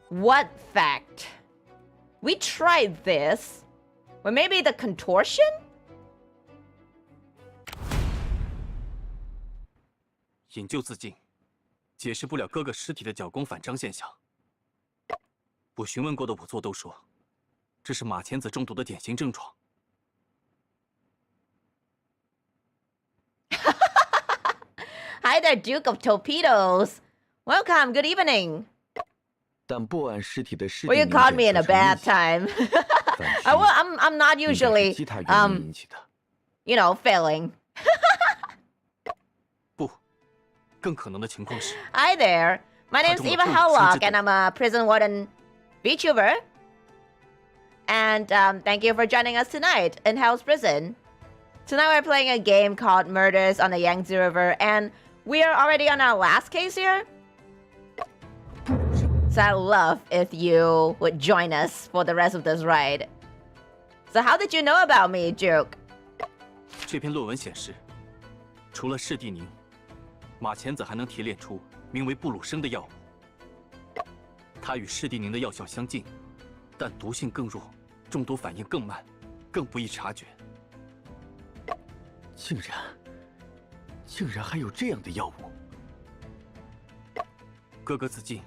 What fact? We tried this. Well, maybe the contortion? 引咎自尽，解释不了哥哥尸体的脚弓反张现象。我询问过的仵作都说，这是马钱子中毒的典型症状。 Hi there, Duke of Torpedoes. Welcome, good evening. 但破案尸体的尸 Well, 体 you 明 caught 显 me in a 造成 bad 异响 time. I'm not 应该是 usually 其他原因引起的。 failing. 更可能的情况是， Hi there. My name's ivahaha, and I'm a prison warden VTuber. And thank you for joining us tonight in Hell's Prison. Tonight we're playing a game called Murders on the Yangtze River, and we are already on our last case here. So I'd love if you would join us for the rest of this ride. So how did you know about me, Juke? 这篇论文显示，除了士地宁，马钱子还能提炼出名为布鲁生的药物。它与士地宁的药效相近，但毒性更弱，中毒反应更慢，更不易察觉。竟然还有这样的药物！哥哥自尽。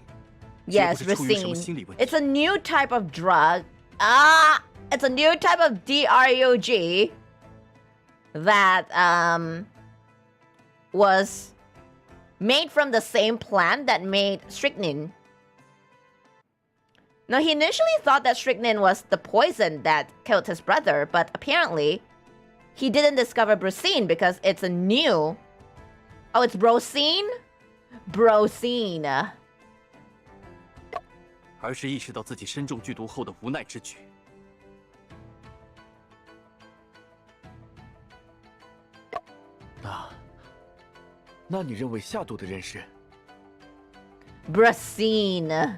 Yes, racine. It's a new type of drug. It's a new type of drug that was made from the same plant that made strychnine. Now, he initially thought that strychnine was the poison that killed his brother, but apparently he didn't discover brucine because it's a new... Oh, it's brocine? Brocine. 而是意识到自己身中剧毒后的无奈之举。那你认为下毒的人是 Bracine.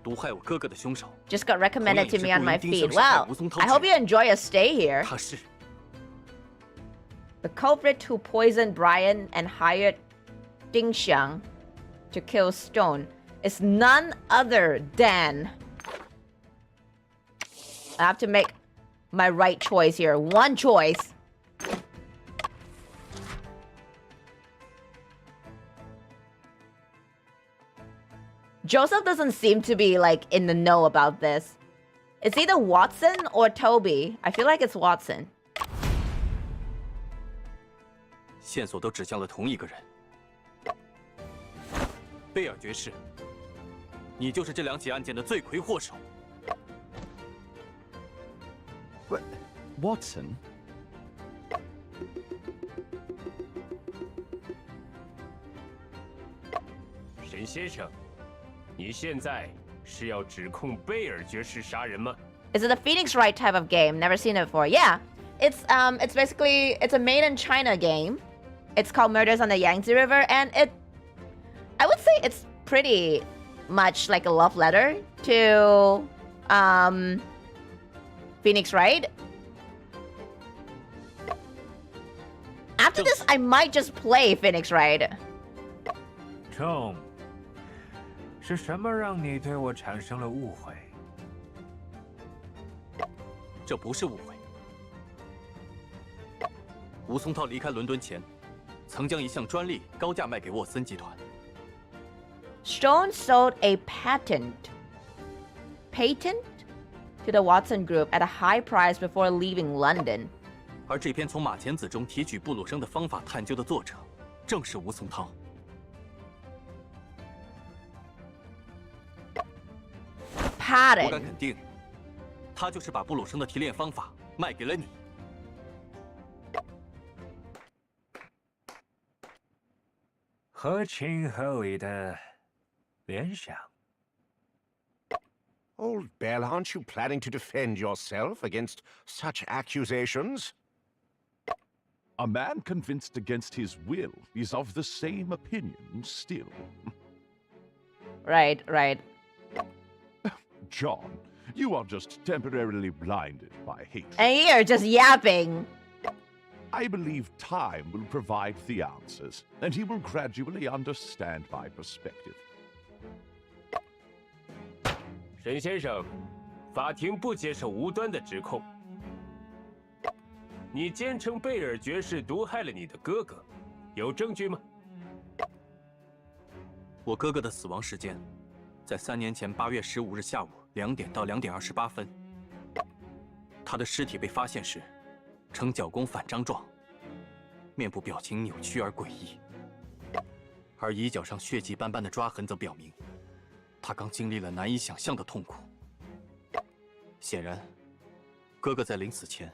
毒害我哥哥的凶手 Just got recommended to me on my feed. Wow, I hope you enjoy your stay here. 他是 The culprit who poisoned Brian and hired Ding Xiang to kill Stone is none other than... I have to make my right choice here. One choice. Joseph doesn't seem to be, like, in the know about this. It's either Watson or Toby. I feel like it's Watson. 线索都指向了同一个人，贝尔爵士。你就是这两起案件的罪魁祸首。Watson？ 沈先生，你现在是要指控贝尔爵士杀人吗？ Is it a Phoenix Wright type of game? Never seen it before. Yeah, it's basically it's a made in China game. It's called Murders on the Yangtze River, and I would say it's pretty much like a love letter to Phoenix Wright. After this, I might just play Phoenix Wright. Tom， 是什么让你对我产生了误会？这不是误会。吴松涛离开伦敦前，曾将一项专利高价卖给沃森集团。Stone sold a patent to the Watson Group at a high price before leaving London. 而这篇从马钱子中提取布鲁生的方法探究的作者，正是吴松涛。Patent. 我敢肯定，他就是把布鲁生的提炼方法卖给了你。合情合理的联想。 Old Bell, aren't you planning to defend yourself against such accusations? A man convinced against his will is of the same opinion still. Right. John, you are just temporarily blinded by hatred. And you're just yapping. I believe time will provide the answers, and he will gradually understand my perspective. 沈先生，法庭不接受无端的指控。你坚称贝尔爵士毒害了你的哥哥，有证据吗？我哥哥的死亡时间，在3年前8月15日下午2点到2点28分。他的尸体被发现时，呈脚弓反张状，面部表情扭曲而诡异，而衣角上血迹斑斑的抓痕则表明。 他刚经历了难以想象的痛苦。显然，哥哥在临死前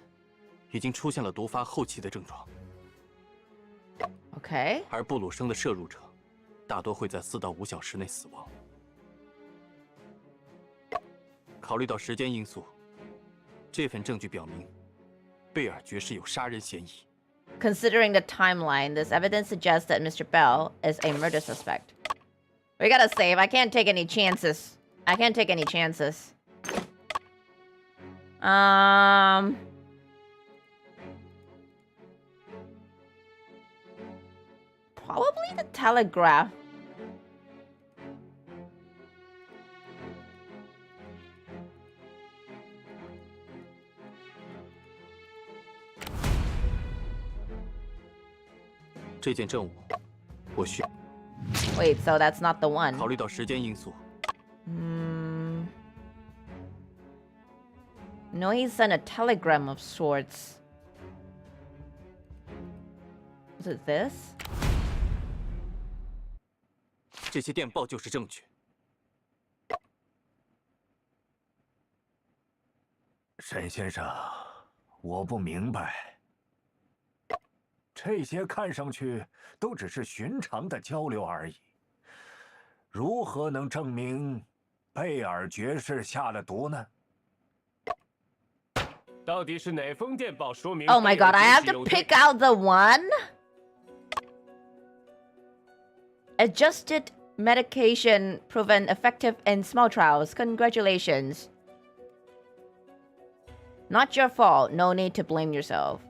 已经出现了毒发后期的症状。OK。而布鲁生的摄入者大多会在4到5小时内死亡。考虑到时间因素，这份证据表明，贝尔爵士有杀人嫌疑。Considering the timeline, this evidence suggests that Mr. Bell is a murder suspect. We gotta save. I can't take any chances. I can't take any chances. Probably the telegraph. Wait, so that's not the one. 考虑到时间因素， No, he sent a telegram of sorts. Was it this? 这些电报就是证据。沈先生，我不明白，这些看上去都只是寻常的交流而已，如何能证明贝尔爵士下了毒呢？ 到底是哪封电报说明 Oh my god, I have to pick out the one? Adjusted medication proven effective in small trials. Congratulations. Not your fault. No need to blame yourself.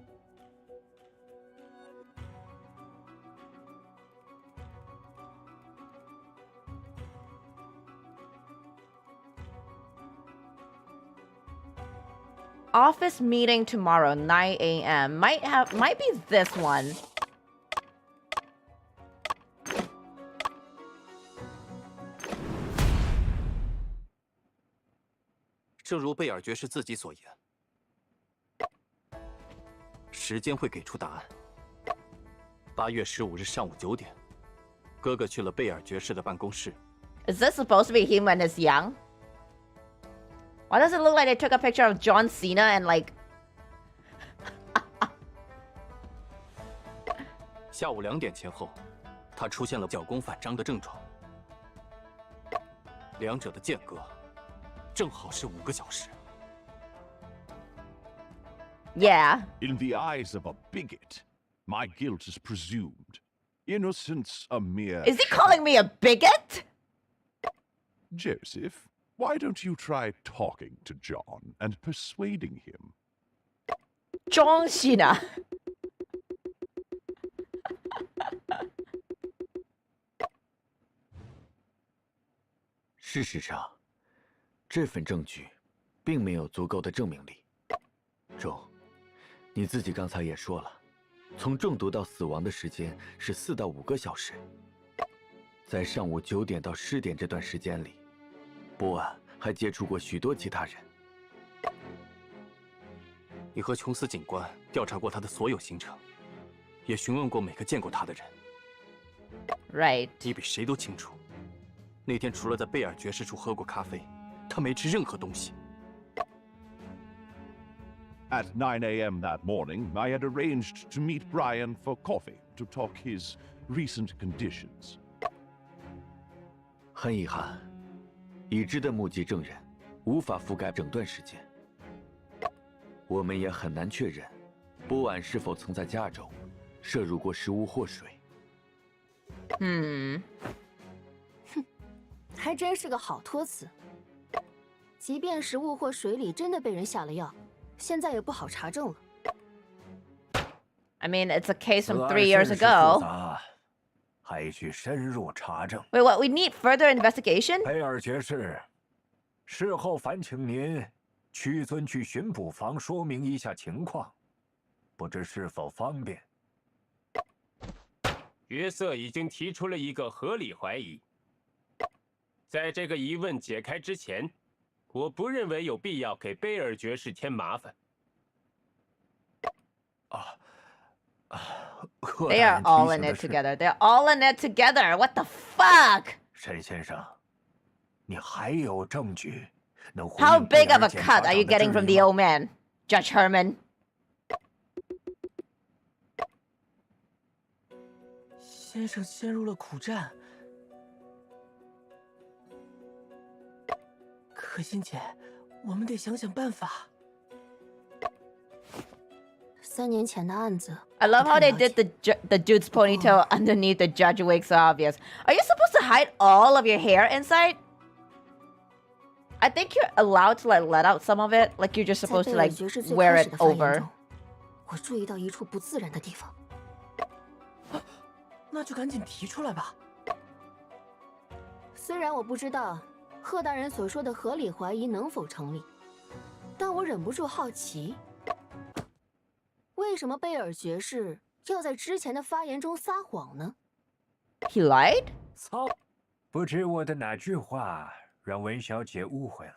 Office meeting tomorrow, 9 a.m. Might be this one. 正如贝尔爵士自己所言，时间会给出答案。8月15日上午9点，哥哥去了贝尔爵士的办公室。Is this supposed to be him when he's young? Why does it look like they took a picture of John Cena and like... 下午2点前后，他出现了脚弓反张的症状，两者的间隔正好是5个小时。 Yeah. In the eyes of a bigot, my guilt is presumed. Innocence a mere... Is he calling me a bigot? Joseph, why don't you try talking to John and persuading him? John Cena. 事实上，这份证据并没有足够的证明力。钟，你自己刚才也说了，从中毒到死亡的时间是4到5个小时。在上午9点到10点这段时间里，波安还接触过许多其他人。你和琼斯警官调查过他的所有行程，也询问过每个见过他的人。Right. 你比谁都清楚，那天除了在贝尔爵士处喝过咖啡，他没吃任何东西。 At 9 a.m. that morning, I had arranged to meet Brian for coffee to talk his recent conditions. 很遗憾，已知的目击证人无法覆盖整段时间。我们也很难确认，波安是否曾在家中摄入过食物或水。哼，还真是个好托词。即便食物或水里真的被人下了药，现在也不好查证了。I mean, it's a case from 3 years ago. 还需深入查证。 Wait, what? We need further investigation? 贝尔爵士，事后烦请您屈尊去巡捕房说明一下情况，不知是否方便？约瑟已经提出了一个合理怀疑，在这个疑问解开之前，我不认为有必要给贝尔爵士添麻烦。 They are all in it together. They're all in it together. What the fuck? 沈先生，你还有证据能回 How 应 big 贝 of 尔 a 检察 cut are 长 you 的 getting 质 from 疑 the 吗 old man, Judge Herman? 先生陷入了苦战。可心姐，我们得想想办法。3年前的案子。 I love how they did the dude's ponytail underneath the judge wig so obvious. Are you supposed to hide all of your hair inside? I think you're allowed to like let out some of it, like you're just supposed to like wear it over. 我注意到一处不自然的地方。那就赶紧提出来吧。虽然我不知道贺大人所说的合理怀疑能否成立，但我忍不住好奇，为什么贝尔爵士要在之前的发言中撒谎呢？ He lied? 操！不知我的哪句话让文小姐误会了？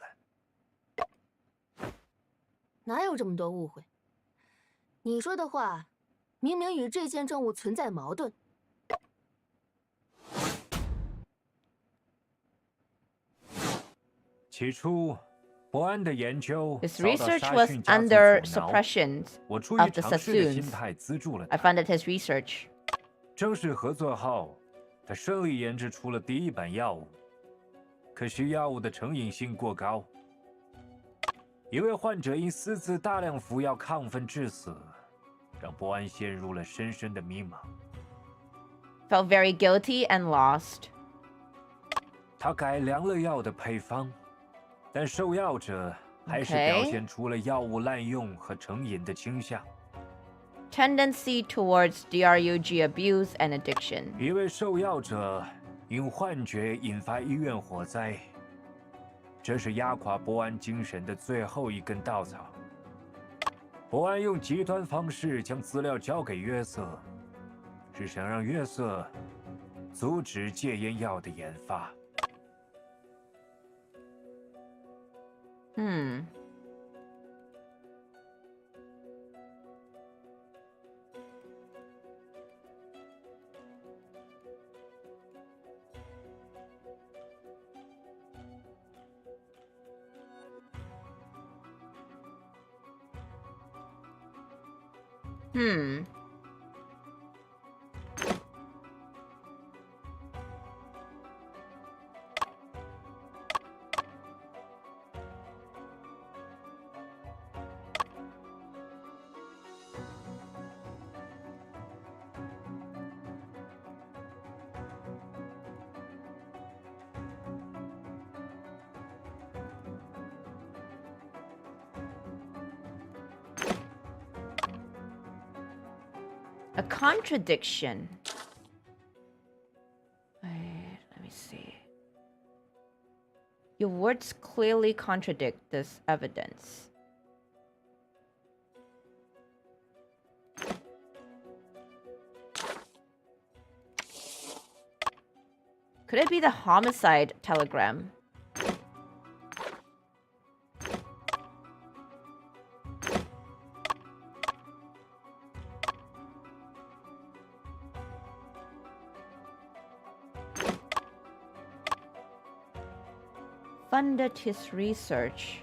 哪有这么多误会？你说的话，明明与这件证物存在矛盾。起初，伯安的研究 His 遭到 research 沙 was 逊家族 under 阻挠 suppression 我出于 of the 尝试的心 Sassoons. 态资助了 I 他。 funded his research. 正式合作后，他顺利研制出了第一版药物。可惜药物的成瘾性过高，一位患者因私自大量服药亢奋致死，让伯安陷入了深深的迷茫。 Felt very guilty and lost. 他改良了药的配方，但受药者还是 Okay. 表现出了药物滥用和成瘾的倾向。 Tendency towards drug abuse and addiction. 一位受药者因幻觉引发医院火灾，这是压垮伯安精神的最后一根稻草。伯安用极端方式将资料交给约瑟，是想让约瑟阻止戒烟药的研发。A contradiction. Wait, let me see. Your words clearly contradict this evidence. Could it be the homicide telegram? Funded his research.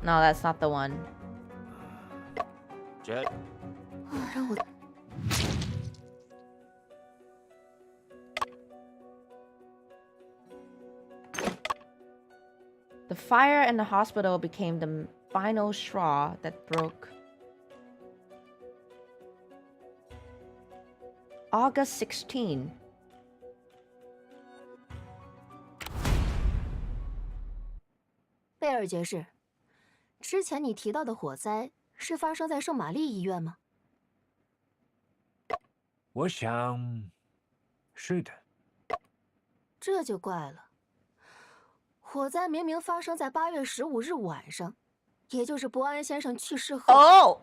No, that's not the one. Jet. 让我 The fire in the hospital became the final straw that broke. August 16. 贝尔爵士，之前你提到的火灾是发生在圣玛丽医院吗？我想，是的。这就怪了。火灾明明发生在8月15日晚上，也就是伯安先生去世后。哦。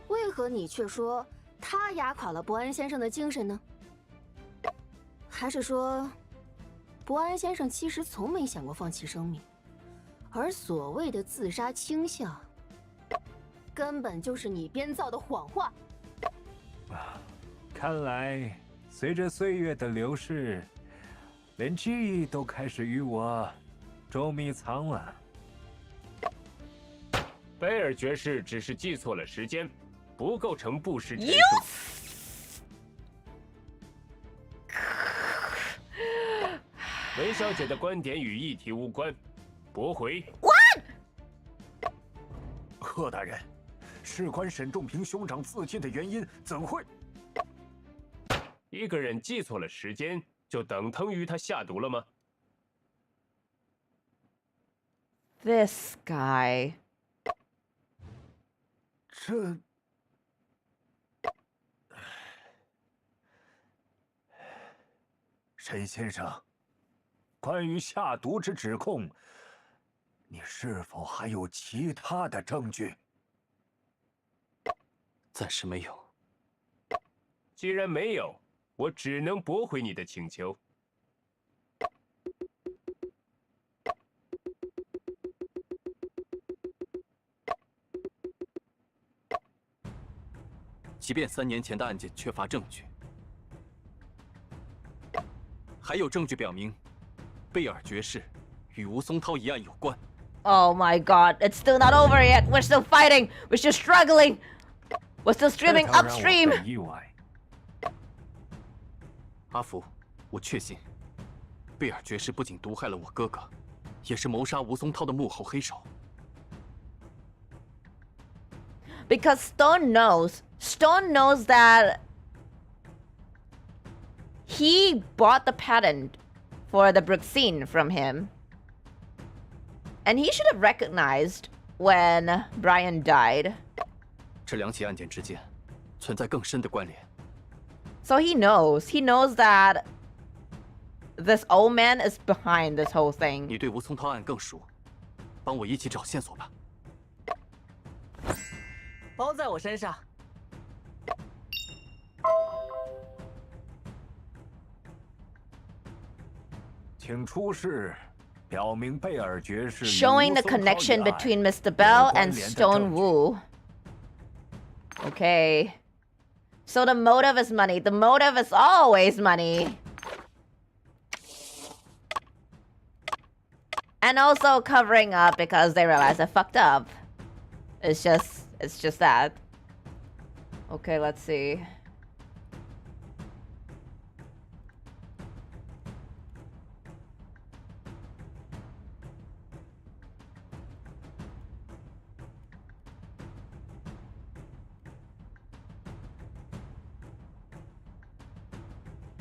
为何你却说他压垮了伯安先生的精神呢？还是说，伯安先生其实从没想过放弃生命，而所谓的自杀倾向，根本就是你编造的谎话？看来，随着岁月的流逝，连记忆都开始与我捉迷藏了。贝尔爵士只是记错了时间，不构成不实陈述。文小姐的观点与议题无关，驳回。贺大人，事关沈仲平兄长自尽的原因，怎会？一个人记错了时间，就等同于他下毒了吗？ This guy. 这……沈先生，关于下毒之指控，你是否还有其他的证据？暂时没有。既然没有，我只能驳回你的请求。即便3年前的案件缺乏证据，还有证据表明，贝尔爵士与吴松涛一案有关。Oh my god, it's still not over yet. We're still fighting. We're still struggling. We're still streaming upstream. 意外。阿福，我确信，贝尔爵士不仅毒害了我哥哥，也是谋杀吴松涛的幕后黑手。 Because Stone knows that he bought the patent for the Bruxine from him. And he should have recognized when Brian died. 这2起案件之间存在更深的关联。 So he knows that this old man is behind this whole thing. 你对吴松涛案更熟，帮我一起找线索吧。 包在我身上。请出示表明贝尔爵士 Showing the connection between Mr. Bell and Stone Wu. Okay. So the motive is money. The motive is always money. And also covering up because they realize they fucked up. It's just that. Okay, let's see.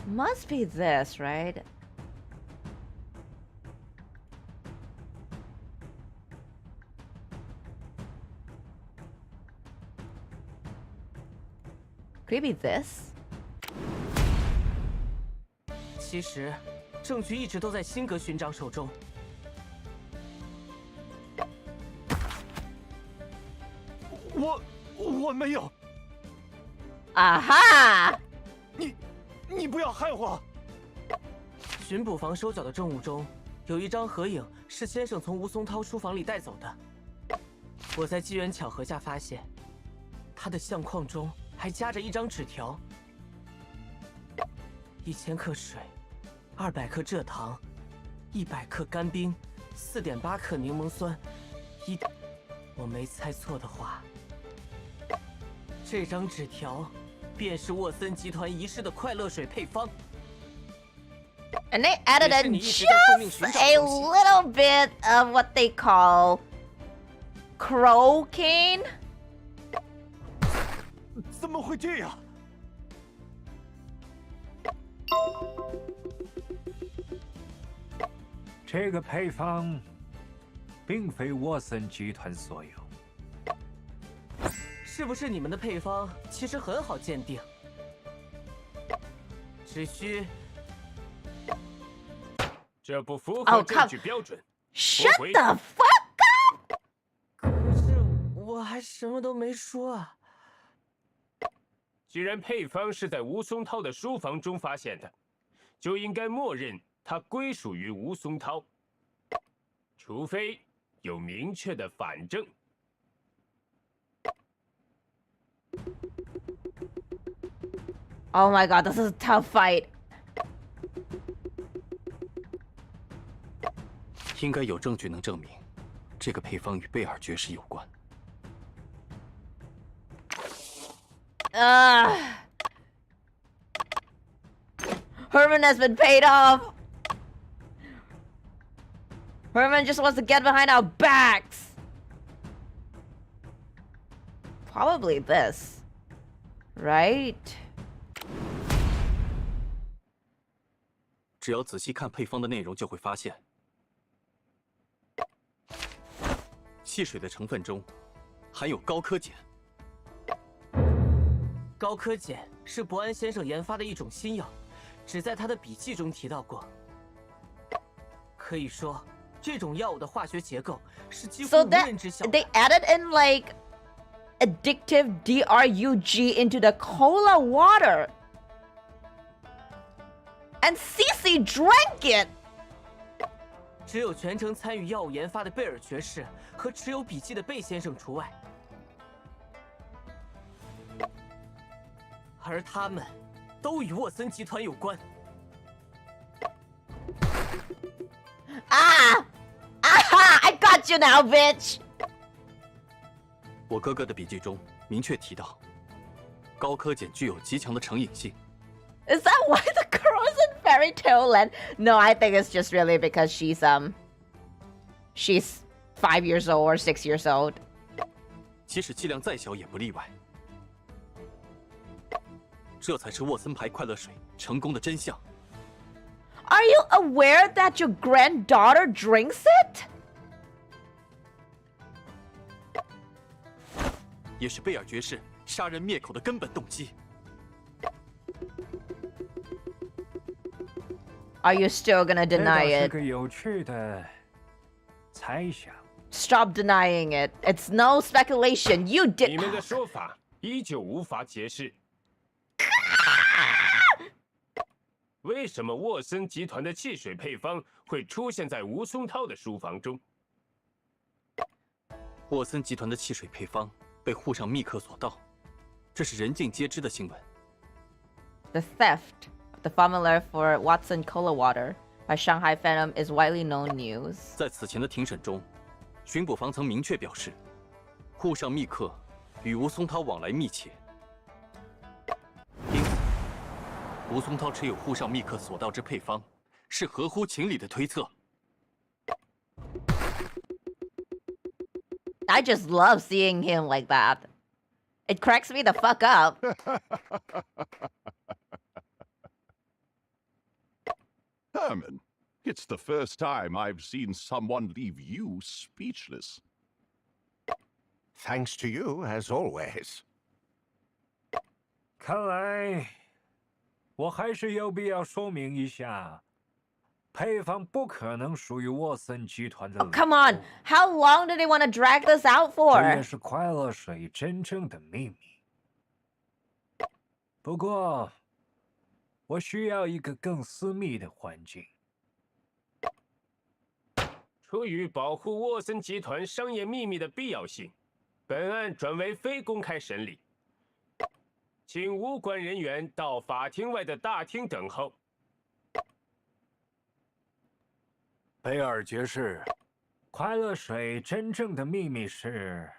Must be this, right? Could it be this? 其实，证据一直都在辛格勋章手中。我没有。啊哈！你不要害我！巡捕房收缴的证物中，有一张合影是先生从吴松涛书房里带走的。我在机缘巧合下发现，他的相框中还夹着一张纸条：1000克水，200克蔗糖，100克干冰，4.8克柠檬酸，我没猜错的话，这张纸条便是沃森集团遗失的快乐水配方。 And they added in just a little bit of what they call cocaine. 怎么会这样？这个配方并非沃森集团所有。是不是你们的配方其实很好鉴定，只需……这不符合证据标准。Shut the fuck up！ 可是我还什么都没说啊。既然配方是在吴松涛的书房中发现的，就应该默认它归属于吴松涛，除非有明确的反证。 Oh my god, this is a tough fight. 应该有证据能证明，这个配方与贝尔爵士有关。Herman has been paid off. Herman just wants to get behind our backs. Probably this, right? 只要仔细看配方的内容，就会发现，汽水的成分中含有高科碱。高科碱是伯安先生研发的一种新药，只在他的笔记中提到过。可以说，这种药物的化学结构是几乎 So 无 that 人知晓。 they added in like addictive drug into the cola water. And Cece drank it. 只有全程参与药物研发的贝尔爵士和持有笔记的贝先生除外，而他们都与沃森集团有关。Ah! Aha! I got you now, bitch! 我哥哥的笔记中明确提到，高科碱具有极强的成瘾性。 Is that why the girl is in fairy tale land? No, I think it's just really because she's 5 years old or 6 years old. 即使剂量再小也不例外。这才是沃森牌快乐水成功的真相。 Are you aware that your granddaughter drinks it? 也是贝尔爵士杀人灭口的根本动机。 Are you still gonna deny 这倒是 it? 个有趣的猜想。 Stop denying it. It's no speculation. You did. 你们的说法依旧无法解释。为什么沃森集团的汽水配方会出现在吴松涛的书房中？沃森集团的汽水配方被沪上密克所盗，这是人尽皆知的新闻。 The theft of the formula for Watson Cola Water by Shanghai Phantom is widely known news. 在此前的庭审中，巡捕房曾明确表示，沪上密克与吴松涛往来密切，因此，吴松涛持有沪上密克所盗之配方是合乎情理的推测。 I just love seeing him like that. It cracks me the fuck up. Herman, it's the first time I've seen someone leave you speechless. Thanks to you, as always. 看来，我还是有必要说明一下，配方不可能属于沃森集团的。Oh, come on! How long do they want to drag this out 这 for? 也是快乐水真正的秘密。不过，我需要一个更私密的环境。出于保护沃森集团商业秘密的必要性，本案转为非公开审理，请无关人员到法庭外的大厅等候。贝尔爵士，快乐水真正的秘密是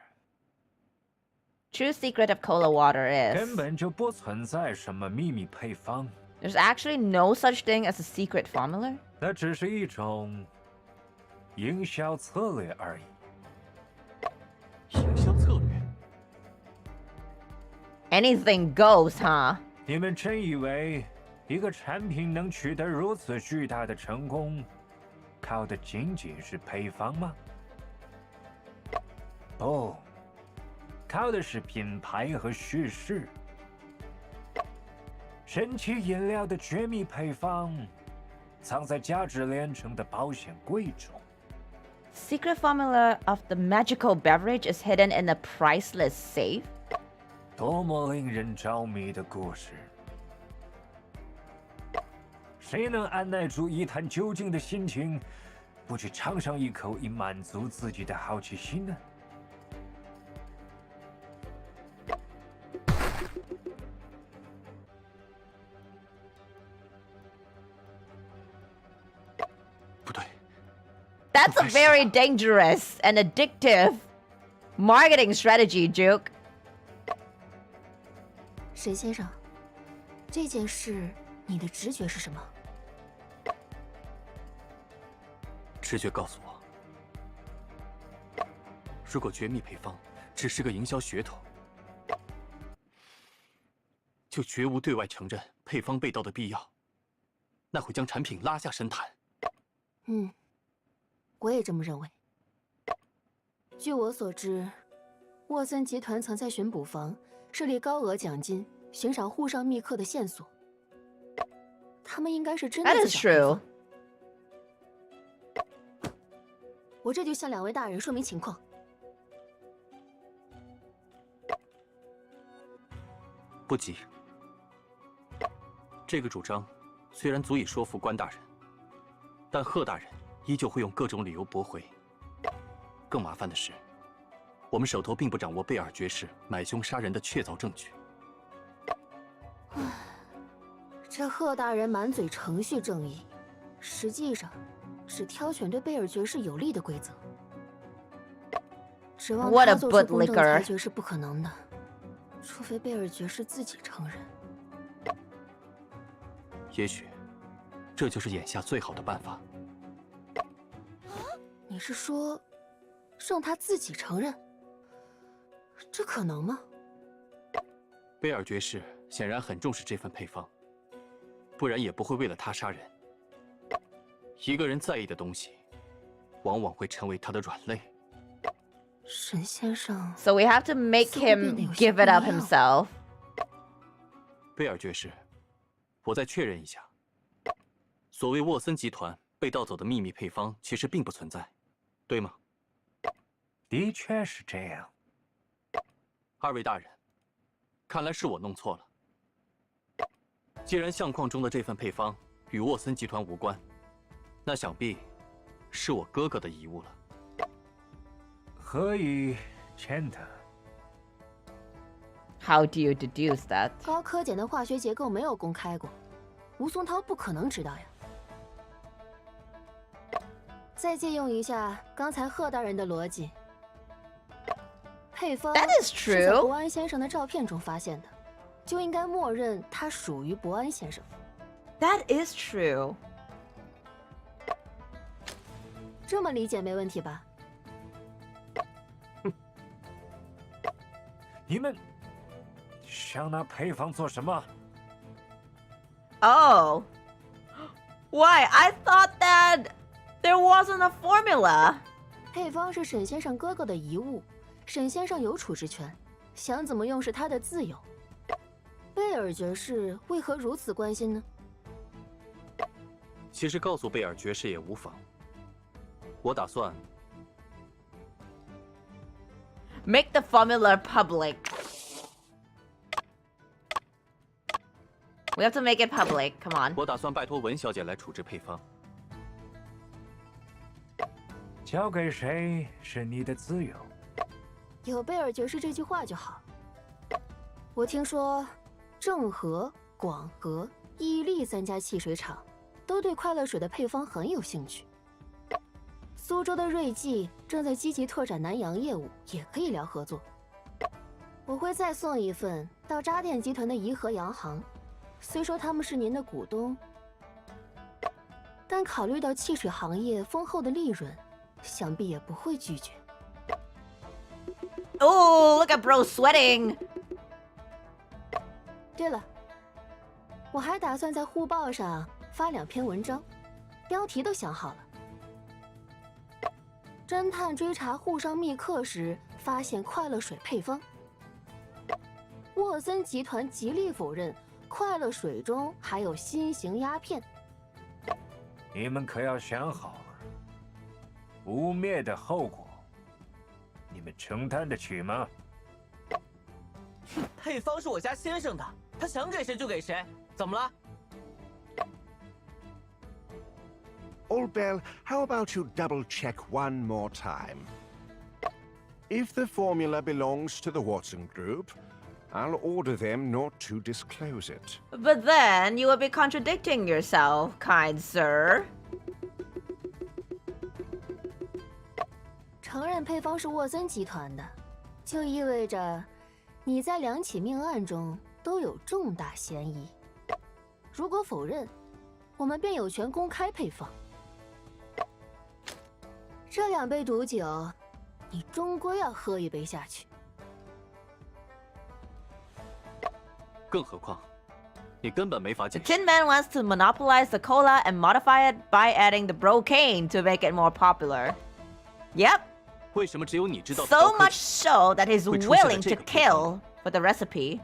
True secret of cola water 根 is 本就不存在什么秘密配方， there's actually no such thing as a secret formula. 那只是一种营销策略而已。营销策略？ Anything goes, huh? 你们真以为一个产品能取得如此巨大的成功，靠的仅仅是配方吗？不，靠的是品牌和叙事。神奇饮料的绝密配方，藏在价值连城的保险柜中。 Secret formula of the magical beverage is hidden in a priceless safe. 多么令人着迷的故事！谁能按耐住一探究竟的心情，不去尝上一口，以满足自己的好奇心呢？不对， That's a very dangerous and addictive marketing strategy, Duke. 沈先生，这件事你的直觉是什么？直觉告诉我，如果绝密配方只是个营销噱头，就绝无对外承认配方被盗的必要，那会将产品拉下神坛。我也这么认为。据我所知，沃森集团曾在巡捕房设立高额奖金，悬赏沪上密客的线索。他们应该是真的 That is true. 我这就向2位大人说明情况。不急，这个主张虽然足以说服关大人，但贺大人依旧会用各种理由驳回。更麻烦的是，我们手头并不掌握贝尔爵士买凶杀人的确凿证据。这贺大人满嘴程序正义，实际上只挑选对贝尔爵士有利的规则。指望他做出公正裁决是不可能的，除非贝尔爵士自己承认。也许，这就是眼下最好的办法。你是说，让他自己承认？这可能吗？贝尔爵士显然很重视这份配方，不然也不会为了他杀人。一个人在意的东西，往往会成为他的软肋。沈先生 So we have to make him give it up himself. 贝尔爵士，我再确认一下，所谓沃森集团被盗走的秘密配方其实并不存在，对吗？的确是这样。2位大人，看来是我弄错了。既然相框中的这份配方与沃森集团无关，那想必是我哥哥的遗物了。何以见得 How do you deduce that? 高科检的化学结构没有公开过，吴松涛不可能知道呀。再借用一下刚才贺大人的逻辑，配方 That is 是在 true. 伯安先生的照片中发现的，就应该默认它属于伯安先生。That is true. 这么理解没问题吧？你们想拿配方做什么？ Oh. Why? I thought that there wasn't a formula. 配方是沈先生哥哥的遗物，沈先生有处置权，想怎么用是他的自由。贝尔爵士为何如此关心呢？其实告诉贝尔爵士也无妨。我打算 Make the formula public. We have to make it public. Come on. 我打算拜托文小姐来处置配方。交给谁是你的自由。有贝尔爵士这句话就好。我听说，正和、广和、伊利3家汽水厂都对快乐水的配方很有兴趣。苏州的瑞记正在积极拓展南洋业务，也可以聊合作。我会再送一份到渣甸集团的颐和洋行，虽说他们是您的股东，但考虑到汽水行业丰厚的利润，想必也不会拒绝。Oh, look at bro sweating. 对了，我还打算在沪报上发2篇文章，标题都想好了。侦探追查沪上密客时发现快乐水配方，沃森集团极力否认快乐水中还有新型鸦片。你们可要想好了，污蔑的后果，你们承担得起吗？配方是我家先生的，他想给谁就给谁，怎么了？ Old Bell, how about you double-check one more time? If the formula belongs to the Watson Group, I'll order them not to disclose it. But then you would be contradicting yourself, kind sir. 承认配方是沃森集团的，就意味着你在2起命案中都有重大嫌疑。如果否认，我们便有权公开配方。这2杯毒酒，你终归要喝一杯下去。更何况，你根本没法解 The Tin Man wants to monopolize the cola and modify it by adding the brocane to make it more popular. Yep. 为什么只有你知道 So much so that he's 会出现在 willing 这 to 个配方 kill for the recipe.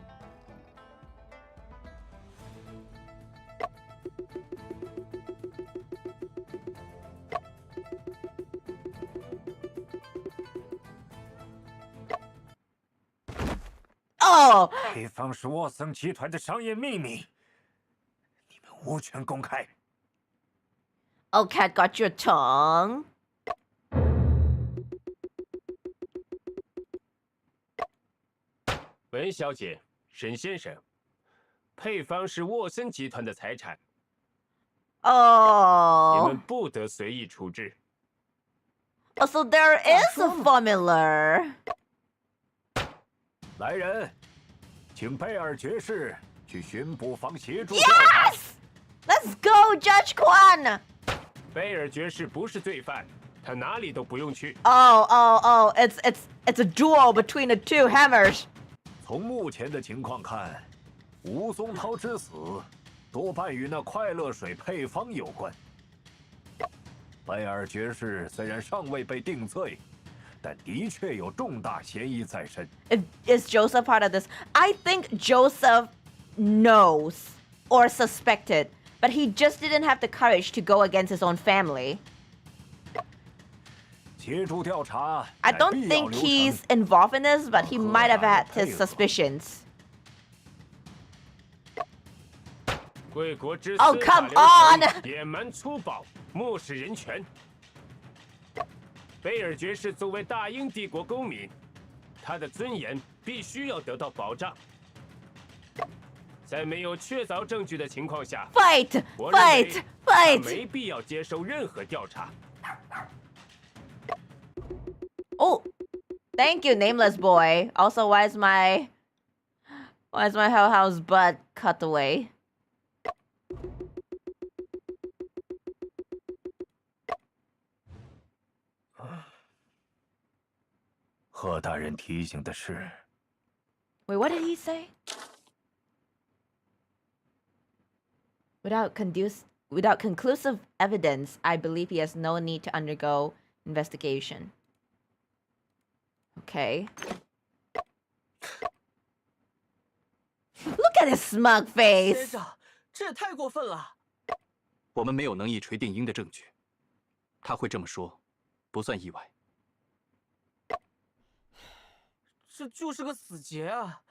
Oh! 配方是沃森集团的商业秘密，你们无权公开。 Oh, cat got your tongue. 文小姐、沈先生，配方是沃森集团的财产，你 Oh. 们不得随意处置。 Oh, so there is a formula. 来人，请贝尔爵士去巡捕房协助调查。 Yes! Let's go, Judge Kwan! 贝尔爵士不是罪犯，他哪里都不用去。 Oh, it's a duel between the two hammers. 从目前的情况看，吴松涛之死多半与那快乐水配方有关。贝尔爵士虽然尚未被定罪，但的确有重大嫌疑在身。 Is Joseph part of this? I think Joseph knows or suspected, but he just didn't have the courage to go against his own family. 协助调查。 I don't think he's involved in this, but he might have had his suspicions. 贵国之 Oh, 司 come 法流 on 程野蛮粗暴，漠视人权。贝尔爵士作为大英帝国公民，他的尊严必须要得到保障。在没有确凿证据的情况下 Fight! 我认为 Fight! 他 Fight! 没必要接受任何调查。 Oh, thank you, nameless boy. Also, why is my Hellhound's butt cut away? 贺大人提醒的是， Wait, what did he say? Without conclusive evidence, I believe he has no need to undergo investigation. Okay. Look at his smug 先 face. 生，这也太过分了！我们没有能一锤定音的证据，他会这么说，不算意外。 这就是个死结啊！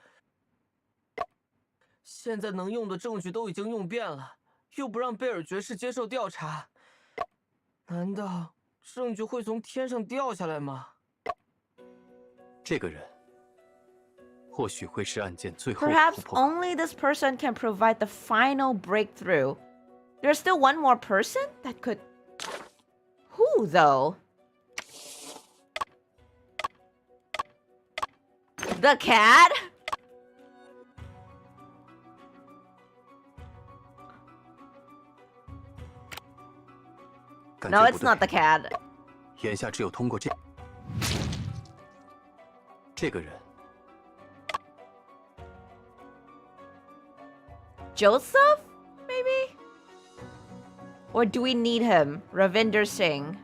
现在能用的证据都已经用遍了，又不让贝尔爵士接受调查，难道证据会从天上掉下来吗？这个人或许会是案件最后的 Perhaps 突破口。 only this person can provide the final breakthrough. There's still one more person that could... Who, though? The cat? No, it's not the cat. 眼下只有通过这个人， Joseph? Maybe? Or do we need him? Ravinder Singh.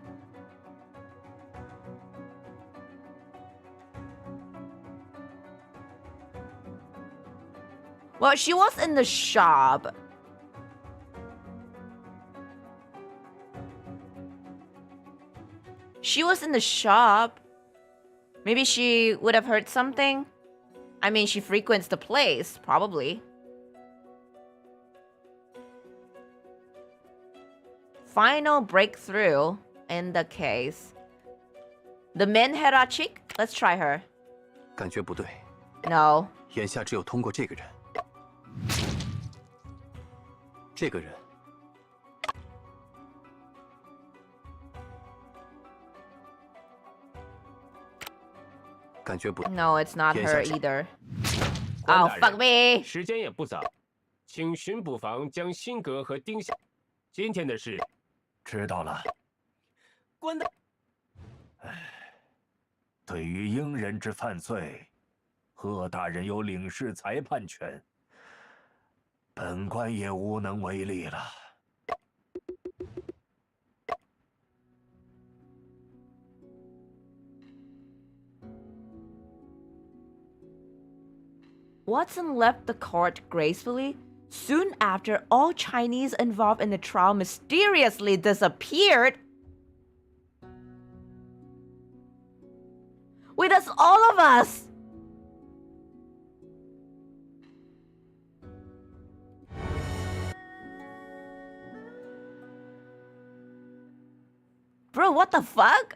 Well, she was in the shop. She was in the shop. Maybe she would have heard something. I mean, she frequents the place, probably. Final breakthrough in the case. The Min Herachik? Let's try her. 感觉不对。 No. 眼下只有通过这个人，这个人 感觉不对。 No, it's not 眼 her 下只 either. 关 Oh 大 fuck 人， me！ 时间也不早，请巡捕房将辛格和丁夏。今天的事，知道了。关大，对于英人之犯罪，贺大人有领事裁判权，本官也无能为力了。 Watson left the court gracefully. Soon after, all Chinese involved in the trial mysteriously disappeared. Wait, that's all of us! Bro, what the fuck?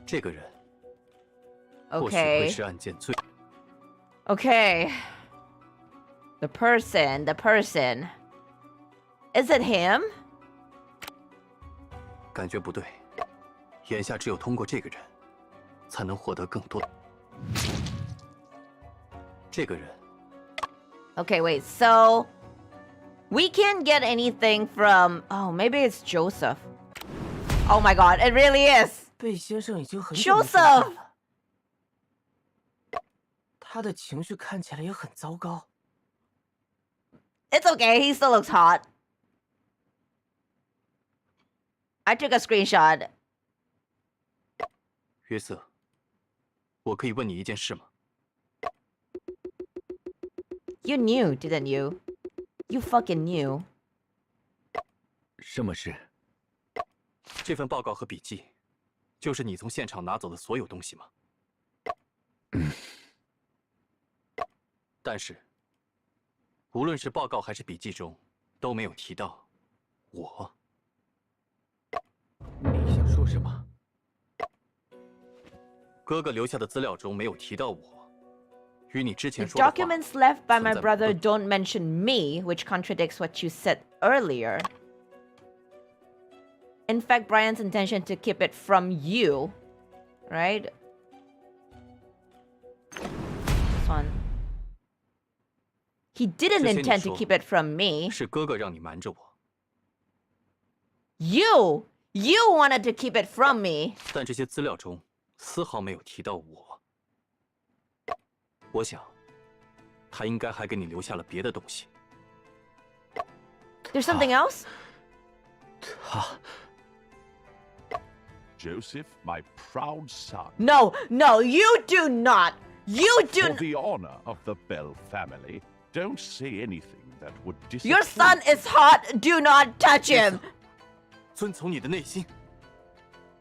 这个人或许会 Okay. 是案件最 Okay. The person. Is it him? 感觉不对。眼下只有通过这个人，才能获得更多。这个人 Okay, wait. So we can't get anything from. Oh, maybe it's Joseph. Oh my god, it really is. 贝先生已经很久没出现 Joseph. 了，他的情绪看起来也很糟糕。 It's okay. He still looks hot. I took a screenshot. 约瑟，我可以问你一件事吗？ You knew, didn't you? You fucking knew. 什么事？这份报告和笔记，就是你从现场拿走的所有东西吗？但是，无论是报告还是笔记中，都没有提到我。你想说什么？哥哥留下的资料中没有提到我。 与你之 The 前说的话 documents left by my 存在 brother 不 don't mention me, which contradicts what you said earlier. In fact, Brian's intention to keep it from you, right? This one. He didn't 之前你 intend to 说 keep it from me. 是哥哥让你瞒着我， You wanted to keep it from me. 但这些资料中丝毫没有提到我。我想，他应该还给你留下了别的东西。 There's something else? 他 Joseph, my proud son. No, you do not. You do For not. the honor of the Bell family, don't say anything that would disappoint. Your son is hot. Do not touch him. 遵从你的内心。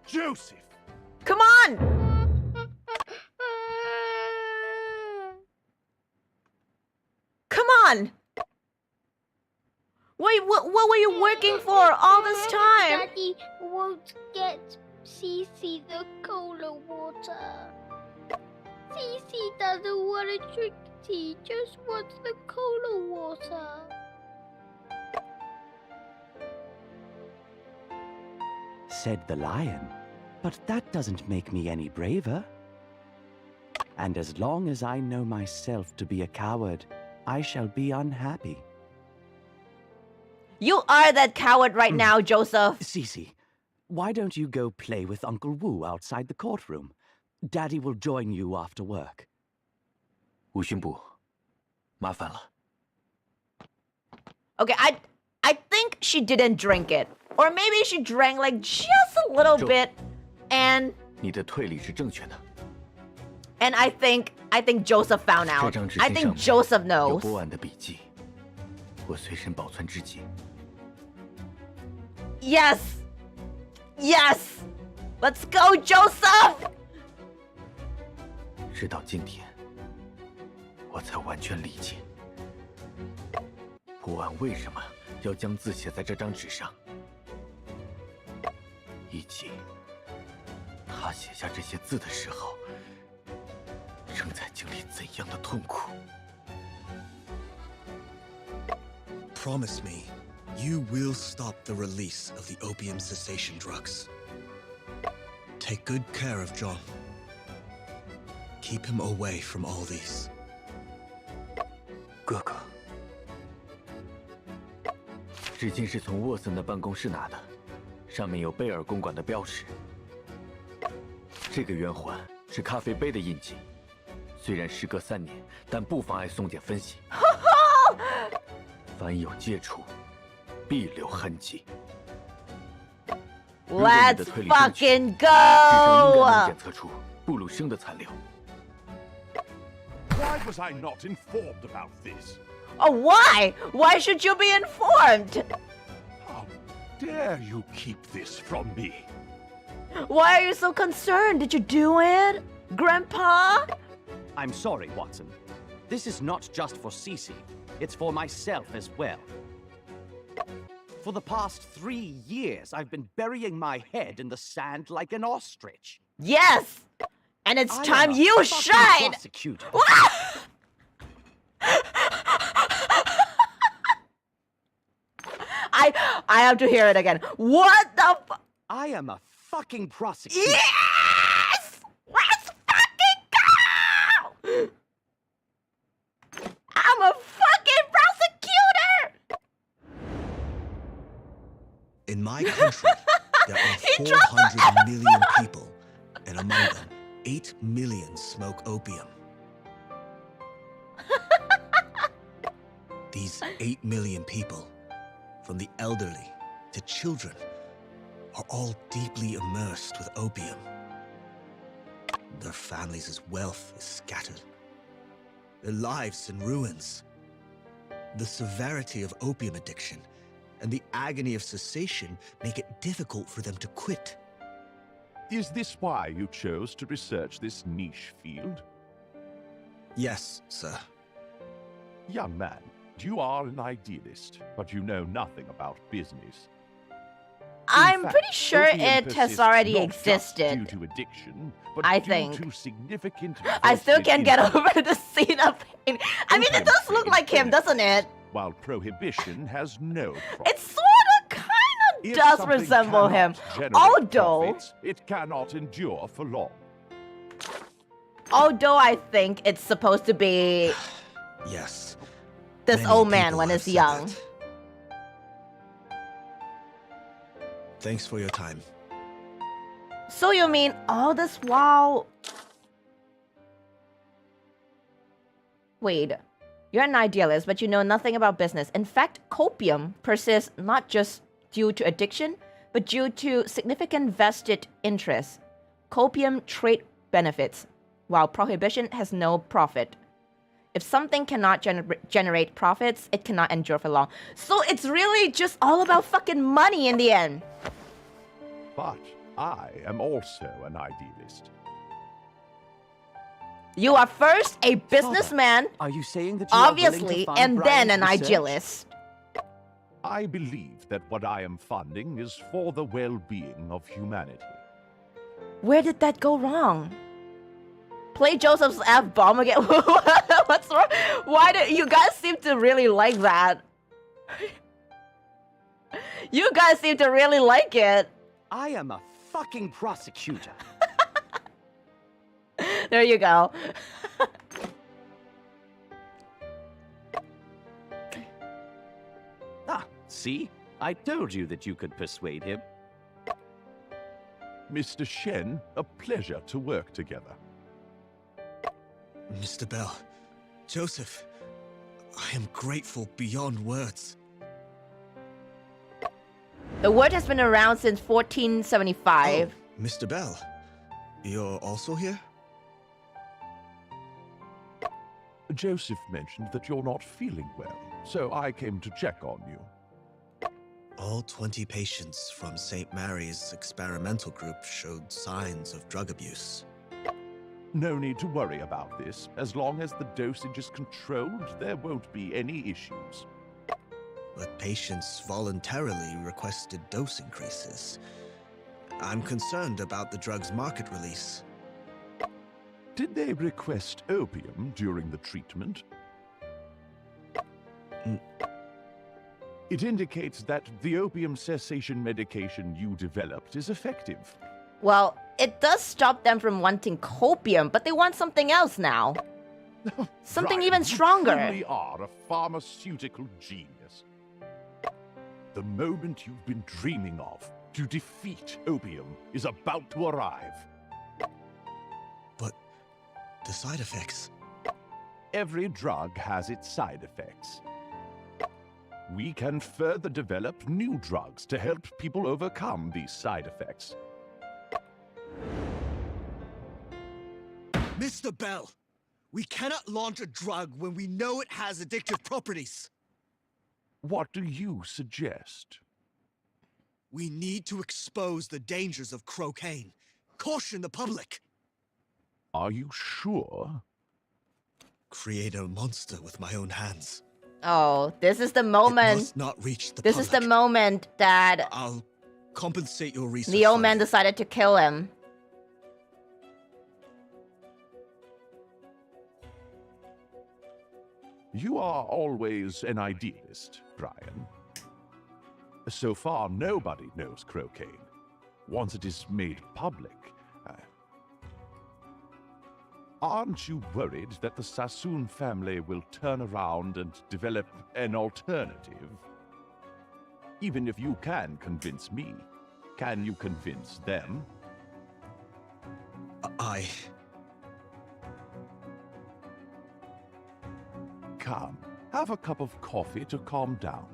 Joseph! Come on. Come on. Wait, what were you working for all this time? Daddy won't get Cece the cola water. Cece doesn't want to drink tea, just wants the cola water. Said the lion, but that doesn't make me any braver. And as long as I know myself to be a coward, I shall be unhappy. You are that coward right now, Joseph. Cece, why don't you go play with Uncle Wu outside the courtroom? Daddy will join you after work. 吴巡捕，麻烦了。 Okay, I think she didn't drink it. Or maybe she drank like just a little bit and 你的推理是正确的。 and I think Joseph found 这 out. 张纸 I 巾 think 上面 Joseph 有 knows. 波安的笔记，我随身保存至今。 Yes. Yes. Let's go, Joseph. 直到今天，我才完全理解波安为什么要将字写在这张纸上，以及他写下这些字的时候，正在经历怎样的痛苦。 Promise me, You will stop the release of the opium cessation drugs. Take good care of John. Keep him away from all these. 哥哥，纸巾是从沃森的办公室拿的，上面有贝尔公馆的标识。这个圆环是咖啡杯的印记，虽然时隔3年，但不妨碍送检分析。凡有接触，必留痕迹。 Let's fucking 至少应该 go! 能检测出布鲁生的残留。 Why was I not informed about this? Oh, why? Why should you be informed? How dare you keep this from me? Why are you so concerned? Did you do it, Grandpa? I'm sorry, Watson. This is not just for Cece. It's for myself as well. For the past 3 years, I've been burying my head in the sand like an ostrich. Yes! And it's time you shine! Prosecutor. I have to hear it again. What the fu- I am a fucking prosecutor. Yes! Let's fucking go! I'm a fucking prosecutor! In my country, there are 400 million people, and among them, 8 million smoke opium. These 8 million people, from the elderly to children, are all deeply immersed with opium. Their families' wealth is scattered, their lives in ruins. The severity of opium addiction and the agony of cessation make it difficult for them to quit. Is this why you chose to research this niche field? Yes, sir. Young man, you are an idealist, but you know nothing about business. I'm pretty sure it has already Not just due existed. to addiction, but I due think. to significant I still vested can't get interest. over the scene of pain. I mean, it does look like him, doesn't it? While prohibition has no profit. It sorta, kinda If does something resemble him. cannot generate Although, profits, it cannot endure for long. although I think it's supposed to be Yes. this Many old man people when have he's said young. that. Thanks for your time. So you mean all this while... Wait, you're an idealist, but you know nothing about business. In fact, copium persists not just due to addiction, but due to significant vested interests. Copium trade benefits, while prohibition has no profit. If something cannot generate profits, it cannot endure for long. So it's really just all about fucking money in the end. But I am also an idealist. You are first a businessman, Are you saying that you are willing to obviously, fund and then Brian's an research? idealist. I believe that what I am funding is for the well-being of humanity. Where did that go wrong? Play Joseph's F-bomb again? What's wrong? Why do you guys seem to really like that? You guys seem to really like it. I am a fucking prosecutor. There you go. See? I told you that you could persuade him. Mr. Shen, a pleasure to work together. Mr. Bell, Joseph, I am grateful beyond words. The word has been around since 1475. Oh, Mr. Bell, you're also here? Joseph mentioned that you're not feeling well, so I came to check on you. All 20 patients from St. Mary's experimental group showed signs of drug abuse. No need to worry about this. As long as the dosage is controlled, there won't be any issues. But patients voluntarily requested dose increases. I'm concerned about the drug's market release. Did they request opium during the treatment? It indicates that the opium cessation medication you developed is effective. Well, it does stop them from wanting copium, but they want something else now. Something Brian, even stronger. You truly are a pharmaceutical genius. The moment you've been dreaming of to defeat opium is about to arrive. But the side effects? Every drug has its side effects. We can further develop new drugs to help people overcome these side effects. Mr. Bell, we cannot launch a drug when we know it has addictive properties. What do you suggest? We need to expose the dangers of cocaine. Caution the public. Are you sure? Create a monster with my own hands. Oh, this is the moment. It must not reach the this public. is the moment that I'll compensate your research. the old man decided to kill him. You are always an idealist, Brian. So far, nobody knows cocaine. Once it is made public... Aren't you worried that the Sassoon family will turn around and develop an alternative? Even if you can convince me, can you convince them? Come, have a cup of coffee to calm down.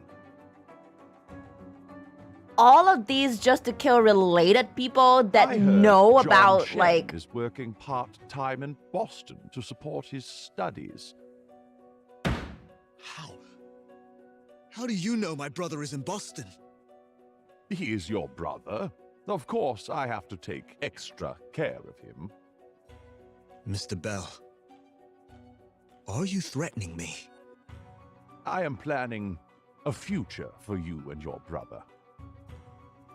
All of these just to kill related people that know John about, Chen like... is working part-time in Boston to support his studies. How do you know my brother is in Boston? He is your brother. Of course, I have to take extra care of him. Mr. Bell, are you threatening me? I am planning a future for you and your brother.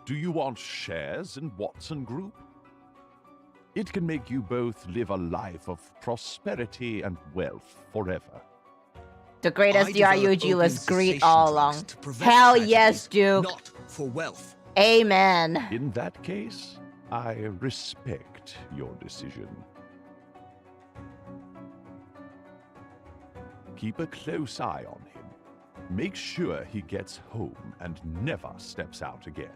Do you want shares in Watson Group? It can make you both live a life of prosperity and wealth forever. The greatest DRUG was greed all along. Hell yes, Duke. Not for wealth. Amen. In that case, I respect your decision. Keep a close eye on him. Make sure he gets home and never steps out again.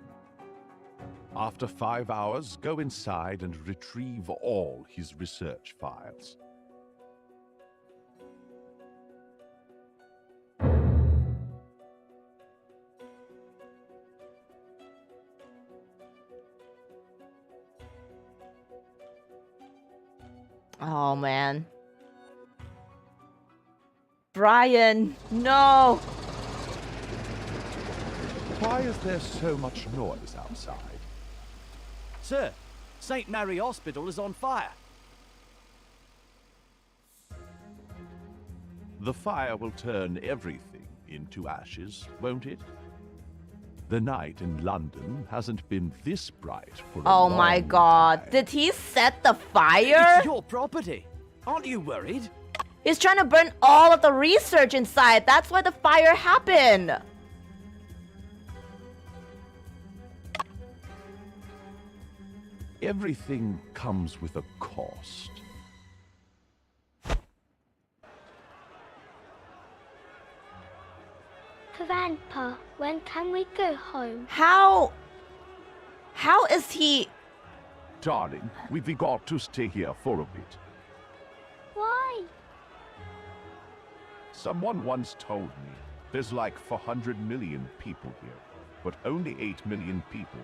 After 5 hours, go inside and retrieve all his research files. Oh, man. Brian, no! Why is there so much noise outside? Sir, St. Mary Hospital is on fire. The fire will turn everything into ashes, won't it? The night in London hasn't been this bright for a Oh my long god. time. Did he set the fire? It's your property. Aren't you worried? He's trying to burn all of the research inside. That's why the fire happened. Everything comes with a cost. Grandpa, when can we go home? How is he... Darling, we've got to stay here for a bit. Why? Someone once told me there's like 400 million people here, but only 8 million people.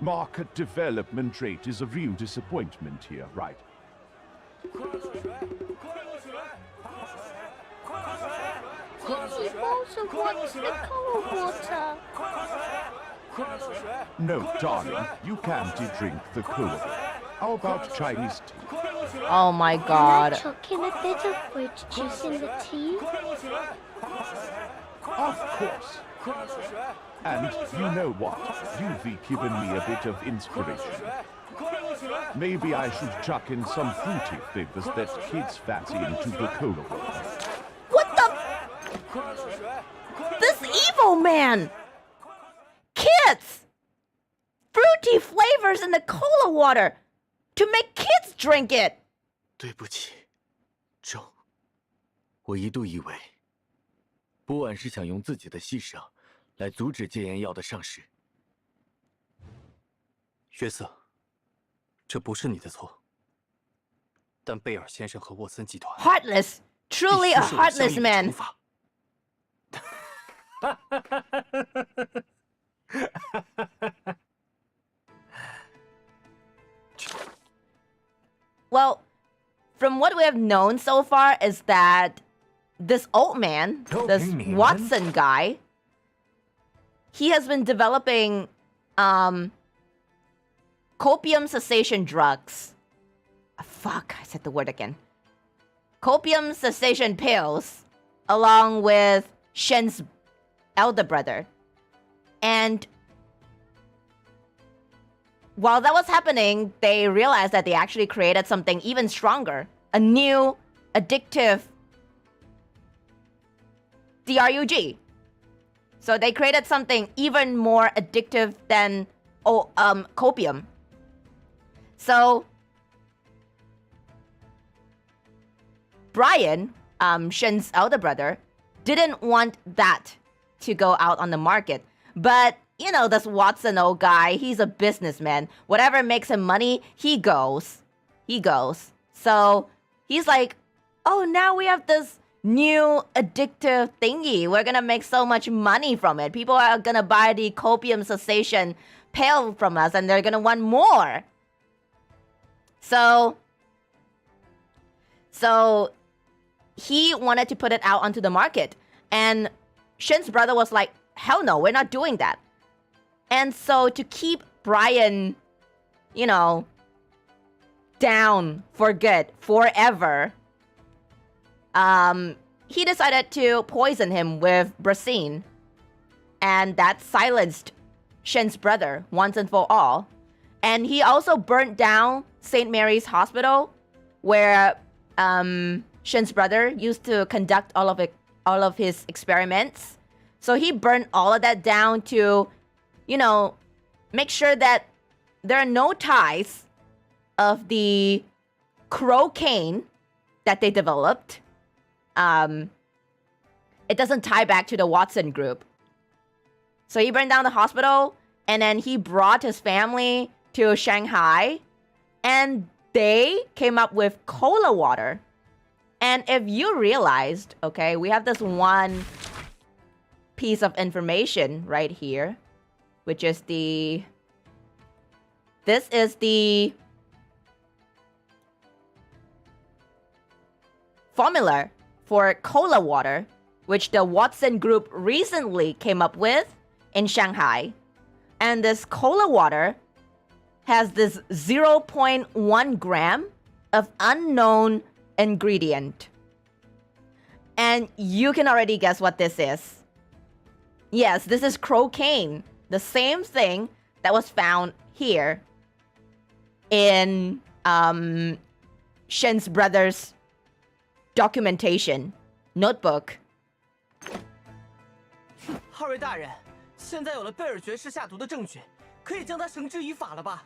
Market development rate is a real disappointment here, right? He also wants the cold water. No, darling, you can't drink the cola. How about Chinese tea? Oh my god. Chucking a bit of fruit juice in the tea? Of course. And you know what? You've given me a bit of inspiration. Maybe I should chuck in some fruity flavors that kids fancy into the cola water. What the... This evil man! Kids! Fruity flavors in the cola water to make kids drink it! 对不起，郑。我一度以为，波婉是想用自己的牺牲来阻止戒烟药的上市。约瑟，这不是你的错。但贝尔先生和沃森集团 Heartless! Truly a heartless man! Well, from what we have known so far is that this old man, this Watson guy, he has been developing copium cessation drugs. Fuck, I said the word again. Copium cessation pills, along with Shen's elder brother. And while that was happening, they realized that they actually created something even stronger. A new, addictive DRUG. So they created something even more addictive than copium. So Brian, Shen's elder brother, didn't want that to go out on the market. But, you know, this Watson old guy, he's a businessman. Whatever makes him money, he goes. He goes. So he's like, oh, now we have this new addictive thingy. We're gonna make so much money from it. People are gonna buy the copium cessation pill from us and they're gonna want more. So he wanted to put it out onto the market. And Shen's brother was like, hell no, we're not doing that. And so to keep Brian, you know, down for good, forever, he decided to poison him with bracine. And that silenced Shen's brother once and for all. And he also burnt down St. Mary's Hospital, where Shen's brother used to conduct all of his experiments. So he burned all of that down to, you know, make sure that there are no ties of the cocaine that they developed. It doesn't tie back to the Watson group. So he burned down the hospital, and then he brought his family to Shanghai, and they came up with cola water. And if you realized, okay, we have this one piece of information right here, which is this is the formula for cola water, which the Watson group recently came up with in Shanghai. And this cola water has this 0.1 gram of unknown ingredient. And you can already guess what this is. Yes, this is cocaine. The same thing that was found here in Shen's brother's documentation notebook. 二位大人，现在有了贝尔爵士下毒的证据，可以将他绳之以法了吧？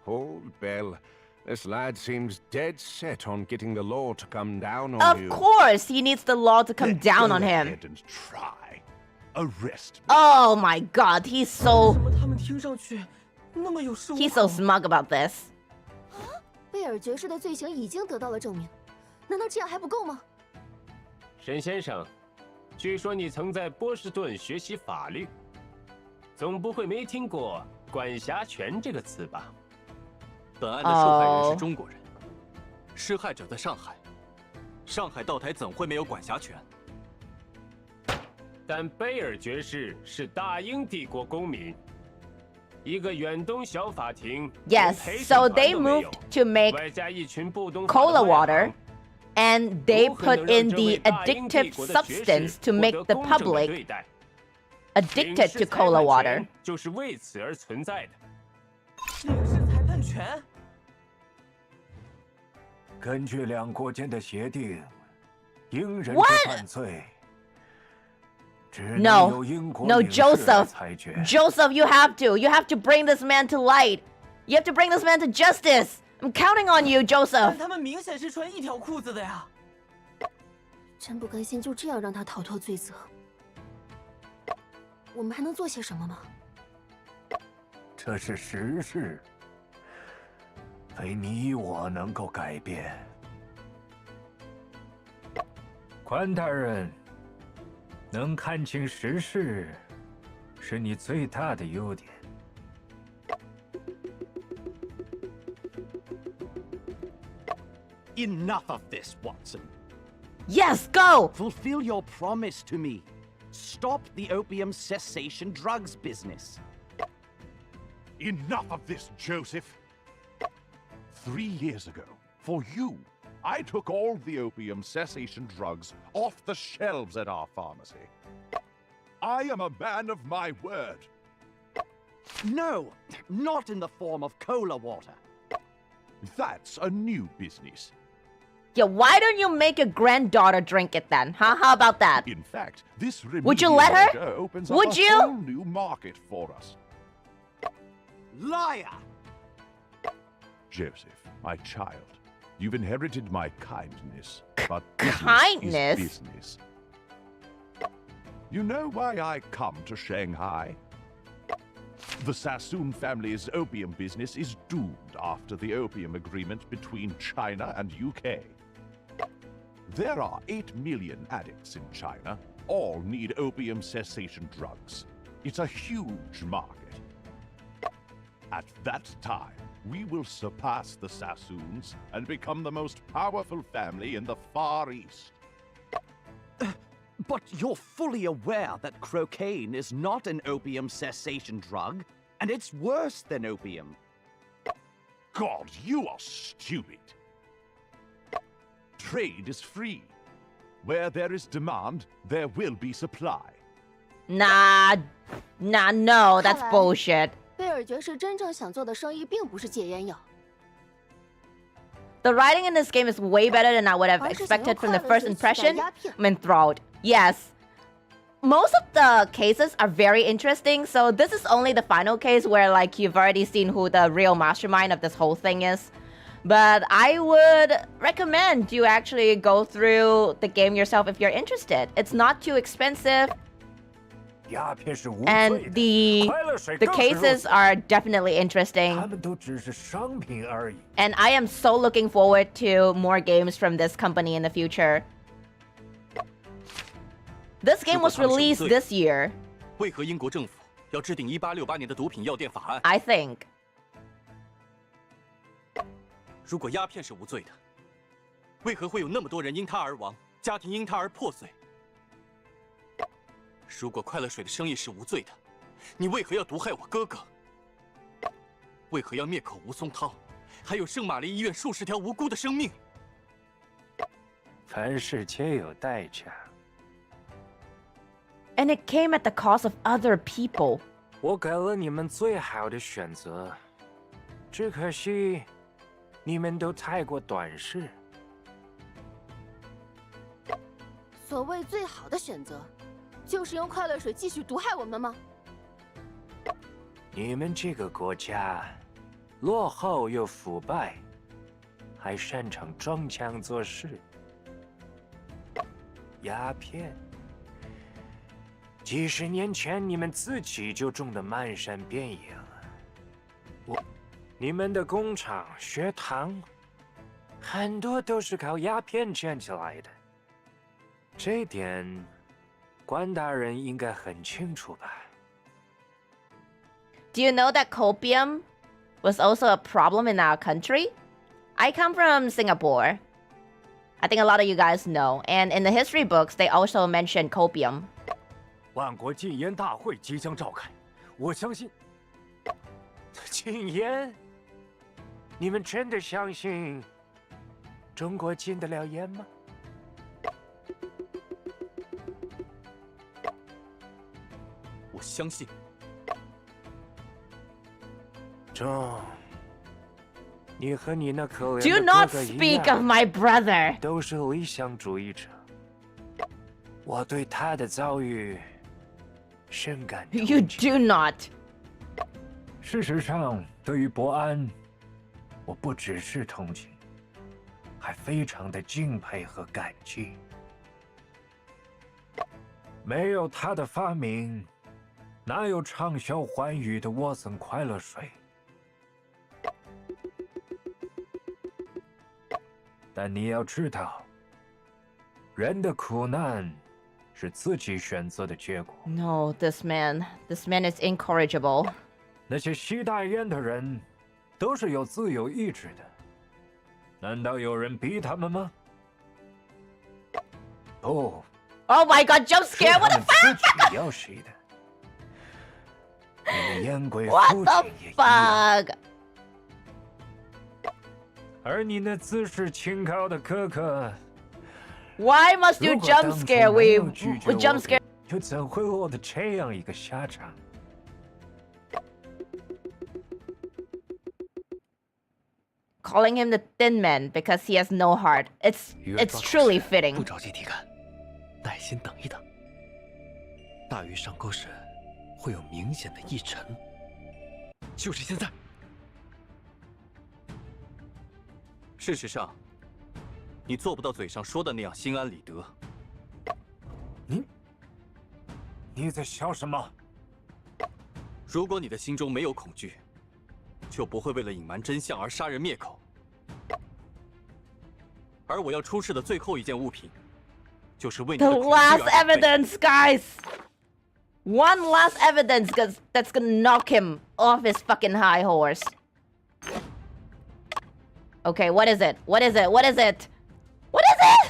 Hold, Bell. This lad seems dead set on getting the law to come down on you. Of course, he needs the law to come down on him. And try. Arrest me. Oh my god, he's so 他们听上去那么有恃无恐。 he's so smug about this. 贝尔爵士的罪行已经得到了证明，难道这样还不够吗？沈先生，据说你曾在波士顿学习法律，总不会没听过“管辖权”这个词吧？ 本案的受害人是中国人，施害者在上海，上海道台怎会没有管辖权？但贝尔爵士是大英帝国公民，一个远东小法庭 Yes, so they moved to make 外加一群不懂 cola water, and they put in the addictive substance to make the public addicted to cola water. 就是为此而存在的。领事裁判权。 根据两国间的协定，英人之 What? 犯罪 No, no, Joseph. Joseph, you have to bring this man to light. You have to bring this man to justice. I'm counting on you, Joseph. 他们明显是穿一条裤子的呀。真不甘心就这样让他逃脱罪责。我们还能做些什么吗？这是时事，非你我能够改变。关大人，能看清时事，是你最大的优点。 Enough of this, Watson. Yes, go! Fulfill your promise to me. Stop the opium cessation drugs business. Enough of this, Joseph. 3 years ago, for you, I took all the opium cessation drugs off the shelves at our pharmacy. I am a man of my word. No, not in the form of cola water. That's a new business. Yeah, why don't you make your granddaughter drink it then? Huh? How about that? In fact, this would you let her? Opens Would up you? A whole new market for us. Liar! Joseph, my child, you've inherited my kindness, but kindness is business. You know why I come to Shanghai? The Sassoon family's opium business is doomed after the opium agreement between China and UK. There are 8 million addicts in China. All need opium cessation drugs. It's a huge market. At that time, we will surpass the Sassoons and become the most powerful family in the Far East. But you're fully aware that cocaine is not an opium cessation drug, and it's worse than opium. God, you are stupid. Trade is free. Where there is demand, there will be supply. Nah, no, that's bullshit. 贝尔爵士真正想做的生意并不是戒烟药。 The writing in this game is way better than I would have expected from the first impression. I'm enthralled. Yes. Most of the cases are very interesting, so this is only the final case where like you've already seen who the real mastermind of this whole thing is. But I would recommend you actually go through the game yourself if you're interested. It's not too expensive. And the cases are definitely interesting. And I am so looking forward to more games from this company in the future. This game was released this year. 为何英国政府要制定1868年的毒品药店法案 I think. 如果鸦片是无罪的，为何会有那么多人因它而亡，家庭因它而破碎？如果快乐水的生意是无罪的，你为何要毒害我哥哥？为何要灭口吴松涛，还有圣玛丽医院数十条无辜的生命？凡事皆有代价。 And it came at the cost of other people. 我给了你们最好的选择，只可惜你们都太过短视。所谓最好的选择，就是用快乐水继续毒害我们吗？你们这个国家落后又腐败，还擅长装腔作势。鸦片。 几十年前，你们自己就种得漫山遍野了。你们的工厂、学堂，很多都是靠鸦片建起来的。这点，关大人应该很清楚吧 Do you know that copium was also a problem in our country? I come from Singapore. I think a lot of you guys know. And in the history books, they also mention copium. 万国禁烟大会即将召开，我相信。禁烟？你们真的相信中国禁得了烟吗？我相信。中，你和你那可怜 Do 的 not 哥哥一 speak 样 of my brother. 都是理想主义者。我对他的遭遇深感 You 同情。 do not. 事实上，对于伯安，我不只是同情，还非常的敬佩和感激。没有他的发明，哪有畅销寰宇的沃森快乐水？但你要知道，人的苦难是自己选择的结果。 No, this man is incorrigible. 那些吸大烟的人，都是有自由意志的。难道有人逼他们吗？不。 Oh my god, jump scare! What the fuck? 自己要吸的。你的烟鬼 What 父 the 亲也一样。 fuck? 而你那自视清高的哥哥， Why must you 如果 jump 当初 scare? 没 We 有拒绝 we 我 jump scare. 又怎会落得这样一个下场？ Calling him the thin man because he has no heart. It's truly 不 fitting. 着急提干，耐心等一等。大鱼上钩时会有明显的异沉，就是现在。事实上，你做不到嘴上说的那样心安理得。你在笑什么？如果你的心中没有恐惧，就不会为了隐瞒真相而杀人灭口。而我要出示的最后一件物品，就是为你 The 的恐惧 last 而准备。 evidence, guys. One last evidence, cause that's gonna knock him off his fucking high horse. Okay, what is it? What is it? What is it? What is it?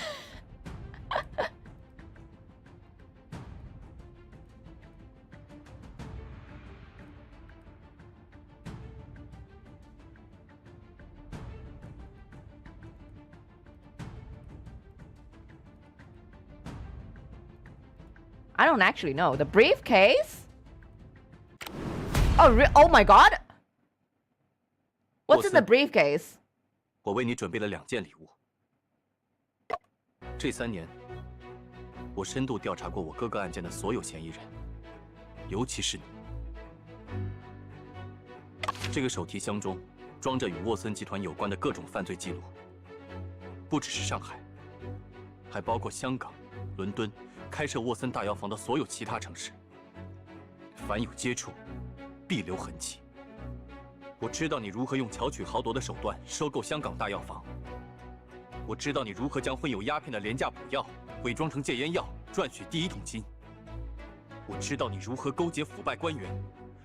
I don't actually know. The briefcase? Oh, oh my god! What's in the briefcase? 我为你准备了2件礼物。这3年，我深度调查过我哥哥案件的所有嫌疑人，尤其是你。这个手提箱中装着与沃森集团有关的各种犯罪记录，不只是上海，还包括香港、伦敦开设沃森大药房的所有其他城市。凡有接触，必留痕迹。 我知道你如何用巧取豪夺的手段收购香港大药房。我知道你如何将混有鸦片的廉价补药伪装成戒烟药，赚取第1桶金。我知道你如何勾结腐败官员，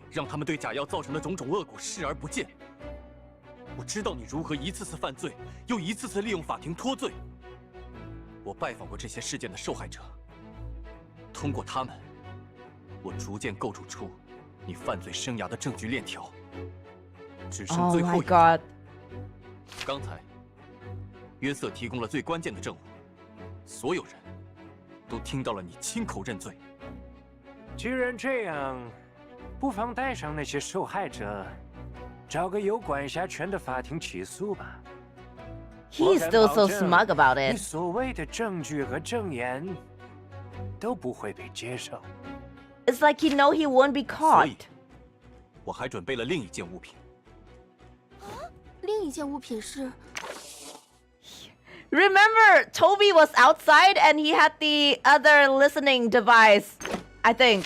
让他们对假药造成的种种恶果视而不见。我知道你如何一次次犯罪，又一次次利用法庭脱罪。我拜访过这些事件的受害者，通过他们，我逐渐构筑出你犯罪生涯的证据链条。 只剩最后一个。刚才，约瑟提供了最关键的证物，所有人都听到了你亲口认罪。既然这样，不妨带上那些受害者，找个有管辖权的法庭起诉吧。 He's still so smug about it. 你所谓的证据和证言都不会被接受。 It's like he know he won't be caught. 我还准备了另一件物品。 另一件物品是 Remember, Toby was outside and he had the other listening device, I think.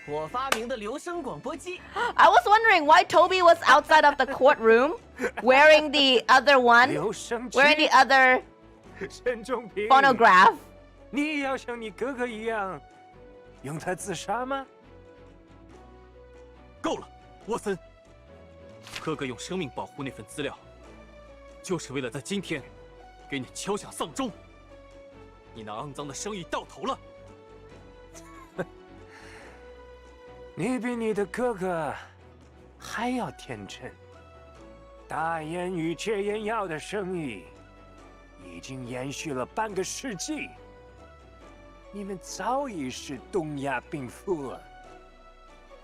我发明的留声广播机。 I was wondering why Toby was outside of the courtroom wearing the other one, wearing the other 沈仲平 phonograph. 你也要像你哥哥一样，用它自杀吗？够了，沃森。 哥哥用生命保护那份资料，就是为了在今天给你敲响丧钟。你那肮脏的生意到头了。你比你的哥哥还要天真。大烟与戒烟药的生意已经延续了半个世纪，你们早已是东亚病夫了。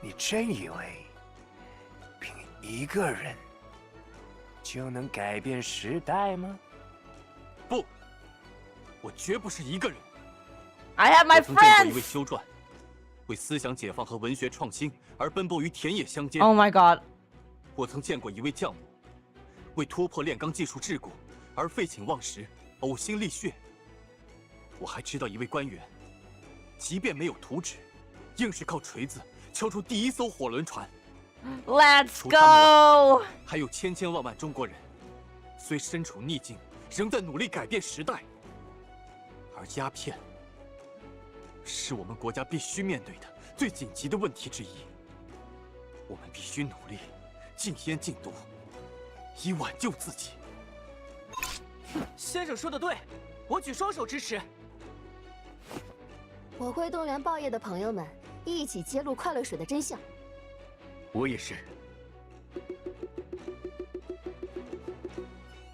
你真以为？ 一个人就能改变时代吗？不，我绝不是一个人。 I have my 我曾见过一位 friends. 修撰，为思想解放和文学创新而奔波于田野乡间。 Oh my god！ 我曾见过一位将领，为突破炼钢技术桎梏而废寝忘食、呕心沥血。我还知道一位官员，即便没有图纸，硬是靠锤子敲出第一艘火轮船。 Let's go！ 还有千千万万中国人，虽身处逆境，仍在努力改变时代。而鸦片，是我们国家必须面对的最紧急的问题之一。我们必须努力禁烟禁毒，以挽救自己。先生说的对，我举双手支持。我会动员报业的朋友们一起揭露快乐水的真相。 我也是。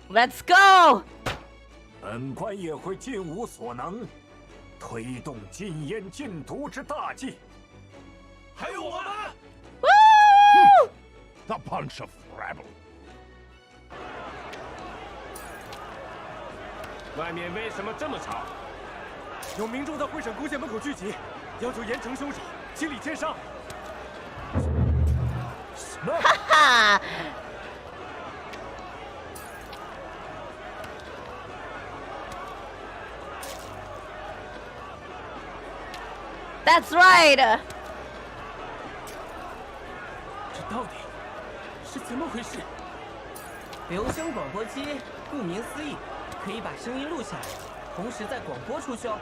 Let's go！ 本官也会尽无所能，推动禁烟禁毒之大计。还有我们。 The bunch of rabble！ 外面为什么这么吵？有民众在会审公廨门口聚集，要求严惩凶手，清理奸商。 哈哈 ！That's right。这到底是怎么回事？流声广播机，顾名思义，可以把声音录下来，同时再广播出去哦。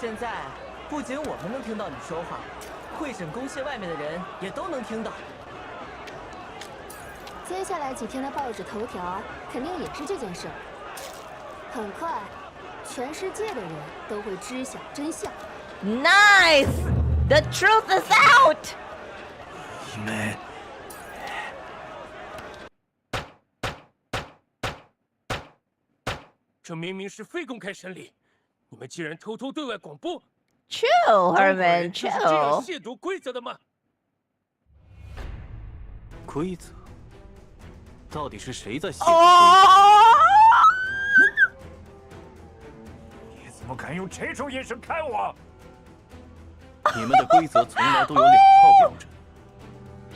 现在不仅我们能听到你说话，会审公廨外面的人也都能听到。 接下来几天的报纸头条肯定也是这件事儿。很快，全世界的人都会知晓真相。Nice! The truth is out! 你们，这明明是非公开审理，你们竟然偷偷对外广播。 Chill, Herman, 就是这样 chill. 亵渎规则的吗？规则？到底是谁在亵渎你怎么敢用这种眼神看我？你们的规则从来都有2套标准，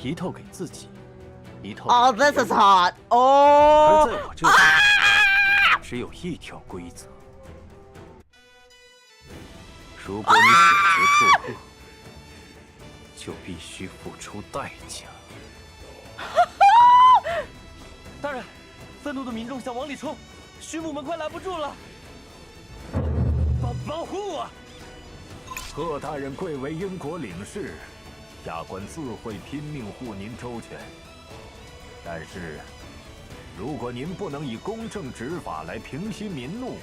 一套给自己，一套。 Oh, this is hot. Oh. 而在我这里，只有1条规则。 如果你选择作恶，就必须付出代价。大人，愤怒的民众想往里冲，巡捕们快拦不住了！保护我！贺大人贵为英国领事，下官自会拼命护您周全。但是，如果您不能以公正执法来平息民怒，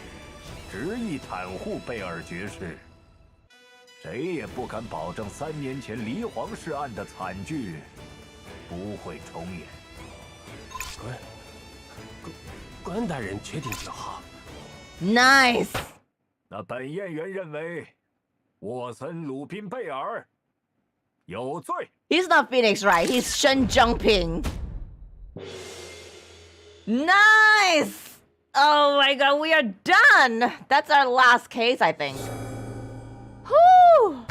执意袒护贝尔爵士， 谁也不敢保证3年前黎皇室案的惨剧不会重演。关大人决定就好。Nice。那本验员认为，沃森·鲁宾贝尔有罪。 He's not Phoenix, right? He's Shen Zhongping. Nice. Oh my God, we are done. That's our last case, I think. Whew.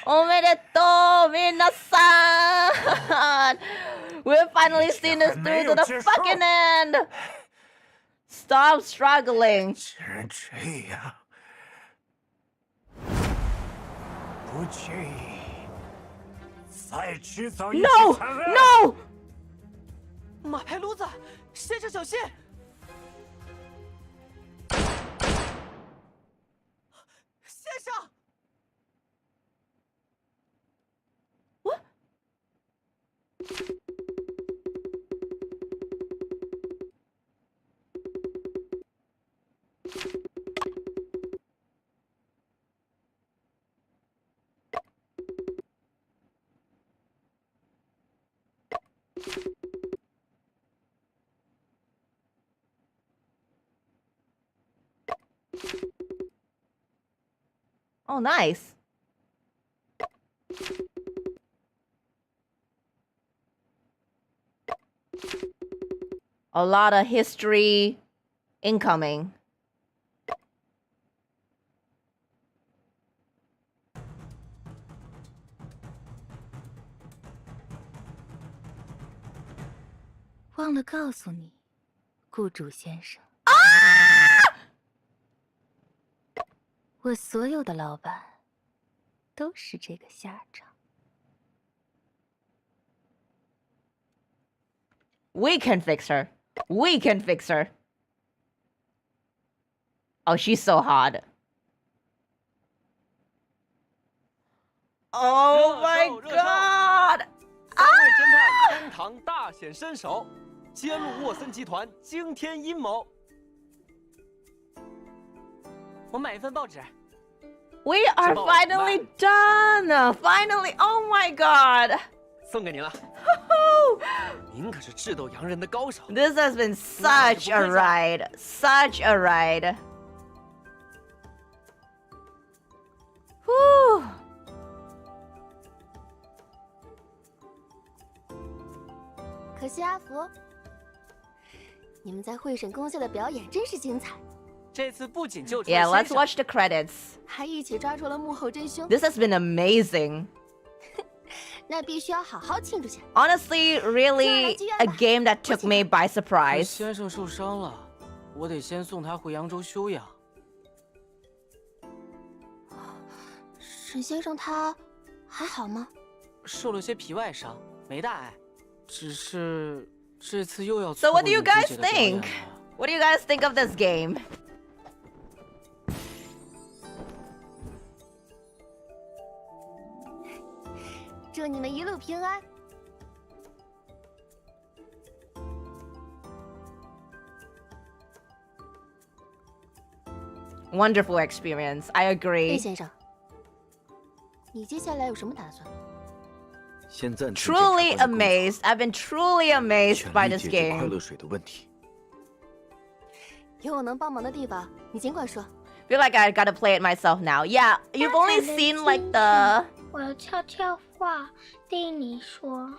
Omedetou, minasan! We've finally seen this through to the fucking end! Stop struggling. 这样，不介意再制造一些 No! 惨案 No! 马牌炉子，先生小心！先生。 Oh, nice. A lot of history incoming. 忘了告诉你，雇主先生。我所有的老板都是这个下场。We can fix her. We can fix her. Oh, she's so hot. Oh my god! 3位侦探登堂大显身手，揭露沃森集团惊天阴谋。我买一份报纸。 We are finally done! Finally! Oh my god! 送给您了。您可是智斗洋人的高手。 This has been such a ride. Such a ride. Whew. 可惜阿福，你们在会审宫下的表演真是精彩。这次不仅救出 Yeah, 了 let's 先生 watch the credits. 还一起抓住了幕后真凶。 This has been amazing. 那必须要好好庆祝下。 Honestly, really a game that took me by 可 surprise. 先生受伤了，我得先送他回扬州休养。沈先生他还好吗？受了些皮外伤，没大碍，只是这次又要 So 错 what 过 do you 女主 guys 角的表演 think? 了。 What do you guys think of this game? 祝你们一路平安。 Wonderful experience. I 叶 agree. 先生，你接下来有什么打算？先暂停 Truly amazed. I've been truly amazed 全 by 力 this 解决快 game. 乐水的问题。有我能帮忙的地方，你尽管说。 Feel like I gotta play it myself now. Yeah, you've only seen like the. 我要悄悄话对你说。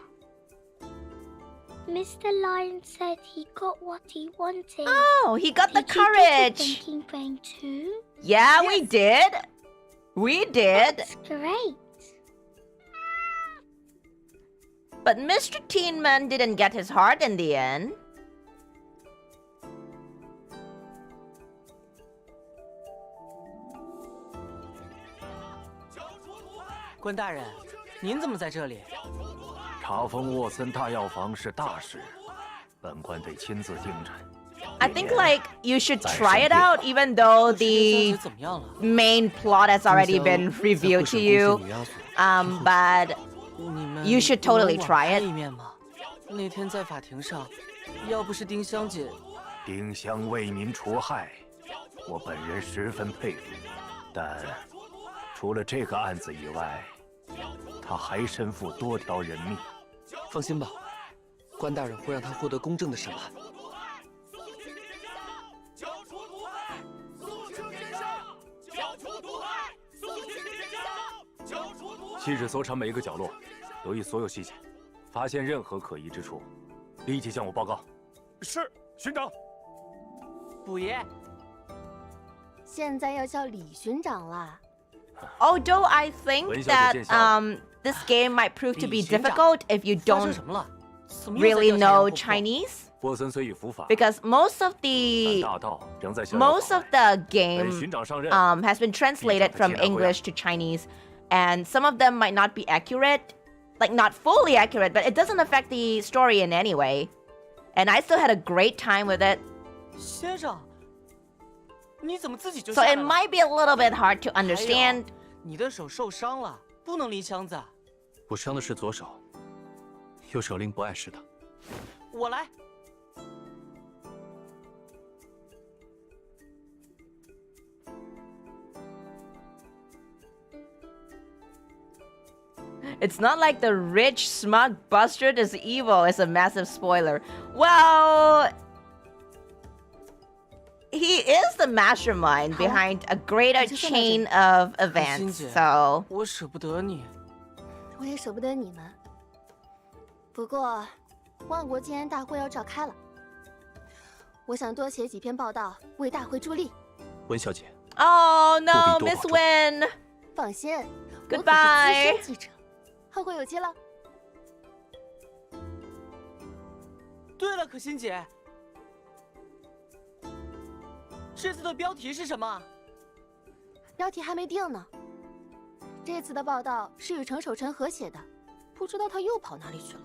Mr. Lion said he got what he wanted. Oh, he got the Did you do courage. the thinking brain too? Yeah, we did. We did. That's great. But Mr. Teenman didn't get his heart in the end. 关大人，您怎么在这里？查封沃森大药房是大事，本官得亲自盯着。 I think like you should try it out, even though the main plot has already been revealed to you. But you should totally try it. 那天在法庭上，要不是丁香姐，丁香为民除害，我本人十分佩服。但除了这个案子以外，他还身负多条人命。放心吧，关大人会让他获得公正的审判。 细致搜查每一个角落，留意所有细节，发现任何可疑之处，立即向我报告。是，巡长。捕爷。现在要叫李巡长啦。 Although I think that this game might prove to be difficult if you don't really know Chinese. 沃森虽已伏法， Because most of the game has been translated from English to Chinese, and some of them might not be accurate, like not fully accurate, but it doesn't affect the story in any way. And I still had a great time with it. 先生，你怎么自己就 So 下来 it 了？ might be a little bit hard to understand. 你的手受伤了，不能离枪子。我伤的是左手，右手令不碍事的。我来。 It's not like the rich, smug bastard is evil. It's a massive spoiler. Well, he is the mastermind behind a greater chain of events. So 我舍不得你，我也舍不得你们。不过，万国建安大会要召开了，我想多写几篇报道，为大会助力。温小姐。 Oh no, Miss Wen. 放心 Goodbye. 我可是资深记者。 后会有期了。对了，可心姐，这次的标题是什么？标题还没定呢。这次的报道是与程守臣合写的，不知道他又跑哪里去了。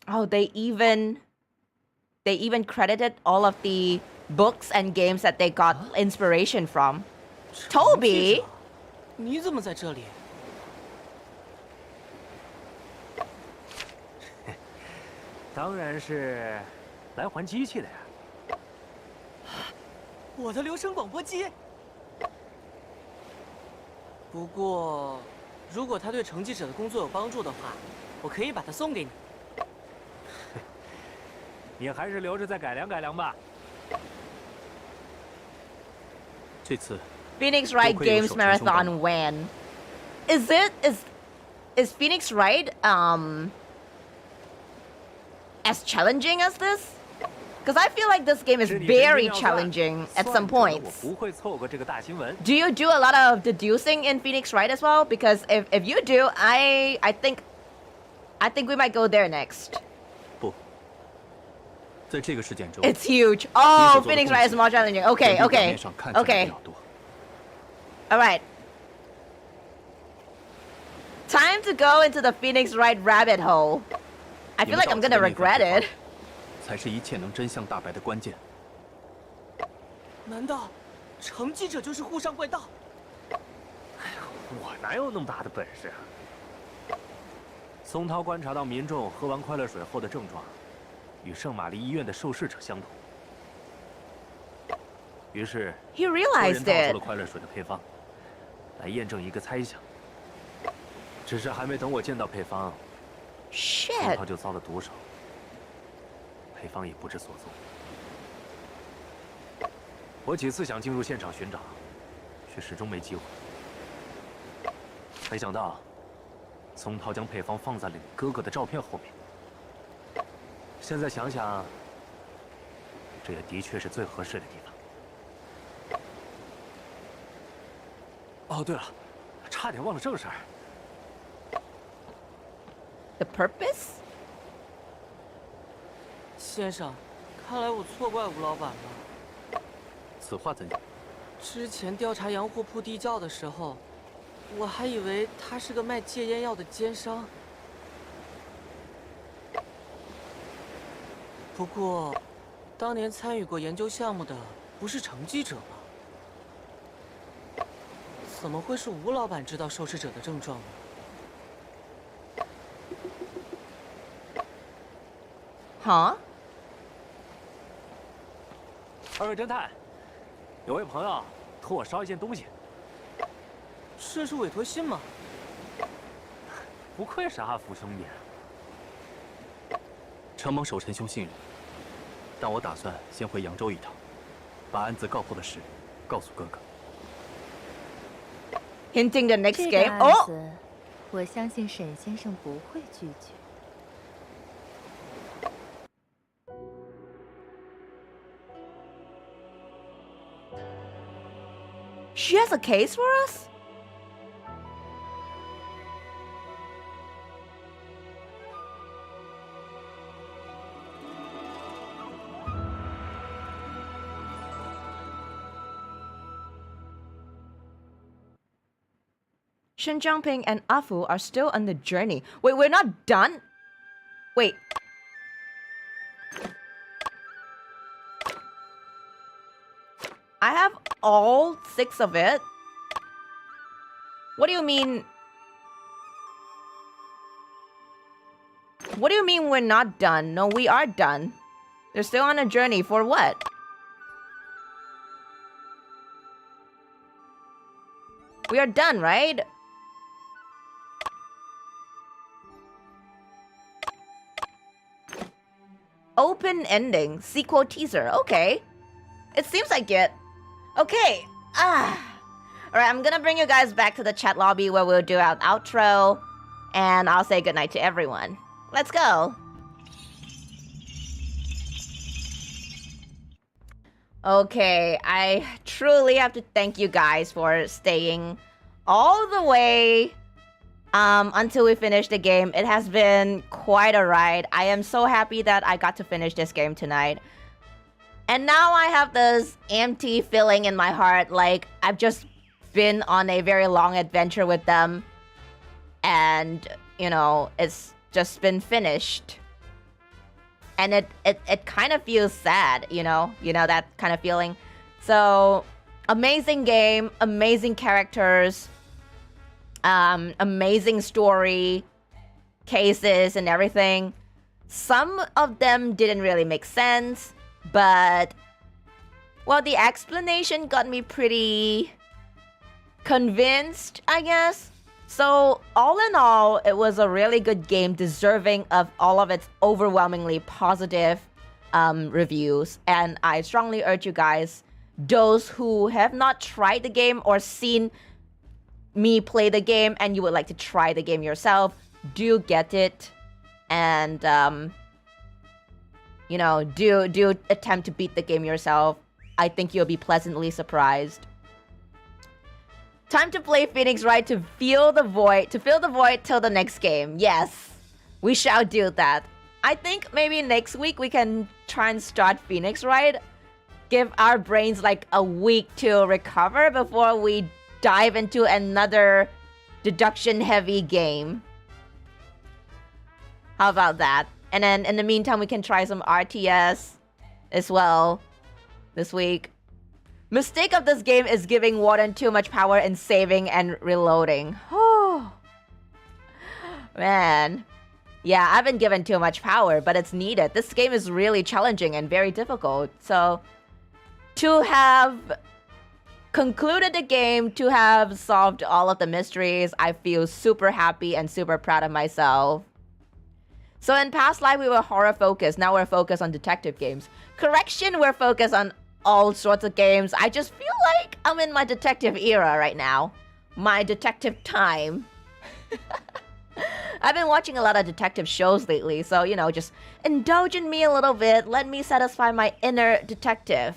Oh, they even credited all of the books and games that they got inspiration from. Toby, 你怎么在这里？当然是来还机器的呀。我的留声广播机。不过，如果它对成绩者的工作有帮助的话，我可以把它送给你。你还是留着再改良改良吧。这次 Phoenix Wright Games Marathon when? Is Phoenix Wright as challenging as this? Because I feel like this game is very challenging at some points. 我不会错过这个大新闻。 Do you do a lot of deducing in Phoenix Wright as well? Because if you do, I think we might go there next. 不，在这个事件中 It's huge. Oh, Phoenix Wright is more challenging. Okay, okay, okay. All right. Time to go into the Phoenix Wright rabbit hole. I feel like I'm gonna regret it. 才是一切能真相大白的关键。难道成绩者就是沪上怪盗？我哪有那么大的本事啊？松涛观察到民众喝完快乐水后的症状，与圣玛丽医院的受试者相同。于是， He realized 多人 it. 套出了快乐水的配方，来验证一个猜想。只是还没等我见到配方， Shit. 松涛就遭了毒手，配方也不知所踪。我几次想进入现场寻找，却始终没机会。没想到，松涛将配方放在了你哥哥的照片后面。现在想想，这也的确是最合适的地方。哦，对了，差点忘了正事儿。 The purpose? 先生，看来我错怪吴老板了。此话怎讲？之前调查洋货铺地窖的时候，我还以为他是个卖戒烟药的奸商。不过，当年参与过研究项目的不是成绩者吗？怎么会是吴老板知道受试者的症状呢？ Huh? 二位侦探，有位朋友托我捎一件东西。这是委托信吗？不愧是阿福兄弟。承蒙守臣兄信任，但我打算先回扬州一趟，把案子告破的事告诉哥哥。 Hinting the next 这 game. 个案 Oh. 子，我相信沈先生不会拒绝。 She has a case for us? Shen Jiangping and Afu are still on the journey. Wait, we're not done? Wait. I have all 6 of it. What do you mean? What do you mean we're not done? No, we are done. They're still on a journey for what? We are done, right? Open ending, sequel teaser. Okay. It seems like it. Okay. Alright, I'm gonna bring you guys back to the chat lobby where we'll do our outro. And I'll say goodnight to everyone. Let's go. Okay, I truly have to thank you guys for staying all the way until we finish the game. It has been quite a ride. I am so happy that I got to finish this game tonight. And now I have this empty feeling in my heart, like I've just been on a very long adventure with them. And, you know, it's just been finished. And it kind of feels sad, you know that kind of feeling. So, amazing game, amazing characters, amazing story, cases and everything. Some of them didn't really make sense, but, well, the explanation got me pretty convinced, I guess. So, all in all, it was a really good game, deserving of all of its overwhelmingly positive reviews. And I strongly urge you guys, those who have not tried the game or seen me play the game and you would like to try the game yourself, do get it. And, you know, do attempt to beat the game yourself. I think you'll be pleasantly surprised. Time to play Phoenix Wright to fill the void till the next game. Yes, we shall do that. I think maybe next week we can try and start Phoenix Wright. Give our brains like a week to recover before we dive into another deduction-heavy game. How about that? And then in the meantime, we can try some RTS as well this week. Mistake of this game is giving Warden too much power in saving and reloading. Oh, man. Yeah, I've been given too much power, but it's needed. This game is really challenging and very difficult. So, to have concluded the game, to have solved all of the mysteries, I feel super happy and super proud of myself. So in past life, we were horror focused. Now we're focused on detective games. Correction, we're focused on all sorts of games. I just feel like I'm in my detective era right now. My detective time. I've been watching a lot of detective shows lately, so, you know, just indulge in me a little bit. Let me satisfy my inner detective.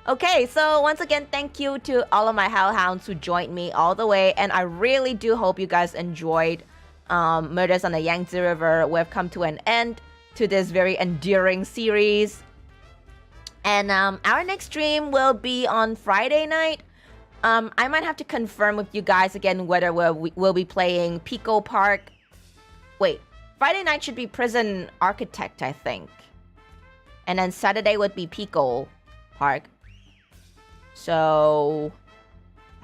Okay, so once again, thank you to all of my Hellhounds who joined me all the way, and I really do hope you guys enjoyed Murders on the Yangtze River. We've come to an end to this very endearing series. And our next stream will be on Friday night. I might have to confirm with you guys again whether we'll be playing Pico Park. Wait, Friday night should be Prison Architect, I think. And then Saturday would be Pico Park. So,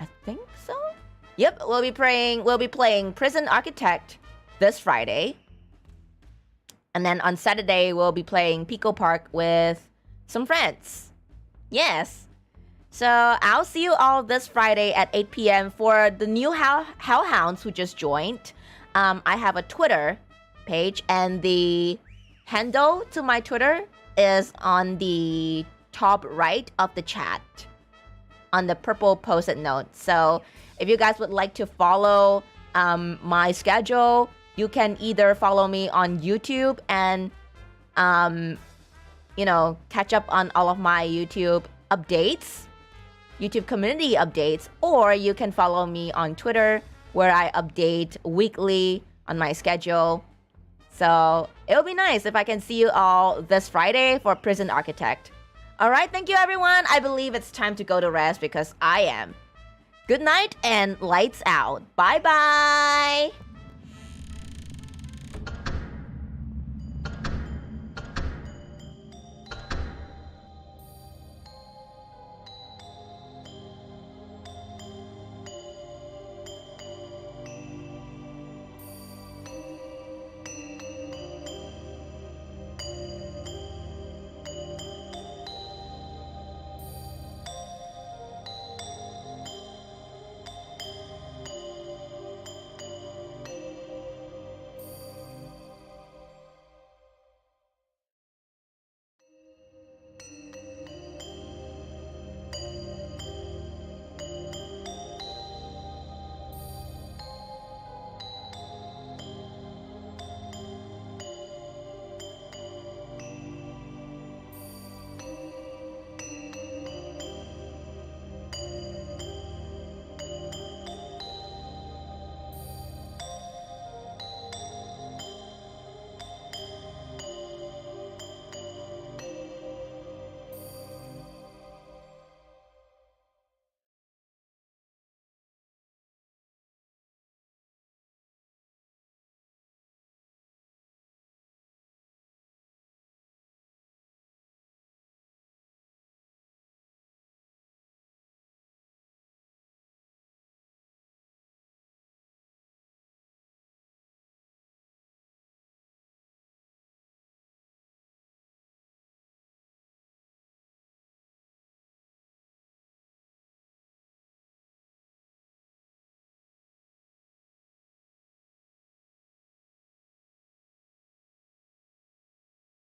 I think so. Yep, we'll be playing Prison Architect this Friday. And then on Saturday we'll be playing Pico Park with some friends. Yes. So I'll see you all this Friday at 8 p.m. for the new Hellhounds who just joined. I have a Twitter page, and the handle to my Twitter is on the top right of the chat, on the purple post-it note. So if you guys would like to follow my schedule, you can either follow me on YouTube and you know, catch up on all of my YouTube updates, YouTube community updates, or you can follow me on Twitter where I update weekly on my schedule. So it'll be nice if I can see you all this Friday for Prison Architect. All right, thank you everyone. I believe it's time to go to rest because I am. Good night and lights out. Bye-bye.